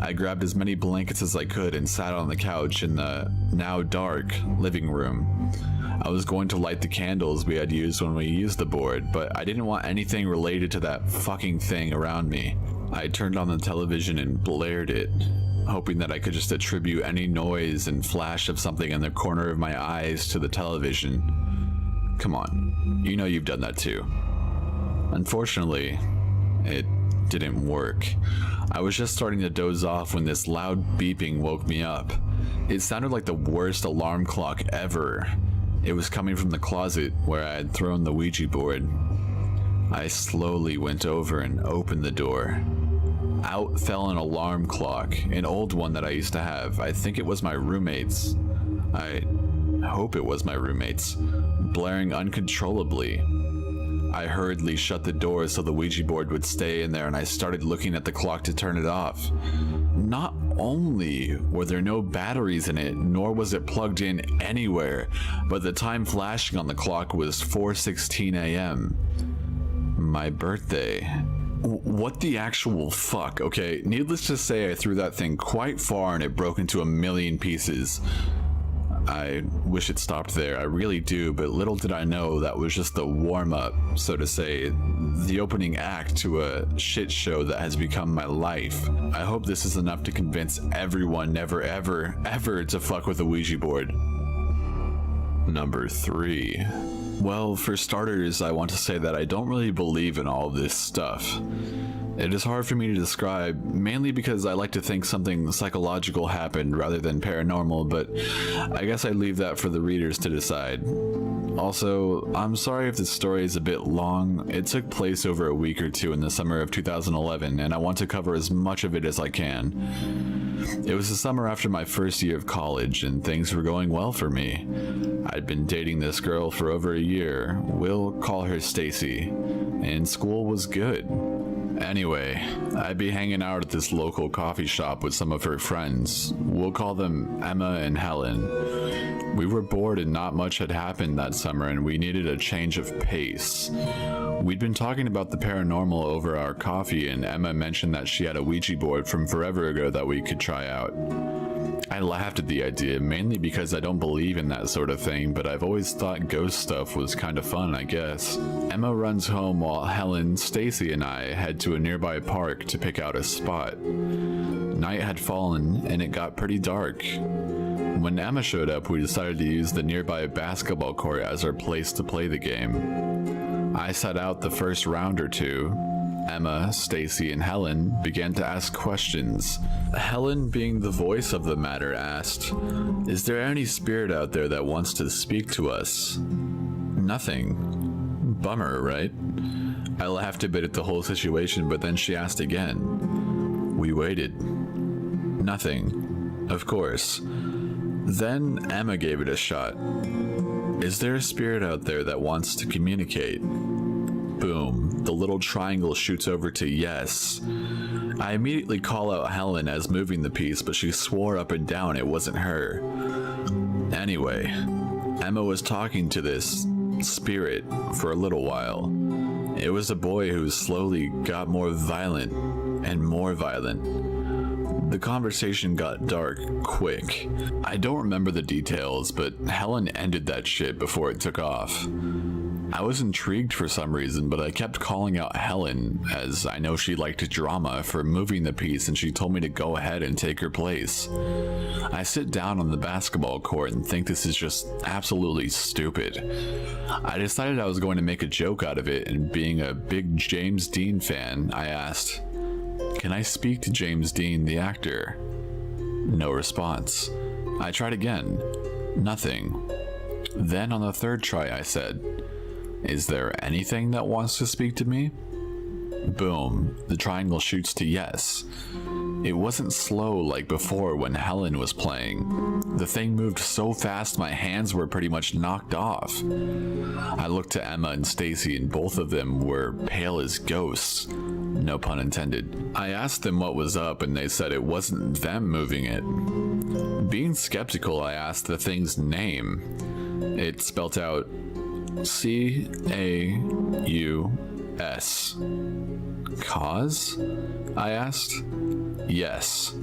I grabbed as many blankets as I could and sat on the couch in the now dark living room. I was going to light the candles we had used when we used the board, but I didn't want anything related to that fucking thing around me. I turned on the television and blared it, hoping that I could just attribute any noise and flash of something in the corner of my eyes to the television. Come on, you know you've done that too. Unfortunately, it didn't work. I was just starting to doze off when this loud beeping woke me up. It sounded like the worst alarm clock ever. It was coming from the closet where I had thrown the Ouija board. I slowly went over and opened the door. Out fell an alarm clock, an old one that I used to have. I think it was my roommate's. I hope it was my roommate's, blaring uncontrollably. I hurriedly shut the door so the Ouija board would stay in there, and I started looking at the clock to turn it off. Not only were there no batteries in it, nor was it plugged in anywhere, but the time flashing on the clock was 4:16 a.m. My birthday. What the actual fuck? Okay, needless to say, I threw that thing quite far and it broke into 1,000,000 pieces. I wish it stopped there, I really do, but little did I know that was just the warm-up, so to say, the opening act to a shit show that has become my life. I hope this is enough to convince everyone never ever, ever to fuck with a Ouija board. Number 3. Well, for starters, I want to say that I don't really believe in all of this stuff. It is hard for me to describe, mainly because I like to think something psychological happened rather than paranormal, but I guess I leave that for the readers to decide. Also, I'm sorry if this story is a bit long. It took place over a week or 2 in the summer of 2011, and I want to cover as much of it as I can. It was the summer after my first year of college, and things were going well for me. I'd been dating this girl for over a year. We'll call her Stacy, and school was good. Anyway, I'd be hanging out at this local coffee shop with some of her friends. We'll call them Emma and Helen. We were bored and not much had happened that summer, and we needed a change of pace. We'd been talking about the paranormal over our coffee, and Emma mentioned that she had a Ouija board from forever ago that we could try out. I laughed at the idea, mainly because I don't believe in that sort of thing, but I've always thought ghost stuff was kind of fun, I guess. Emma runs home while Helen, Stacy, and I head to a nearby park to pick out a spot. Night had fallen, and it got pretty dark. When Emma showed up, we decided to use the nearby basketball court as our place to play the game. I sat out the first round or two. Emma, Stacy, and Helen began to ask questions. Helen, being the voice of the matter, asked, "Is there any spirit out there that wants to speak to us?" Nothing. Bummer, right? I laughed a bit at the whole situation, but then she asked again. We waited. Nothing. Of course. Then Emma gave it a shot. "Is there a spirit out there that wants to communicate?" Boom. The little triangle shoots over to yes. I immediately call out Helen as moving the piece, but she swore up and down it wasn't her. Anyway, Emma was talking to this spirit for a little while. It was a boy who slowly got more violent and more violent. The conversation got dark quick. I don't remember the details, but Helen ended that shit before it took off. I was intrigued for some reason, but I kept calling out Helen, as I know she liked drama, for moving the piece, and she told me to go ahead and take her place. I sit down on the basketball court and think this is just absolutely stupid. I decided I was going to make a joke out of it, and being a big James Dean fan, I asked, "Can I speak to James Dean, the actor?" No response. I tried again. Nothing. Then on the third try, I said, "Is there anything that wants to speak to me?" Boom, the triangle shoots to yes. It wasn't slow like before when Helen was playing. The thing moved so fast my hands were pretty much knocked off. I looked to Emma and Stacy, and both of them were pale as ghosts. No pun intended. I asked them what was up, and they said it wasn't them moving it. Being skeptical, I asked the thing's name. It spelt out C-A-U-S. Cause? I asked. Yes.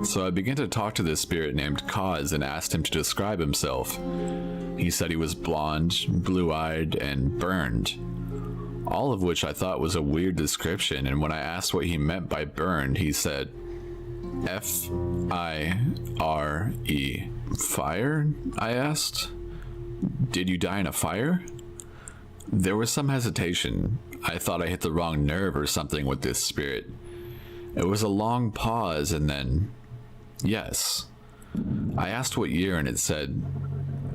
So I began to talk to this spirit named Cause and asked him to describe himself. He said he was blonde, blue-eyed, and burned. All of which I thought was a weird description, and when I asked what he meant by burned, he said, F-I-R-E. Fire? I asked. Did you die in a fire? There was some hesitation. I thought I hit the wrong nerve or something with this spirit. It was a long pause and then, yes. I asked what year and it said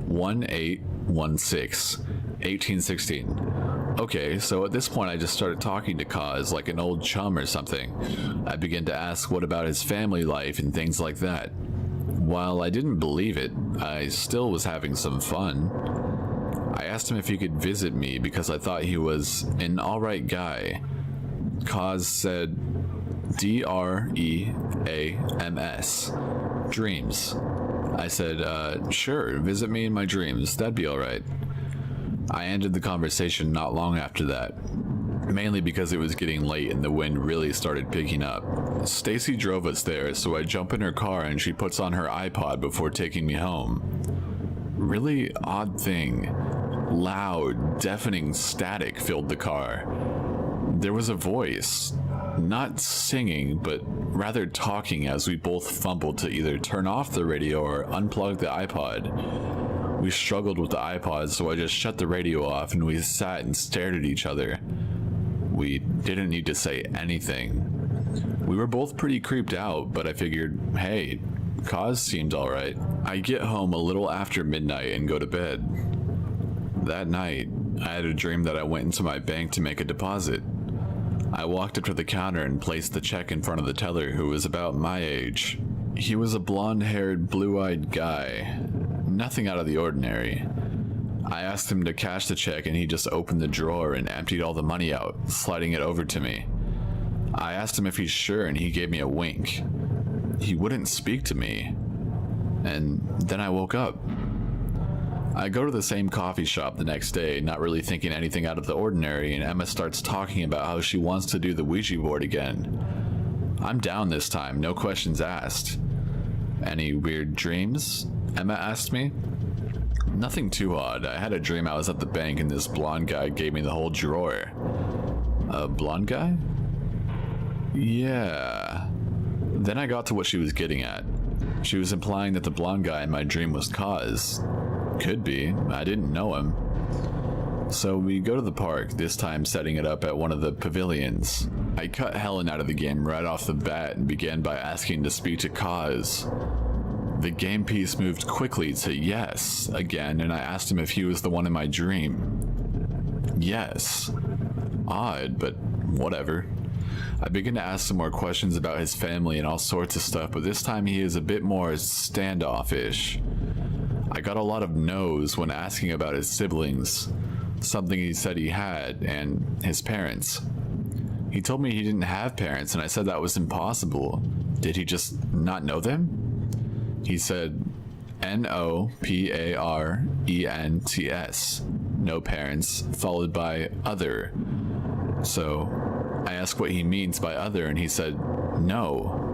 1816, 1816. Okay, so at this point I just started talking to Cause like an old chum or something. I began to ask what about his family life and things like that. While I didn't believe it, I still was having some fun. I asked him if he could visit me because I thought he was an alright guy. Cause said D-R-E-A-M-S. Dreams. I said, sure, visit me in my dreams, that'd be alright. I ended the conversation not long after that. Mainly because it was getting late and the wind really started picking up. Stacy drove us there, so I jump in her car and she puts on her iPod before taking me home. Really odd thing. Loud, deafening static filled the car. There was a voice, not singing, but rather talking as we both fumbled to either turn off the radio or unplug the iPod. We struggled with the iPod, so I just shut the radio off and we sat and stared at each other. We didn't need to say anything. We were both pretty creeped out, but I figured, hey, Cause seemed alright. I get home a little after midnight and go to bed. That night, I had a dream that I went into my bank to make a deposit. I walked up to the counter and placed the check in front of the teller, who was about my age. He was a blonde-haired, blue-eyed guy. Nothing out of the ordinary. I asked him to cash the check and he just opened the drawer and emptied all the money out, sliding it over to me. I asked him if he's sure, and he gave me a wink. He wouldn't speak to me. And then I woke up. I go to the same coffee shop the next day, not really thinking anything out of the ordinary, and Emma starts talking about how she wants to do the Ouija board again. I'm down this time, no questions asked. Any weird dreams? Emma asked me. Nothing too odd. I had a dream I was at the bank and this blonde guy gave me the whole drawer. A blonde guy? Yeah. Then I got to what she was getting at. She was implying that the blonde guy in my dream was Kaz. Could be. I didn't know him. So we go to the park, this time setting it up at one of the pavilions. I cut Helen out of the game right off the bat and began by asking to speak to Kaz. The game piece moved quickly to yes again, and I asked him if he was the one in my dream. Yes. Odd, but whatever. I begin to ask some more questions about his family and all sorts of stuff, but this time he is a bit more standoffish. I got a lot of no's when asking about his siblings, something he said he had, and his parents. He told me he didn't have parents, and I said that was impossible. Did he just not know them? He said Noparents, no parents, followed by other. So I asked what he means by other, and he said no,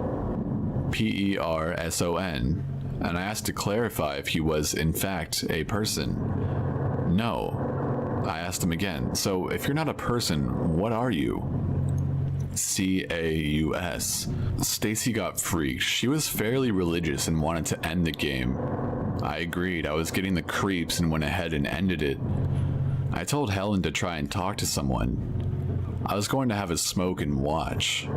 Person, and I asked to clarify if he was in fact a person. No. I asked him again, so if you're not a person, what are you? Caus. Stacy got freaked. She was fairly religious and wanted to end the game. I agreed. I was getting the creeps and went ahead and ended it. I told Helen to try and talk to someone. I was going to have a smoke and watch.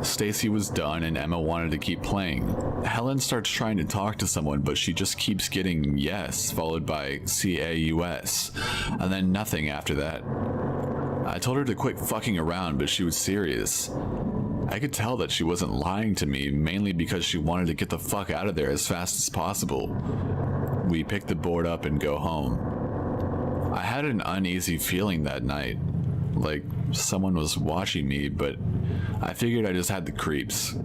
Stacy was done and Emma wanted to keep playing. Helen starts trying to talk to someone, but she just keeps getting yes, followed by Caus, and then nothing after that. I told her to quit fucking around, but she was serious. I could tell that she wasn't lying to me, mainly because she wanted to get the fuck out of there as fast as possible. We pick the board up and go home. I had an uneasy feeling that night, like someone was watching me, but I figured I just had the creeps.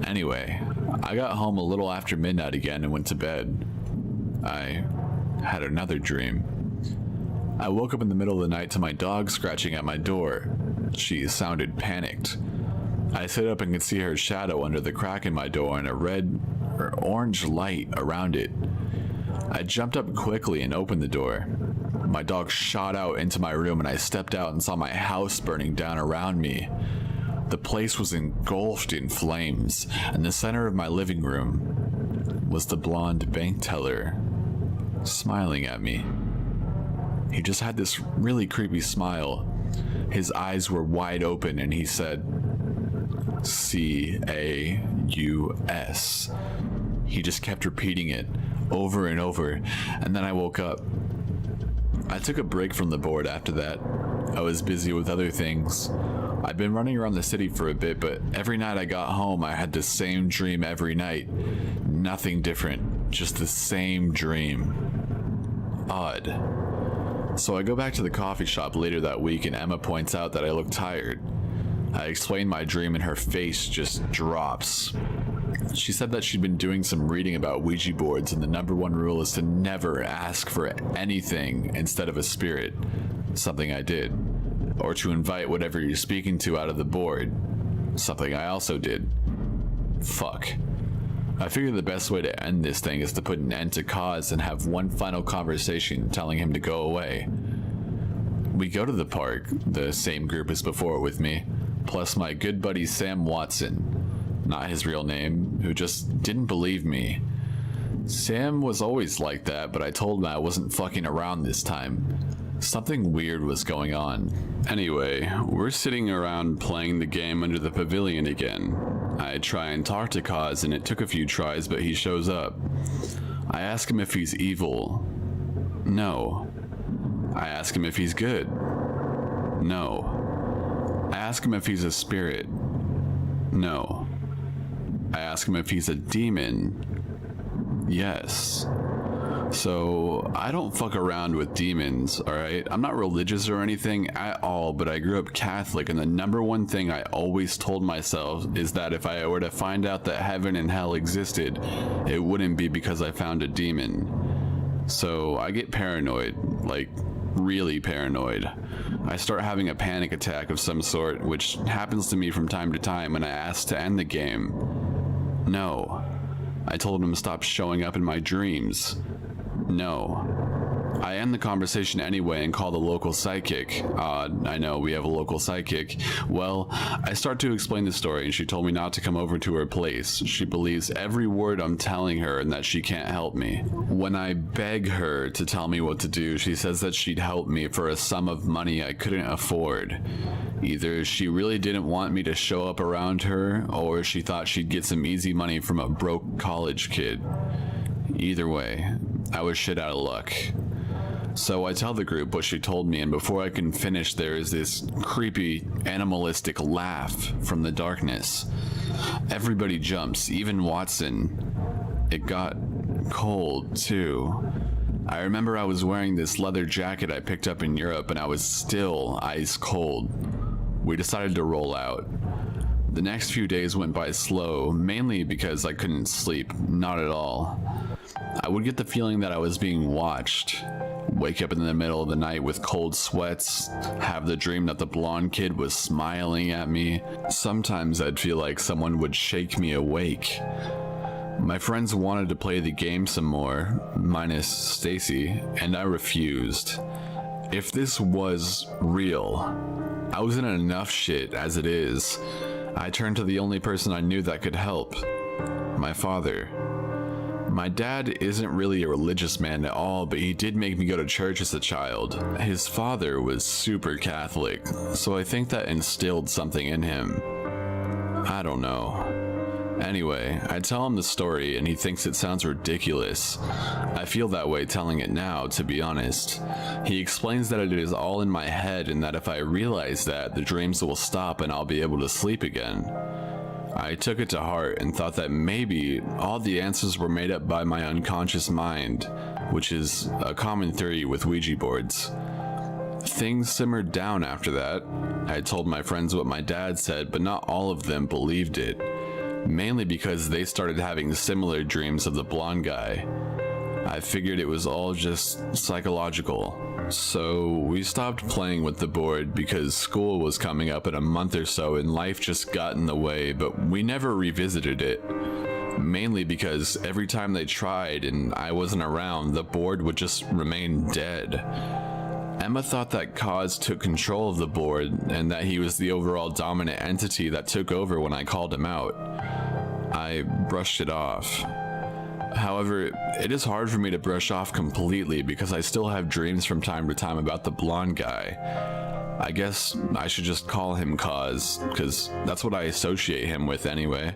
Anyway, I got home a little after midnight again and went to bed. I had another dream. I woke up in the middle of the night to my dog scratching at my door. She sounded panicked. I sit up and could see her shadow under the crack in my door and a red or orange light around it. I jumped up quickly and opened the door. My dog shot out into my room and I stepped out and saw my house burning down around me. The place was engulfed in flames, and the center of my living room was the blonde bank teller smiling at me. He just had this really creepy smile. His eyes were wide open and he said, Caus. He just kept repeating it over and over, and then I woke up. I took a break from the board after that. I was busy with other things. I'd been running around the city for a bit, but every night I got home, I had the same dream every night. Nothing different, just the same dream. Odd. So I go back to the coffee shop later that week and Emma points out that I look tired. I explain my dream and her face just drops. She said that she'd been doing some reading about Ouija boards and the #1 rule is to never ask for anything instead of a spirit, something I did, or to invite whatever you're speaking to out of the board, something I also did. Fuck. I figured the best way to end this thing is to put an end to Kaz and have one final conversation telling him to go away. We go to the park, the same group as before with me, plus my good buddy Sam Watson, not his real name, who just didn't believe me. Sam was always like that, but I told him I wasn't fucking around this time. Something weird was going on. Anyway, we're sitting around playing the game under the pavilion again. I try and talk to Kaz and it took a few tries, but he shows up. I ask him if he's evil. No. I ask him if he's good. No. I ask him if he's a spirit. No. I ask him if he's a demon. Yes. So, I don't fuck around with demons, alright? I'm not religious or anything at all, but I grew up Catholic, and the number one thing I always told myself is that if I were to find out that heaven and hell existed, it wouldn't be because I found a demon. So, I get paranoid, like, really paranoid. I start having a panic attack of some sort, which happens to me from time to time when I ask to end the game. No. I told him to stop showing up in my dreams. No. I end the conversation anyway and call the local psychic. I know, we have a local psychic. Well, I start to explain the story and she told me not to come over to her place. She believes every word I'm telling her and that she can't help me. When I beg her to tell me what to do, she says that she'd help me for a sum of money I couldn't afford. Either she really didn't want me to show up around her, or she thought she'd get some easy money from a broke college kid. Either way, I was shit out of luck. So I tell the group what she told me, and before I can finish, there is this creepy, animalistic laugh from the darkness. Everybody jumps, even Watson. It got cold, too. I remember I was wearing this leather jacket I picked up in Europe, and I was still ice cold. We decided to roll out. The next few days went by slow, mainly because I couldn't sleep, not at all. I would get the feeling that I was being watched. Wake up in the middle of the night with cold sweats, have the dream that the blonde kid was smiling at me. Sometimes I'd feel like someone would shake me awake. My friends wanted to play the game some more, minus Stacy, and I refused. If this was real, I was in enough shit as it is. I turned to the only person I knew that could help, my father. My dad isn't really a religious man at all, but he did make me go to church as a child. His father was super Catholic, so I think that instilled something in him. I don't know. Anyway, I tell him the story and he thinks it sounds ridiculous. I feel that way telling it now, to be honest. He explains that it is all in my head and that if I realize that, the dreams will stop and I'll be able to sleep again. I took it to heart and thought that maybe all the answers were made up by my unconscious mind, which is a common theory with Ouija boards. Things simmered down after that. I told my friends what my dad said, but not all of them believed it. Mainly because they started having similar dreams of the blonde guy. I figured it was all just psychological. So we stopped playing with the board because school was coming up in a month or so and life just got in the way, but we never revisited it. Mainly because every time they tried and I wasn't around, the board would just remain dead. Emma thought that Kaz took control of the board and that he was the overall dominant entity that took over when I called him out. I brushed it off. However, it is hard for me to brush off completely because I still have dreams from time to time about the blonde guy. I guess I should just call him Kaz, because that's what I associate him with anyway.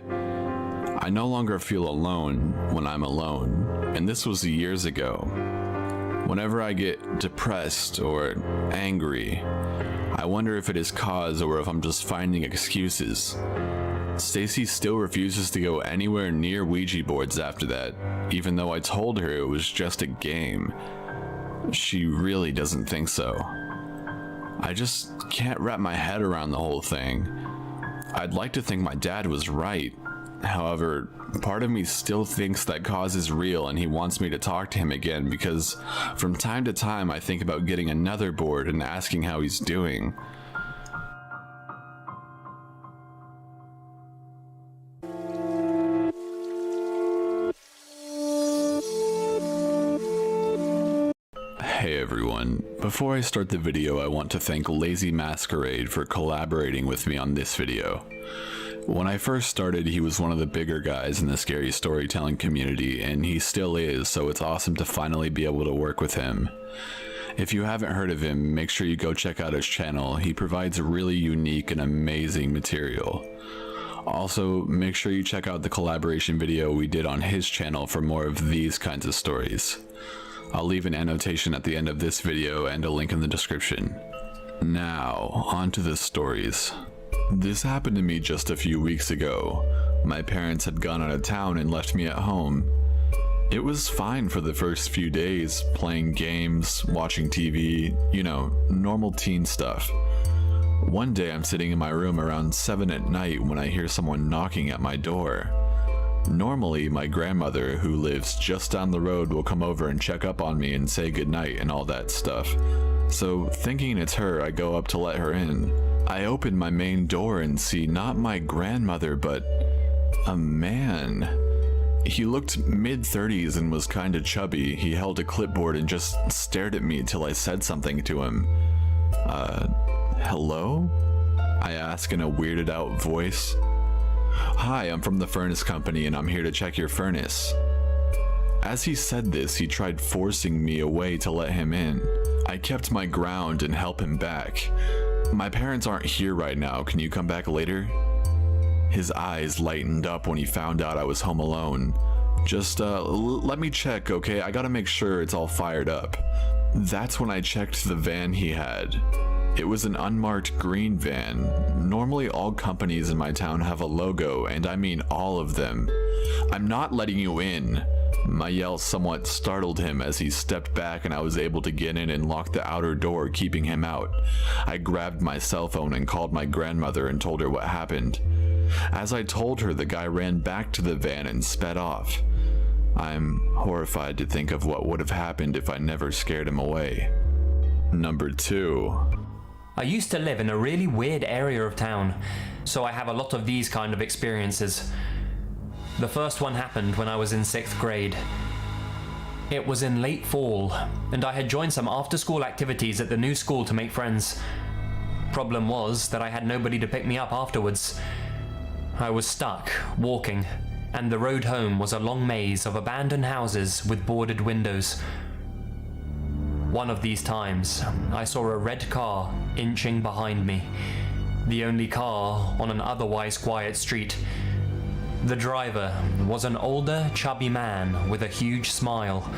I no longer feel alone when I'm alone, and this was years ago. Whenever I get depressed or angry, I wonder if it is Kaz or if I'm just finding excuses. Stacy still refuses to go anywhere near Ouija boards after that, even though I told her it was just a game. She really doesn't think so. I just can't wrap my head around the whole thing. I'd like to think my dad was right. However, part of me still thinks that Kaz is real and he wants me to talk to him again because from time to time I think about getting another board and asking how he's doing. Hey everyone, before I start the video I want to thank Lazy Masquerade for collaborating with me on this video. When I first started, he was one of the bigger guys in the scary storytelling community, and he still is, so it's awesome to finally be able to work with him. If you haven't heard of him, make sure you go check out his channel. He provides really unique and amazing material. Also, make sure you check out the collaboration video we did on his channel for more of these kinds of stories. I'll leave an annotation at the end of this video and a link in the description. Now, on to the stories. This happened to me just a few weeks ago. My parents had gone out of town and left me at home. It was fine for the first few days, playing games, watching TV, normal teen stuff. One day I'm sitting in my room around 7 at night when I hear someone knocking at my door. Normally, my grandmother, who lives just down the road, will come over and check up on me and say goodnight and all that stuff. So, thinking it's her, I go up to let her in. I open my main door and see not my grandmother, but a man. He looked mid-30s and was kinda chubby. He held a clipboard and just stared at me till I said something to him. Hello? I ask in a weirded out voice. Hi, I'm from the furnace company and I'm here to check your furnace. As he said this, he tried forcing me away to let him in. I kept my ground and helped him back. My parents aren't here right now, can you come back later? His eyes lightened up when he found out I was home alone. Just, let me check, okay? I gotta make sure it's all fired up. That's when I checked the van he had. It was an unmarked green van. Normally all companies in my town have a logo, and I mean all of them. I'm not letting you in. My yell somewhat startled him as he stepped back and I was able to get in and lock the outer door, keeping him out. I grabbed my cell phone and called my grandmother and told her what happened. As I told her, the guy ran back to the van and sped off. I'm horrified to think of what would have happened if I never scared him away. Number 2. I used to live in a really weird area of town, so I have a lot of these kind of experiences. The first one happened when I was in 6th grade. It was in late fall, and I had joined some after-school activities at the new school to make friends. Problem was that I had nobody to pick me up afterwards. I was stuck, walking, and the road home was a long maze of abandoned houses with boarded windows. One of these times, I saw a red car inching behind me, the only car on an otherwise quiet street. The driver was an older, chubby man with a huge smile.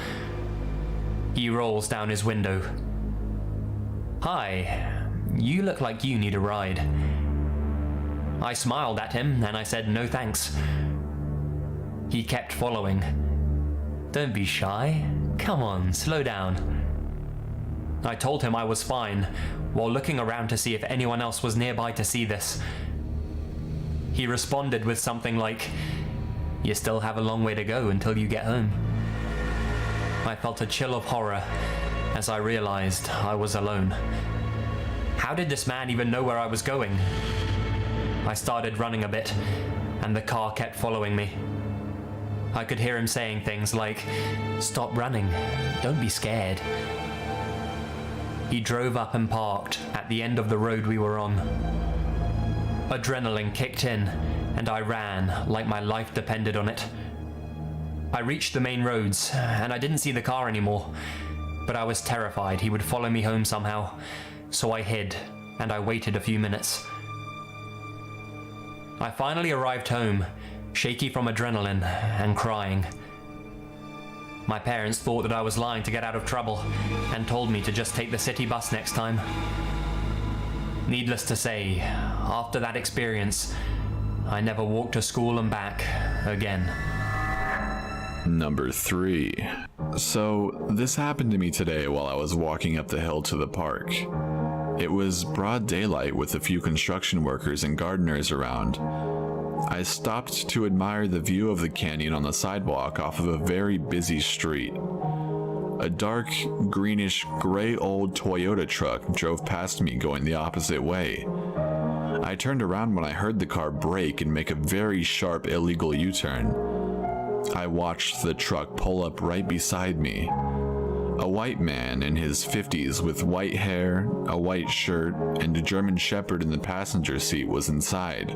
He rolls down his window. "Hi, you look like you need a ride." I smiled at him and I said no thanks. He kept following. "Don't be shy. Come on, slow down." I told him I was fine, while looking around to see if anyone else was nearby to see this. He responded with something like, "You still have a long way to go until you get home." I felt a chill of horror as I realized I was alone. How did this man even know where I was going? I started running a bit, and the car kept following me. I could hear him saying things like, "Stop running, don't be scared." He drove up and parked at the end of the road we were on. Adrenaline kicked in, and I ran like my life depended on it. I reached the main roads, and I didn't see the car anymore, but I was terrified he would follow me home somehow, so I hid, and I waited a few minutes. I finally arrived home, shaky from adrenaline and crying. My parents thought that I was lying to get out of trouble and told me to just take the city bus next time. Needless to say, after that experience, I never walked to school and back again. Number 3. So, this happened to me today while I was walking up the hill to the park. It was broad daylight with a few construction workers and gardeners around. I stopped to admire the view of the canyon on the sidewalk off of a very busy street. A dark, greenish, gray old Toyota truck drove past me going the opposite way. I turned around when I heard the car brake and make a very sharp illegal U-turn. I watched the truck pull up right beside me. A white man in his 50s with white hair, a white shirt, and a German Shepherd in the passenger seat was inside.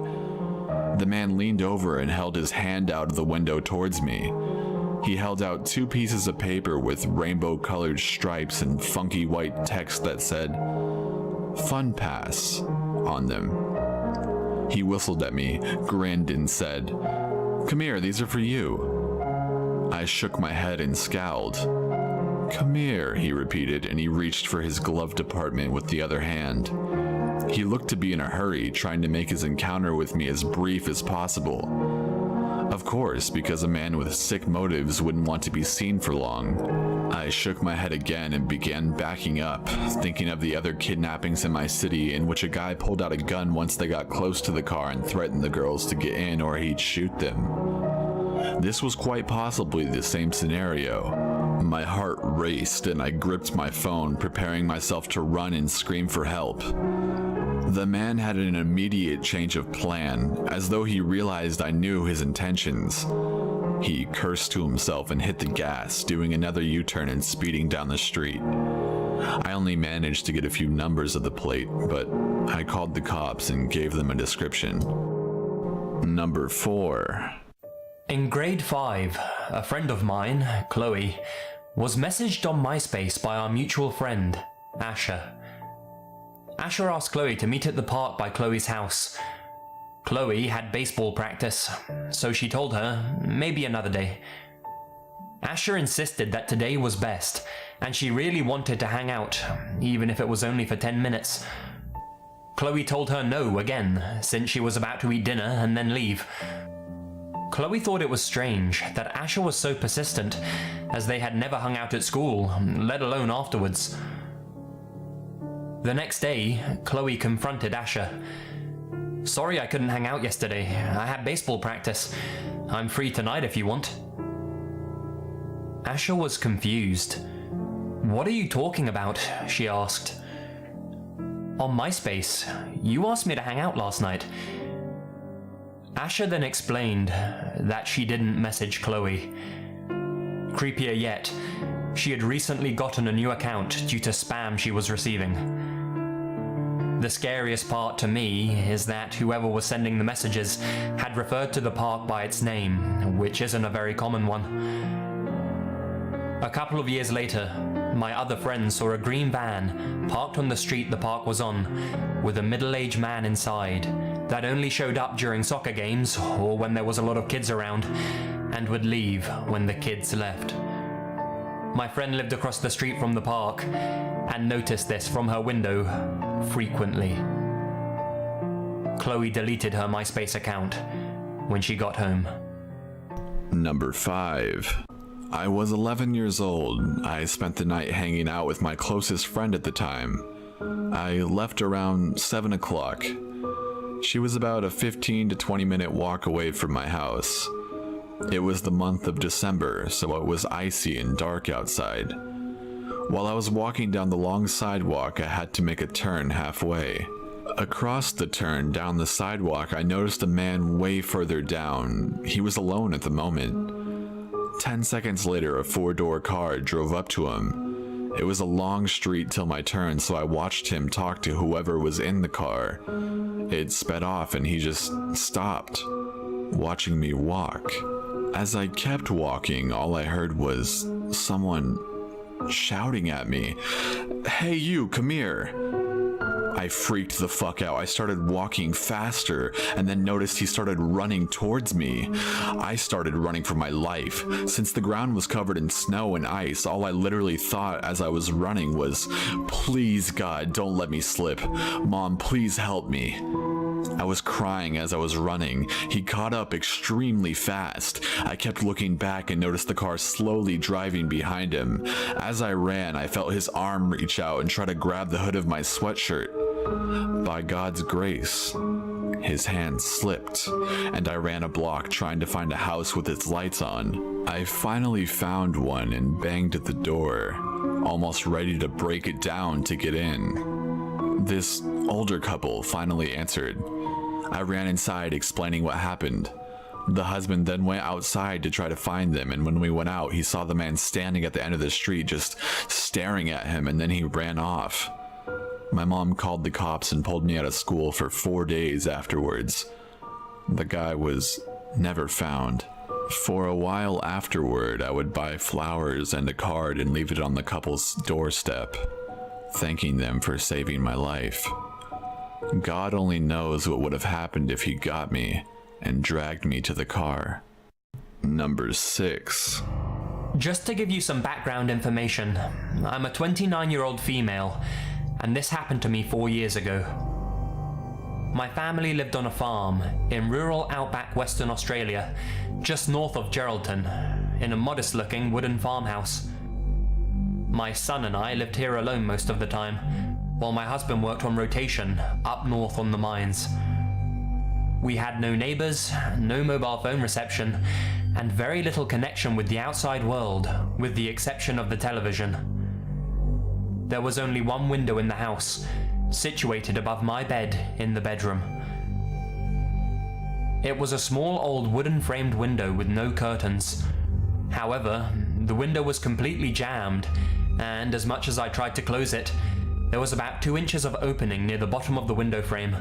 The man leaned over and held his hand out of the window towards me. He held out 2 pieces of paper with rainbow-colored stripes and funky white text that said, "Fun Pass," on them. He whistled at me, grinned, and said, "Come here, these are for you." I shook my head and scowled. "Come here," he repeated, and he reached for his glove compartment with the other hand. He looked to be in a hurry, trying to make his encounter with me as brief as possible. Of course, because a man with sick motives wouldn't want to be seen for long. I shook my head again and began backing up, thinking of the other kidnappings in my city in which a guy pulled out a gun once they got close to the car and threatened the girls to get in or he'd shoot them. This was quite possibly the same scenario. My heart raced and I gripped my phone, preparing myself to run and scream for help. The man had an immediate change of plan, as though he realized I knew his intentions. He cursed to himself and hit the gas, doing another U-turn and speeding down the street. I only managed to get a few numbers of the plate, but I called the cops and gave them a description. Number 4. In grade 5, a friend of mine, Chloe, was messaged on MySpace by our mutual friend, Asher. Asher asked Chloe to meet at the park by Chloe's house. Chloe had baseball practice, so she told her maybe another day. Asher insisted that today was best, and she really wanted to hang out, even if it was only for 10 minutes. Chloe told her no again, since she was about to eat dinner and then leave. Chloe thought it was strange that Asher was so persistent, as they had never hung out at school, let alone afterwards. The next day, Chloe confronted Asher. "Sorry I couldn't hang out yesterday. I had baseball practice. I'm free tonight if you want." Asher was confused. "What are you talking about?" she asked. "On MySpace, you asked me to hang out last night." Asher then explained that she didn't message Chloe. Creepier yet, she had recently gotten a new account due to spam she was receiving. The scariest part to me is that whoever was sending the messages had referred to the park by its name, which isn't a very common one. A couple of years later, my other friends saw a green van parked on the street the park was on, with a middle-aged man inside that only showed up during soccer games or when there was a lot of kids around, and would leave when the kids left. My friend lived across the street from the park and noticed this from her window frequently. Chloe deleted her MySpace account when she got home. Number 5. I was 11 years old. I spent the night hanging out with my closest friend at the time. I left around 7 o'clock. She was about a 15 to 20 minute walk away from my house. It was the month of December, so it was icy and dark outside. While I was walking down the long sidewalk, I had to make a turn halfway. Across the turn down the sidewalk, I noticed a man way further down. He was alone at the moment. 10 seconds later, a 4-door car drove up to him. It was a long street till my turn, so I watched him talk to whoever was in the car. It sped off and he just stopped, watching me walk. As I kept walking, all I heard was someone shouting at me, "Hey you, come here." I freaked the fuck out. I started walking faster and then noticed he started running towards me. I started running for my life. Since the ground was covered in snow and ice, all I literally thought as I was running was, "Please God, don't let me slip. Mom, please help me." I was crying as I was running. He caught up extremely fast. I kept looking back and noticed the car slowly driving behind him. As I ran, I felt his arm reach out and try to grab the hood of my sweatshirt. By God's grace, his hand slipped, and I ran a block trying to find a house with its lights on. I finally found one and banged at the door, almost ready to break it down to get in. This older couple finally answered. I ran inside explaining what happened. The husband then went outside to try to find them, and when we went out, he saw the man standing at the end of the street just staring at him, and then he ran off. My mom called the cops and pulled me out of school for 4 days afterwards. The guy was never found. For a while afterward, I would buy flowers and a card and leave it on the couple's doorstep, thanking them for saving my life. God only knows what would have happened if he got me and dragged me to the car. Number 6. Just to give you some background information, I'm a 29-year-old female, and this happened to me 4 years ago. My family lived on a farm in rural outback Western Australia, just north of Geraldton, in a modest-looking wooden farmhouse. My son and I lived here alone most of the time, while my husband worked on rotation up north on the mines. We had no neighbours, no mobile phone reception, and very little connection with the outside world, with the exception of the television. There was only one window in the house, situated above my bed in the bedroom. It was a small old wooden framed window with no curtains. However, the window was completely jammed, and as much as I tried to close it, there was about 2 inches of opening near the bottom of the window frame.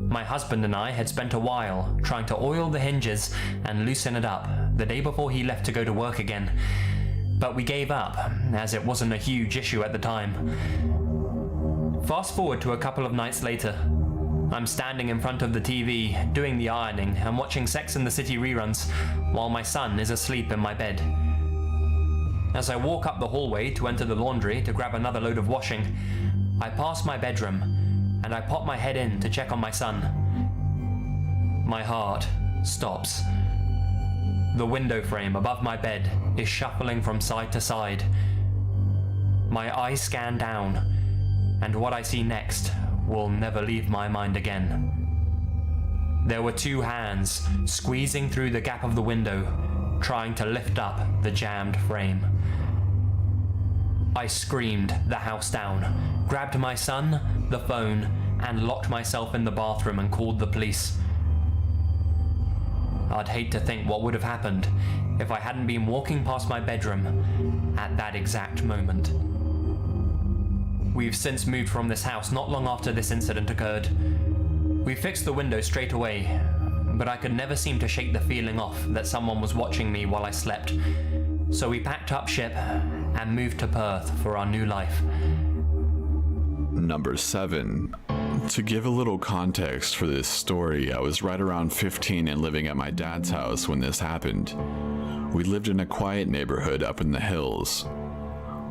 My husband and I had spent a while trying to oil the hinges and loosen it up the day before he left to go to work again, but we gave up, as it wasn't a huge issue at the time. Fast forward to a couple of nights later. I'm standing in front of the TV, doing the ironing and watching Sex and the City reruns, while my son is asleep in my bed. As I walk up the hallway to enter the laundry to grab another load of washing, I pass my bedroom, and I pop my head in to check on my son. My heart stops. The window frame above my bed is shuffling from side to side. My eyes scan down, and what I see next will never leave my mind again. There were 2 hands squeezing through the gap of the window, trying to lift up the jammed frame. I screamed the house down, grabbed my son, the phone, and locked myself in the bathroom and called the police. I'd hate to think what would have happened if I hadn't been walking past my bedroom at that exact moment. We've since moved from this house not long after this incident occurred. We fixed the window straight away, but I could never seem to shake the feeling off that someone was watching me while I slept. So we packed up ship and moved to Perth for our new life. Number 7. To give a little context for this story, I was right around 15 and living at my dad's house when this happened. We lived in a quiet neighborhood up in the hills.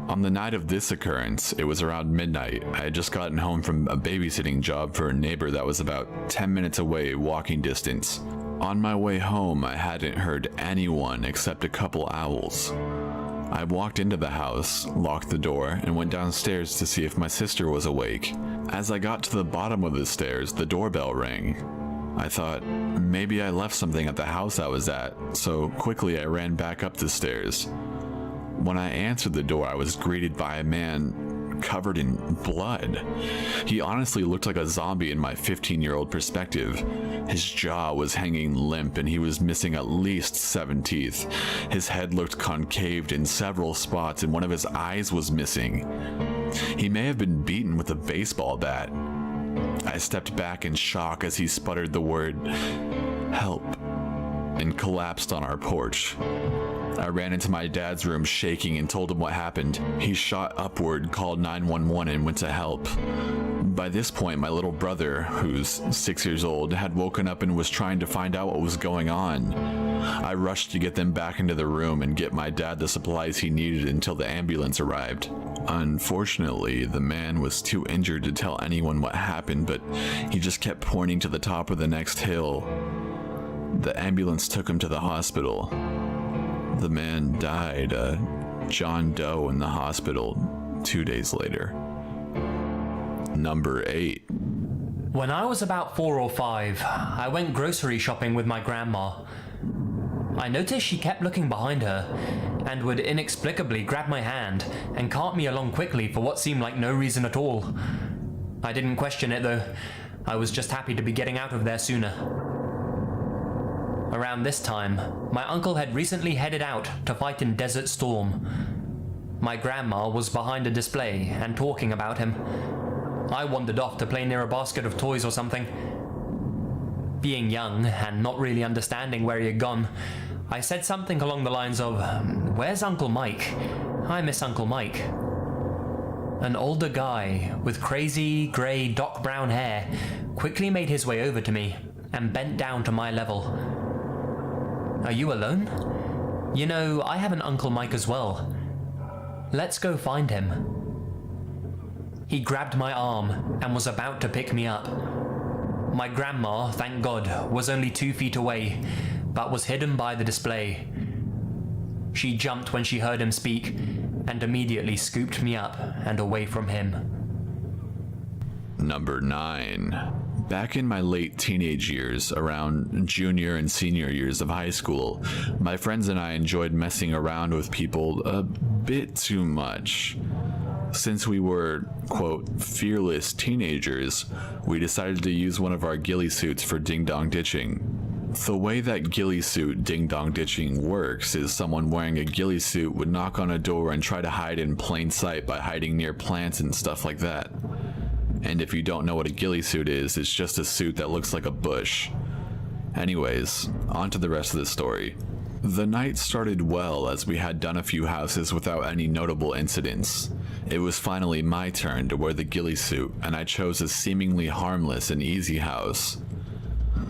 On the night of this occurrence, it was around midnight. I had just gotten home from a babysitting job for a neighbor that was about 10 minutes away, walking distance. On my way home, I hadn't heard anyone except a couple owls. I walked into the house, locked the door, and went downstairs to see if my sister was awake. As I got to the bottom of the stairs, the doorbell rang. I thought, maybe I left something at the house I was at, so quickly I ran back up the stairs. When I answered the door, I was greeted by a man covered in blood. He honestly looked like a zombie in my 15-year-old perspective. His jaw was hanging limp and he was missing at least 7 teeth. His head looked concaved in several spots and one of his eyes was missing. He may have been beaten with a baseball bat. I stepped back in shock as he sputtered the word, "Help," and collapsed on our porch. I ran into my dad's room shaking and told him what happened. He shot upward, called 911 and went to help. By this point, my little brother, who's 6 years old, had woken up and was trying to find out what was going on. I rushed to get them back into the room and get my dad the supplies he needed until the ambulance arrived. Unfortunately, the man was too injured to tell anyone what happened, but he just kept pointing to the top of the next hill. The ambulance took him to the hospital. The man died, John Doe, in the hospital 2 days later. Number 8. When I was about 4 or 5, I went grocery shopping with my grandma. I noticed she kept looking behind her and would inexplicably grab my hand and cart me along quickly for what seemed like no reason at all. I didn't question it though. I was just happy to be getting out of there sooner. Around this time, my uncle had recently headed out to fight in Desert Storm. My grandma was behind a display and talking about him. I wandered off to play near a basket of toys or something. Being young and not really understanding where he had gone, I said something along the lines of, "Where's Uncle Mike? I miss Uncle Mike." An older guy with crazy, grey, dark brown hair quickly made his way over to me and bent down to my level. "Are you alone? You know, I have an Uncle Mike as well. Let's go find him." He grabbed my arm and was about to pick me up. My grandma, thank God, was only 2 feet away, but was hidden by the display. She jumped when she heard him speak, and immediately scooped me up and away from him. Number 9. Back in my late teenage years, around junior and senior years of high school, my friends and I enjoyed messing around with people a bit too much. Since we were, quote, fearless teenagers, we decided to use one of our ghillie suits for ding-dong ditching. The way that ghillie suit ding-dong ditching works is someone wearing a ghillie suit would knock on a door and try to hide in plain sight by hiding near plants and stuff like that. And if you don't know what a ghillie suit is, it's just a suit that looks like a bush. Anyways, on to the rest of the story. The night started well as we had done a few houses without any notable incidents. It was finally my turn to wear the ghillie suit, and I chose a seemingly harmless and easy house.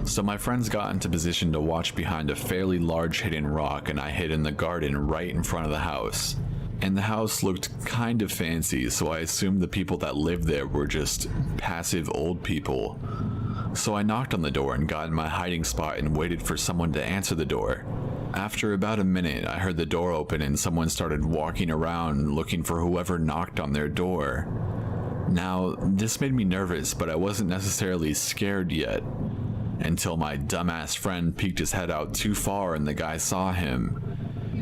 So my friends got into position to watch behind a fairly large hidden rock, and I hid in the garden right in front of the house. And the house looked kind of fancy, so I assumed the people that lived there were just passive old people. So I knocked on the door and got in my hiding spot and waited for someone to answer the door. After about a minute, I heard the door open and someone started walking around looking for whoever knocked on their door. Now, this made me nervous, but I wasn't necessarily scared yet, until my dumbass friend peeked his head out too far and the guy saw him.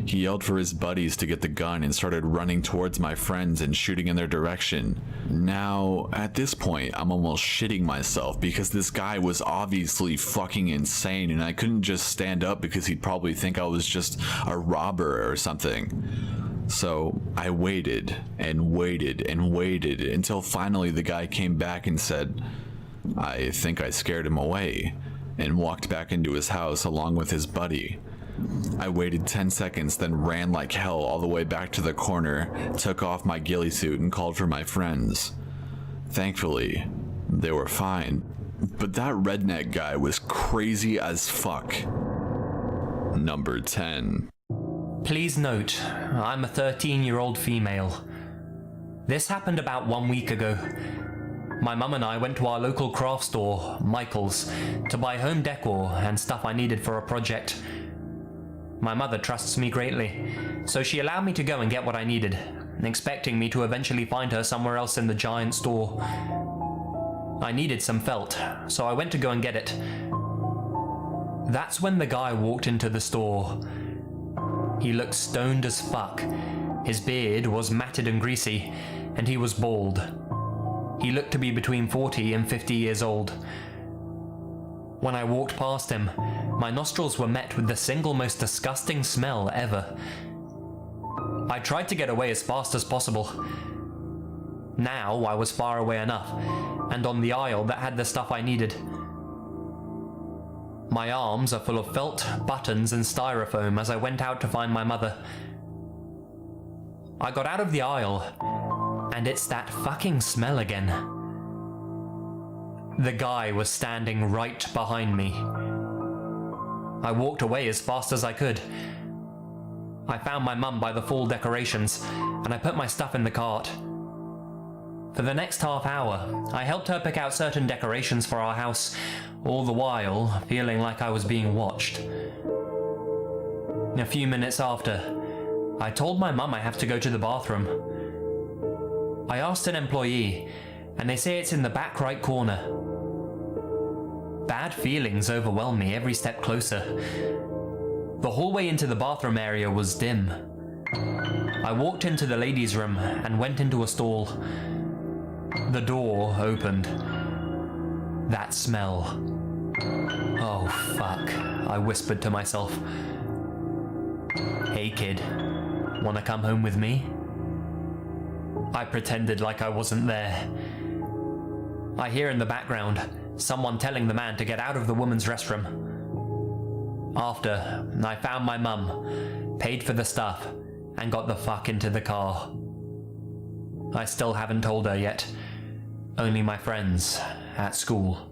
He yelled for his buddies to get the gun and started running towards my friends and shooting in their direction. Now, at this point, I'm almost shitting myself because this guy was obviously fucking insane and I couldn't just stand up because he'd probably think I was just a robber or something. So I waited and waited and waited until finally the guy came back and said, "I think I scared him away," and walked back into his house along with his buddy. I waited 10 seconds, then ran like hell all the way back to the corner, took off my ghillie suit and called for my friends. Thankfully, they were fine, but that redneck guy was crazy as fuck. Number 10. Please note, I'm a 13-year-old female. This happened about 1 week ago. My mum and I went to our local craft store, Michael's, to buy home decor and stuff I needed for a project. My mother trusts me greatly, so she allowed me to go and get what I needed, expecting me to eventually find her somewhere else in the giant store. I needed some felt, so I went to go and get it. That's when the guy walked into the store. He looked stoned as fuck. His beard was matted and greasy, and he was bald. He looked to be between 40 and 50 years old. When I walked past him, my nostrils were met with the single most disgusting smell ever. I tried to get away as fast as possible. Now I was far away enough, and on the aisle that had the stuff I needed. My arms are full of felt, buttons, and styrofoam as I went out to find my mother. I got out of the aisle, and it's that fucking smell again. The guy was standing right behind me. I walked away as fast as I could. I found my mum by the fall decorations, and I put my stuff in the cart. For the next half hour, I helped her pick out certain decorations for our house, all the while feeling like I was being watched. A few minutes after, I told my mum I have to go to the bathroom. I asked an employee, and they say it's in the back right corner. Bad feelings overwhelmed me every step closer. The hallway into the bathroom area was dim. I walked into the ladies' room and went into a stall. The door opened. That smell. Oh fuck, I whispered to myself. Hey kid, wanna come home with me? I pretended like I wasn't there. I hear in the background someone telling the man to get out of the woman's restroom. After, I found my mum, paid for the stuff, and got the fuck into the car. I still haven't told her yet. Only my friends at school.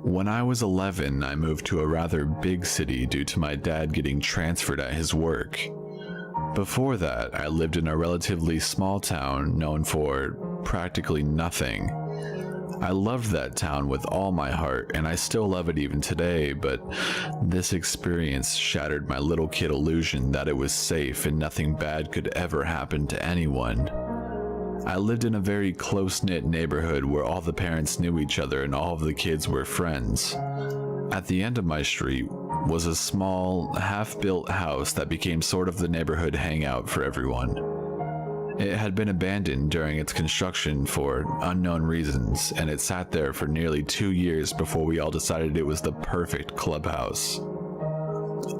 When I was 11, I moved to a rather big city due to my dad getting transferred at his work. Before that, I lived in a relatively small town known for practically nothing. I loved that town with all my heart, and I still love it even today, but this experience shattered my little kid illusion that it was safe and nothing bad could ever happen to anyone. I lived in a very close-knit neighborhood where all the parents knew each other and all of the kids were friends. At the end of my street was a small, half-built house that became sort of the neighborhood hangout for everyone. It had been abandoned during its construction for unknown reasons, and it sat there for nearly 2 years before we all decided it was the perfect clubhouse.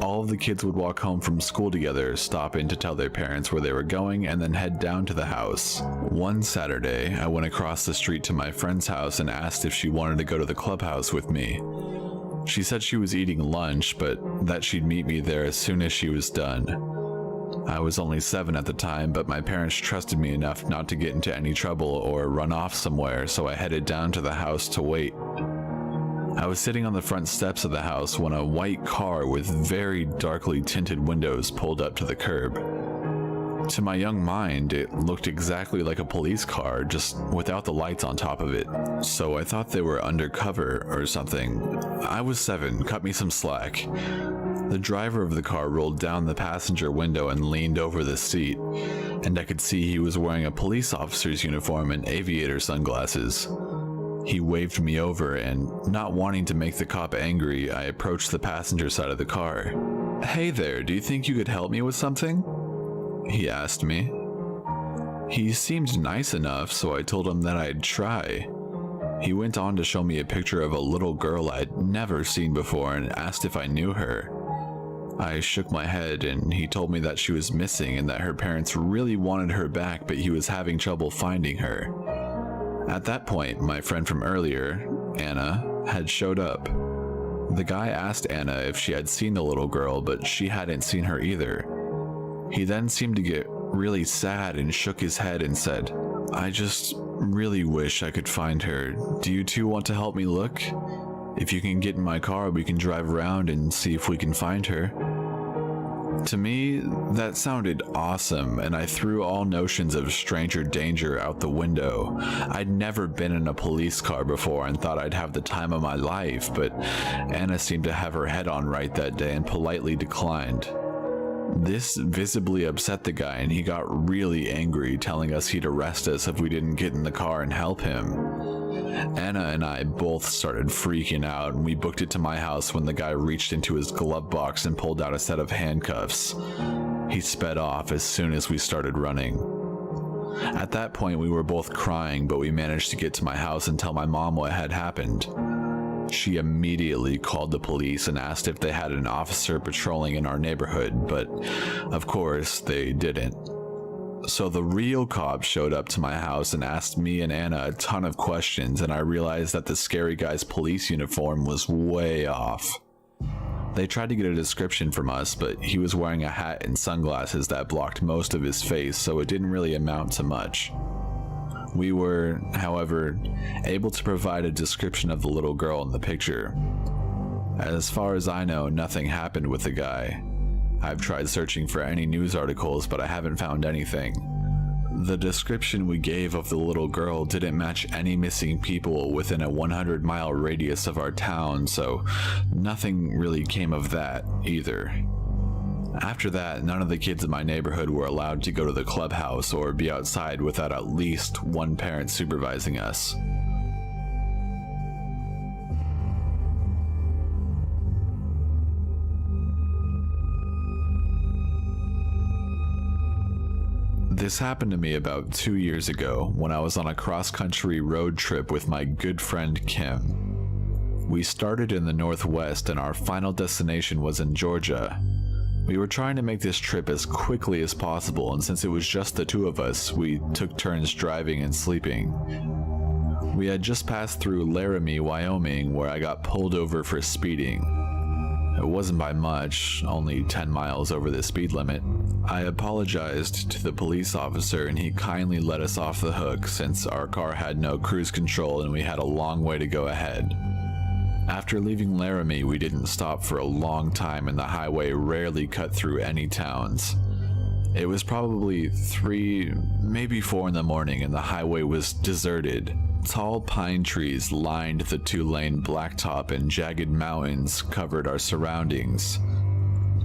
All of the kids would walk home from school together, stop in to tell their parents where they were going, and then head down to the house. One Saturday, I went across the street to my friend's house and asked if she wanted to go to the clubhouse with me. She said she was eating lunch, but that she'd meet me there as soon as she was done. I was only 7 at the time, but my parents trusted me enough not to get into any trouble or run off somewhere, so I headed down to the house to wait. I was sitting on the front steps of the house when a white car with very darkly tinted windows pulled up to the curb. To my young mind, it looked exactly like a police car, just without the lights on top of it, so I thought they were undercover or something. I was 7, cut me some slack. The driver of the car rolled down the passenger window and leaned over the seat, and I could see he was wearing a police officer's uniform and aviator sunglasses. He waved me over, and not wanting to make the cop angry, I approached the passenger side of the car. "Hey there, do you think you could help me with something?" he asked me. He seemed nice enough, so I told him that I'd try. He went on to show me a picture of a little girl I'd never seen before and asked if I knew her. I shook my head, and he told me that she was missing and that her parents really wanted her back, but he was having trouble finding her. At that point, my friend from earlier, Anna, had showed up. The guy asked Anna if she had seen the little girl, but she hadn't seen her either. He then seemed to get really sad and shook his head and said, "I just really wish I could find her. Do you two want to help me look? If you can get in my car, we can drive around and see if we can find her." To me, that sounded awesome, and I threw all notions of stranger danger out the window. I'd never been in a police car before and thought I'd have the time of my life, but Anna seemed to have her head on right that day and politely declined. This visibly upset the guy, and he got really angry, telling us he'd arrest us if we didn't get in the car and help him. Anna and I both started freaking out, and we booked it to my house when the guy reached into his glove box and pulled out a set of handcuffs. He sped off as soon as we started running. At that point, we were both crying, but we managed to get to my house and tell my mom what had happened. She immediately called the police and asked if they had an officer patrolling in our neighborhood, but of course they didn't. So the real cops showed up to my house and asked me and Anna a ton of questions, and I realized that the scary guy's police uniform was way off. They tried to get a description from us, but he was wearing a hat and sunglasses that blocked most of his face, so it didn't really amount to much. We were, however, able to provide a description of the little girl in the picture. As far as I know, nothing happened with the guy. I've tried searching for any news articles, but I haven't found anything. The description we gave of the little girl didn't match any missing people within a 100-mile radius of our town, so nothing really came of that either. After that, none of the kids in my neighborhood were allowed to go to the clubhouse or be outside without at least one parent supervising us. This happened to me about 2 years ago when I was on a cross-country road trip with my good friend Kim. We started in the Northwest and our final destination was in Georgia. We were trying to make this trip as quickly as possible, and since it was just the two of us, we took turns driving and sleeping. We had just passed through Laramie, Wyoming, where I got pulled over for speeding. It wasn't by much, only 10 miles over the speed limit. I apologized to the police officer and he kindly let us off the hook since our car had no cruise control and we had a long way to go ahead. After leaving Laramie, we didn't stop for a long time, and the highway rarely cut through any towns. It was probably 3, maybe 4 in the morning, and the highway was deserted. Tall pine trees lined the 2-lane blacktop, and jagged mountains covered our surroundings.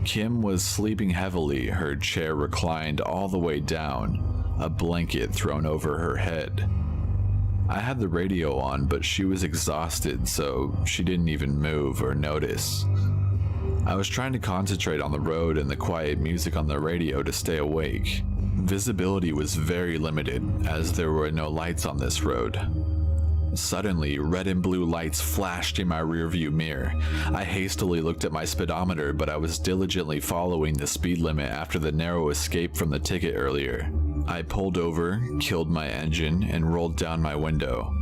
Kim was sleeping heavily, her chair reclined all the way down, a blanket thrown over her head. I had the radio on, but she was exhausted, so she didn't even move or notice. I was trying to concentrate on the road and the quiet music on the radio to stay awake. Visibility was very limited, as there were no lights on this road. Suddenly, red and blue lights flashed in my rearview mirror. I hastily looked at my speedometer, but I was diligently following the speed limit after the narrow escape from the ticket earlier. I pulled over, killed my engine, and rolled down my window.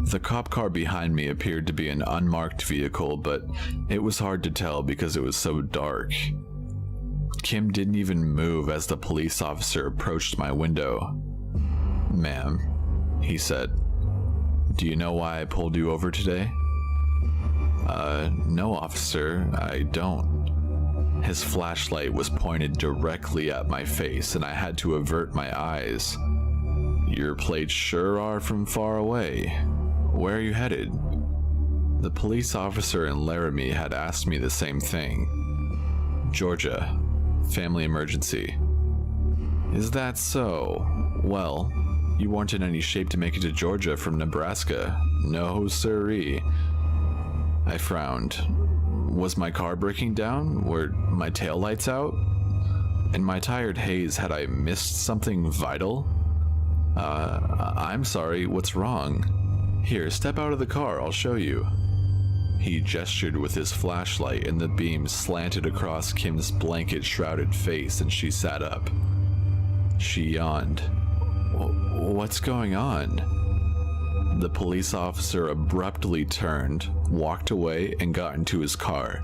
The cop car behind me appeared to be an unmarked vehicle, but it was hard to tell because it was so dark. Kim didn't even move as the police officer approached my window. "Ma'am," he said, "do you know why I pulled you over today?" No, officer, I don't." His flashlight was pointed directly at my face, and I had to avert my eyes. "Your plates sure are from far away. Where are you headed?" The police officer in Laramie had asked me the same thing. "Georgia. Family emergency." "Is that so? Well, you weren't in any shape to make it to Georgia from Nebraska. No, sirree." I frowned. Was my car breaking down? Were my taillights out? In my tired haze, had I missed something vital? I'm sorry, what's wrong? Here, step out of the car, I'll show you." He gestured with his flashlight, and the beam slanted across Kim's blanket-shrouded face, and she sat up. She yawned. "What's going on?" The police officer abruptly turned, walked away, and got into his car.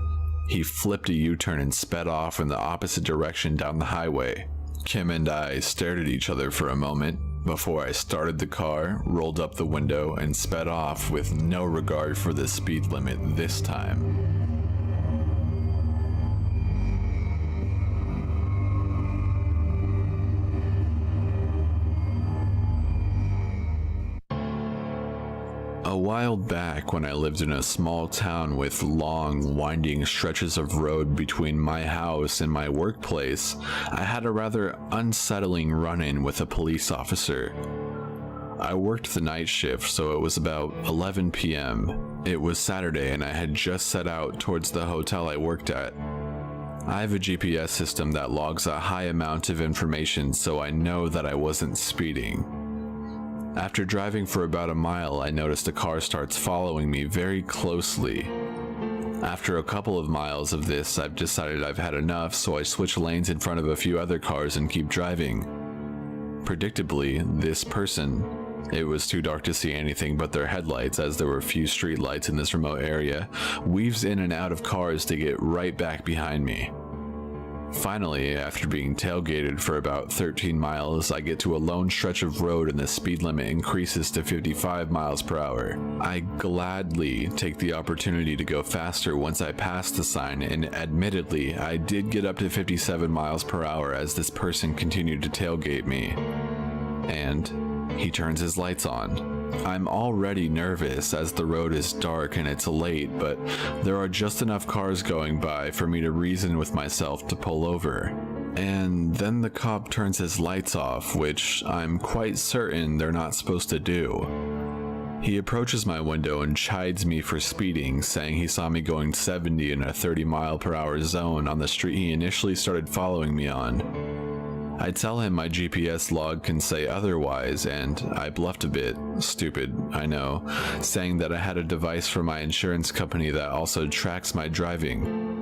He flipped a U-turn and sped off in the opposite direction down the highway. Kim and I stared at each other for a moment before I started the car, rolled up the window, and sped off with no regard for the speed limit this time. A while back, when I lived in a small town with long, winding stretches of road between my house and my workplace, I had a rather unsettling run-in with a police officer. I worked the night shift, so it was about 11 p.m. It was Saturday, and I had just set out towards the hotel I worked at. I have a GPS system that logs a high amount of information, so I know that I wasn't speeding. After driving for about a mile, I noticed a car starts following me very closely. After a couple of miles of this, I've decided I've had enough, so I switch lanes in front of a few other cars and keep driving. Predictably, this person, it was too dark to see anything but their headlights as there were few street lights in this remote area, weaves in and out of cars to get right back behind me. Finally, after being tailgated for about 13 miles, I get to a lone stretch of road and the speed limit increases to 55 miles per hour. I gladly take the opportunity to go faster once I pass the sign, and admittedly, I did get up to 57 miles per hour as this person continued to tailgate me. And he turns his lights on. I'm already nervous as the road is dark and it's late, but there are just enough cars going by for me to reason with myself to pull over. And then the cop turns his lights off, which I'm quite certain they're not supposed to do. He approaches my window and chides me for speeding, saying he saw me going 70 in a 30-mile-per-hour zone on the street he initially started following me on. I tell him my GPS log can say otherwise, and I bluffed a bit, stupid, I know, saying that I had a device from my insurance company that also tracks my driving.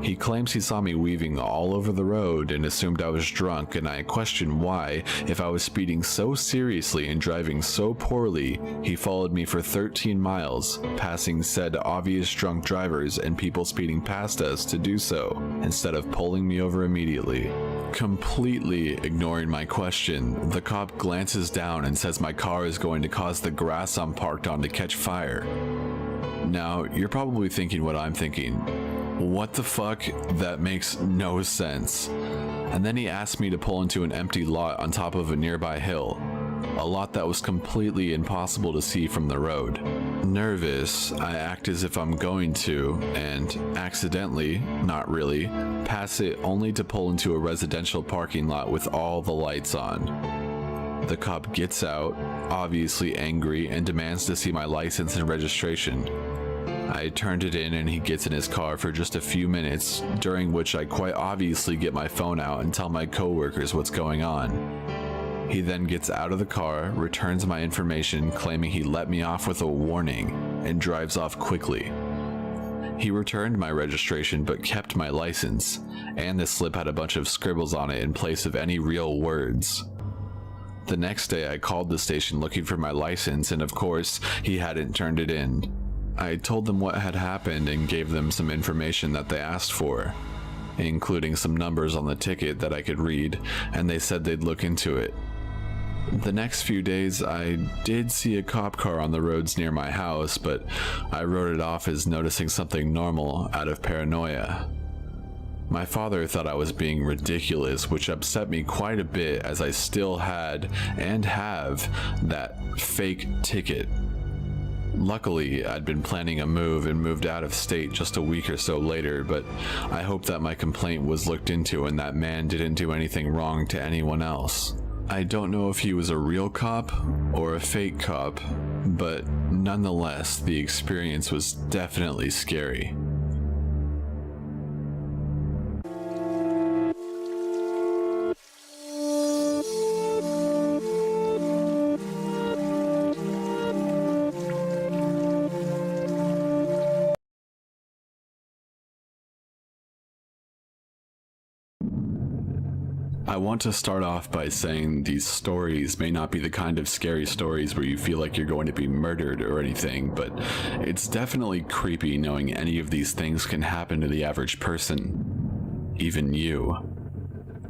He claims he saw me weaving all over the road and assumed I was drunk, and I questioned why, if I was speeding so seriously and driving so poorly, he followed me for 13 miles, passing said obvious drunk drivers and people speeding past us to do so, instead of pulling me over immediately. Completely ignoring my question, the cop glances down and says my car is going to cause the grass I'm parked on to catch fire. Now, you're probably thinking what I'm thinking. What the fuck? That makes no sense. And then he asked me to pull into an empty lot on top of a nearby hill, a lot that was completely impossible to see from the road. Nervous, I act as if I'm going to, and accidentally, not really, pass it only to pull into a residential parking lot with all the lights on. The cop gets out, obviously angry, and demands to see my license and registration. I turned it in and he gets in his car for just a few minutes, during which I quite obviously get my phone out and tell my coworkers what's going on. He then gets out of the car, returns my information, claiming he let me off with a warning, and drives off quickly. He returned my registration but kept my license, and the slip had a bunch of scribbles on it in place of any real words. The next day I called the station looking for my license, and of course, he hadn't turned it in. I told them what had happened and gave them some information that they asked for, including some numbers on the ticket that I could read, and they said they'd look into it. The next few days, I did see a cop car on the roads near my house, but I wrote it off as noticing something normal out of paranoia. My father thought I was being ridiculous, which upset me quite a bit as I still had, and have, that fake ticket. Luckily, I'd been planning a move and moved out of state just a week or so later, but I hope that my complaint was looked into and that man didn't do anything wrong to anyone else. I don't know if he was a real cop or a fake cop, but nonetheless, the experience was definitely scary. I want to start off by saying these stories may not be the kind of scary stories where you feel like you're going to be murdered or anything, but it's definitely creepy knowing any of these things can happen to the average person. Even you.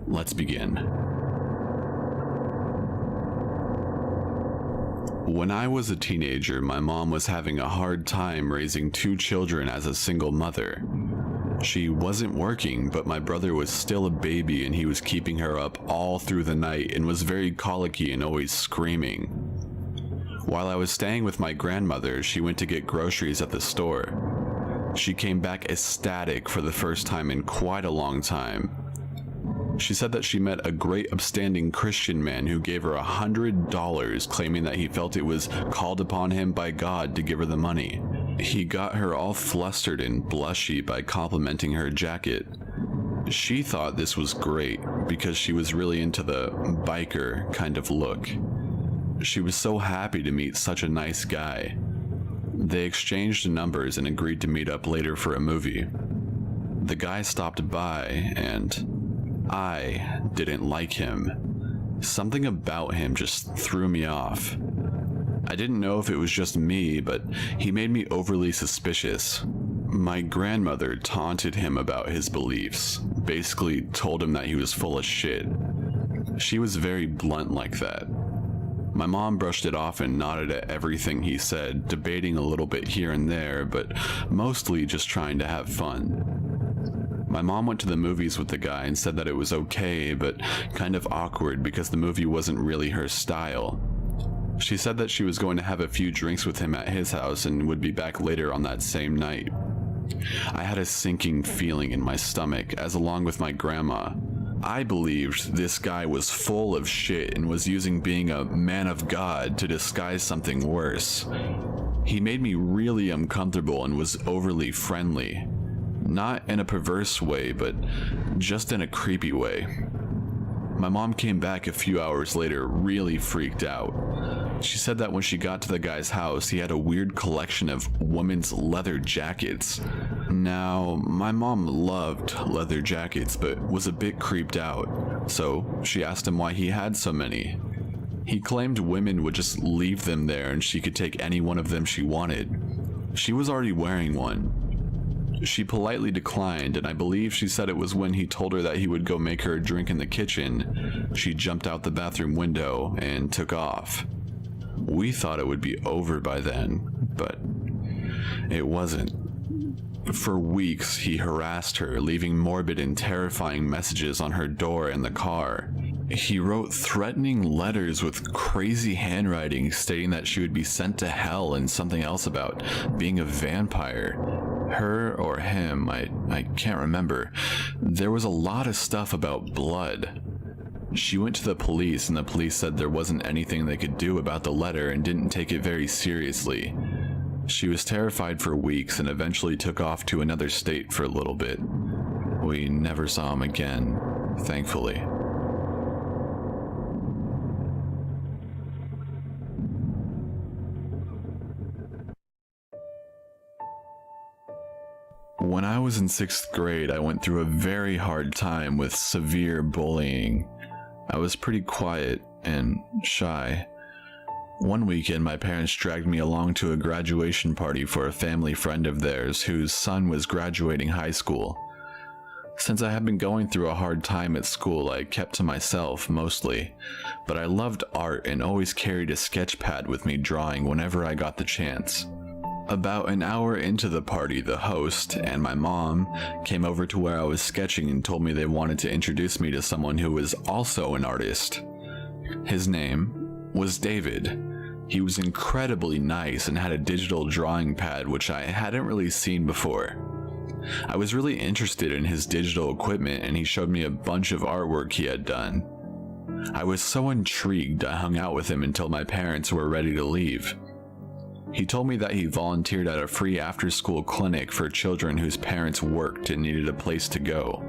Let's begin. When I was a teenager, my mom was having a hard time raising 2 children as a single mother. She wasn't working, but my brother was still a baby and he was keeping her up all through the night and was very colicky and always screaming. While I was staying with my grandmother, she went to get groceries at the store. She came back ecstatic for the first time in quite a long time. She said that she met a great upstanding Christian man who gave her $100, claiming that he felt it was called upon him by God to give her the money. He got her all flustered and blushy by complimenting her jacket. She thought this was great because she was really into the biker kind of look. She was so happy to meet such a nice guy. They exchanged numbers and agreed to meet up later for a movie. The guy stopped by and I didn't like him. Something about him just threw me off. I didn't know if it was just me, but he made me overly suspicious. My grandmother taunted him about his beliefs, basically told him that he was full of shit. She was very blunt like that. My mom brushed it off and nodded at everything he said, debating a little bit here and there, but mostly just trying to have fun. My mom went to the movies with the guy and said that it was okay, but kind of awkward because the movie wasn't really her style. She said that she was going to have a few drinks with him at his house and would be back later on that same night. I had a sinking feeling in my stomach, as along with my grandma. I believed this guy was full of shit and was using being a man of God to disguise something worse. He made me really uncomfortable and was overly friendly. Not in a perverse way, but just in a creepy way. My mom came back a few hours later really freaked out. She said that when she got to the guy's house, he had a weird collection of women's leather jackets. Now, my mom loved leather jackets, but was a bit creeped out, so she asked him why he had so many. He claimed women would just leave them there and she could take any one of them she wanted. She was already wearing one. She politely declined, and I believe she said it was when he told her that he would go make her a drink in the kitchen. She jumped out the bathroom window and took off. We thought it would be over by then, but It wasn't. For weeks, he harassed her, leaving morbid and terrifying messages on her door and the car. He wrote threatening letters with crazy handwriting stating that she would be sent to hell, and something else about being a vampire. Her or him, I can't remember. There was a lot of stuff about blood. She went to the police, and the police said there wasn't anything they could do about the letter and didn't take it very seriously. She was terrified for weeks and eventually took off to another state for a little bit. We never saw him again, thankfully. When I was in 6th grade, I went through a very hard time with severe bullying. I was pretty quiet and shy. One weekend, my parents dragged me along to a graduation party for a family friend of theirs whose son was graduating high school. Since I had been going through a hard time at school, I kept to myself mostly, but I loved art and always carried a sketch pad with me drawing whenever I got the chance. About an hour into the party, the host and my mom came over to where I was sketching and told me they wanted to introduce me to someone who was also an artist. His name was David. He was incredibly nice and had a digital drawing pad which I hadn't really seen before. I was really interested in his digital equipment and he showed me a bunch of artwork he had done. I was so intrigued I hung out with him until my parents were ready to leave. He told me that he volunteered at a free after-school clinic for children whose parents worked and needed a place to go.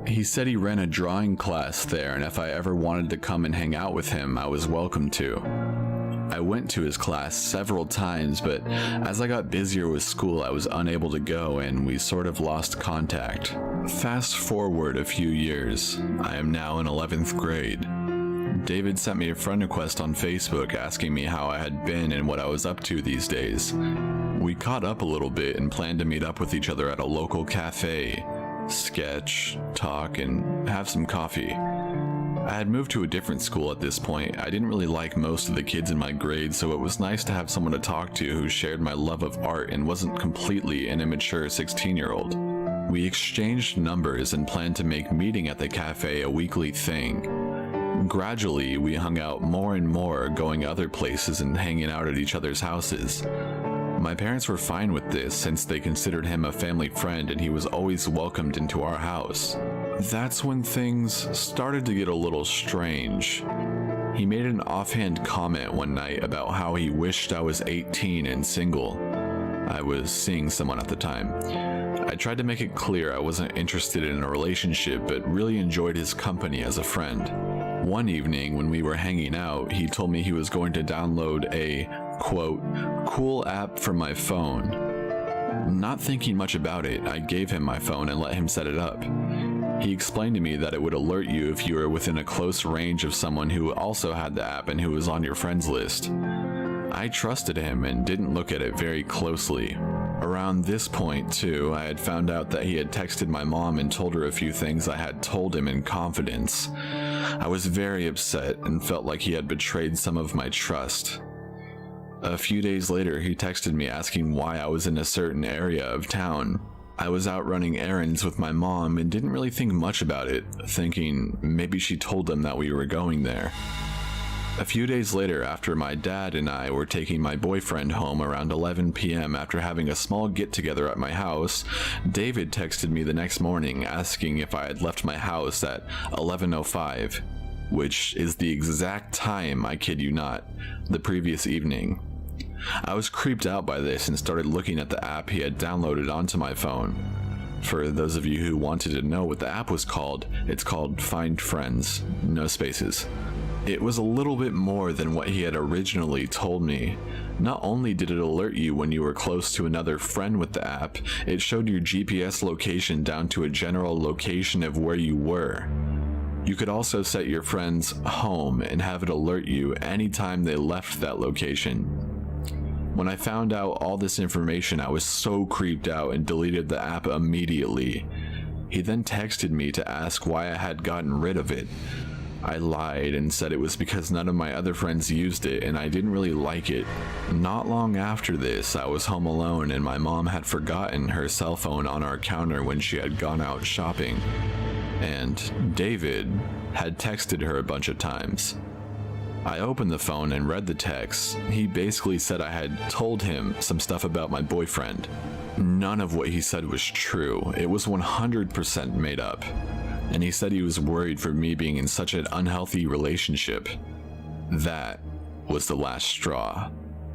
He said he ran a drawing class there, and if I ever wanted to come and hang out with him, I was welcome to. I went to his class several times, but as I got busier with school, I was unable to go, and we sort of lost contact. Fast forward a few years. I am now in 11th grade. David sent me a friend request on Facebook asking me how I had been and what I was up to these days. We caught up a little bit and planned to meet up with each other at a local cafe, sketch, talk, and have some coffee. I had moved to a different school at this point. I didn't really like most of the kids in my grade, so it was nice to have someone to talk to who shared my love of art and wasn't completely an immature 16-year-old. We exchanged numbers and planned to make meeting at the cafe a weekly thing. Gradually, we hung out more and more, going other places and hanging out at each other's houses. My parents were fine with this since they considered him a family friend and he was always welcomed into our house. That's when things started to get a little strange. He made an offhand comment one night about how he wished I was 18 and single. I was seeing someone at the time. I tried to make it clear I wasn't interested in a relationship, but really enjoyed his company as a friend. One evening when we were hanging out, he told me he was going to download a, quote, cool app for my phone. Not thinking much about it, I gave him my phone and let him set it up. He explained to me that it would alert you if you were within a close range of someone who also had the app and who was on your friends list. I trusted him and didn't look at it very closely. Around this point, too, I had found out that he had texted my mom and told her a few things I had told him in confidence. I was very upset and felt like he had betrayed some of my trust. A few days later, he texted me asking why I was in a certain area of town. I was out running errands with my mom and didn't really think much about it, thinking maybe she told him that we were going there. A few days later, after my dad and I were taking my boyfriend home around 11 p.m. after having a small get-together at my house, David texted me the next morning asking if I had left my house at 11:05, which is the exact time, I kid you not, the previous evening. I was creeped out by this and started looking at the app he had downloaded onto my phone. For those of you who wanted to know what the app was called, it's called Find Friends, no spaces. It was a little bit more than what he had originally told me. Not only did it alert you when you were close to another friend with the app, it showed your GPS location down to a general location of where you were. You could also set your friend's home and have it alert you anytime they left that location. When I found out all this information, I was so creeped out and deleted the app immediately. He then texted me to ask why I had gotten rid of it. I lied and said it was because none of my other friends used it and I didn't really like it. Not long after this, I was home alone and my mom had forgotten her cell phone on our counter when she had gone out shopping. And David had texted her a bunch of times. I opened the phone and read the text. He basically said I had told him some stuff about my boyfriend. None of what he said was true. It was 100% made up. And he said he was worried for me being in such an unhealthy relationship. That was the last straw.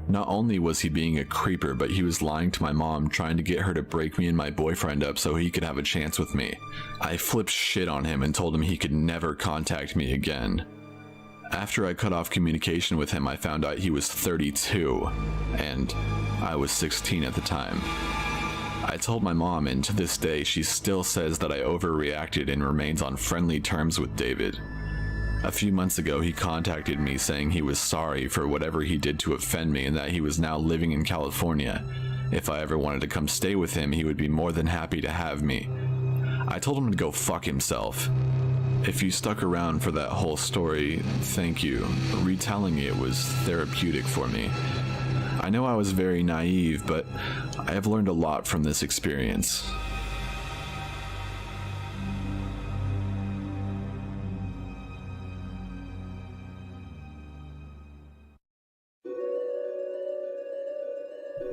Not only was he being a creeper, but he was lying to my mom, trying to get her to break me and my boyfriend up so he could have a chance with me. I flipped shit on him and told him he could never contact me again. After I cut off communication with him, I found out he was 32, and I was 16 at the time. I told my mom, and to this day, she still says that I overreacted and remains on friendly terms with David. A few months ago, he contacted me saying he was sorry for whatever he did to offend me and that he was now living in California. If I ever wanted to come stay with him, he would be more than happy to have me. I told him to go fuck himself. If you stuck around for that whole story, thank you. Retelling it was therapeutic for me. I know I was very naive, but I have learned a lot from this experience.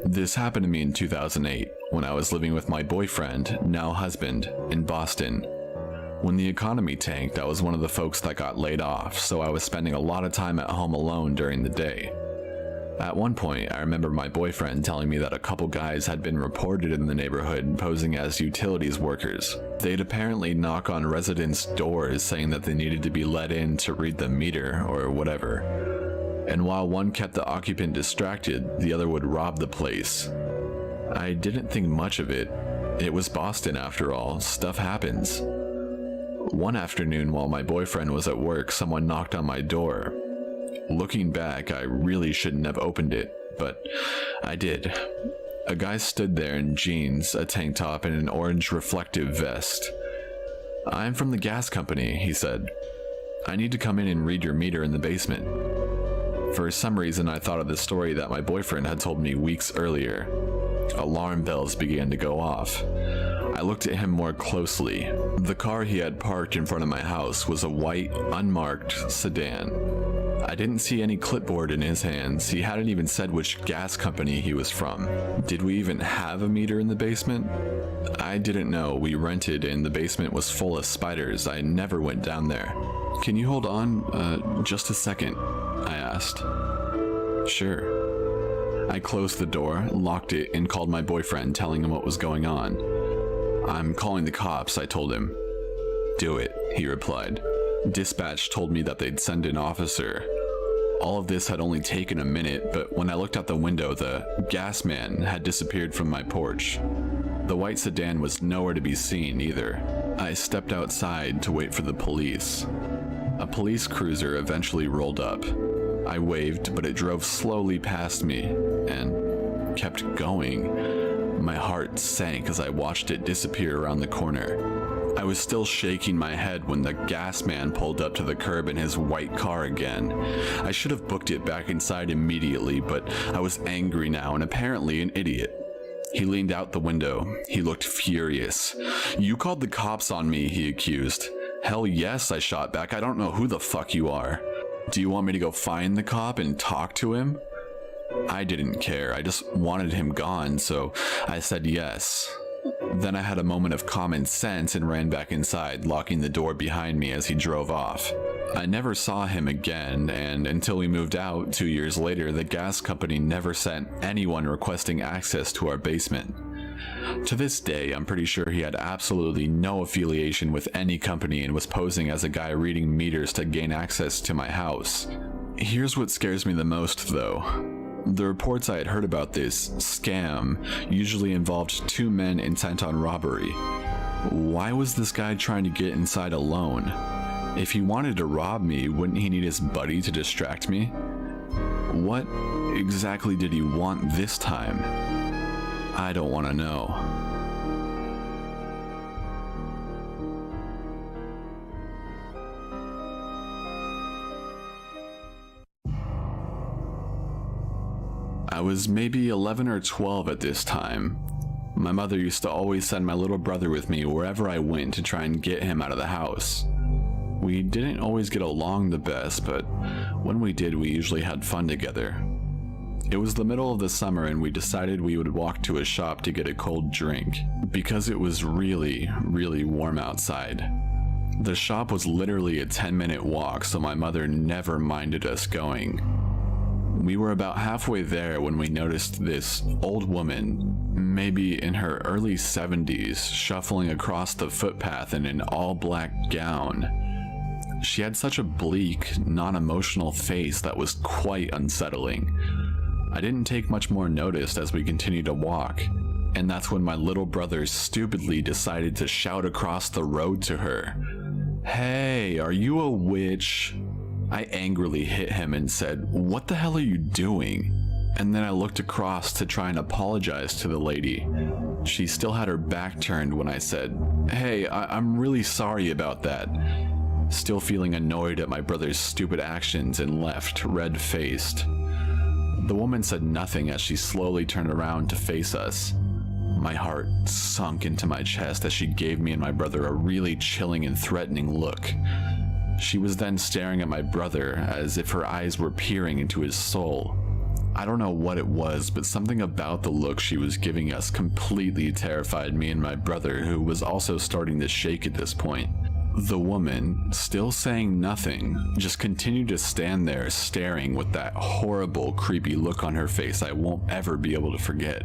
This happened to me in 2008, when I was living with my boyfriend, now husband, in Boston. When the economy tanked, I was one of the folks that got laid off, so I was spending a lot of time at home alone during the day. At one point, I remember my boyfriend telling me that a couple guys had been reported in the neighborhood posing as utilities workers. They'd apparently knock on residents' doors saying that they needed to be let in to read the meter or whatever. And while one kept the occupant distracted, the other would rob the place. I didn't think much of it. It was Boston after all, stuff happens. One afternoon while my boyfriend was at work, someone knocked on my door. Looking back, I really shouldn't have opened it, but I did. A guy stood there in jeans, a tank top, and an orange reflective vest. "I'm from the gas company," he said. "I need to come in and read your meter in the basement." For some reason, I thought of the story that my boyfriend had told me weeks earlier. Alarm bells began to go off. I looked at him more closely. The car he had parked in front of my house was a white, unmarked sedan. I didn't see any clipboard in his hands. He hadn't even said which gas company he was from. Did we even have a meter in the basement? I didn't know. We rented and the basement was full of spiders. I never went down there. "Can you hold on just a second?" I asked. "Sure." I closed the door, locked it, and called my boyfriend, telling him what was going on. "I'm calling the cops," I told him. "Do it," he replied. Dispatch told me that they'd send an officer. All of this had only taken a minute, but when I looked out the window, the gas man had disappeared from my porch. The white sedan was nowhere to be seen either. I stepped outside to wait for the police. A police cruiser eventually rolled up. I waved, but it drove slowly past me and kept going. My heart sank as I watched it disappear around the corner. I was still shaking my head when the gas man pulled up to the curb in his white car again. I should have booked it back inside immediately, but I was angry now and apparently an idiot. He leaned out the window. He looked furious. "You called the cops on me," he accused. "Hell yes," I shot back. "I don't know who the fuck you are. Do you want me to go find the cop and talk to him?" I didn't care. I just wanted him gone, so I said yes. Then I had a moment of common sense and ran back inside, locking the door behind me as he drove off. I never saw him again, and until we moved out 2 years later, the gas company never sent anyone requesting access to our basement. To this day, I'm pretty sure he had absolutely no affiliation with any company and was posing as a guy reading meters to gain access to my house. Here's what scares me the most, though. The reports I had heard about this scam usually involved 2 men intent on robbery. Why was this guy trying to get inside alone? If he wanted to rob me, wouldn't he need his buddy to distract me? What exactly did he want this time? I don't want to know. I was maybe 11 or 12 at this time. My mother used to always send my little brother with me wherever I went to try and get him out of the house. We didn't always get along the best, but when we did, we usually had fun together. It was the middle of the summer and we decided we would walk to a shop to get a cold drink because it was really, really warm outside. The shop was literally a 10-minute walk, so my mother never minded us going. We were about halfway there when we noticed this old woman, maybe in her early 70s, shuffling across the footpath in an all-black gown. She had such a bleak, non-emotional face that was quite unsettling. I didn't take much more notice as we continued to walk, and that's when my little brother stupidly decided to shout across the road to her, "Hey, are you a witch?" I angrily hit him and said, "What the hell are you doing?" And then I looked across to try and apologize to the lady. She still had her back turned when I said, "Hey, I'm really sorry about that." Still feeling annoyed at my brother's stupid actions and left, red-faced. The woman said nothing as she slowly turned around to face us. My heart sunk into my chest as she gave me and my brother a really chilling and threatening look. She was then staring at my brother as if her eyes were peering into his soul. I don't know what it was, but something about the look she was giving us completely terrified me and my brother, who was also starting to shake at this point. The woman, still saying nothing, just continued to stand there staring with that horrible, creepy look on her face I won't ever be able to forget.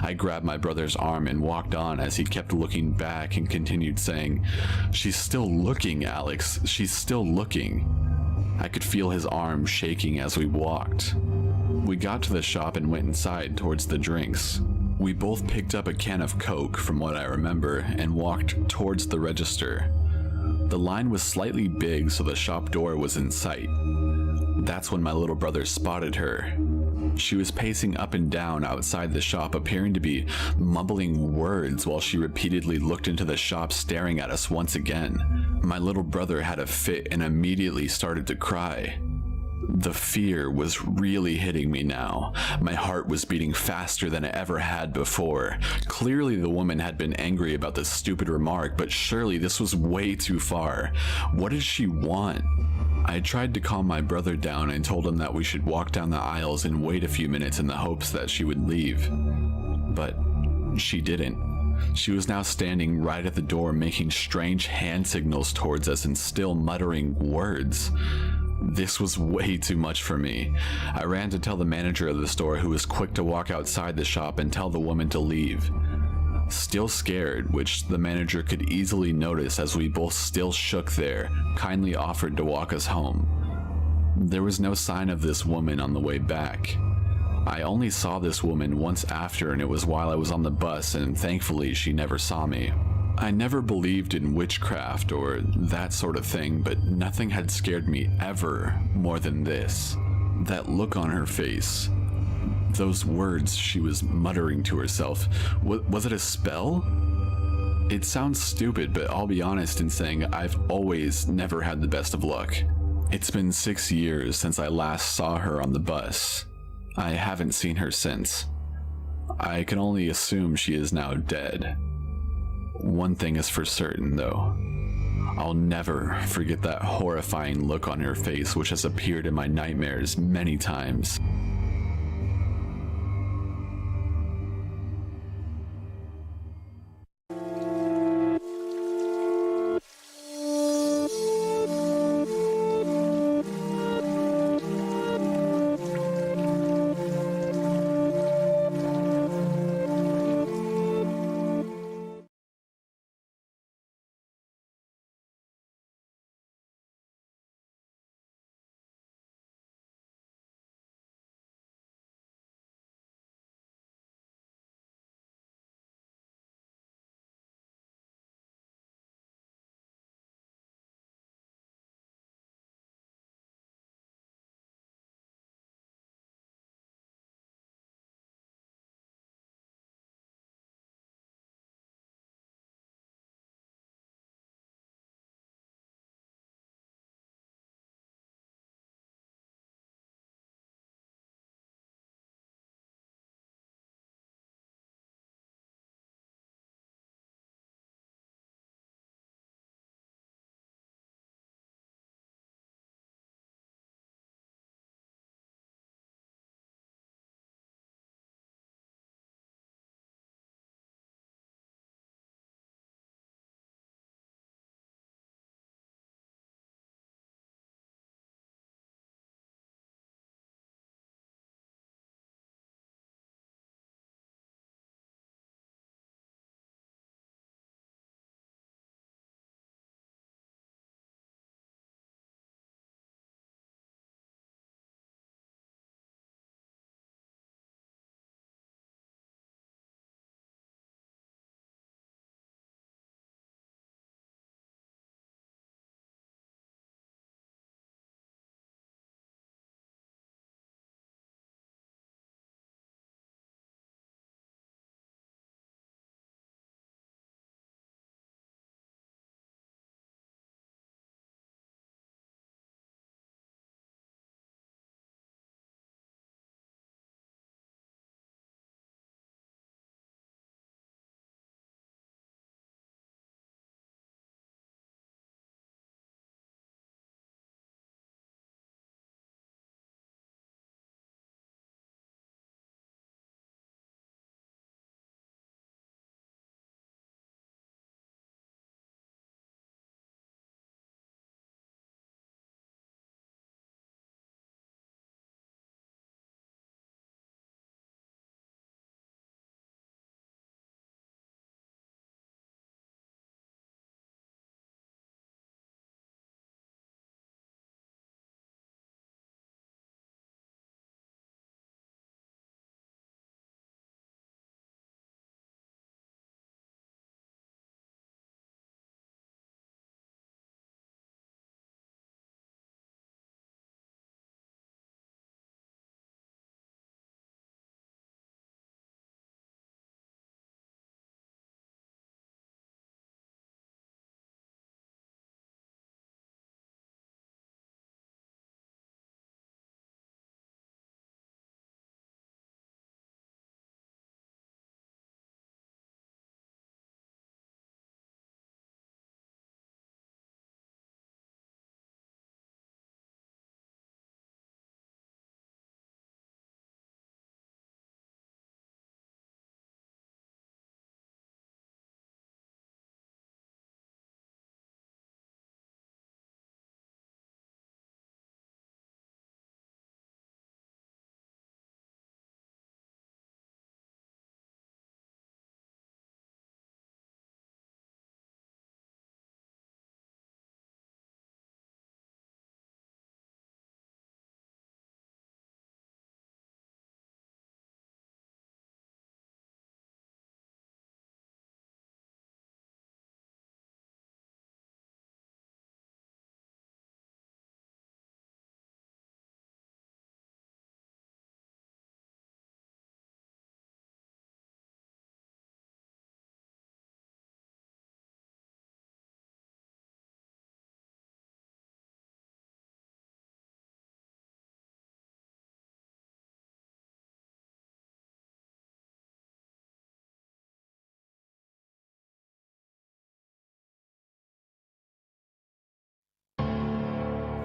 I grabbed my brother's arm and walked on as he kept looking back and continued saying, "She's still looking, Alex. She's still looking." I could feel his arm shaking as we walked. We got to the shop and went inside towards the drinks. We both picked up a can of Coke, from what I remember, and walked towards the register. The line was slightly big, so the shop door was in sight. That's when my little brother spotted her. She was pacing up and down outside the shop, appearing to be mumbling words while she repeatedly looked into the shop, staring at us once again. My little brother had a fit and immediately started to cry. The fear was really hitting me now. My heart was beating faster than it ever had before. Clearly the woman had been angry about this stupid remark, but surely this was way too far. What did she want? I tried to calm my brother down and told him that we should walk down the aisles and wait a few minutes in the hopes that she would leave. But she didn't. She was now standing right at the door, making strange hand signals towards us and still muttering words. This was way too much for me. I ran to tell the manager of the store, who was quick to walk outside the shop and tell the woman to leave. Still scared, which the manager could easily notice as we both still shook there, kindly offered to walk us home. There was no sign of this woman on the way back. I only saw this woman once after, and it was while I was on the bus, and thankfully she never saw me. I never believed in witchcraft or that sort of thing, but nothing had scared me ever more than this. That look on her face. Those words she was muttering to herself. Was it a spell? It sounds stupid, but I'll be honest in saying I've always never had the best of luck. It's been 6 years since I last saw her on the bus. I haven't seen her since. I can only assume she is now dead. One thing is for certain, though. I'll never forget that horrifying look on her face, which has appeared in my nightmares many times.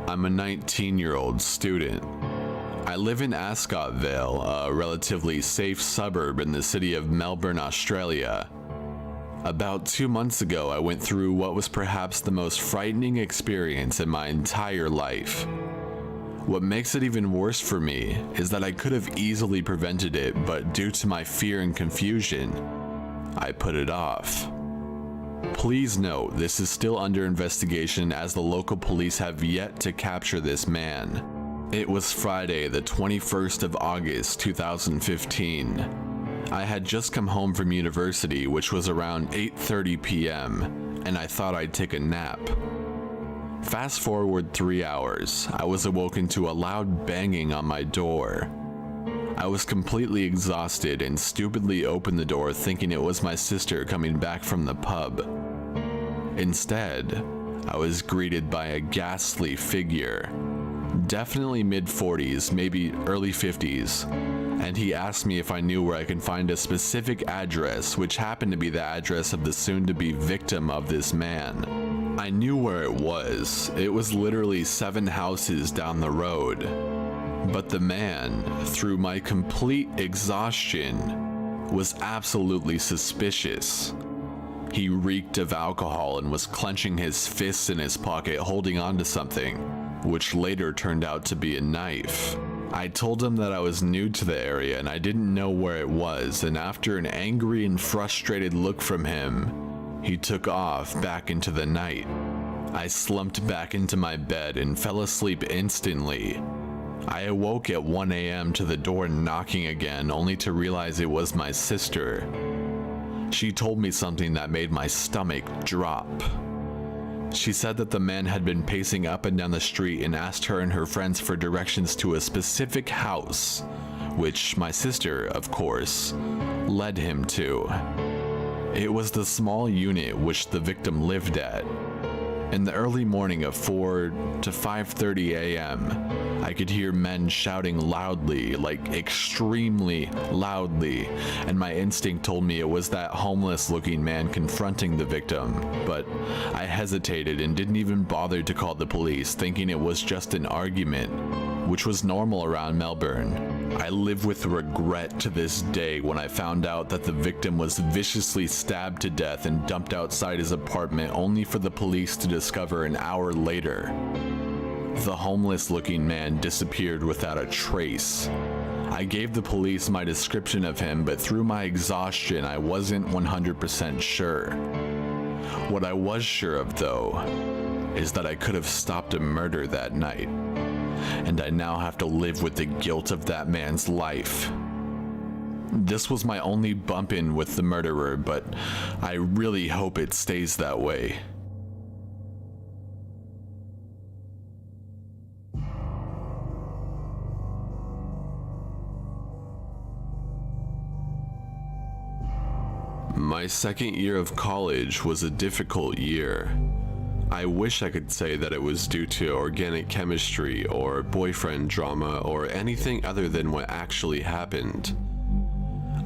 I'm a 19-year-old student. I live in Ascot Vale, a relatively safe suburb in the city of Melbourne, Australia. About 2 months ago, I went through what was perhaps the most frightening experience in my entire life. What makes it even worse for me is that I could have easily prevented it, but due to my fear and confusion, I put it off. Please note, this is still under investigation as the local police have yet to capture this man. It was Friday, the 21st of August, 2015. I had just come home from university, which was around 8:30 p.m., and I thought I'd take a nap. Fast forward 3 hours, I was awoken to a loud banging on my door. I was completely exhausted and stupidly opened the door thinking it was my sister coming back from the pub. Instead, I was greeted by a ghastly figure. Definitely mid-40s, maybe early 50s, and he asked me if I knew where I can find a specific address, which happened to be the address of the soon-to-be victim of this man. I knew where it was. It was literally 7 houses down the road. But the man, through my complete exhaustion, was absolutely suspicious. He reeked of alcohol and was clenching his fists in his pocket, holding onto something, which later turned out to be a knife. I told him that I was new to the area and I didn't know where it was, and after an angry and frustrated look from him, he took off back into the night. I slumped back into my bed and fell asleep instantly. I awoke at 1 a.m. to the door knocking again, only to realize it was my sister. She told me something that made my stomach drop. She said that the man had been pacing up and down the street and asked her and her friends for directions to a specific house, which my sister, of course, led him to. It was the small unit which the victim lived at. In the early morning of 4 to 5:30 a.m., I could hear men shouting loudly, like extremely loudly, and my instinct told me it was that homeless-looking man confronting the victim, but I hesitated and didn't even bother to call the police, thinking it was just an argument, which was normal around Melbourne. I live with regret to this day when I found out that the victim was viciously stabbed to death and dumped outside his apartment, only for the police to discover an hour later. The homeless-looking man disappeared without a trace. I gave the police my description of him, but through my exhaustion, I wasn't 100% sure. What I was sure of, though, is that I could have stopped a murder that night, and I now have to live with the guilt of that man's life. This was my only bump-in with the murderer, but I really hope it stays that way. My second year of college was a difficult year. I wish I could say that it was due to organic chemistry or boyfriend drama or anything other than what actually happened.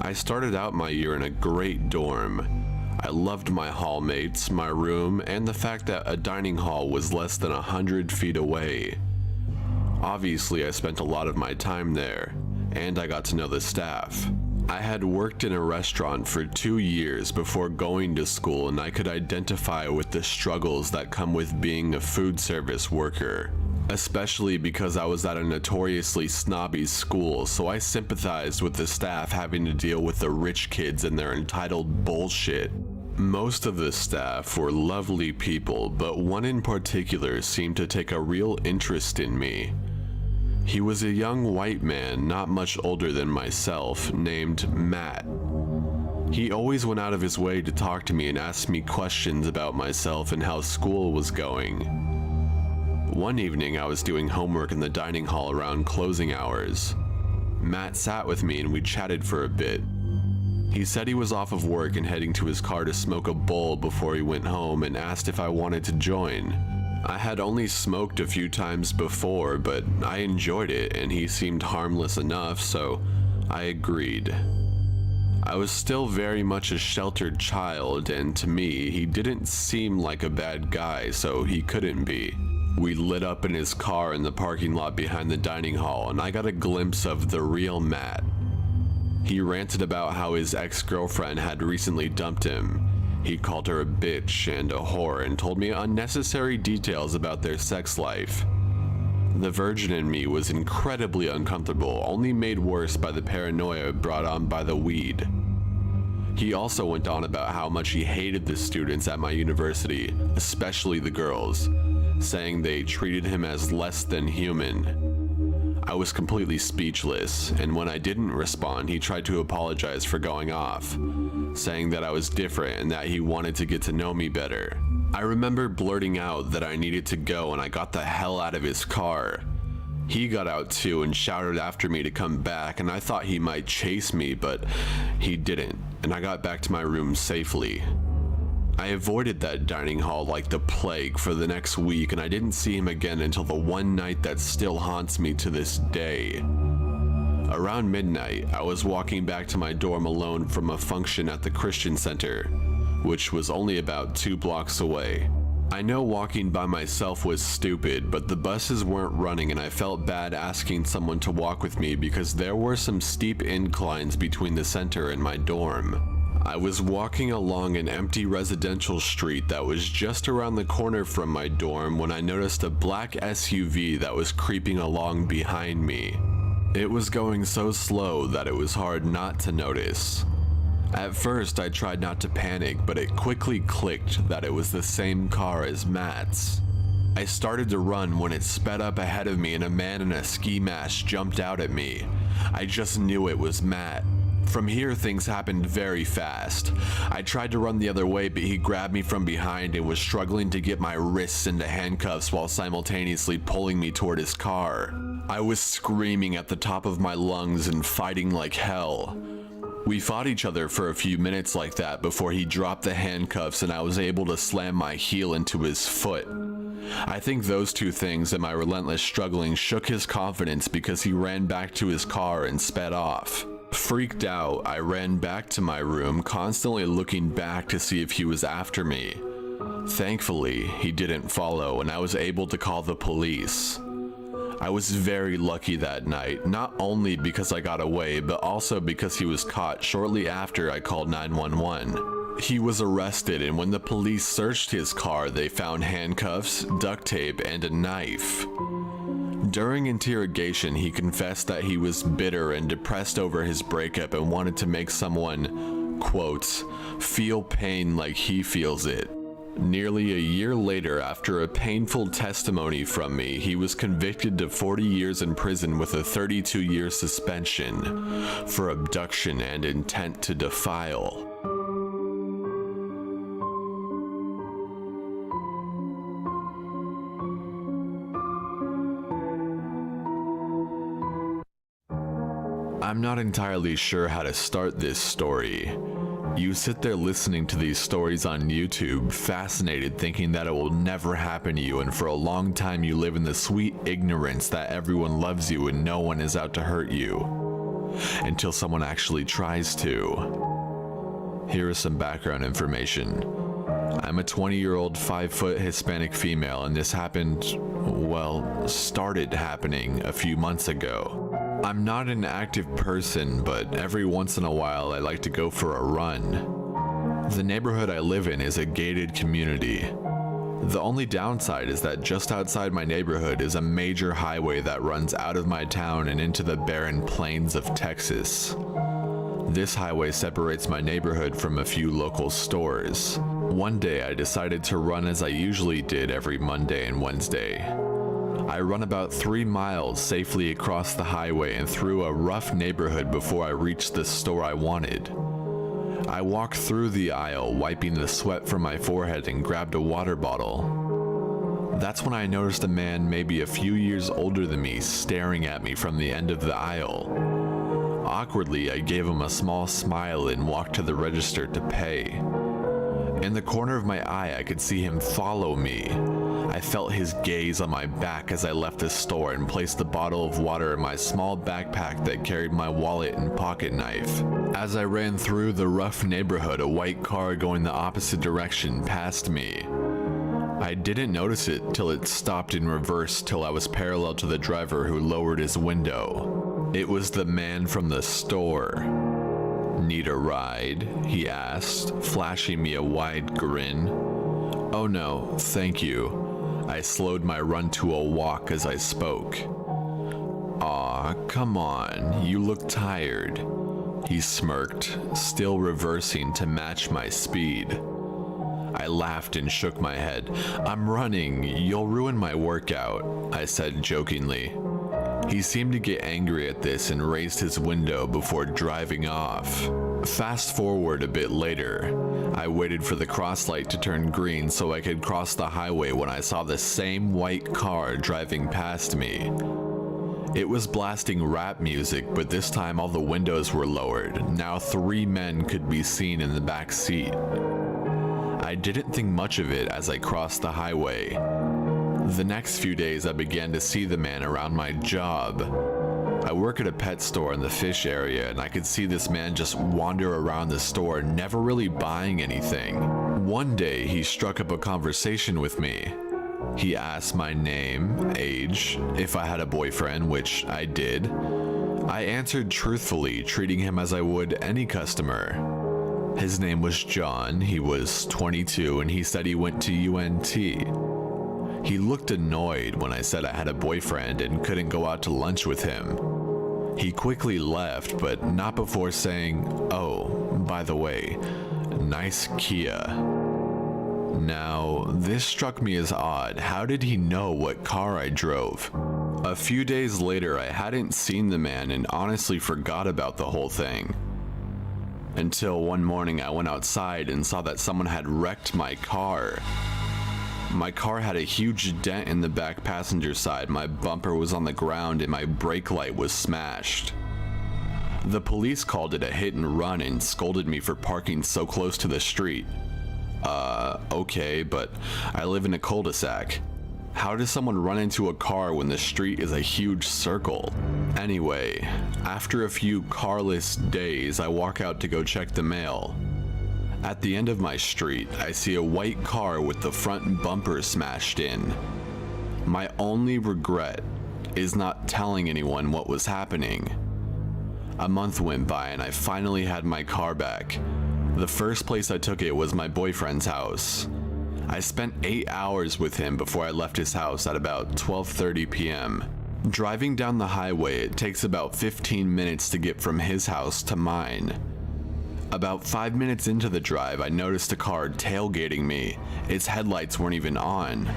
I started out my year in a great dorm. I loved my hallmates, my room, and the fact that a dining hall was less than 100 feet away. Obviously, I spent a lot of my time there, and I got to know the staff. I had worked in a restaurant for 2 years before going to school, and I could identify with the struggles that come with being a food service worker, especially because I was at a notoriously snobby school, so I sympathized with the staff having to deal with the rich kids and their entitled bullshit. Most of the staff were lovely people, but one in particular seemed to take a real interest in me. He was a young white man, not much older than myself, named Matt. He always went out of his way to talk to me and ask me questions about myself and how school was going. One evening, I was doing homework in the dining hall around closing hours. Matt sat with me and we chatted for a bit. He said he was off of work and heading to his car to smoke a bowl before he went home and asked if I wanted to join. I had only smoked a few times before, but I enjoyed it and he seemed harmless enough, so I agreed. I was still very much a sheltered child, and to me, he didn't seem like a bad guy, so he couldn't be. We lit up in his car in the parking lot behind the dining hall, and I got a glimpse of the real Matt. He ranted about how his ex-girlfriend had recently dumped him. He called her a bitch and a whore and told me unnecessary details about their sex life. The virgin in me was incredibly uncomfortable, only made worse by the paranoia brought on by the weed. He also went on about how much he hated the students at my university, especially the girls, saying they treated him as less than human. I was completely speechless, and when I didn't respond, he tried to apologize for going off, saying that I was different and that he wanted to get to know me better. I remember blurting out that I needed to go, and I got the hell out of his car. He got out too and shouted after me to come back, and I thought he might chase me, but he didn't, and I got back to my room safely. I avoided that dining hall like the plague for the next week, and I didn't see him again until the one night that still haunts me to this day. Around midnight, I was walking back to my dorm alone from a function at the Christian Center, which was only about 2 blocks away. I know walking by myself was stupid, but the buses weren't running and I felt bad asking someone to walk with me because there were some steep inclines between the center and my dorm. I was walking along an empty residential street that was just around the corner from my dorm when I noticed a black SUV that was creeping along behind me. It was going so slow that it was hard not to notice. At first, I tried not to panic, but it quickly clicked that it was the same car as Matt's. I started to run when it sped up ahead of me and a man in a ski mask jumped out at me. I just knew it was Matt. From here, things happened very fast. I tried to run the other way, but he grabbed me from behind and was struggling to get my wrists into handcuffs while simultaneously pulling me toward his car. I was screaming at the top of my lungs and fighting like hell. We fought each other for a few minutes like that before he dropped the handcuffs and I was able to slam my heel into his foot. I think those two things and my relentless struggling shook his confidence because he ran back to his car and sped off. Freaked out, I ran back to my room, constantly looking back to see if he was after me. Thankfully, he didn't follow and I was able to call the police. I was very lucky that night, not only because I got away, but also because he was caught shortly after I called 911. He was arrested, and when the police searched his car, they found handcuffs, duct tape, and a knife. During interrogation, he confessed that he was bitter and depressed over his breakup and wanted to make someone, quote, feel pain like he feels it. Nearly a year later, after a painful testimony from me, he was convicted to 40 years in prison with a 32-year suspension for abduction and intent to defile. I'm not entirely sure how to start this story. You sit there listening to these stories on YouTube, fascinated, thinking that it will never happen to you, and for a long time you live in the sweet ignorance that everyone loves you and no one is out to hurt you. Until someone actually tries to. Here is some background information. I'm a 20-year-old 5-foot Hispanic female, and this happened, well, started happening a few months ago. I'm not an active person, but every once in a while I like to go for a run. The neighborhood I live in is a gated community. The only downside is that just outside my neighborhood is a major highway that runs out of my town and into the barren plains of Texas. This highway separates my neighborhood from a few local stores. One day I decided to run as I usually did every Monday and Wednesday. I run about 3 miles safely across the highway and through a rough neighborhood before I reached the store I wanted. I walked through the aisle, wiping the sweat from my forehead, and grabbed a water bottle. That's when I noticed a man maybe a few years older than me staring at me from the end of the aisle. Awkwardly, I gave him a small smile and walked to the register to pay. In the corner of my eye, I could see him follow me. I felt his gaze on my back as I left the store and placed the bottle of water in my small backpack that carried my wallet and pocket knife. As I ran through the rough neighborhood, a white car going the opposite direction passed me. I didn't notice it till it stopped in reverse till I was parallel to the driver who lowered his window. It was the man from the store. "Need a ride?" he asked, flashing me a wide grin. "Oh no, thank you." I slowed my run to a walk as I spoke. "Aw, come on, you look tired." He smirked, still reversing to match my speed. I laughed and shook my head. "I'm running, you'll ruin my workout," I said jokingly. He seemed to get angry at this and raised his window before driving off. Fast forward a bit later. I waited for the cross light to turn green so I could cross the highway when I saw the same white car driving past me. It was blasting rap music, but this time all the windows were lowered. Now 3 men could be seen in the back seat. I didn't think much of it as I crossed the highway. The next few days I began to see the man around my job. I work at a pet store in the fish area, and I could see this man just wander around the store, never really buying anything. One day he struck up a conversation with me. He asked my name, age, if I had a boyfriend, which I did. I answered truthfully, treating him as I would any customer. His name was John, he was 22, and he said he went to UNT. He looked annoyed when I said I had a boyfriend and couldn't go out to lunch with him. He quickly left, but not before saying, "Oh, by the way, nice Kia." Now, this struck me as odd. How did he know what car I drove? A few days later, I hadn't seen the man and honestly forgot about the whole thing. Until one morning I went outside and saw that someone had wrecked my car. My car had a huge dent in the back passenger side, my bumper was on the ground, and my brake light was smashed. The police called it a hit and run and scolded me for parking so close to the street. Okay, but I live in a cul-de-sac. How does someone run into a car when the street is a huge circle? Anyway, after a few carless days, I walk out to go check the mail. At the end of my street, I see a white car with the front bumper smashed in. My only regret is not telling anyone what was happening. A month went by and I finally had my car back. The first place I took it was my boyfriend's house. I spent 8 hours with him before I left his house at about 12:30 p.m. Driving down the highway, it takes about 15 minutes to get from his house to mine. About 5 minutes into the drive, I noticed a car tailgating me. Its headlights weren't even on.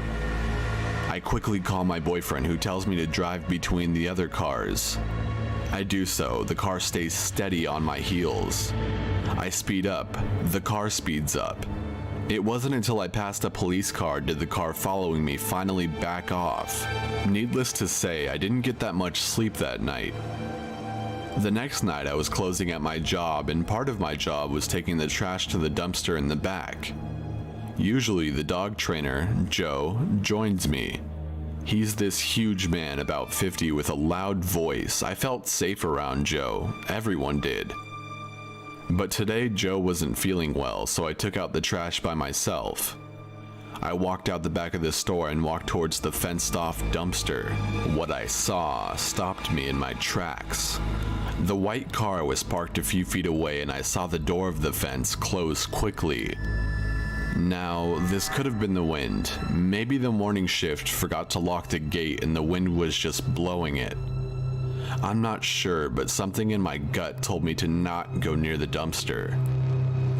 I quickly call my boyfriend, who tells me to drive between the other cars. I do so. The car stays steady on my heels. I speed up. The car speeds up. It wasn't until I passed a police car did the car following me finally back off. Needless to say, I didn't get that much sleep that night. The next night I was closing at my job, and part of my job was taking the trash to the dumpster in the back. Usually the dog trainer, Joe, joins me. He's this huge man, about 50, with a loud voice. I felt safe around Joe. Everyone did. But today Joe wasn't feeling well, so I took out the trash by myself. I walked out the back of the store and walked towards the fenced-off dumpster. What I saw stopped me in my tracks. The white car was parked a few feet away, and I saw the door of the fence close quickly. Now, this could have been the wind. Maybe the morning shift forgot to lock the gate and the wind was just blowing it. I'm not sure, but something in my gut told me to not go near the dumpster.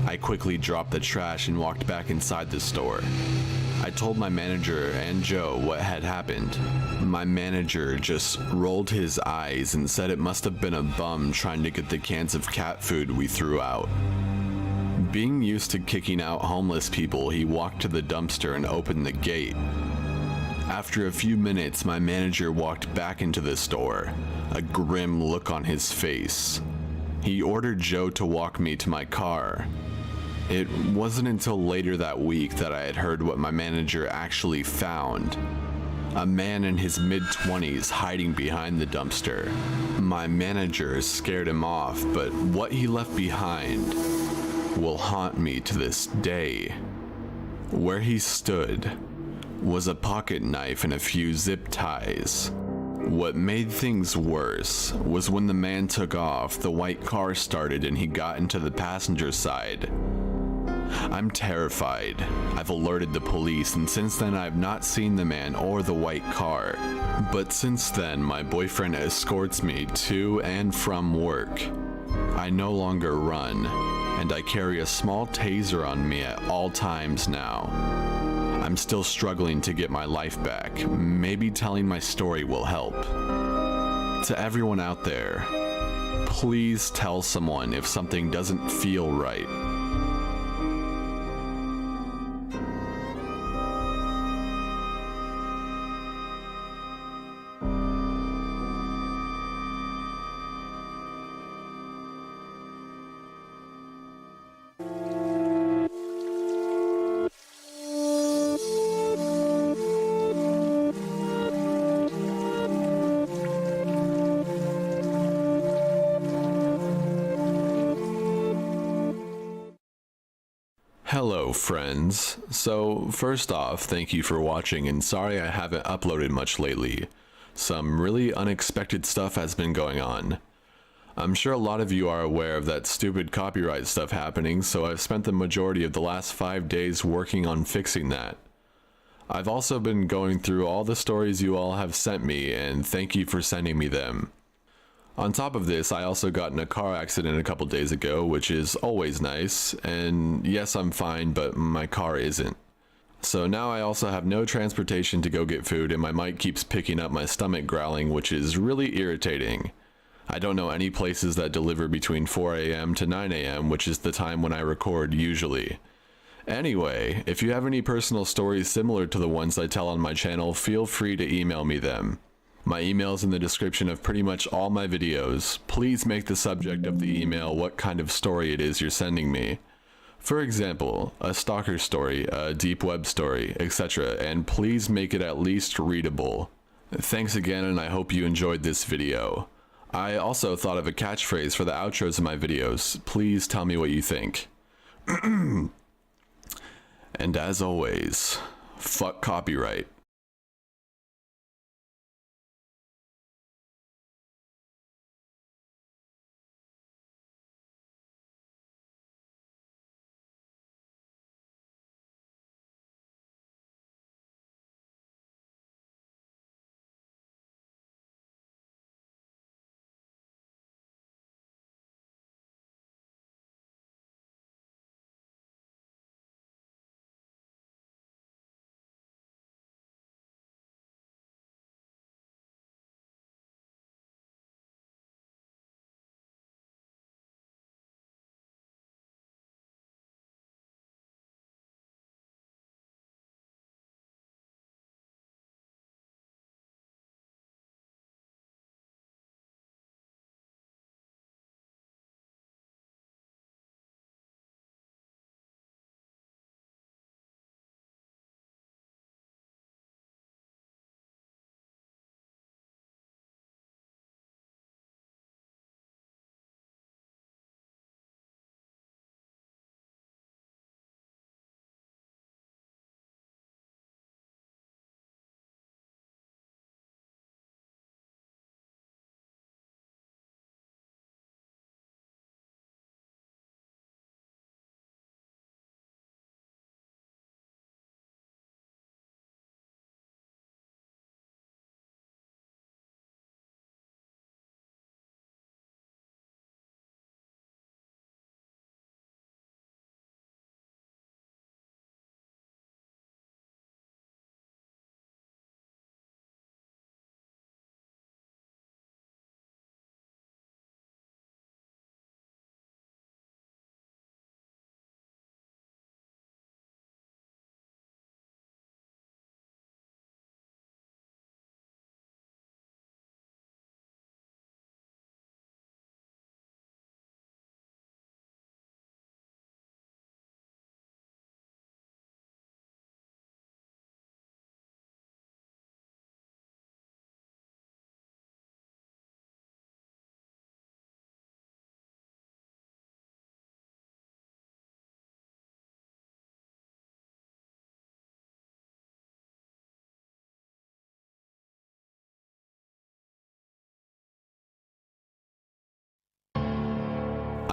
I quickly dropped the trash and walked back inside the store. I told my manager and Joe what had happened. My manager just rolled his eyes and said it must have been a bum trying to get the cans of cat food we threw out. Being used to kicking out homeless people, he walked to the dumpster and opened the gate. After a few minutes, my manager walked back into the store, a grim look on his face. He ordered Joe to walk me to my car. It wasn't until later that week that I had heard what my manager actually found. A man in his mid-20s hiding behind the dumpster. My manager scared him off, but what he left behind will haunt me to this day. Where he stood was a pocket knife and a few zip ties. What made things worse was when the man took off, the white car started and he got into the passenger side. I'm terrified. I've alerted the police, and since then I've not seen the man or the white car. But since then, my boyfriend escorts me to and from work. I no longer run, and I carry a small taser on me at all times now. I'm still struggling to get my life back. Maybe telling my story will help. To everyone out there, please tell someone if something doesn't feel right. Hello friends. So first off, thank you for watching, and sorry I haven't uploaded much lately. Some really unexpected stuff has been going on. I'm sure a lot of you are aware of that stupid copyright stuff happening, so I've spent the majority of the last 5 days working on fixing that. I've also been going through all the stories you all have sent me, and thank you for sending me them. On top of this, I also got in a car accident a couple days ago, which is always nice, and yes, I'm fine, but my car isn't. So now I also have no transportation to go get food, and my mic keeps picking up my stomach growling, which is really irritating. I don't know any places that deliver between 4 a.m. to 9 a.m., which is the time when I record usually. Anyway, if you have any personal stories similar to the ones I tell on my channel, feel free to email me them. My email's in the description of pretty much all my videos. Please make the subject of the email what kind of story it is you're sending me. For example, a stalker story, a deep web story, etc., and please make it at least readable. Thanks again, and I hope you enjoyed this video. I also thought of a catchphrase for the outros of my videos. Please tell me what you think. And as always, fuck copyright.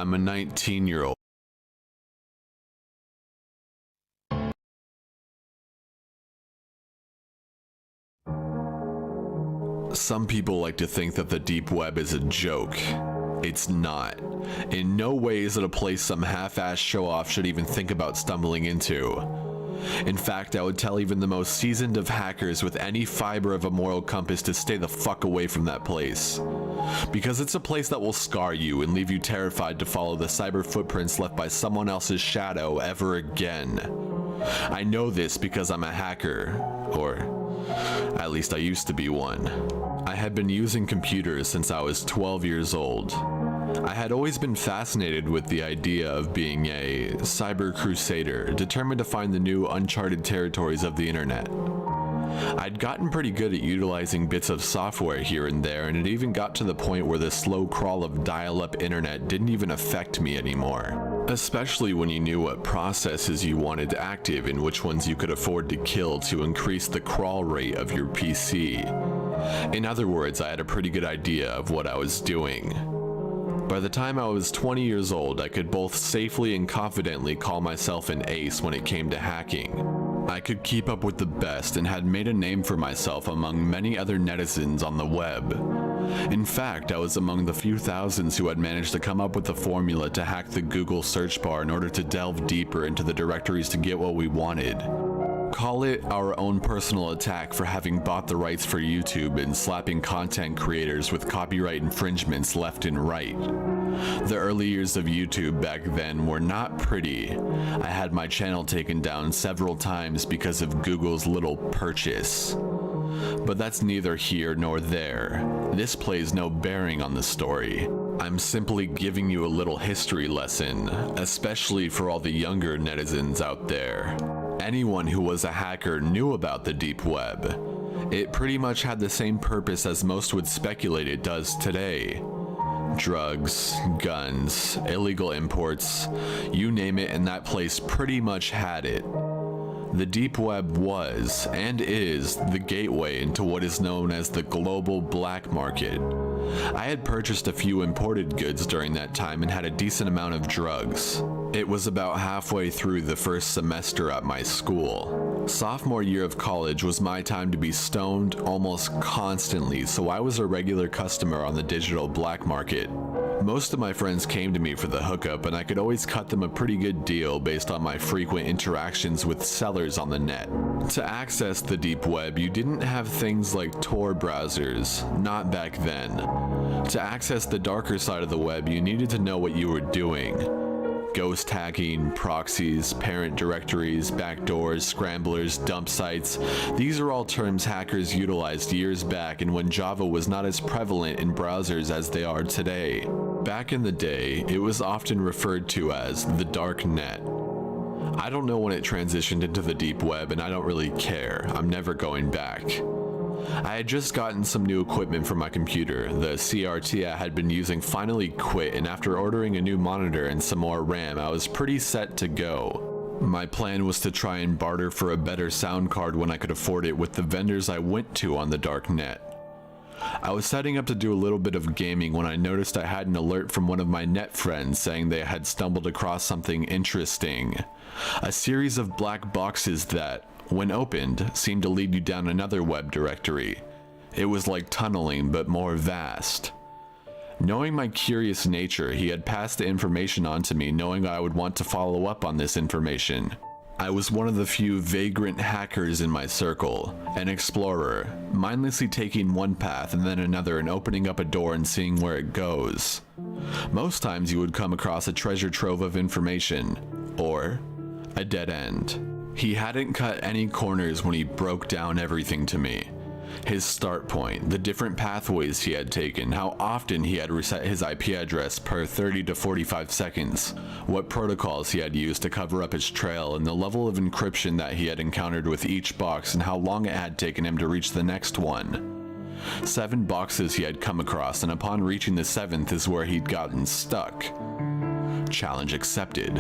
I'm a 19-year-old. Some people like to think that the deep web is a joke. It's not. In no way is it a place some half-assed show-off should even think about stumbling into. In fact, I would tell even the most seasoned of hackers with any fiber of a moral compass to stay the fuck away from that place. Because it's a place that will scar you and leave you terrified to follow the cyber footprints left by someone else's shadow ever again. I know this because I'm a hacker, or at least I used to be one. I had been using computers since I was 12 years old. I had always been fascinated with the idea of being a cyber crusader, determined to find the new uncharted territories of the internet. I'd gotten pretty good at utilizing bits of software here and there, and it even got to the point where the slow crawl of dial-up internet didn't even affect me anymore. Especially when you knew what processes you wanted active and which ones you could afford to kill to increase the crawl rate of your PC. In other words, I had a pretty good idea of what I was doing. By the time I was 20 years old, I could both safely and confidently call myself an ace when it came to hacking. I could keep up with the best and had made a name for myself among many other netizens on the web. In fact, I was among the few thousands who had managed to come up with the formula to hack the Google search bar in order to delve deeper into the directories to get what we wanted. Call it our own personal attack for having bought the rights for YouTube and slapping content creators with copyright infringements left and right. The early years of YouTube back then were not pretty. I had my channel taken down several times because of Google's little purchase. But that's neither here nor there. This plays no bearing on the story. I'm simply giving you a little history lesson, especially for all the younger netizens out there. Anyone who was a hacker knew about the deep web. It pretty much had the same purpose as most would speculate it does today. Drugs, guns, illegal imports, you name it, and that place pretty much had it. The deep web was, and is, the gateway into what is known as the global black market. I had purchased a few imported goods during that time and had a decent amount of drugs. It was about halfway through the first semester at my school. Sophomore year of college was my time to be stoned almost constantly, so I was a regular customer on the digital black market. Most of my friends came to me for the hookup, and I could always cut them a pretty good deal based on my frequent interactions with sellers on the net. To access the deep web, you didn't have things like Tor browsers, not back then. To access the darker side of the web, you needed to know what you were doing. Ghost hacking, proxies, parent directories, backdoors, scramblers, dump sites. These are all terms hackers utilized years back and when Java was not as prevalent in browsers as they are today. Back in the day, it was often referred to as the dark net. I don't know when it transitioned into the deep web and I don't really care. I'm never going back. I had just gotten some new equipment for my computer. The CRT I had been using finally quit, and after ordering a new monitor and some more RAM, I was pretty set to go. My plan was to try and barter for a better sound card when I could afford it with the vendors I went to on the dark net. I was setting up to do a little bit of gaming when I noticed I had an alert from one of my net friends saying they had stumbled across something interesting. A series of black boxes that, when opened, seemed to lead you down another web directory. It was like tunneling, but more vast. Knowing my curious nature, he had passed the information on to me, knowing I would want to follow up on this information. I was one of the few vagrant hackers in my circle, an explorer, mindlessly taking one path and then another and opening up a door and seeing where it goes. Most times you would come across a treasure trove of information, or a dead end. He hadn't cut any corners when he broke down everything to me. His start point, the different pathways he had taken, how often he had reset his IP address per 30 to 45 seconds, what protocols he had used to cover up his trail, and the level of encryption that he had encountered with each box and how long it had taken him to reach the next one. 7 boxes he had come across, and upon reaching the 7th is where he'd gotten stuck. Challenge accepted.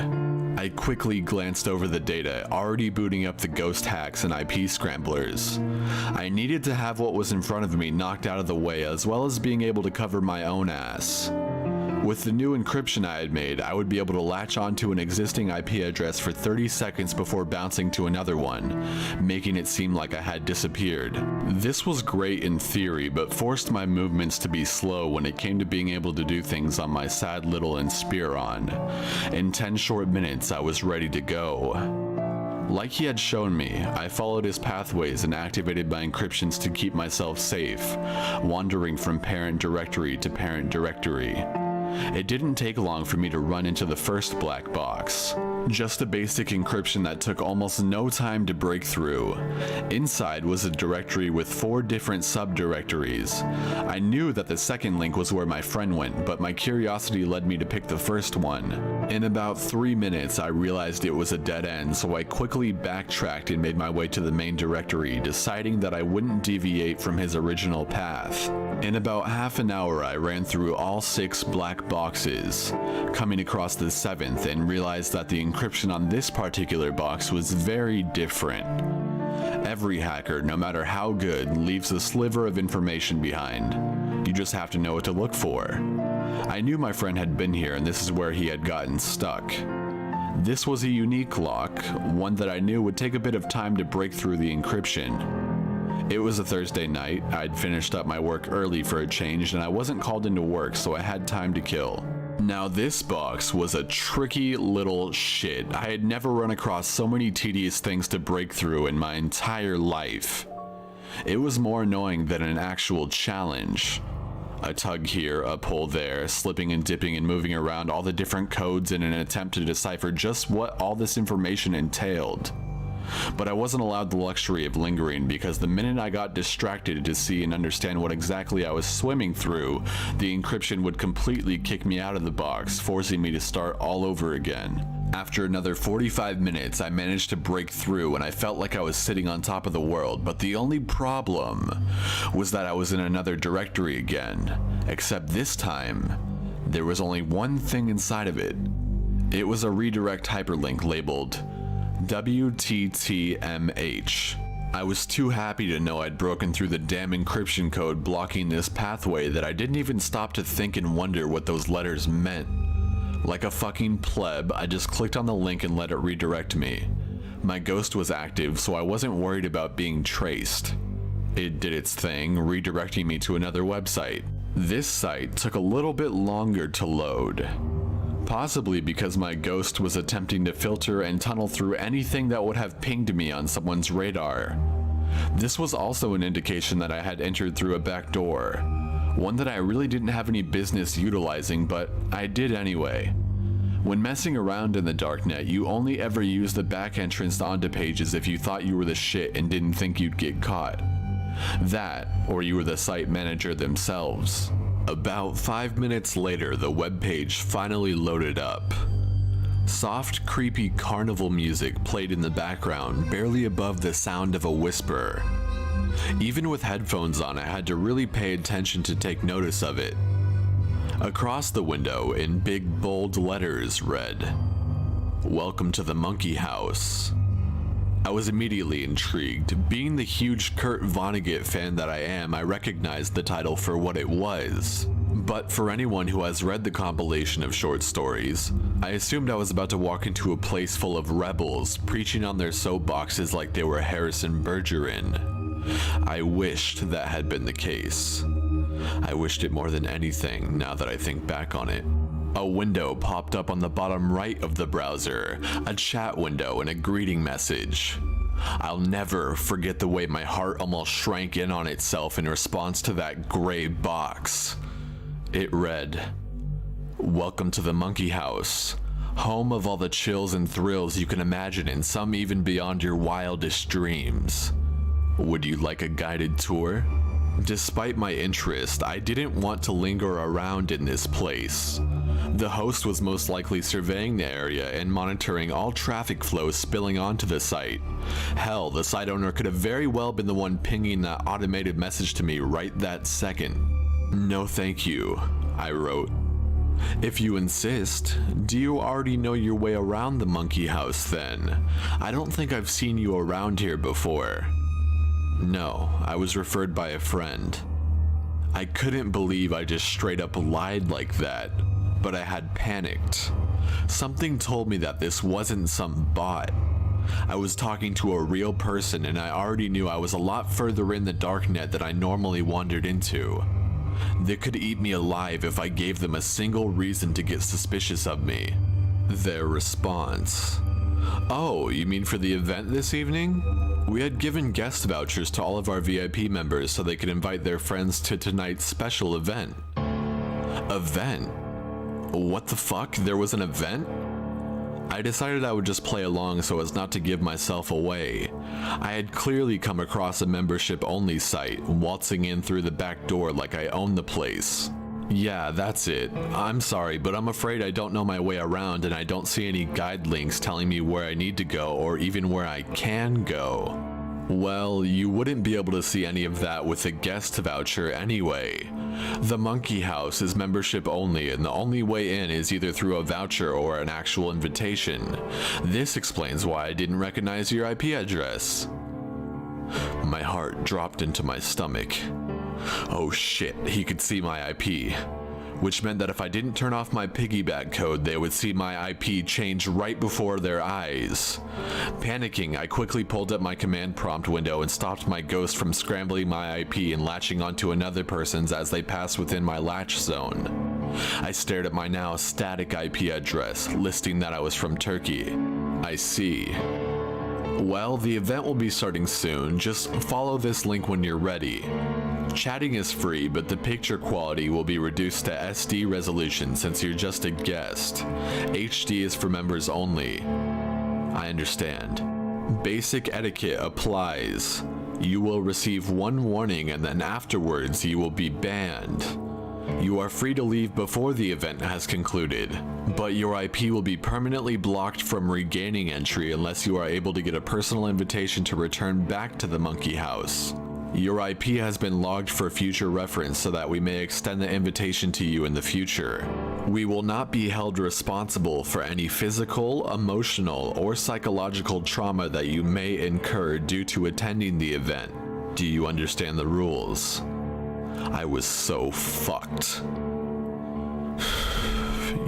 I quickly glanced over the data, already booting up the ghost hacks and IP scramblers. I needed to have what was in front of me knocked out of the way, as well as being able to cover my own ass. With the new encryption I had made, I would be able to latch onto an existing IP address for 30 seconds before bouncing to another one, making it seem like I had disappeared. This was great in theory, but forced my movements to be slow when it came to being able to do things on my sad little Inspiron. In 10 short minutes, I was ready to go. Like he had shown me, I followed his pathways and activated my encryptions to keep myself safe, wandering from parent directory to parent directory. It didn't take long for me to run into the first black box. Just a basic encryption that took almost no time to break through. Inside was a directory with 4 different subdirectories. I knew that the second link was where my friend went, but my curiosity led me to pick the first one. In about 3 minutes, I realized it was a dead end, so I quickly backtracked and made my way to the main directory, deciding that I wouldn't deviate from his original path. In about half an hour, I ran through all 6 black boxes, coming across the 7th and realized that the encryption on this particular box was very different. Every hacker, no matter how good, leaves a sliver of information behind. You just have to know what to look for. I knew my friend had been here and this is where he had gotten stuck. This was a unique lock, one that I knew would take a bit of time to break through the encryption. It was a Thursday night, I'd finished up my work early for a change and I wasn't called into work, so I had time to kill. Now this box was a tricky little shit. I had never run across so many tedious things to break through in my entire life. It was more annoying than an actual challenge. A tug here, a pull there, slipping and dipping and moving around all the different codes in an attempt to decipher just what all this information entailed. But I wasn't allowed the luxury of lingering because the minute I got distracted to see and understand what exactly I was swimming through, the encryption would completely kick me out of the box, forcing me to start all over again. After another 45 minutes, I managed to break through and I felt like I was sitting on top of the world, but the only problem was that I was in another directory again, except this time, there was only one thing inside of it. It was a redirect hyperlink labeled WTTMH. I was too happy to know I'd broken through the damn encryption code blocking this pathway that I didn't even stop to think and wonder what those letters meant. Like a fucking pleb, I just clicked on the link and let it redirect me. My ghost was active, so I wasn't worried about being traced. It did its thing, redirecting me to another website. This site took a little bit longer to load. Possibly because my ghost was attempting to filter and tunnel through anything that would have pinged me on someone's radar. This was also an indication that I had entered through a back door, one that I really didn't have any business utilizing, but I did anyway. When messing around in the darknet, you only ever use the back entrance onto pages if you thought you were the shit and didn't think you'd get caught. That, or you were the site manager themselves. About 5 minutes later, the webpage finally loaded up. Soft, creepy carnival music played in the background, barely above the sound of a whisper. Even with headphones on, I had to really pay attention to take notice of it. Across the window, in big bold letters, read, "Welcome to the Monkey House." I was immediately intrigued. Being the huge Kurt Vonnegut fan that I am, I recognized the title for what it was. But for anyone who has read the compilation of short stories, I assumed I was about to walk into a place full of rebels, preaching on their soapboxes like they were Harrison Bergeron. I wished that had been the case. I wished it more than anything, now that I think back on it. A window popped up on the bottom right of the browser, a chat window and a greeting message. I'll never forget the way my heart almost shrank in on itself in response to that gray box. It read, "Welcome to the Monkey House, home of all the chills and thrills you can imagine and some even beyond your wildest dreams. Would you like a guided tour?" Despite my interest, I didn't want to linger around in this place. The host was most likely surveying the area and monitoring all traffic flow spilling onto the site. Hell, the site owner could have very well been the one pinging that automated message to me right that second. "No thank you," I wrote. "If you insist, do you already know your way around the Monkey House then? I don't think I've seen you around here before." "No, I was referred by a friend." I couldn't believe I just straight up lied like that. but I had panicked. Something told me that this wasn't some bot. I was talking to a real person, and I already knew I was a lot further in the darknet than I normally wandered into. They could eat me alive if I gave them a single reason to get suspicious of me. Their response: "Oh, you mean for the event this evening? We had given guest vouchers to all of our VIP members so they could invite their friends to tonight's special event." Event? What the fuck? There was an event? I decided I would just play along so as not to give myself away. I had clearly come across a membership-only site, waltzing in through the back door like I owned the place. "Yeah, that's it. I'm sorry, but I'm afraid I don't know my way around and I don't see any guide links telling me where I need to go or even where I can go." Well, you wouldn't be able to see any of that with a guest voucher anyway. The Monkey House is membership only, and the only way in is either through a voucher or an actual invitation. This explains why I didn't recognize your IP address. My heart dropped into my stomach. Oh shit, he could see my IP. Which meant that if I didn't turn off my piggyback code, they would see my IP change right before their eyes. Panicking, I quickly pulled up my command prompt window and stopped my ghost from scrambling my IP and latching onto another person's as they passed within my latch zone. I stared at my now static IP address, listing that I was from Turkey. I see. Well, the event will be starting soon. Just follow this link when you're ready. Chatting is free, but the picture quality will be reduced to SD resolution since you're just a guest. HD is for members only. I understand. Basic etiquette applies. You will receive one warning and then afterwards you will be banned. You are free to leave before the event has concluded, but your IP will be permanently blocked from regaining entry unless you are able to get a personal invitation to return back to the Monkey House. Your IP has been logged for future reference so that we may extend the invitation to you in the future. We will not be held responsible for any physical, emotional, or psychological trauma that you may incur due to attending the event. Do you understand the rules? I was so fucked.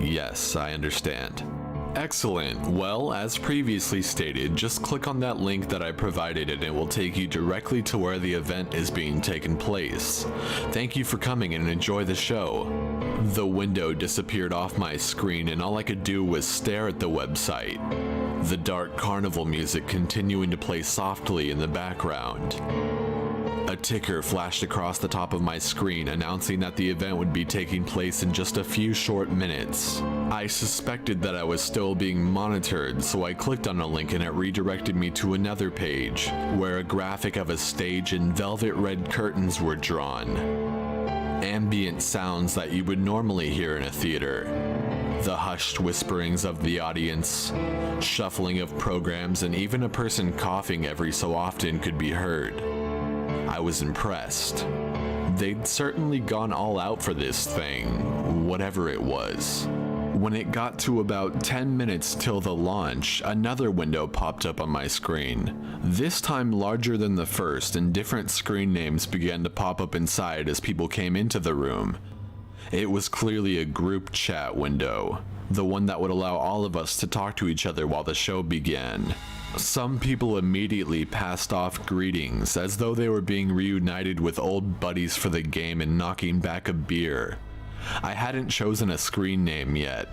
Yes, I understand. Excellent. Well, as previously stated, just click on that link that I provided and it will take you directly to where the event is being taken place. Thank you for coming and enjoy the show. The window disappeared off my screen and all I could do was stare at the website. The dark carnival music continuing to play softly in the background. A ticker flashed across the top of my screen announcing that the event would be taking place in just a few short minutes. I suspected that I was still being monitored, so I clicked on a link and it redirected me to another page, where a graphic of a stage and velvet red curtains were drawn. Ambient sounds that you would normally hear in a theater. The hushed whisperings of the audience, shuffling of programs, and even a person coughing every so often could be heard. I was impressed. They'd certainly gone all out for this thing, whatever it was. When it got to about 10 minutes till the launch, another window popped up on my screen. This time larger than the first, and different screen names began to pop up inside as people came into the room. It was clearly a group chat window, the one that would allow all of us to talk to each other while the show began. Some people immediately passed off greetings as though they were being reunited with old buddies for the game and knocking back a beer. I hadn't chosen a screen name yet,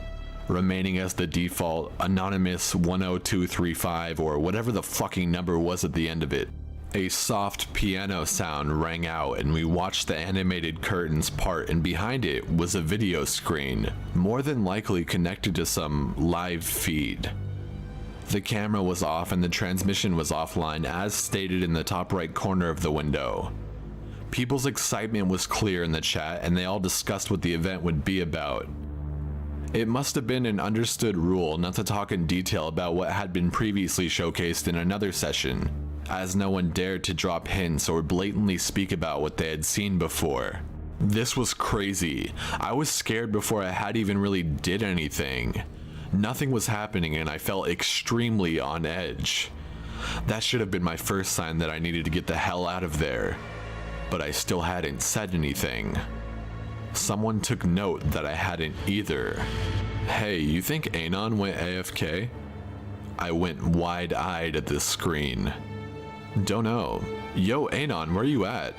remaining as the default Anonymous 10235 or whatever the fucking number was at the end of it. A soft piano sound rang out and we watched the animated curtains part, and behind it was a video screen, more than likely connected to some live feed. The camera was off and the transmission was offline as stated in the top right corner of the window. People's excitement was clear in the chat and they all discussed what the event would be about. It must have been an understood rule not to talk in detail about what had been previously showcased in another session, as no one dared to drop hints or blatantly speak about what they had seen before. This was crazy. I was scared before I had even really did anything. Nothing was happening and I felt extremely on edge. That should have been my first sign that I needed to get the hell out of there. But I still hadn't said anything. Someone took note that I hadn't either. Hey, you think Anon went AFK? I went wide-eyed at the screen. Don't know. Yo, Anon, where you at?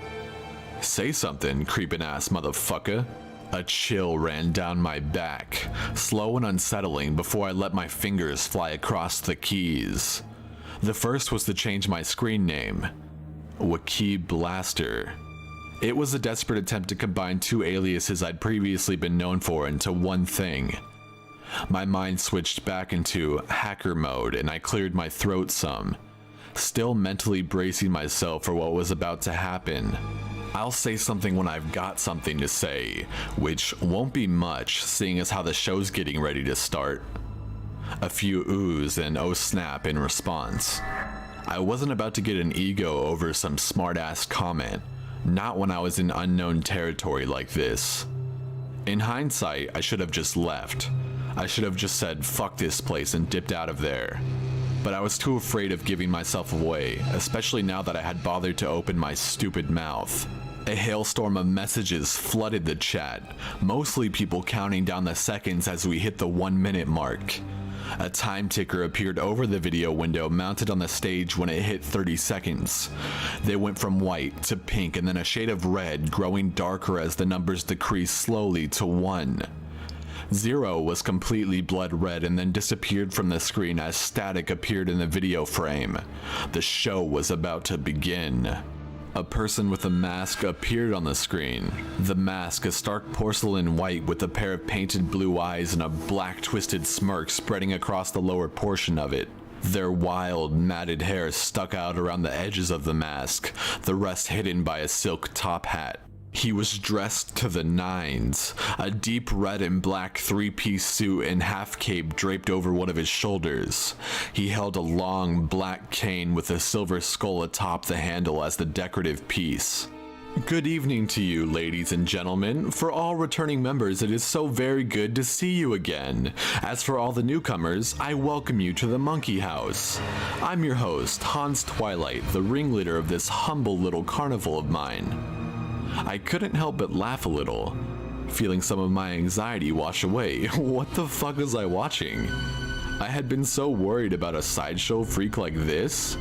Say something, creepin' ass motherfucker. A chill ran down my back, slow and unsettling before I let my fingers fly across the keys. The first was to change my screen name. Wakib Blaster. It was a desperate attempt to combine two aliases I'd previously been known for into one thing. My mind switched back into hacker mode and I cleared my throat some, still mentally bracing myself for what was about to happen. I'll say something when I've got something to say, which won't be much, seeing as how the show's getting ready to start. A few oohs and oh snap in response. I wasn't about to get an ego over some smart-ass comment, not when I was in unknown territory like this. In hindsight, I should have just left. I should have just said fuck this place and dipped out of there. But I was too afraid of giving myself away, especially now that I had bothered to open my stupid mouth. A hailstorm of messages flooded the chat, mostly people counting down the seconds as we hit the 1 minute mark. A time ticker appeared over the video window mounted on the stage when it hit 30 seconds. They went from white to pink and then a shade of red, growing darker as the numbers decreased slowly to 1. 0 was completely blood red and then disappeared from the screen as static appeared in the video frame. The show was about to begin. A person with a mask appeared on the screen. The mask, a stark porcelain white with a pair of painted blue eyes and a black twisted smirk spreading across the lower portion of it. Their wild, matted hair stuck out around the edges of the mask, the rest hidden by a silk top hat. He was dressed to the nines, a deep red and black three-piece suit and half cape draped over one of his shoulders. He held a long black cane with a silver skull atop the handle as the decorative piece. Good evening to you, ladies and gentlemen. For all returning members, it is so very good to see you again. As for all the newcomers, I welcome you to the Monkey House. I'm your host, Hans Twilight, the ringleader of this humble little carnival of mine. I couldn't help but laugh a little, feeling some of my anxiety wash away. What the fuck was I watching? I had been so worried about a sideshow freak like this.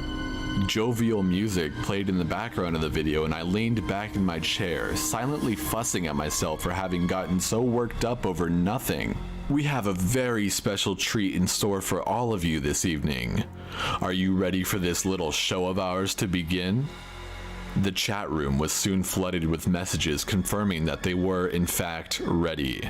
Jovial music played in the background of the video and I leaned back in my chair, silently fussing at myself for having gotten so worked up over nothing. We have a very special treat in store for all of you this evening. Are you ready for this little show of ours to begin? The chat room was soon flooded with messages confirming that they were, in fact, ready.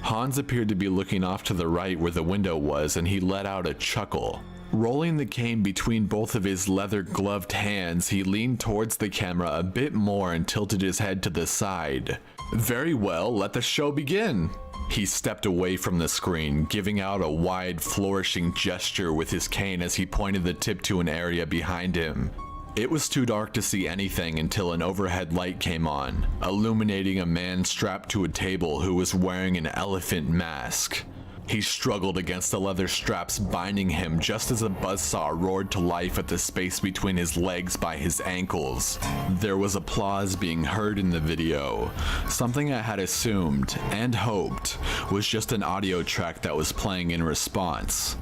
Hans appeared to be looking off to the right where the window was, and he let out a chuckle. Rolling the cane between both of his leather-gloved hands, he leaned towards the camera a bit more and tilted his head to the side. Very well, let the show begin. He stepped away from the screen, giving out a wide, flourishing gesture with his cane as he pointed the tip to an area behind him. It was too dark to see anything until an overhead light came on, illuminating a man strapped to a table who was wearing an elephant mask. He struggled against the leather straps binding him just as a buzzsaw roared to life at the space between his legs by his ankles. There was applause being heard in the video, something I had assumed and hoped was just an audio track that was playing in response.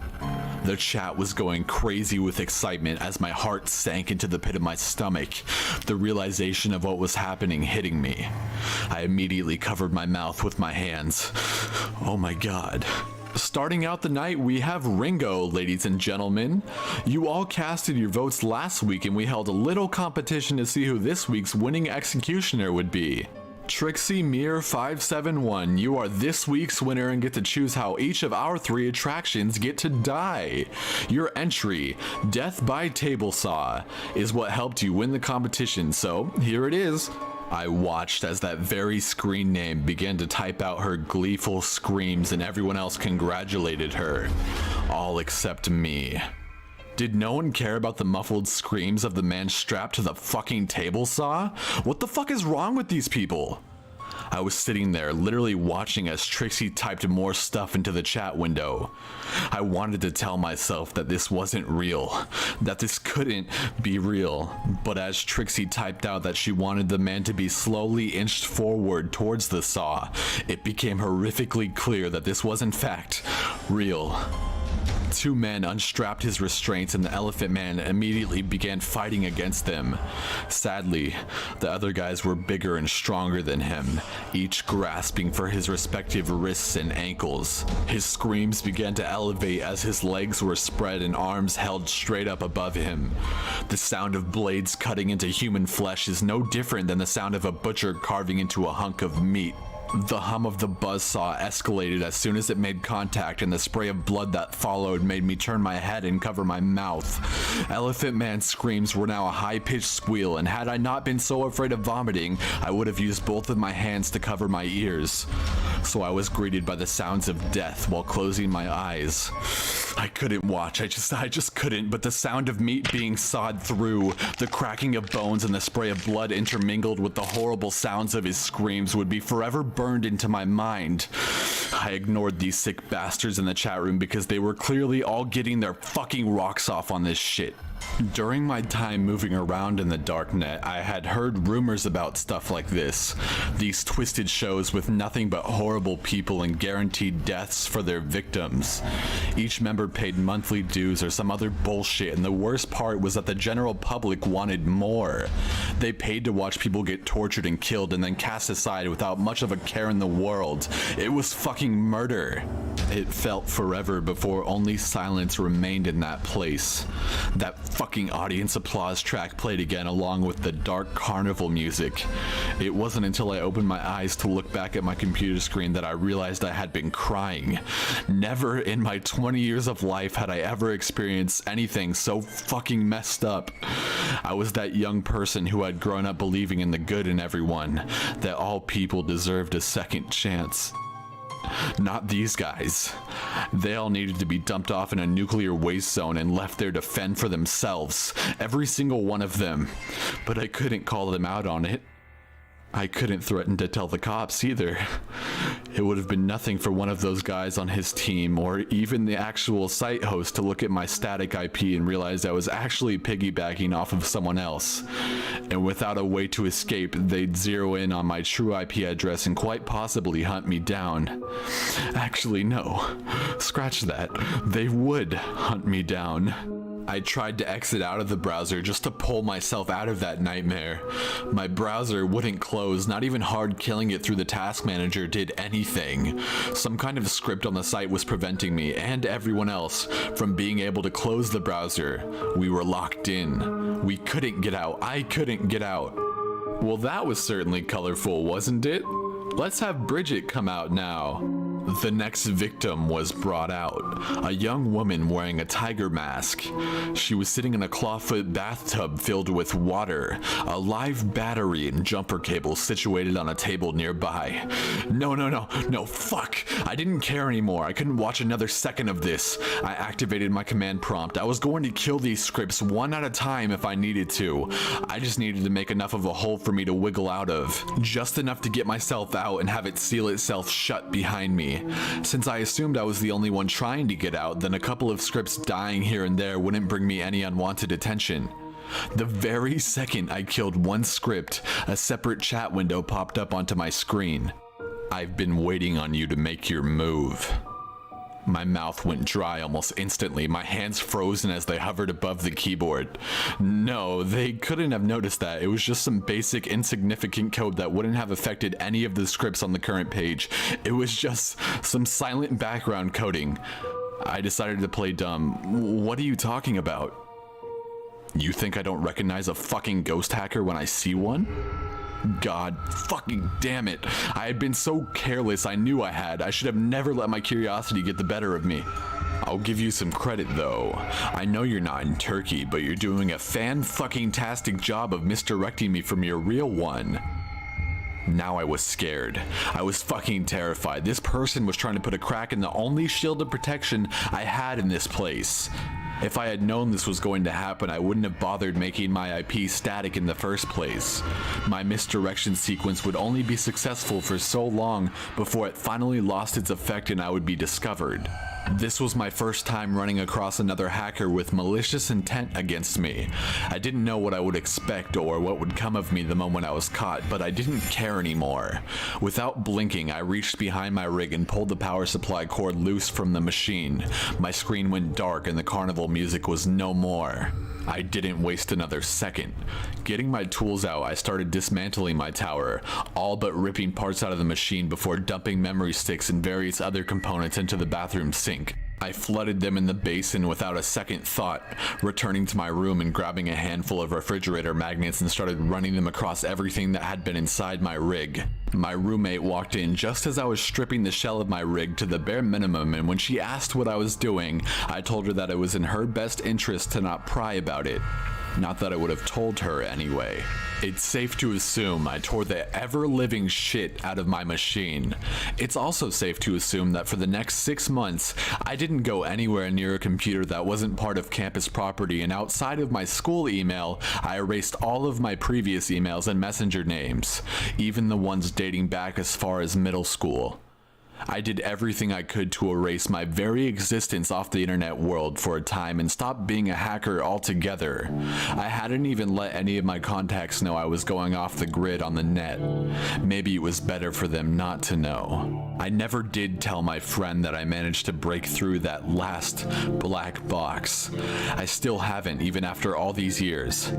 The chat was going crazy with excitement as my heart sank into the pit of my stomach, the realization of what was happening hitting me. I immediately covered my mouth with my hands. Oh my god. Starting out the night, we have Ringo, ladies and gentlemen. You all casted your votes last week and we held a little competition to see who this week's winning executioner would be. Trixie Mir 571, you are this week's winner and get to choose how each of our 3 attractions get to die. Your entry, Death by Table Saw, is what helped you win the competition, so here it is. I watched as that very screen name began to type out her gleeful screams and everyone else congratulated her, all except me. Did no one care about the muffled screams of the man strapped to the fucking table saw? What the fuck is wrong with these people? I was sitting there, literally watching as Trixie typed more stuff into the chat window. I wanted to tell myself that this wasn't real, that this couldn't be real, but as Trixie typed out that she wanted the man to be slowly inched forward towards the saw, it became horrifically clear that this was in fact real. Two men unstrapped his restraints and the elephant man immediately began fighting against them. Sadly, the other guys were bigger and stronger than him, each grasping for his respective wrists and ankles. His screams began to elevate as his legs were spread and arms held straight up above him. The sound of blades cutting into human flesh is no different than the sound of a butcher carving into a hunk of meat. The hum of the buzzsaw escalated as soon as it made contact, and the spray of blood that followed made me turn my head and cover my mouth. Elephant Man's screams were now a high-pitched squeal, and had I not been so afraid of vomiting, I would have used both of my hands to cover my ears. So I was greeted by the sounds of death while closing my eyes. I couldn't watch, I just couldn't, but the sound of meat being sawed through, the cracking of bones and the spray of blood intermingled with the horrible sounds of his screams would be forever burned into my mind. I ignored these sick bastards in the chat room because they were clearly all getting their fucking rocks off on this shit. During my time moving around in the darknet, I had heard rumors about stuff like this. These twisted shows with nothing but horrible people and guaranteed deaths for their victims. Each member paid monthly dues or some other bullshit, and the worst part was that the general public wanted more. They paid to watch people get tortured and killed and then cast aside without much of a care in the world. It was fucking murder. It felt forever before only silence remained in that place. That fucking audience applause track played again along with the dark carnival music. It wasn't until I opened my eyes to look back at my computer screen that I realized I had been crying. Never in my 20 years of life had I ever experienced anything so fucking messed up. I was that young person who had grown up believing in the good in everyone, that all people deserved a second chance. Not these guys. They all needed to be dumped off in a nuclear waste zone and left there to fend for themselves. Every single one of them. But I couldn't call them out on it. I couldn't threaten to tell the cops either. It would have been nothing for one of those guys on his team or even the actual site host to look at my static IP and realize I was actually piggybacking off of someone else. And without a way to escape, they'd zero in on my true IP address and quite possibly hunt me down. Actually, no. Scratch that. They would hunt me down. I tried to exit out of the browser just to pull myself out of that nightmare. My browser wouldn't close, not even hard killing it through the task manager did anything. Some kind of script on the site was preventing me and everyone else from being able to close the browser. We were locked in. We couldn't get out. I couldn't get out. Well, that was certainly colorful, wasn't it? Let's have Bridget come out now. The next victim was brought out, a young woman wearing a tiger mask. She was sitting in a clawfoot bathtub filled with water, a live battery and jumper cable situated on a table nearby. No, fuck! I didn't care anymore. I couldn't watch another second of this. I activated my command prompt. I was going to kill these scripts one at a time if I needed to. I just needed to make enough of a hole for me to wiggle out of. Just enough to get myself out and have it seal itself shut behind me. Since I assumed I was the only one trying to get out, then a couple of scripts dying here and there wouldn't bring me any unwanted attention. The very second I killed one script, a separate chat window popped up onto my screen. I've been waiting on you to make your move. My mouth went dry almost instantly, my hands frozen as they hovered above the keyboard. No, they couldn't have noticed that. It was just some basic insignificant code that wouldn't have affected any of the scripts on the current page. It was just some silent background coding. I decided to play dumb. What are you talking about? You think I don't recognize a fucking ghost hacker when I see one? God fucking damn it. I had been so careless, I knew I had. I should have never let my curiosity get the better of me. I'll give you some credit though. I know you're not in Turkey, but you're doing a fan-fucking-tastic job of misdirecting me from your real one. Now I was scared. I was fucking terrified. This person was trying to put a crack in the only shield of protection I had in this place. If I had known this was going to happen, I wouldn't have bothered making my IP static in the first place. My misdirection sequence would only be successful for so long before it finally lost its effect and I would be discovered. This was my first time running across another hacker with malicious intent against me. I didn't know what I would expect or what would come of me the moment I was caught, but I didn't care anymore. Without blinking, I reached behind my rig and pulled the power supply cord loose from the machine. My screen went dark and the carnival music was no more. I didn't waste another second. Getting my tools out, I started dismantling my tower, all but ripping parts out of the machine before dumping memory sticks and various other components into the bathroom sink. I flooded them in the basin without a second thought, returning to my room and grabbing a handful of refrigerator magnets and started running them across everything that had been inside my rig. My roommate walked in just as I was stripping the shell of my rig to the bare minimum, and when she asked what I was doing, I told her that it was in her best interest to not pry about it. Not that I would have told her anyway. It's safe to assume I tore the ever-living shit out of my machine. It's also safe to assume that for the next 6 months, I didn't go anywhere near a computer that wasn't part of campus property, and outside of my school email, I erased all of my previous emails and messenger names, even the ones dating back as far as middle school. I did everything I could to erase my very existence off the internet world for a time and stop being a hacker altogether. I hadn't even let any of my contacts know I was going off the grid on the net. Maybe it was better for them not to know. I never did tell my friend that I managed to break through that last black box. I still haven't, even after all these years.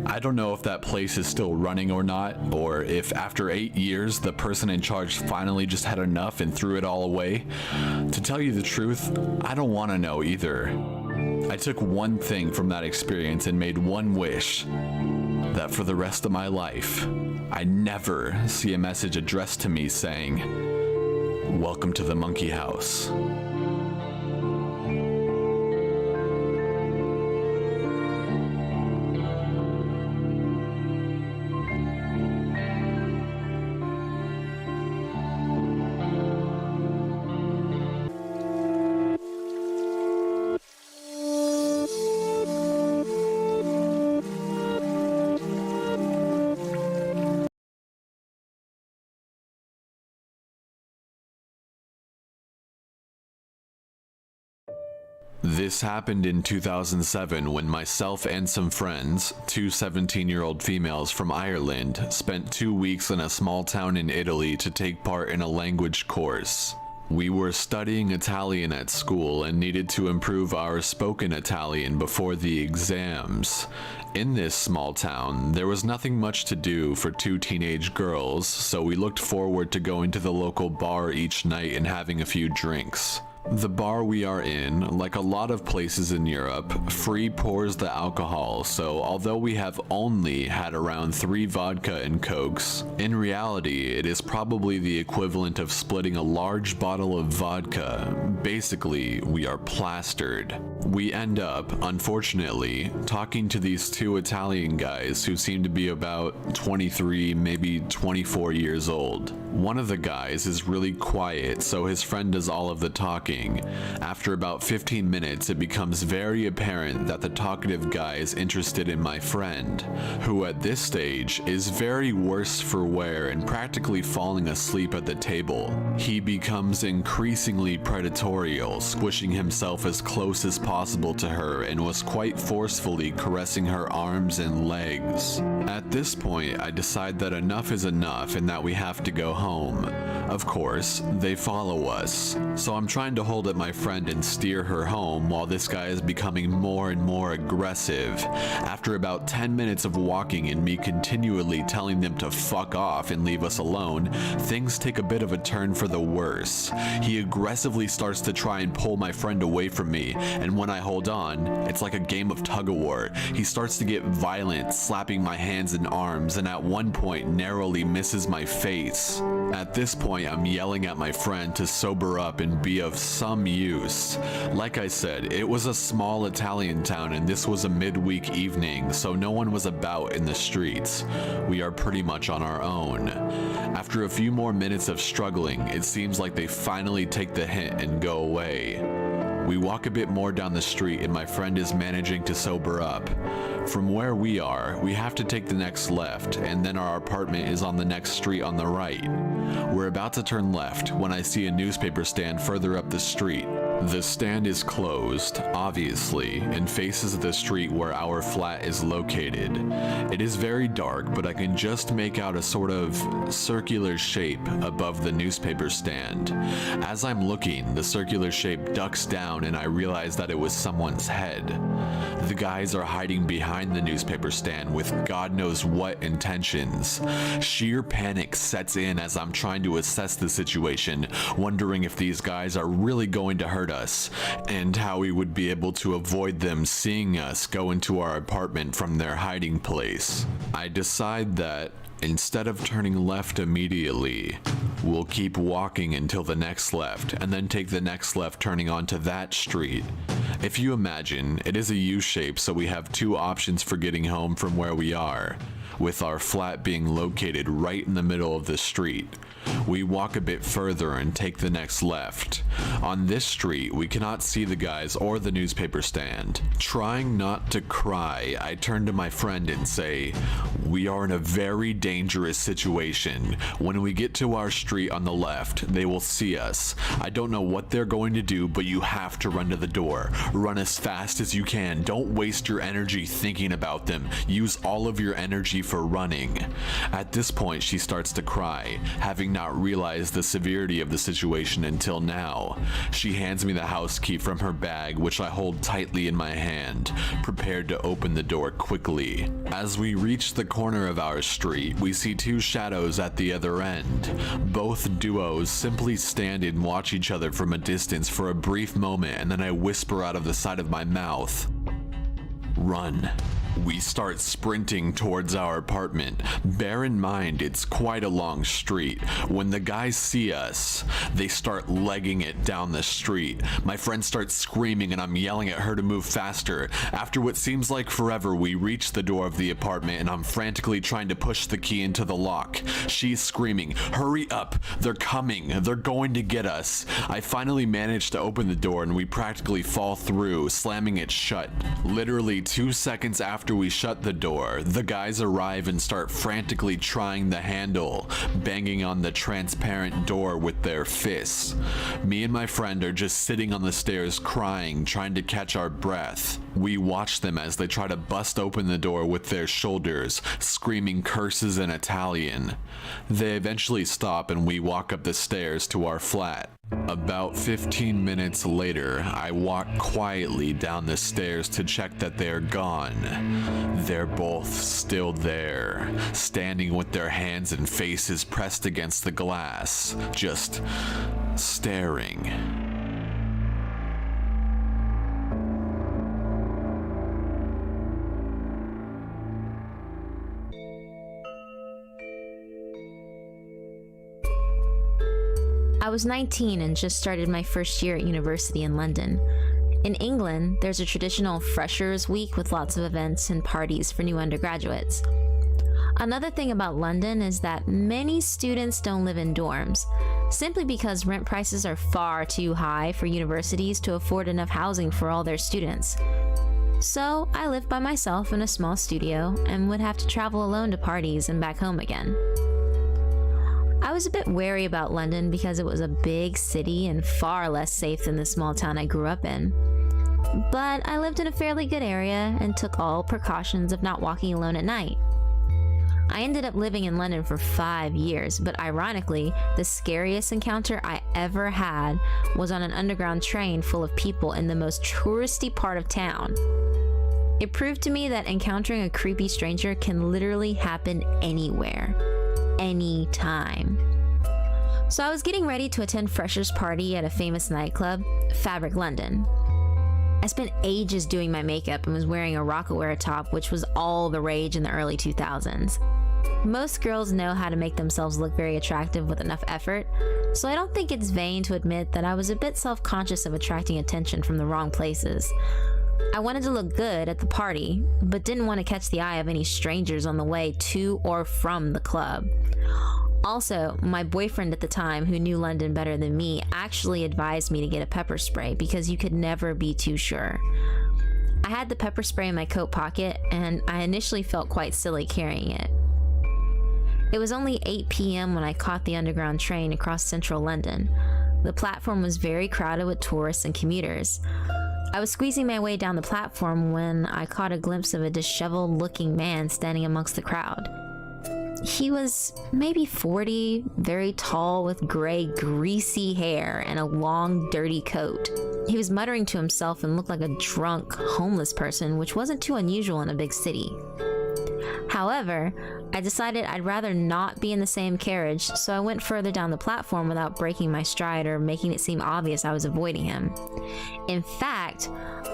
I don't know if that place is still running or not, or if after 8 years the person in charge finally just had enough and threw it all away. To tell you the truth, I don't want to know either. I took one thing from that experience and made one wish, that for the rest of my life, I never see a message addressed to me saying, "Welcome to the Monkey House." This happened in 2007 when myself and some friends, two 17-year-old females from Ireland, spent 2 weeks in a small town in Italy to take part in a language course. We were studying Italian at school and needed to improve our spoken Italian before the exams. In this small town, there was nothing much to do for two teenage girls, so we looked forward to going to the local bar each night and having a few drinks. The bar we are in, like a lot of places in Europe, free pours the alcohol, so although we have only had around 3 vodka and cokes, in reality it is probably the equivalent of splitting a large bottle of vodka. Basically, we are plastered. We end up, unfortunately, talking to these 2 Italian guys who seem to be about 23, maybe 24 years old. One of the guys is really quiet, so his friend does all of the talking. After about 15 minutes, it becomes very apparent that the talkative guy is interested in my friend, who at this stage is very worse for wear and practically falling asleep at the table. He becomes increasingly predatory, squishing himself as close as possible to her and was quite forcefully caressing her arms and legs. At this point, I decide that enough is enough and that we have to go home. Of course, they follow us, so I'm trying to hold at my friend and steer her home while this guy is becoming more and more aggressive. After about 10 minutes of walking and me continually telling them to fuck off and leave us alone, things take a bit of a turn for the worse. He aggressively starts to try and pull my friend away from me, and when I hold on, it's like a game of tug-of-war. He starts to get violent, slapping my hands and arms, and at one point narrowly misses my face. At this point, I'm yelling at my friend to sober up and be of some use. Like I said, it was a small Italian town and this was a midweek evening, so no one was about in the streets. We are pretty much on our own. After a few more minutes of struggling, it seems like they finally take the hint and go away. We walk a bit more down the street and my friend is managing to sober up. From where we are, we have to take the next left, and then our apartment is on the next street on the right. We're about to turn left when I see a newspaper stand further up the street. The stand is closed, obviously, and faces the street where our flat is located. It is very dark, but I can just make out a sort of circular shape above the newspaper stand. As I'm looking, the circular shape ducks down and I realize that it was someone's head. The guys are hiding behind the newspaper stand with God knows what intentions. Sheer panic sets in as I'm trying to assess the situation, wondering if these guys are really going to hurt us, and how we would be able to avoid them seeing us go into our apartment from their hiding place. I decide that instead of turning left immediately, we'll keep walking until the next left, and then take the next left turning onto that street. If you imagine, it is a U-shape, so we have two options for getting home from where we are, with our flat being located right in the middle of the street. We walk a bit further and take the next left. On this street, we cannot see the guys or the newspaper stand. Trying not to cry, I turn to my friend and say, "We are in a very dangerous situation. When we get to our street on the left, they will see us. I don't know what they're going to do, but you have to run to the door. Run as fast as you can. Don't waste your energy thinking about them. Use all of your energy for running." At this point, she starts to cry, having not realized the severity of the situation until now. She hands me the house key from her bag, which I hold tightly in my hand, prepared to open the door quickly. As we reach the corner of our street, we see two shadows at the other end. Both duos simply stand and watch each other from a distance for a brief moment, and then I whisper out of the side of my mouth, "Run." We start sprinting towards our apartment. Bear in mind, it's quite a long street. When the guys see us, they start legging it down the street. My friend starts screaming and I'm yelling at her to move faster. After what seems like forever, we reach the door of the apartment and I'm frantically trying to push the key into the lock. She's screaming, "Hurry up, they're coming, they're going to get us." I finally manage to open the door and we practically fall through, slamming it shut. Literally 2 seconds after we shut the door, the guys arrive and start frantically trying the handle, banging on the transparent door with their fists. Me and my friend are just sitting on the stairs crying, trying to catch our breath. We watch them as they try to bust open the door with their shoulders, screaming curses in Italian. They eventually stop and we walk up the stairs to our flat. About 15 minutes later, I walk quietly down the stairs to check that they're gone. They're both still there, standing with their hands and faces pressed against the glass, just staring. I was 19 and just started my first year at university in London. In England, there's a traditional Freshers' Week with lots of events and parties for new undergraduates. Another thing about London is that many students don't live in dorms, simply because rent prices are far too high for universities to afford enough housing for all their students. So I lived by myself in a small studio and would have to travel alone to parties and back home again. I was a bit wary about London because it was a big city and far less safe than the small town I grew up in. But I lived in a fairly good area and took all precautions of not walking alone at night. I ended up living in London for 5 years, but ironically, the scariest encounter I ever had was on an underground train full of people in the most touristy part of town. It proved to me that encountering a creepy stranger can literally happen anywhere. Anytime. So I was getting ready to attend freshers party at a famous nightclub, Fabric London. I spent ages doing my makeup and was wearing a rocket-wear top, which was all the rage in the early 2000s. Most girls know how to make themselves look very attractive with enough effort, so I don't think it's vain to admit that I was a bit self-conscious of attracting attention from the wrong places. I wanted to look good at the party, but didn't want to catch the eye of any strangers on the way to or from the club. Also, my boyfriend at the time, who knew London better than me, actually advised me to get a pepper spray because you could never be too sure. I had the pepper spray in my coat pocket, and I initially felt quite silly carrying it. It was only 8 p.m. when I caught the underground train across central London. The platform was very crowded with tourists and commuters. I was squeezing my way down the platform when I caught a glimpse of a disheveled-looking man standing amongst the crowd. He was maybe 40, very tall with gray, greasy hair and a long, dirty coat. He was muttering to himself and looked like a drunk, homeless person, which wasn't too unusual in a big city. However, I decided I'd rather not be in the same carriage, so I went further down the platform without breaking my stride or making it seem obvious I was avoiding him. In fact,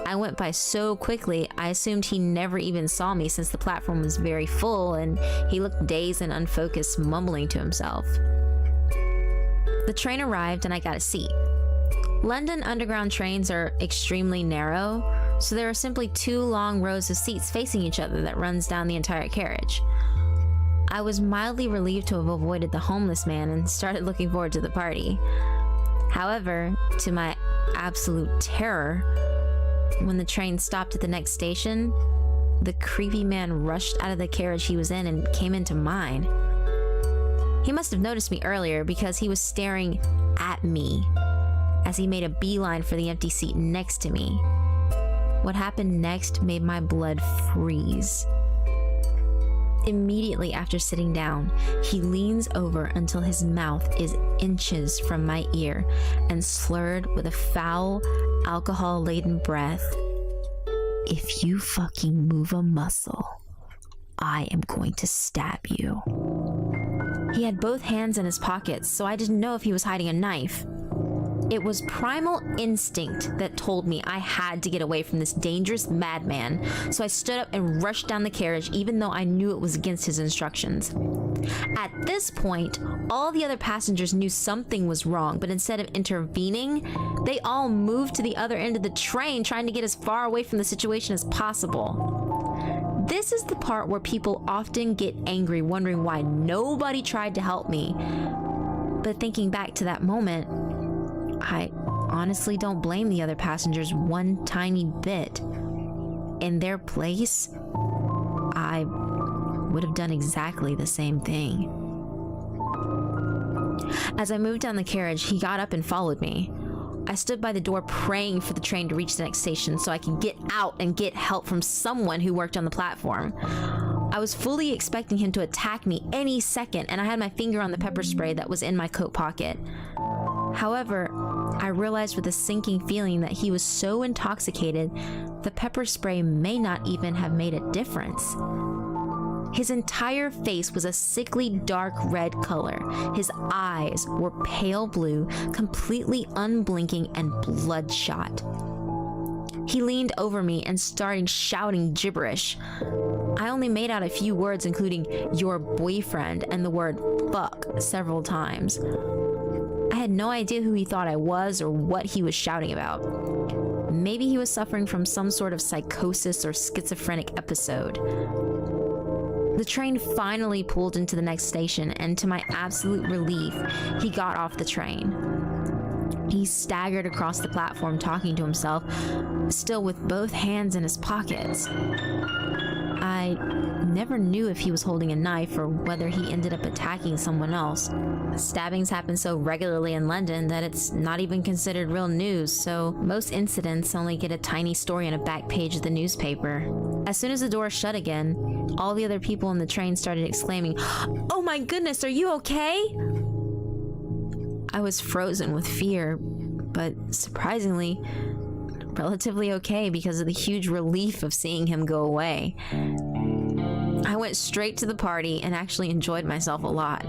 I went by so quickly, I assumed he never even saw me since the platform was very full and he looked dazed and unfocused, mumbling to himself. The train arrived and I got a seat. London Underground trains are extremely narrow, so there are simply 2 long rows of seats facing each other that runs down the entire carriage. I was mildly relieved to have avoided the homeless man and started looking forward to the party. However, to my absolute terror, when the train stopped at the next station, the creepy man rushed out of the carriage he was in and came into mine. He must have noticed me earlier because he was staring at me as he made a beeline for the empty seat next to me. What happened next made my blood freeze. Immediately after sitting down, he leans over until his mouth is inches from my ear and slurred with a foul, alcohol-laden breath, "If you fucking move a muscle, I am going to stab you." He had both hands in his pockets, so I didn't know if he was hiding a knife. It was primal instinct that told me I had to get away from this dangerous madman, so I stood up and rushed down the carriage even though I knew it was against his instructions. At this point, all the other passengers knew something was wrong, but instead of intervening, they all moved to the other end of the train, trying to get as far away from the situation as possible. This is the part where people often get angry, wondering why nobody tried to help me. But thinking back to that moment, I honestly don't blame the other passengers one tiny bit. In their place, I would have done exactly the same thing. As I moved down the carriage, he got up and followed me. I stood by the door praying for the train to reach the next station so I could get out and get help from someone who worked on the platform. I was fully expecting him to attack me any second, and I had my finger on the pepper spray that was in my coat pocket. However, I realized with a sinking feeling that he was so intoxicated, the pepper spray may not even have made a difference. His entire face was a sickly dark red color. His eyes were pale blue, completely unblinking and bloodshot. He leaned over me and started shouting gibberish. I only made out a few words, including "your boyfriend" and the word "fuck" several times. I had no idea who he thought I was or what he was shouting about. Maybe he was suffering from some sort of psychosis or schizophrenic episode. The train finally pulled into the next station, and to my absolute relief, he got off the train. He staggered across the platform talking to himself, still with both hands in his pockets. I never knew if he was holding a knife or whether he ended up attacking someone else. Stabbings happen so regularly in London that it's not even considered real news, so most incidents only get a tiny story on a back page of the newspaper. As soon as the door shut again, all the other people in the train started exclaiming, "Oh my goodness, are you okay?" I was frozen with fear, but surprisingly, relatively okay because of the huge relief of seeing him go away. I went straight to the party and actually enjoyed myself a lot.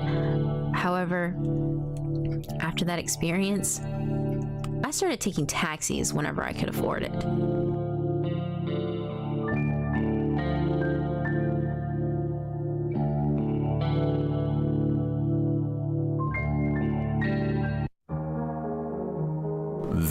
However, after that experience, I started taking taxis whenever I could afford it.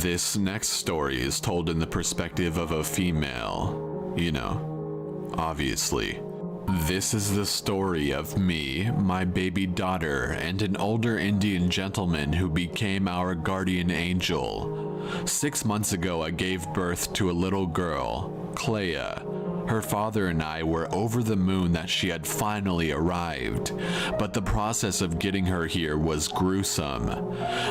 This next story is told in the perspective of a female. You know, obviously. This is the story of me, my baby daughter, and an older Indian gentleman who became our guardian angel. 6 months ago, I gave birth to a little girl, Clea. Her father and I were over the moon that she had finally arrived, but the process of getting her here was gruesome.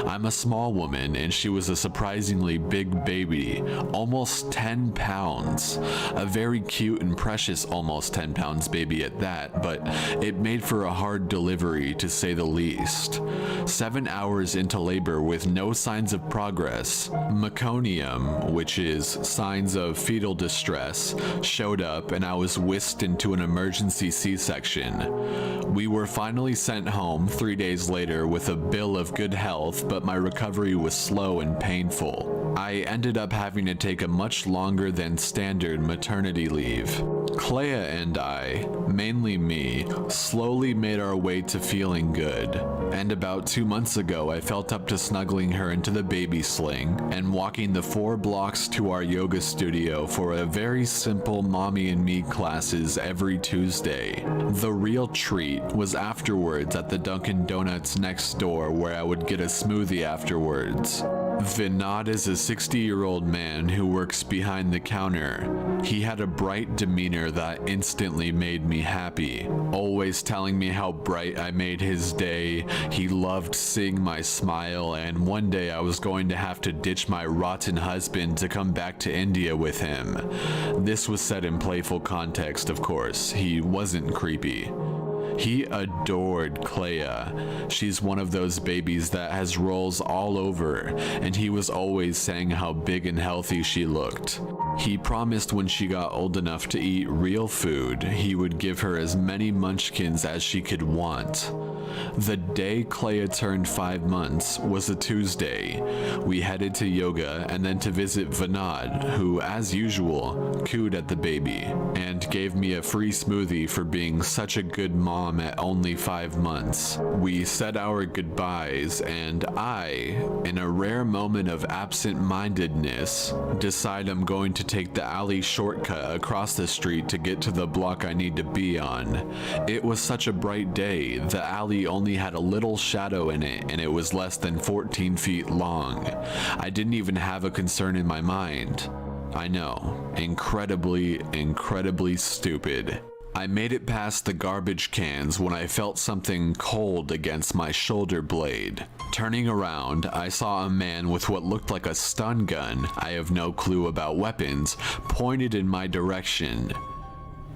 I'm a small woman and she was a surprisingly big baby, almost 10 pounds. A very cute and precious almost 10 pounds baby at that, but it made for a hard delivery to say the least. 7 hours into labor with no signs of progress, meconium, which is signs of fetal distress, showed up and I was whisked into an emergency C-section. We were finally sent home 3 days later with a bill of good health, but my recovery was slow and painful. I ended up having to take a much longer than standard maternity leave. Clea and I, mainly me, slowly made our way to feeling good. And about 2 months ago, I felt up to snuggling her into the baby sling and walking the 4 blocks to our yoga studio for a very simple mommy and me classes every Tuesday. The real treat was afterwards at the Dunkin' Donuts next door, where I would get a smoothie afterwards. Vinod is a 60-year-old man who works behind the counter. He had a bright demeanor that instantly made me happy, always telling me how bright I made his day. He loved seeing my smile, and one day I was going to have to ditch my rotten husband to come back to India with him. This was said in playful context, of course. He wasn't creepy. He adored Clea. She's one of those babies that has rolls all over, and he was always saying how big and healthy she looked. He promised when she got old enough to eat real food, he would give her as many munchkins as she could want. The day Clea turned 5 months was a Tuesday. We headed to yoga and then to visit Vinod, who, as usual, cooed at the baby and gave me a free smoothie for being such a good mom at only 5 months. We said our goodbyes, and I, in a rare moment of absent-mindedness, decide I'm going to take the alley shortcut across the street to get to the block I need to be on. It was such a bright day, the alley only had a little shadow in it, and it was less than 14 feet long. I didn't even have a concern in my mind. I know, incredibly stupid. I made it past the garbage cans when I felt something cold against my shoulder blade. Turning around, I saw a man with what looked like a stun gun, I have no clue about weapons, pointed in my direction.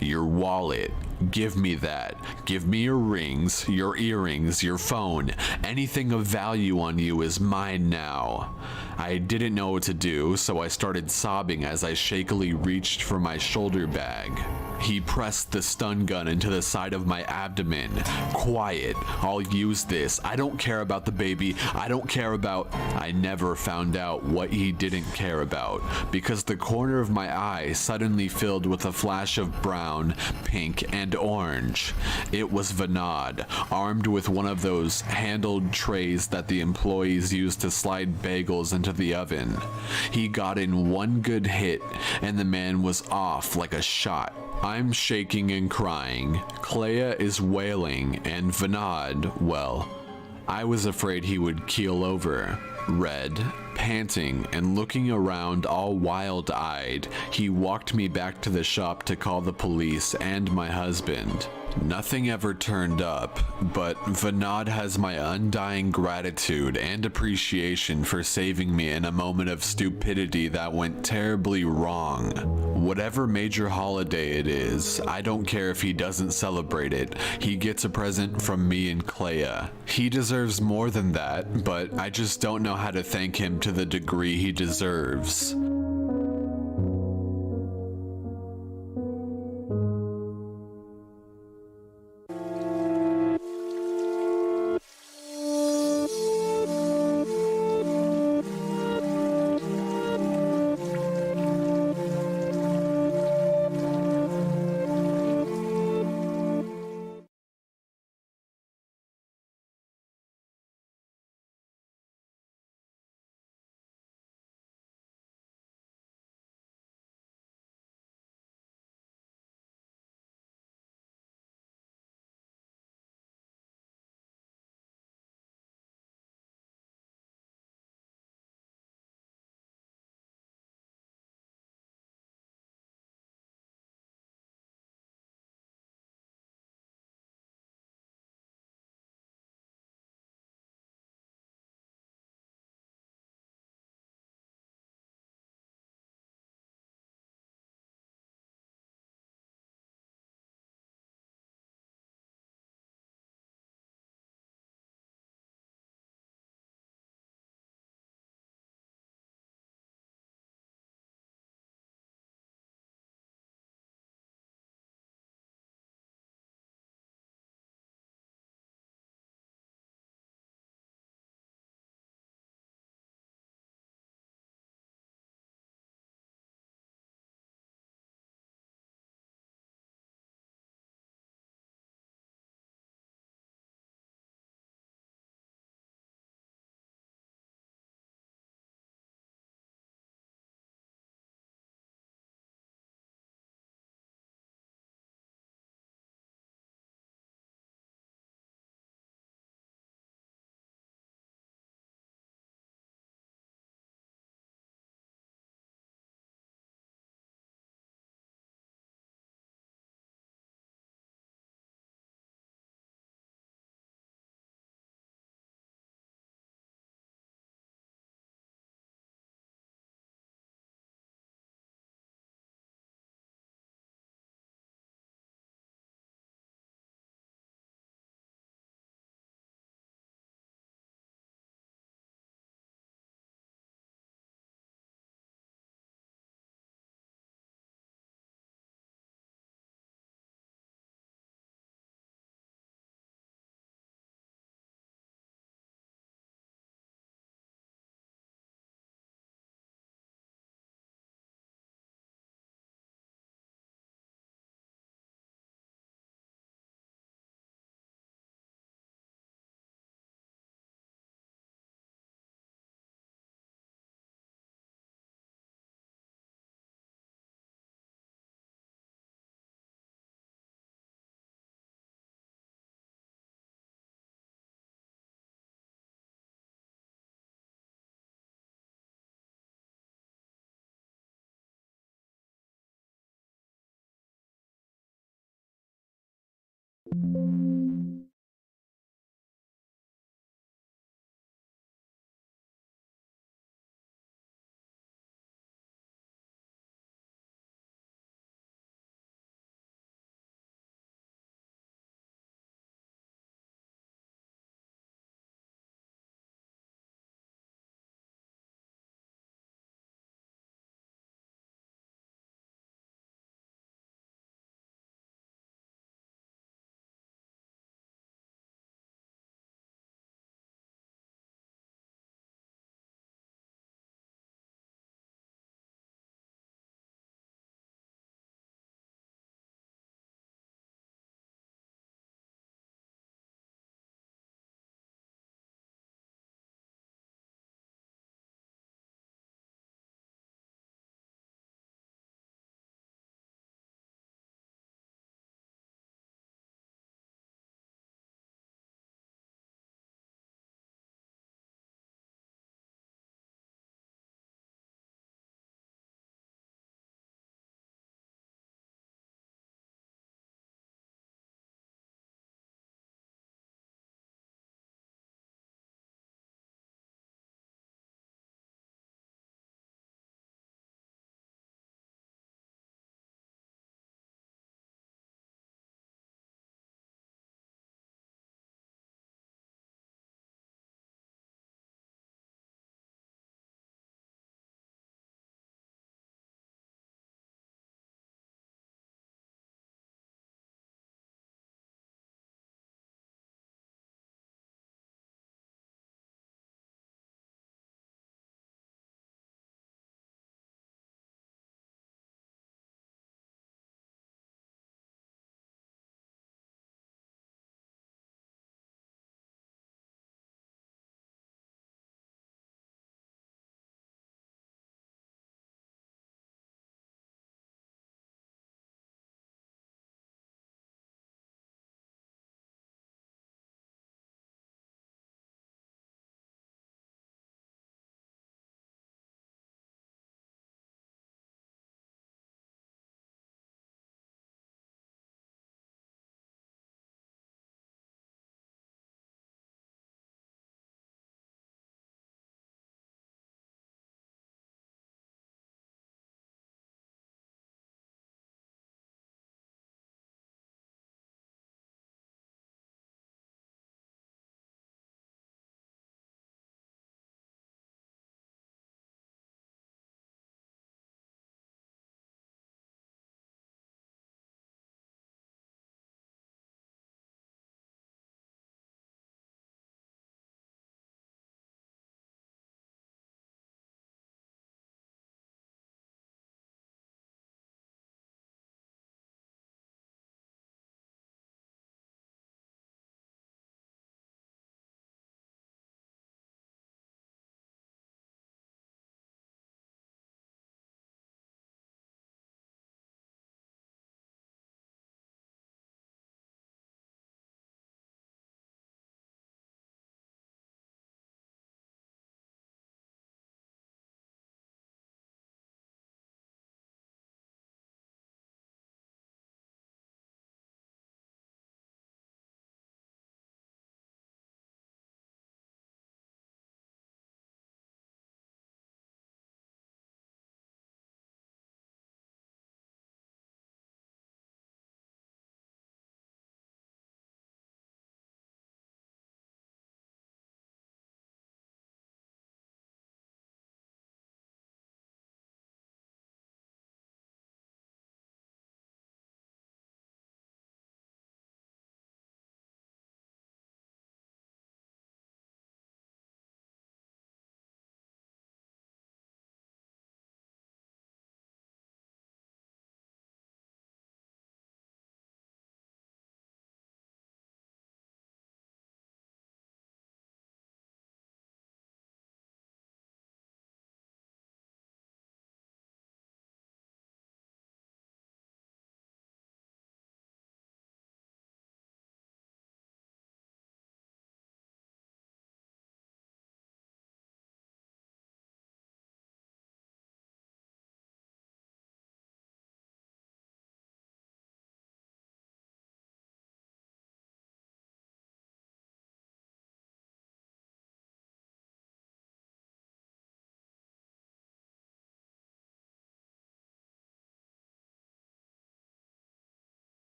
Your wallet. Give me that. Give me your rings, your earrings, your phone. Anything of value on you is mine now. I didn't know what to do, so I started sobbing as I shakily reached for my shoulder bag. He pressed the stun gun into the side of my abdomen. Quiet. I'll use this. I don't care about the baby. I don't care about... I never found out what he didn't care about, because the corner of my eye suddenly filled with a flash of brown, pink, and orange. It was Vinod, armed with one of those handled trays that the employees use to slide bagels into the oven. He got in one good hit, and the man was off like a shot. I'm shaking and crying. Clea is wailing, and Vinod, well, I was afraid he would keel over. Red, panting, and looking around all wild-eyed, he walked me back to the shop to call the police and my husband. Nothing ever turned up, but Vinod has my undying gratitude and appreciation for saving me in a moment of stupidity that went terribly wrong. Whatever major holiday it is, I don't care if he doesn't celebrate it. He gets a present from me and Clea. He deserves more than that, but I just don't know how to thank him to the degree he deserves.